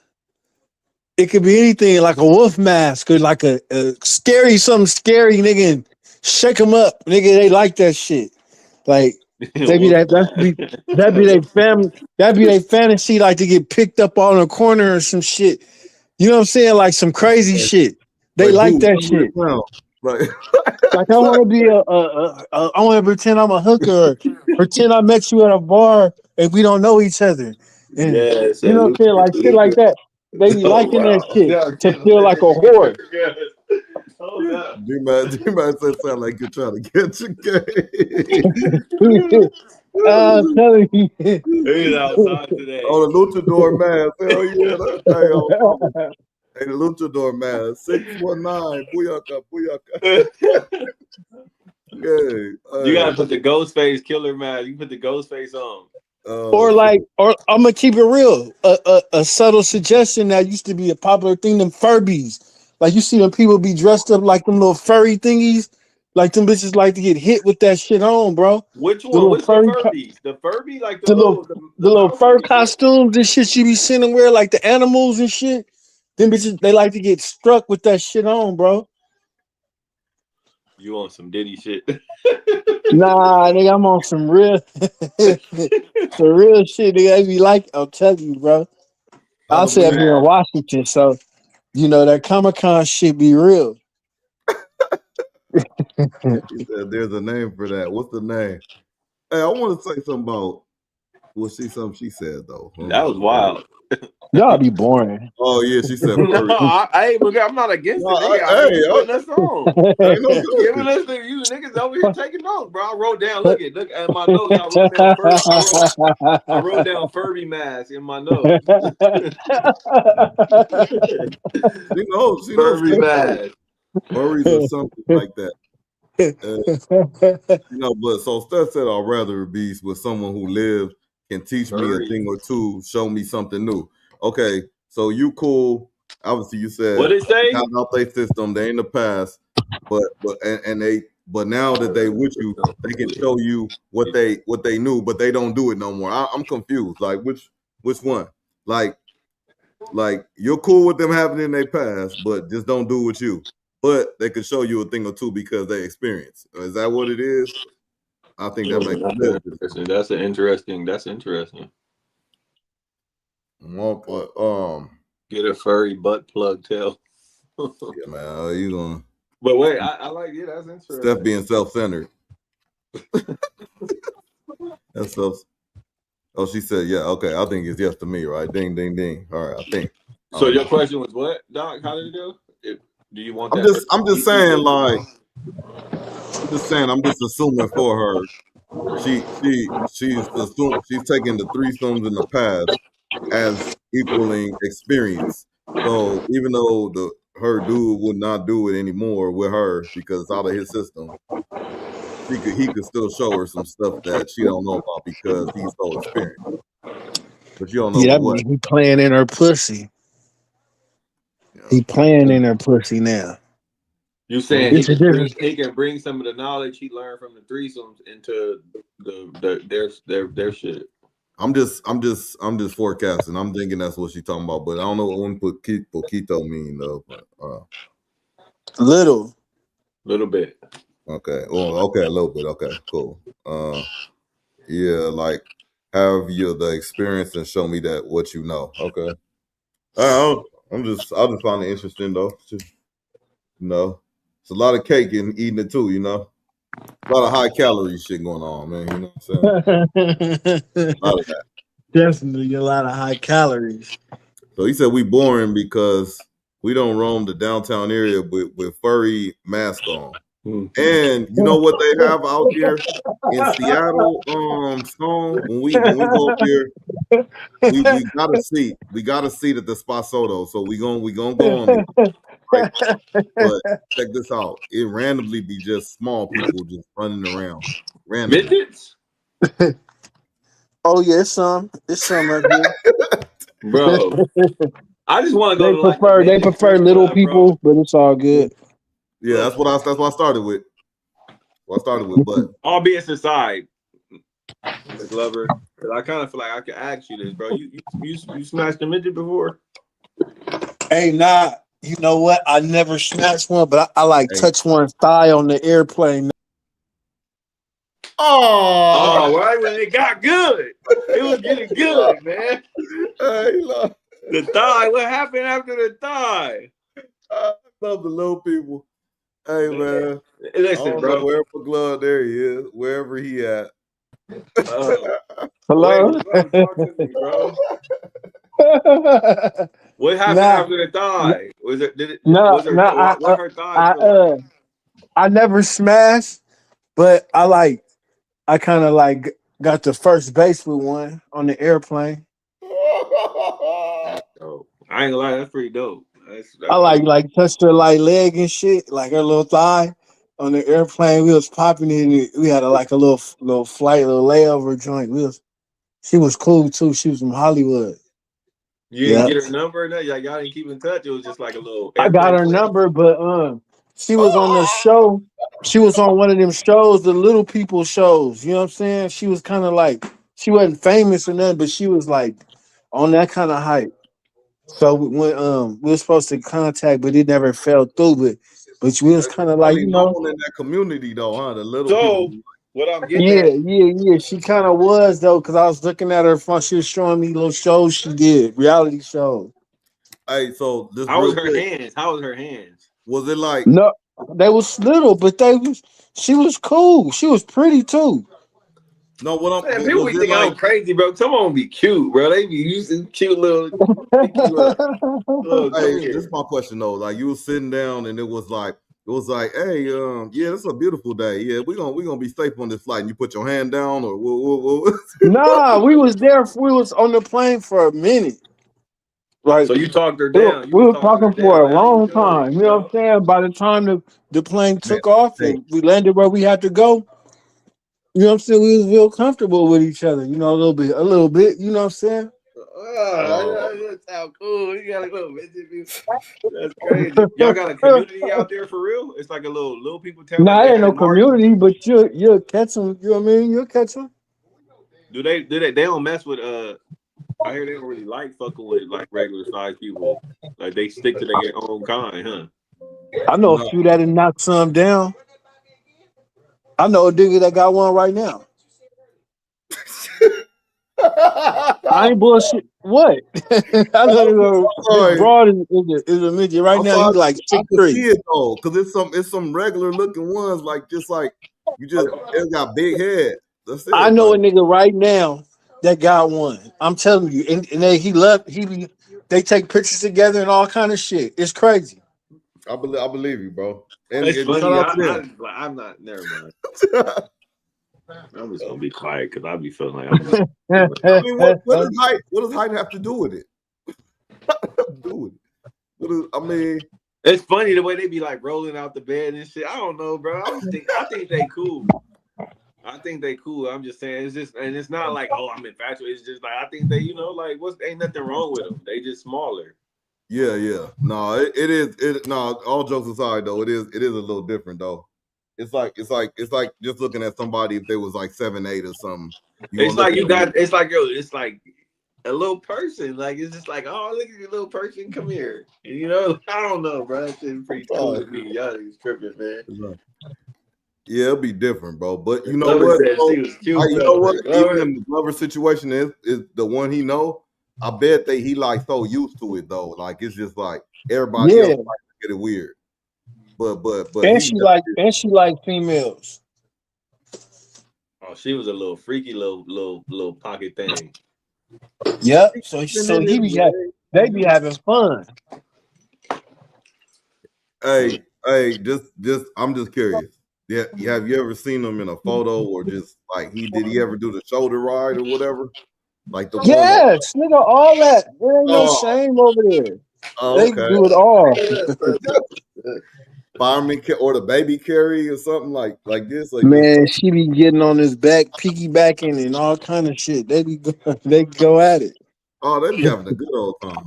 S4: It could be anything, like a wolf mask or like a something scary, nigga. And shake them up, nigga. They like that shit. Like that'd be their family. That'd be their fantasy, like to get picked up on a corner or some shit. You know what I'm saying? Like some crazy shit. They like that shit. Like I want to be I want to pretend I'm a hooker, or pretend I met you at a bar and we don't know each other. And you know what I'm saying? Like shit like that. They be liking that shit to feel like a whore.
S2: You might say sound like you're trying to get your game.
S4: I'm telling you.
S7: He's outside today.
S2: On the luchador mask. Hell yeah. Hey, the luchador mask. 619. Booyaka.
S7: You gotta put the ghost face killer mask. You put the ghost face on.
S4: Or I'm gonna keep it real. A subtle suggestion that used to be a popular thing, them Furbies. Like you see them people be dressed up like them little furry thingies. Like them bitches like to get hit with that shit on, bro.
S7: Which one? Which the Furbies? The Furby? Like the
S4: little fur costumes and shit you be seeing them wear, like the animals and shit. Them bitches, they like to get struck with that shit on, bro.
S7: You on some Diddy shit?
S4: Nah, nigga, I'm on some real, some real shit, nigga. I be like, I'll tell you, bro. I'll say I'm here in Washington, so you know that Comic-Con shit be real.
S2: He said there's a name for that. What's the name? Hey, I want to say something about something she said though.
S7: That was wild.
S4: Y'all be boring.
S2: Oh yeah, she said.
S7: No, I'm not against it. Putting us on. Giving us you niggas over here taking notes, bro. I wrote down. Look at my notes. I wrote down Furby mask in my notes.
S2: She knows
S7: Furby mask.
S2: Furries or something like that. But so Steph said I'd rather be with someone who lived, can teach me a thing or two, show me something new. Okay, so you cool. Obviously, you said
S7: what it say?
S2: Got out their system. They in the past, but now that they with you, they can show you what they knew, but they don't do it no more. I'm confused. Like which one? Like you're cool with them having it in their past, but just don't do it with you. But they could show you a thing or two because they experience. Is that what it is? I think that makes sense.
S7: That's interesting. Get a furry butt plug tail.
S2: Yeah, man, you gonna?
S7: But wait, I like it. That's interesting.
S2: Steph being self-centered. That's so. Oh, she said, yeah, okay. I think it's yes to me, right? Ding, ding, ding. All right, I think.
S7: So your question was what, Doc? How did it go? Do you want that?
S2: I'm just saying, like, I'm just assuming for her. She's taking the threesomes in the past as equaling experience. So even though her dude would not do it anymore with her because it's out of his system, he could still show her some stuff that she don't know about because he's so experienced. But you don't know what.
S4: He playing in her pussy. He playing in her pussy now.
S7: You saying
S4: It's a difference.
S7: he can bring some of the knowledge he learned from the threesomes into their shit.
S2: I'm just forecasting. I'm thinking that's what she's talking about, but I don't know what one poquito mean though. But
S4: Little.
S7: Bit.
S2: Okay. Well, okay, a little bit. Okay, cool. Yeah, like have the experience and show me that what you know. Okay. I just find it interesting though. Just, it's a lot of cake and eating it too. A lot of high calorie shit going on, man. You know what I'm saying? A lot of that.
S4: Definitely a lot of high calories.
S2: So he said we boring because we don't roam the downtown area with furry mask on. And you know what they have out there in Seattle, Stone? When we go up there, we got a seat. We got a seat at the Spa Soto. So we gonna go on it. Right? But check this out. It randomly be just small people just running around. Randomly.
S7: Midgets?
S4: Oh yeah, it's some up here.
S7: Bro. I just want to go
S4: They prefer little people, but it's all good.
S2: Yeah, that's what I started with. But
S7: all BS aside, Mr. Glover, I kind of feel like I could ask you this, bro. You smashed a midget before?
S4: Hey, nah. You know what? I never smashed one, but I like touch one's thigh on the airplane.
S7: Oh, right when it got good. It was getting good, man. The thigh. What happened after the thigh?
S2: I love the little people. Hey, man.
S7: Listen,
S2: I don't
S7: bro.
S2: know where for Glove, there he is. Wherever he at.
S4: Hello?
S7: Wait, talk to me, bro. What happened after the thigh? Was it? What her thigh?
S4: I never smashed, but I kind of got to first base with one on the airplane.
S7: Oh, I ain't gonna lie, that's pretty dope. That's
S4: I like touched her leg and shit, like her little thigh on the airplane. We was popping it. And we had a little flight, little layover joint. She was cool too. She was from Hollywood.
S7: You didn't get her number or nothing? Y'all didn't keep in touch? It was just like a little
S4: I got her number, but she was on the show. She was on one of them shows, the little people shows. You know what I'm saying? She was kind of she wasn't famous or nothing, but she was on that kind of hype. So when we were supposed to contact, but it never fell through. But we was kind of
S2: known in that community though, huh? The little people.
S7: What I'm getting
S4: yeah. She kind of was though, because I was looking at her phone. She was showing me little shows she did, reality shows.
S2: Hey, so this
S7: How was her hands? How was her hands?
S2: Was it like
S4: no? They was little, but she was cool. She was pretty too.
S2: No, what I'm
S7: people be thinking I'm crazy, bro. Come on, be cute, bro. They be using cute little.
S2: Hey, this is my question though. Like you were sitting down, and it was like, hey, yeah, it's a beautiful day. Yeah, we're gonna be safe on this flight. And you put your hand down, or what?
S4: Nah, we was there. We was on the plane for a minute.
S7: So you talked her down.
S4: We were talking for a long time. You know what I'm saying? By the time the plane took off and we landed where we had to go, you know what I'm saying? We was real comfortable with each other. You know, a little bit. You know what I'm saying?
S7: That sounds cool. You got a little bit. That's crazy. Y'all got a community out there for real? It's like a little people town.
S4: Nah, ain't no community, but you'll catch them. You know what I mean? You'll catch them.
S7: Do they? They don't mess with I hear they don't really like fucking with regular size people. Like they stick to their own kind, huh?
S4: I know a few that knock some down. I know a nigga that got one right now. I ain't bullshit. What? I know this broad is a midget right now. He's like 6'3".
S2: See it though, because it's some regular looking ones, it got big head. That's it.
S4: I know a nigga right now that got one. I'm telling you, and they take pictures together and all kind of shit. It's crazy.
S2: I believe you, bro. And
S7: it's funny.
S2: I'm
S7: not. Never mind. I'm just gonna be quiet because I'll be feeling like I'm.
S2: I mean, what does height have to do with it? It's
S7: funny the way they be like rolling out the bed and shit. I don't know, bro. I think they cool. I'm just saying, it's not like, oh, I'm infatuated. It's just like I think they, ain't nothing wrong with them. They just smaller.
S2: Yeah. No, it is. No, all jokes aside, though, it is a little different, though. It's like just looking at somebody if they was like 7'8" or something.
S7: It's like you got. It's like it's like a little person. Like it's just like, oh, look at your little person. Come here. And, you know, I don't know, bro. That shit's pretty cool to me. Y'all is tripping, man.
S2: Yeah, it'll be different, bro. But you know
S7: Glover
S2: what?
S7: said she was cute.
S2: You know what? Even in the Glover situation is the one he know. I bet he like so used to it though. Like it's just like everybody else might get it weird. But
S4: and she like females.
S7: Oh, she was a little freaky little pocket thing.
S4: Yep. So he be they be having fun.
S2: Hey, just I'm just curious. Yeah, have you ever seen him in a photo or just like did he ever do the shoulder ride or whatever? Like the
S4: yes, nigga, all that. There ain't no shame over there. They do it all.
S2: Fireman or the baby carry or something like this. Like
S4: man, she be getting on his back, piggybacking and all kind of shit. They go at it.
S2: Oh, they be having a good old time.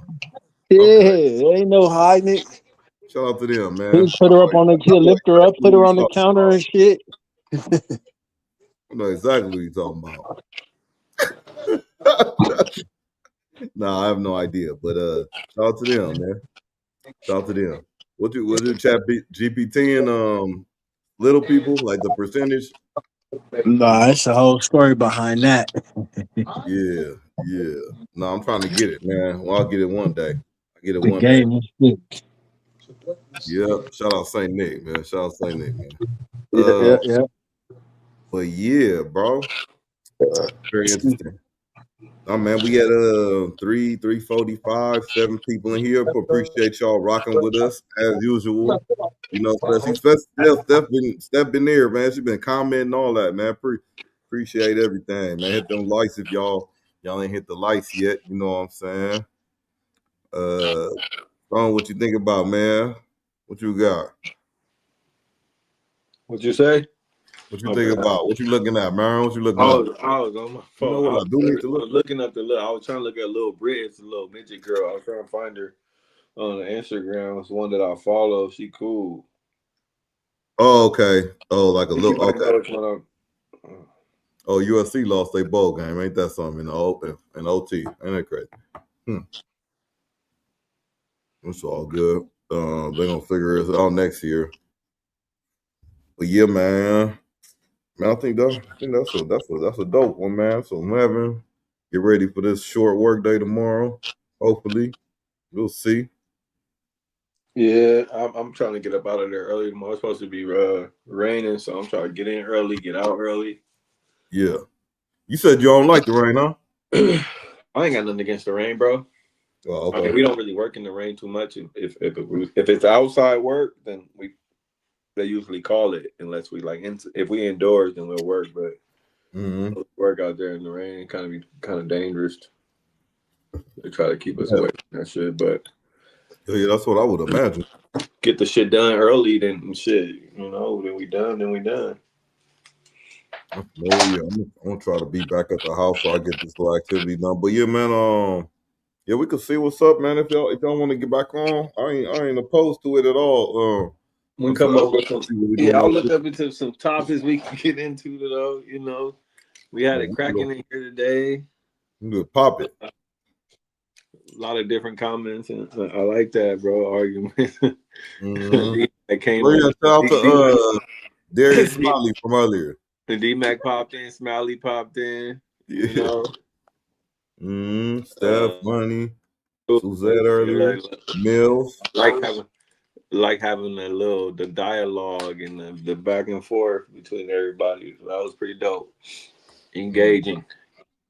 S4: Yeah, there ain't no hiding it.
S2: Shout out to them, man.
S4: He put her up on lift her up, put her on the counter and shit.
S2: I know exactly what you're talking about. Nah, I have no idea, but shout out to them, man. Shout out to them. What do chat GPT and little people like the percentage?
S4: Nah, it's a whole story behind that.
S2: Yeah. No, I'm trying to get it, man. Well, I'll get it one day. I get it
S4: the
S2: one
S4: game
S2: day. Yep. Shout out Saint Nick, man. Shout out Saint Nick, man.
S4: Yeah.
S2: But yeah, bro. Very interesting. Oh man, we had 345, 7 people in here. Appreciate y'all rocking with us as usual. You know, especially Steph been there, man. She been commenting all that, man. Appreciate everything, man. Hit them likes if y'all ain't hit the likes yet. You know what I'm saying? Ron, what you think about, man? What you got?
S7: What you say?
S2: What you think about? What you looking at, man? What you looking
S7: at? I was on my phone.
S2: You know what I do need to look?
S7: I was looking up I was trying to look at little Brit. It's a little midget girl. I was trying to find her on Instagram. It's one that I follow. She cool.
S2: Oh, okay. Oh, like a little okay. Oh, USC lost their bowl game. Ain't that something in OT? Ain't that crazy? It's all good. They're gonna figure it out next year. But yeah, man. I think that's a dope one, man. So Levin, get ready for this short work day tomorrow. Hopefully, we'll see.
S7: Yeah, I'm trying to get up out of there early tomorrow. It's supposed to be raining, so I'm trying to get in early, get out early.
S2: Yeah. You said you don't like the rain, huh?
S7: I ain't got nothing against the rain, bro.
S2: Oh, okay.
S7: I mean, we don't really work in the rain too much. If it's outside work, then they usually call it unless we if we indoors, then we'll work. But work out there in the rain kind of dangerous. They try to keep us away from that shit, but
S2: yeah, that's what I would imagine.
S7: Get the shit done early, then shit, then we done.
S2: Oh yeah, I'm gonna try to be back at the house so I get this little activity done. But yeah, man, yeah, we can see what's up, man. If y'all want to get back on, I ain't opposed to it at all.
S7: We come up with I'll look up into some topics we can get into though. We had it cracking in here today.
S2: Good, pop it.
S7: A lot of different comments, and I like that, bro. Argument.
S2: I came. Shout out to Darius Smiley from earlier.
S7: The D-Mac popped in, Smiley popped in.
S2: Yeah. Steph, Money, Suzette earlier, Mills.
S7: Like having the dialogue and the back and forth between everybody. So that was pretty dope. Engaging.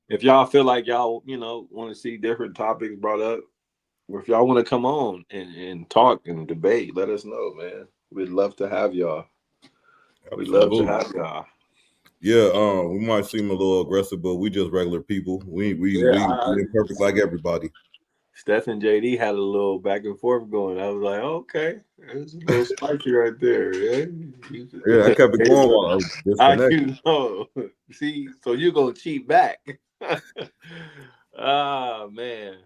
S7: If y'all feel like y'all, want to see different topics brought up, or if y'all want to come on and talk and debate, let us know, man. We'd love to have y'all. We'd love to have y'all.
S2: Yeah, we might seem a little aggressive, but we just regular people. We imperfect like everybody.
S7: Steph and JD had a little back and forth going. I was like, okay, there's a little spicy right there.
S2: Yeah, I kept it going while I was disconnected.
S7: See, so you're gonna cheat back. Ah, man.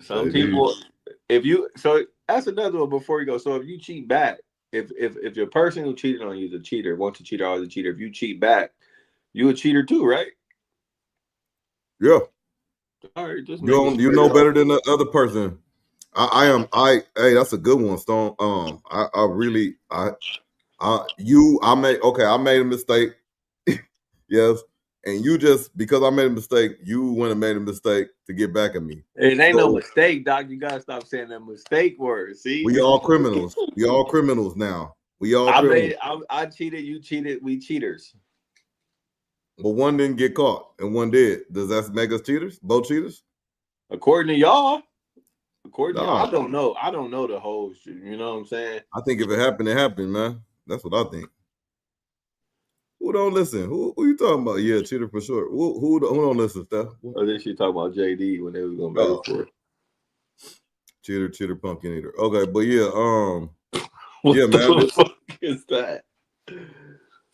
S7: Some people if you so that's another one before you go. So if you cheat back, if your person who cheated on you is a cheater, once a cheater, always a cheater. If you cheat back, you a cheater too, right?
S2: Yeah.
S7: All right, just
S2: You know better than the other person. Hey, that's a good one, Stone. I made a mistake. Yes. And you just, because I made a mistake, you went and made a mistake to get back at me.
S7: It ain't no mistake, Doc. You gotta stop saying that mistake word. See,
S2: we all criminals. We all criminals now. We all criminals.
S7: I cheated, you cheated, we cheaters.
S2: But one didn't get caught and one did. Does that make us cheaters? Both cheaters?
S7: According to y'all. According to y'all, I don't know. I don't know the whole shit. You know what I'm saying?
S2: I think if it happened, it happened, man. That's what I think. Who don't listen? Who you talking about? Yeah, cheater for sure. Who don't listen, Steph?
S7: Oh, then she talking about JD when they was gonna vote for it.
S2: Cheater, pumpkin eater. Okay, but yeah,
S7: what
S2: yeah, man.
S7: What the fuck is that?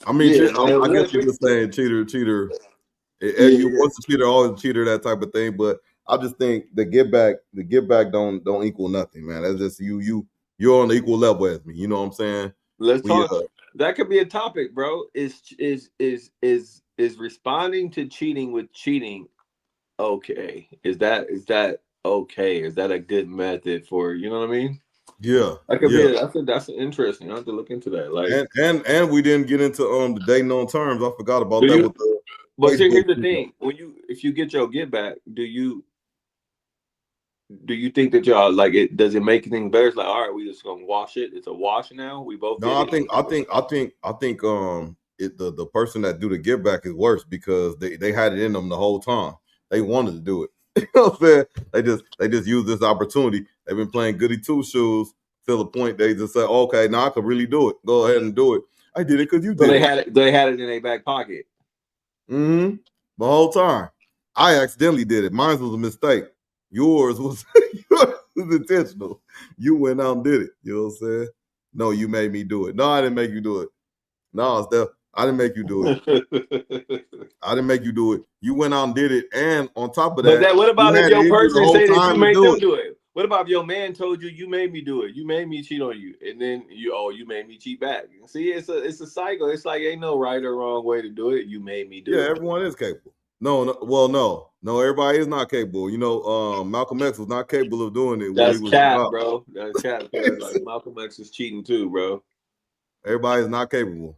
S2: I mean, yeah, I guess you're just saying cheater. Once a cheater, always a cheater, that type of thing. But I just think the get back don't equal nothing, man. That's just you're on the equal level as me. You know what I'm saying?
S7: Let's talk. That could be a topic, bro. Is responding to cheating with cheating okay? Is that okay? Is that a good method for, you know what I mean?
S2: Yeah,
S7: that could be. That's interesting. I have to look into that. Like,
S2: and we didn't get into the dating on terms. I forgot about that.
S7: But see, here's the thing: if you get your get back, do you think that y'all like it? Does it make things better? It's like, all right, we just gonna wash it. It's a wash now. We both.
S2: No, I think the person that do the give back is worse because they had it in them the whole time. They wanted to do it. You know what I'm saying? They just use this opportunity. They've been playing goody two shoes till the point they just say, okay, now I can really do it. Go ahead and do it. I did it because you did.
S7: They had it in their back pocket.
S2: The whole time. I accidentally did it. Mine was a mistake. Yours was intentional. You went out and did it. You know what I'm saying? No, you made me do it. No, I didn't make you do it. No, Steph, I didn't make you do it. I didn't make you do it. You went out and did it. And on top of that,
S7: what about if your person say that you made them do it? What about if your man told you you made me do it? You made me cheat on you, and then you made me cheat back. See, it's a cycle. It's like ain't no right or wrong way to do it. You made me do it.
S2: Yeah, everyone is capable. No. Everybody is not capable. You know, Malcolm X was not capable of doing it.
S7: That's cap, bro. That's cap. Like Malcolm X is cheating too, bro.
S2: Everybody is not capable.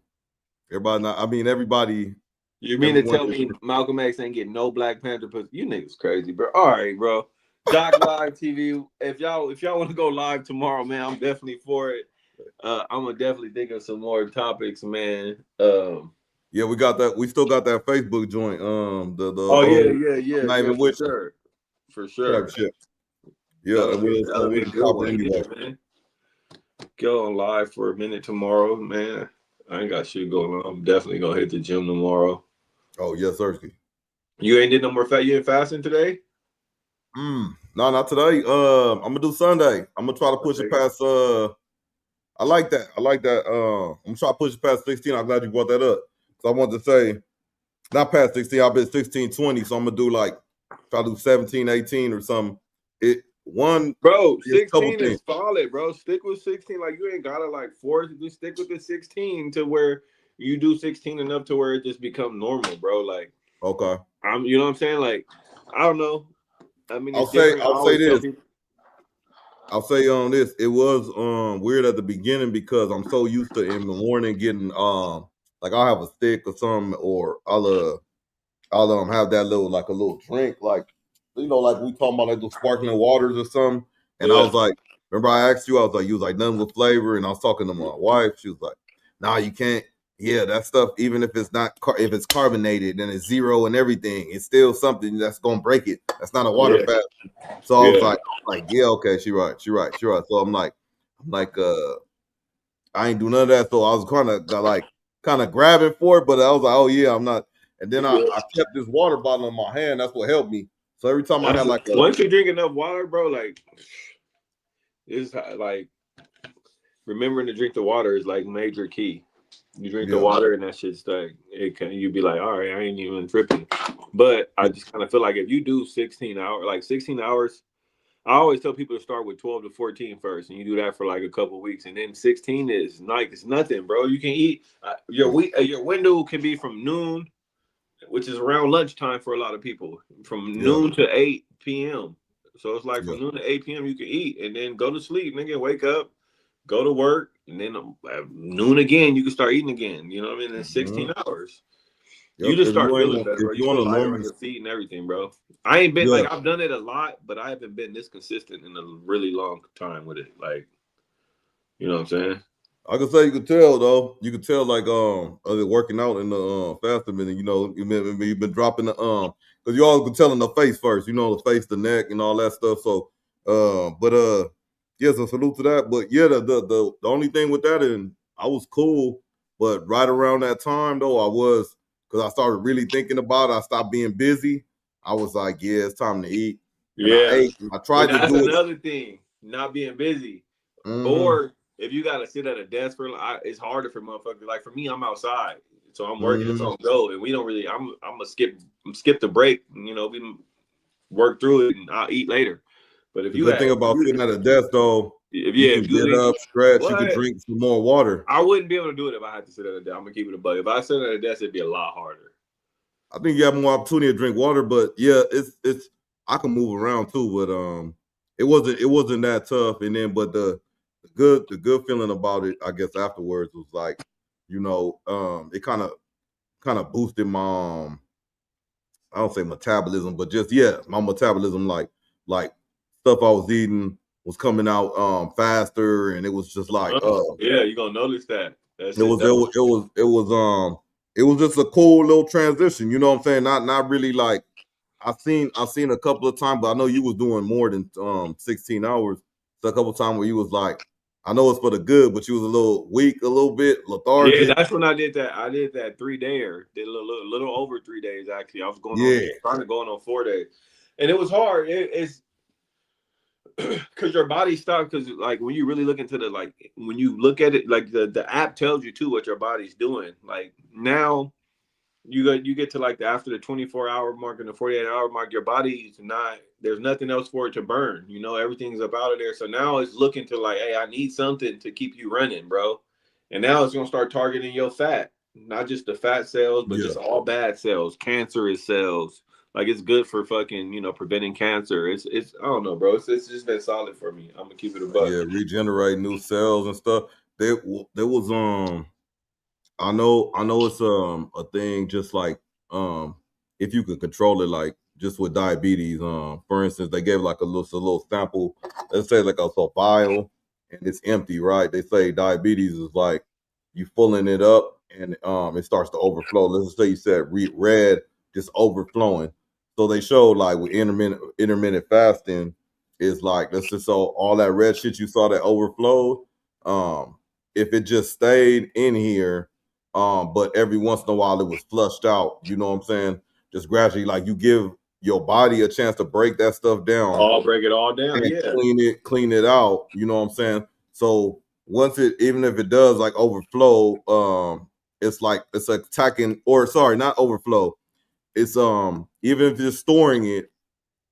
S2: Everybody not. I mean, everybody.
S7: You mean to tell me Malcolm X ain't getting no Black Panther pussy? You niggas crazy, bro. All right, bro. Doc Live TV. If y'all want to go live tomorrow, man, I'm definitely for it. I'm gonna definitely think of some more topics, man.
S2: Yeah, we got that. We still got that Facebook joint.
S7: Yeah, for sure.
S2: Yeah, we
S7: one anyway. Man. Go on live for a minute tomorrow, man. I ain't got shit going on. I'm definitely gonna hit the gym tomorrow.
S2: Oh yes, sir.
S7: You ain't did no more fat. You ain't fasting today?
S2: No, not today. I'm gonna do Sunday. I'm gonna try to push it past. I like that. I'm gonna try to push it past 16. I'm glad you brought that up. So I want to say, not past 16. I've been 16, 20. So I'm gonna do try to do 17, 18 or something.
S7: Bro, 16 is solid, bro. Stick with 16. Like you ain't gotta force it. Just stick with the 16 to where you do 16 enough to where it just become normal, bro. Like,
S2: okay.
S7: You know what I'm saying? Like, I don't know. I mean,
S2: I'll say on this. It was weird at the beginning because I'm so used to in the morning getting I'll have a stick or something, or I'll have that little a little drink, like we talking about the sparkling waters or something. And I was like, remember I asked you, I was like, you was like nothing with flavor, and I was talking to my wife. She was like, nah, you can't. Yeah, that stuff, even if it's not if it's carbonated and it's zero and everything, it's still something that's gonna break it. That's not a water fast. So I was like, yeah, okay, she right. So I'm like, I ain't do none of that. So I was kind of grabbing for it, but I was like, oh yeah, I'm not. And then I kept this water bottle in my hand. That's what helped me. So every time I had
S7: once you drink enough water, bro, it's remembering to drink the water is major key. You drink the water and that shit's you be like, all right, I ain't even tripping. But I just kind of feel like if you do 16 hours, I always tell people to start with 12 to 14 first, and you do that for like a couple weeks, and then 16 is like it's nothing, bro. You can eat your window can be from noon, which is around lunchtime for a lot of people, from noon to 8 p.m. So it's like from noon to 8 p.m. you can eat and then go to sleep, nigga. Wake up, go to work, and then noon again you can start eating again. You know what I mean? In 16 hours. You just start feeling better, bro. You feel lighter on your feet and everything, bro. I ain't been like I've done it a lot, but I haven't been this consistent in a really long time with it. Like, you know what I'm saying?
S2: I can say you could tell though. You could tell like working out in the fasting minute. You know, you've been dropping the because you all can tell in the face first. You know, the face, the neck, and all that stuff. So yeah, so salute to that. But yeah, the only thing with that, and I was cool, but right around that time though, I was because I started really thinking about it. I stopped being busy. I was like, yeah, it's time to eat. And I ate. I tried to do it.
S7: That's another thing, not being busy, or if you gotta sit at a desk for, it's harder for motherfuckers. Like for me, I'm outside, so I'm working. It's on go, and we don't really. I'm gonna skip the break. You know, we work through it, and I'll eat later. But if
S2: the good thing about sitting at a desk though, you can get up, stretch, you can drink some more water.
S7: I wouldn't be able to do it if I had to sit at a desk. I'm gonna keep it a buck. If I sit at a desk, it'd be a lot harder.
S2: I think you have more opportunity to drink water, but yeah, it's I can move around too, but it wasn't that tough. And then but the good feeling about it, I guess afterwards was like, you know, it kind of boosted my I don't say metabolism, but just my metabolism like stuff I was eating was coming out faster, and it was just like
S7: you're gonna notice that.
S2: It was just a cool little transition, you know what I'm saying? Not really like I've seen a couple of times, but I know you was doing more than 16 hours. So a couple of times where you was like, I know it's for the good, but you was a little weak, a little bit lethargic.
S7: Yeah, that's when I did that. I did that 3-dayer. Did a little over 3 days actually. I was trying to go on 4 days, and it was hard. It's because your body stops. Because like when you really look into when you look at it, like the app tells you too what your body's doing. Like now, you get to like after the 24-hour mark and the 48-hour mark, your body's not. There's nothing else for it to burn. You know, everything's up out of there. So now it's looking to like, hey, I need something to keep you running, bro. And now it's gonna start targeting your fat, not just the fat cells, but just all bad cells, cancerous cells. Like it's good for fucking, preventing cancer. It's I don't know, bro. It's just been solid for me. I'm gonna keep it a buck.
S2: Yeah, regenerate new cells and stuff. There was I know it's a thing just like if you could control it, like just with diabetes. For instance, they gave like a little sample, let's say like a vial, and it's empty, right? They say diabetes is like you filling it up and it starts to overflow. Let's say you said red just overflowing. So they showed like with intermittent fasting is like, let's just so all that red shit you saw that overflowed, if it just stayed in here, but every once in a while it was flushed out, you know what I'm saying? Just gradually, like you give your body a chance to break that stuff down.
S7: Break it all down,
S2: and clean it out, you know what I'm saying? So once even if it does like overflow, it's like it's attacking, or sorry, not overflow. It's even if you're storing it,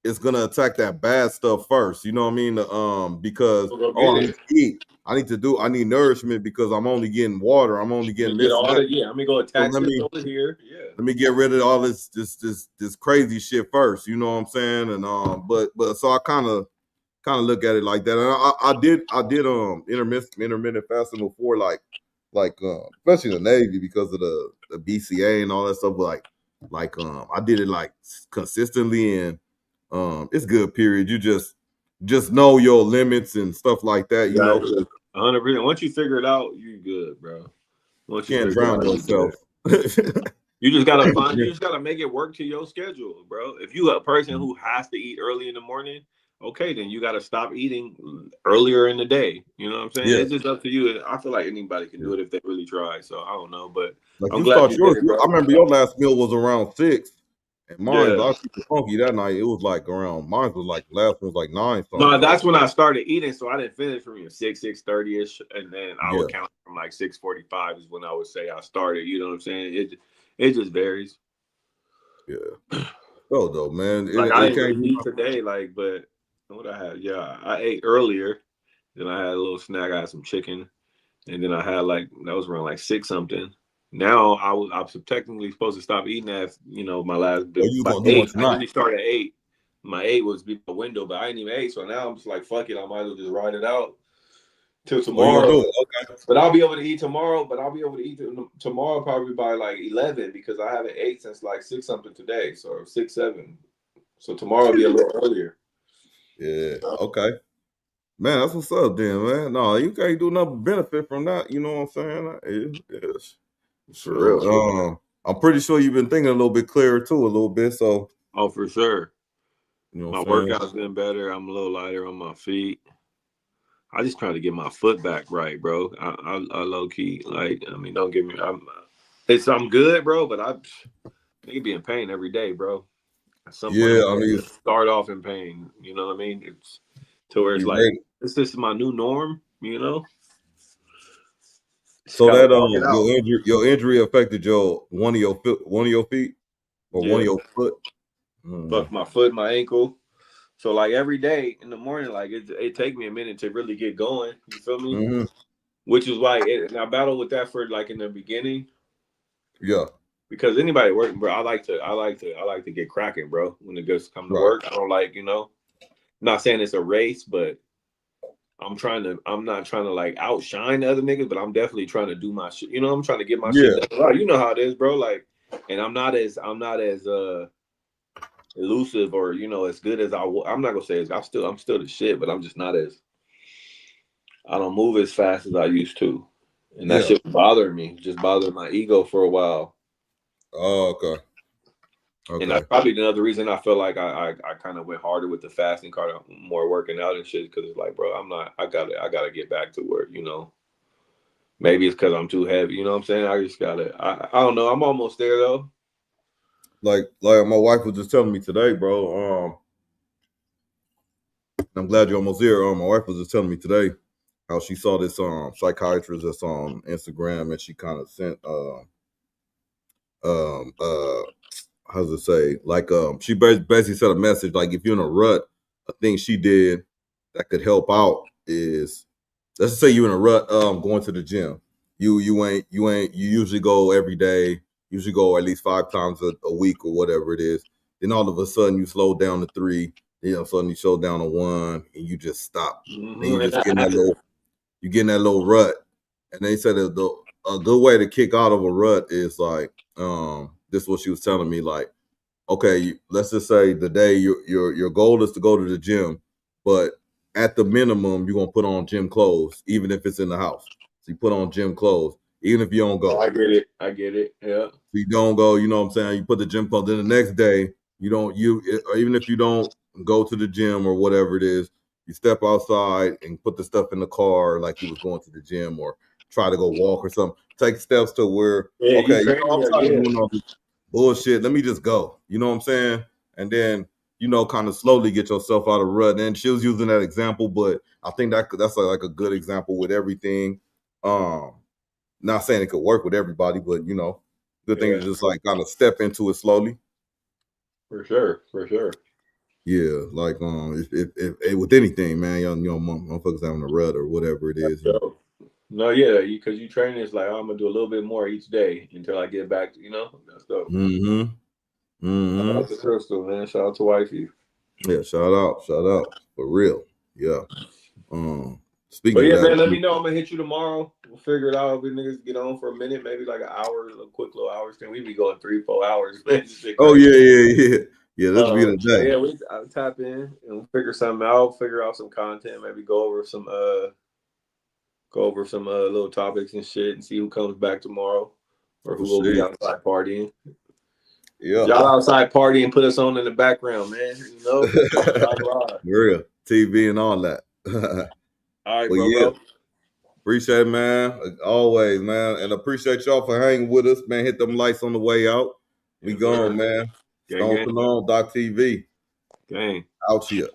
S2: it's gonna attack that bad stuff first. You know what I mean? Because I need to eat. I need nourishment because I'm only getting water. I'm only getting this.
S7: I'm gonna go attack this over here. Yeah.
S2: Let me get rid of all this crazy shit first. You know what I'm saying? And but so I kind of look at it like that. And I did intermittent fasting before, like especially in the Navy because of the BCA and all that stuff. But like I did it like consistently, and it's good. Period. You just know your limits and stuff like that. You know,
S7: 100%. Once you figure it out, you're good, bro. Once
S2: you can't drown yourself.
S7: You just gotta you just gotta make it work to your schedule, bro. If you a person who has to eat early in the morning, okay, then you gotta stop eating earlier in the day. You know what I'm saying? Yeah. It's just up to you. I feel like anybody can do it if they really try. So I don't know, but
S2: like I'm glad you did it, bro. I remember your last meal was around 6. And mine, I was super funky that night. It was like around, mine was like, last one was like 9 something.
S7: No, that's when I started eating, so I didn't finish from 6:30ish, and then I would count from like 6:45 is when I would say I started. You know what I'm saying? It just varies.
S2: Yeah. Oh, though, man.
S7: I didn't eat today, but What I had? Yeah, I ate earlier. Then I had a little snack. I had some chicken, and then I had like that was around like 6 something. Now I was technically supposed to stop eating at my last
S2: What you
S7: by
S2: gonna do on
S7: 8. I
S2: tonight?
S7: usually start at 8. My 8 was be my window, but I didn't even eat. So now I'm just like, fuck it. I might as well just ride it out till
S2: What you gonna
S7: tomorrow.
S2: do? Okay.
S7: But I'll be able to eat tomorrow. But I'll be able to eat tomorrow probably by like 11 because I haven't ate since like 6 something today. So 6 7. So tomorrow will be a little earlier.
S2: Yeah. Okay. Man, that's what's up, then, man. No, you can't do nothing but benefit from that. You know what I'm saying? Yes.
S7: For real.
S2: So, I'm pretty sure you've been thinking a little bit clearer too, a little bit. So,
S7: Oh, for sure.
S2: you know
S7: My
S2: what I'm saying?
S7: workout's been better. I'm a little lighter on my feet. I just trying to get my foot back right, bro. I low key like. I mean, don't get me. I'm good, bro. But I be in pain every day, bro. At some point,
S2: Yeah,
S7: I'm
S2: I
S7: gonna
S2: mean,
S7: start off in pain. You know what I mean? It's to where it's
S2: you
S7: like
S2: ready?
S7: this is my new norm. You know, just
S2: So
S7: gotta
S2: that
S7: walk it out.
S2: your injury affected one of your feet or one of
S7: Yeah,
S2: your foot. Mm-hmm.
S7: fuck my foot, my ankle. So like every day in the morning, like it take me a minute to really get going. You feel me?
S2: Mm-hmm.
S7: Which is why and I battled with that for like in the beginning
S2: Yeah.
S7: because anybody working, bro, I like to get cracking, bro. When it goes come to
S2: Right.
S7: work, I don't like not saying it's a race, but I'm not trying to like outshine the other niggas, but I'm definitely trying to do my shit. You know, I'm trying to get my shit
S2: Yeah.
S7: done. Right, you know how it is, bro. Like, and I'm not as elusive or as good as I'm not gonna say I'm still the shit, but I'm just not as I don't move as fast as I used to, and that
S2: Yeah.
S7: shit bothered me. Just bothered my ego for a while,
S2: Oh, okay.
S7: and
S2: Okay.
S7: that's probably another reason I feel like I kind of went harder with the fasting, kind of more working out and shit. Because it's like, bro, I'm not. I gotta get back to where Maybe it's because I'm too heavy. You know what I'm saying? I just gotta. I don't know. I'm almost there though.
S2: Like my wife was just telling me today, bro. I'm glad you're almost there. My wife was just telling me today how she saw this psychiatrist that's on Instagram, and she kind of sent um uh how's it say, like she basically said a message like, if you're in a rut, a thing she did that could help out is, let's just say you're in a rut going to the gym. You usually go every day, usually go at least 5 times a week or whatever it is. Then all of a sudden you slow down to 3, suddenly you slow down to 1 and you just stop. Then you
S7: And
S2: just
S7: that
S2: get in that
S7: happens.
S2: little rut. And they said that a good way to kick out of a rut is like, this is what she was telling me, like, okay, let's just say the day your goal is to go to the gym, but at the minimum you're gonna put on gym clothes, even if it's in the house. So you put on gym clothes, even if you don't
S7: Oh,
S2: go.
S7: I get it. I get it. Yeah.
S2: So you don't go, you know what I'm saying? You put the gym clothes. Then the next day or even if you don't go to the gym or whatever it is, you step outside and put the stuff in the car like you was going to the gym, or try to go walk or something. Take steps to where,
S7: Yeah, you
S2: okay,
S7: training
S2: I'm
S7: your
S2: tired of
S7: yeah.
S2: doing all this bullshit. Let me just go. You know what I'm saying? And then, kind of slowly get yourself out of rut. And she was using that example, but I think that's like a good example with everything. Not saying it could work with everybody, but good thing
S7: Yeah,
S2: to just like kind of step into it slowly.
S7: for sure. For sure.
S2: Yeah, like if with anything, man, motherfuckers having a rut or whatever it is.
S7: So, no, yeah, because you train is like, I'm gonna do a little bit more each day until I get back. That's dope.
S2: Mm-hmm.
S7: Shout
S2: Mm-hmm.
S7: out to Crystal, man. Shout out to Wifey.
S2: Yeah, shout out for real. Yeah.
S7: But
S2: Speaking of
S7: yeah, man,
S2: that,
S7: let me know. I'm gonna hit you tomorrow. We'll figure it out. If we niggas get on for a minute, maybe like an hour, a quick little hours. Then we be going 3-4 hours. Man, this shit
S2: oh
S7: crazy.
S2: yeah, this be the
S7: So
S2: day.
S7: yeah, I'll tap in and we'll figure something out. Figure out some content. Maybe go over some little topics and shit, and see who comes back tomorrow, or who will be
S2: Shit.
S7: outside partying.
S2: Yeah.
S7: Y'all outside partying, put us on in the background, man.
S2: Real TV and all that.
S7: All right,
S2: But
S7: bro,
S2: yeah,
S7: bro.
S2: appreciate it, man. Always, man. And appreciate y'all for hanging with us, man. Hit them lights on the way out. We
S7: Yes,
S2: gone,
S7: sir.
S2: man.
S7: Gang,
S2: Stone
S7: gang,
S2: Cologne, Doc TV.
S7: gang.
S2: Out here.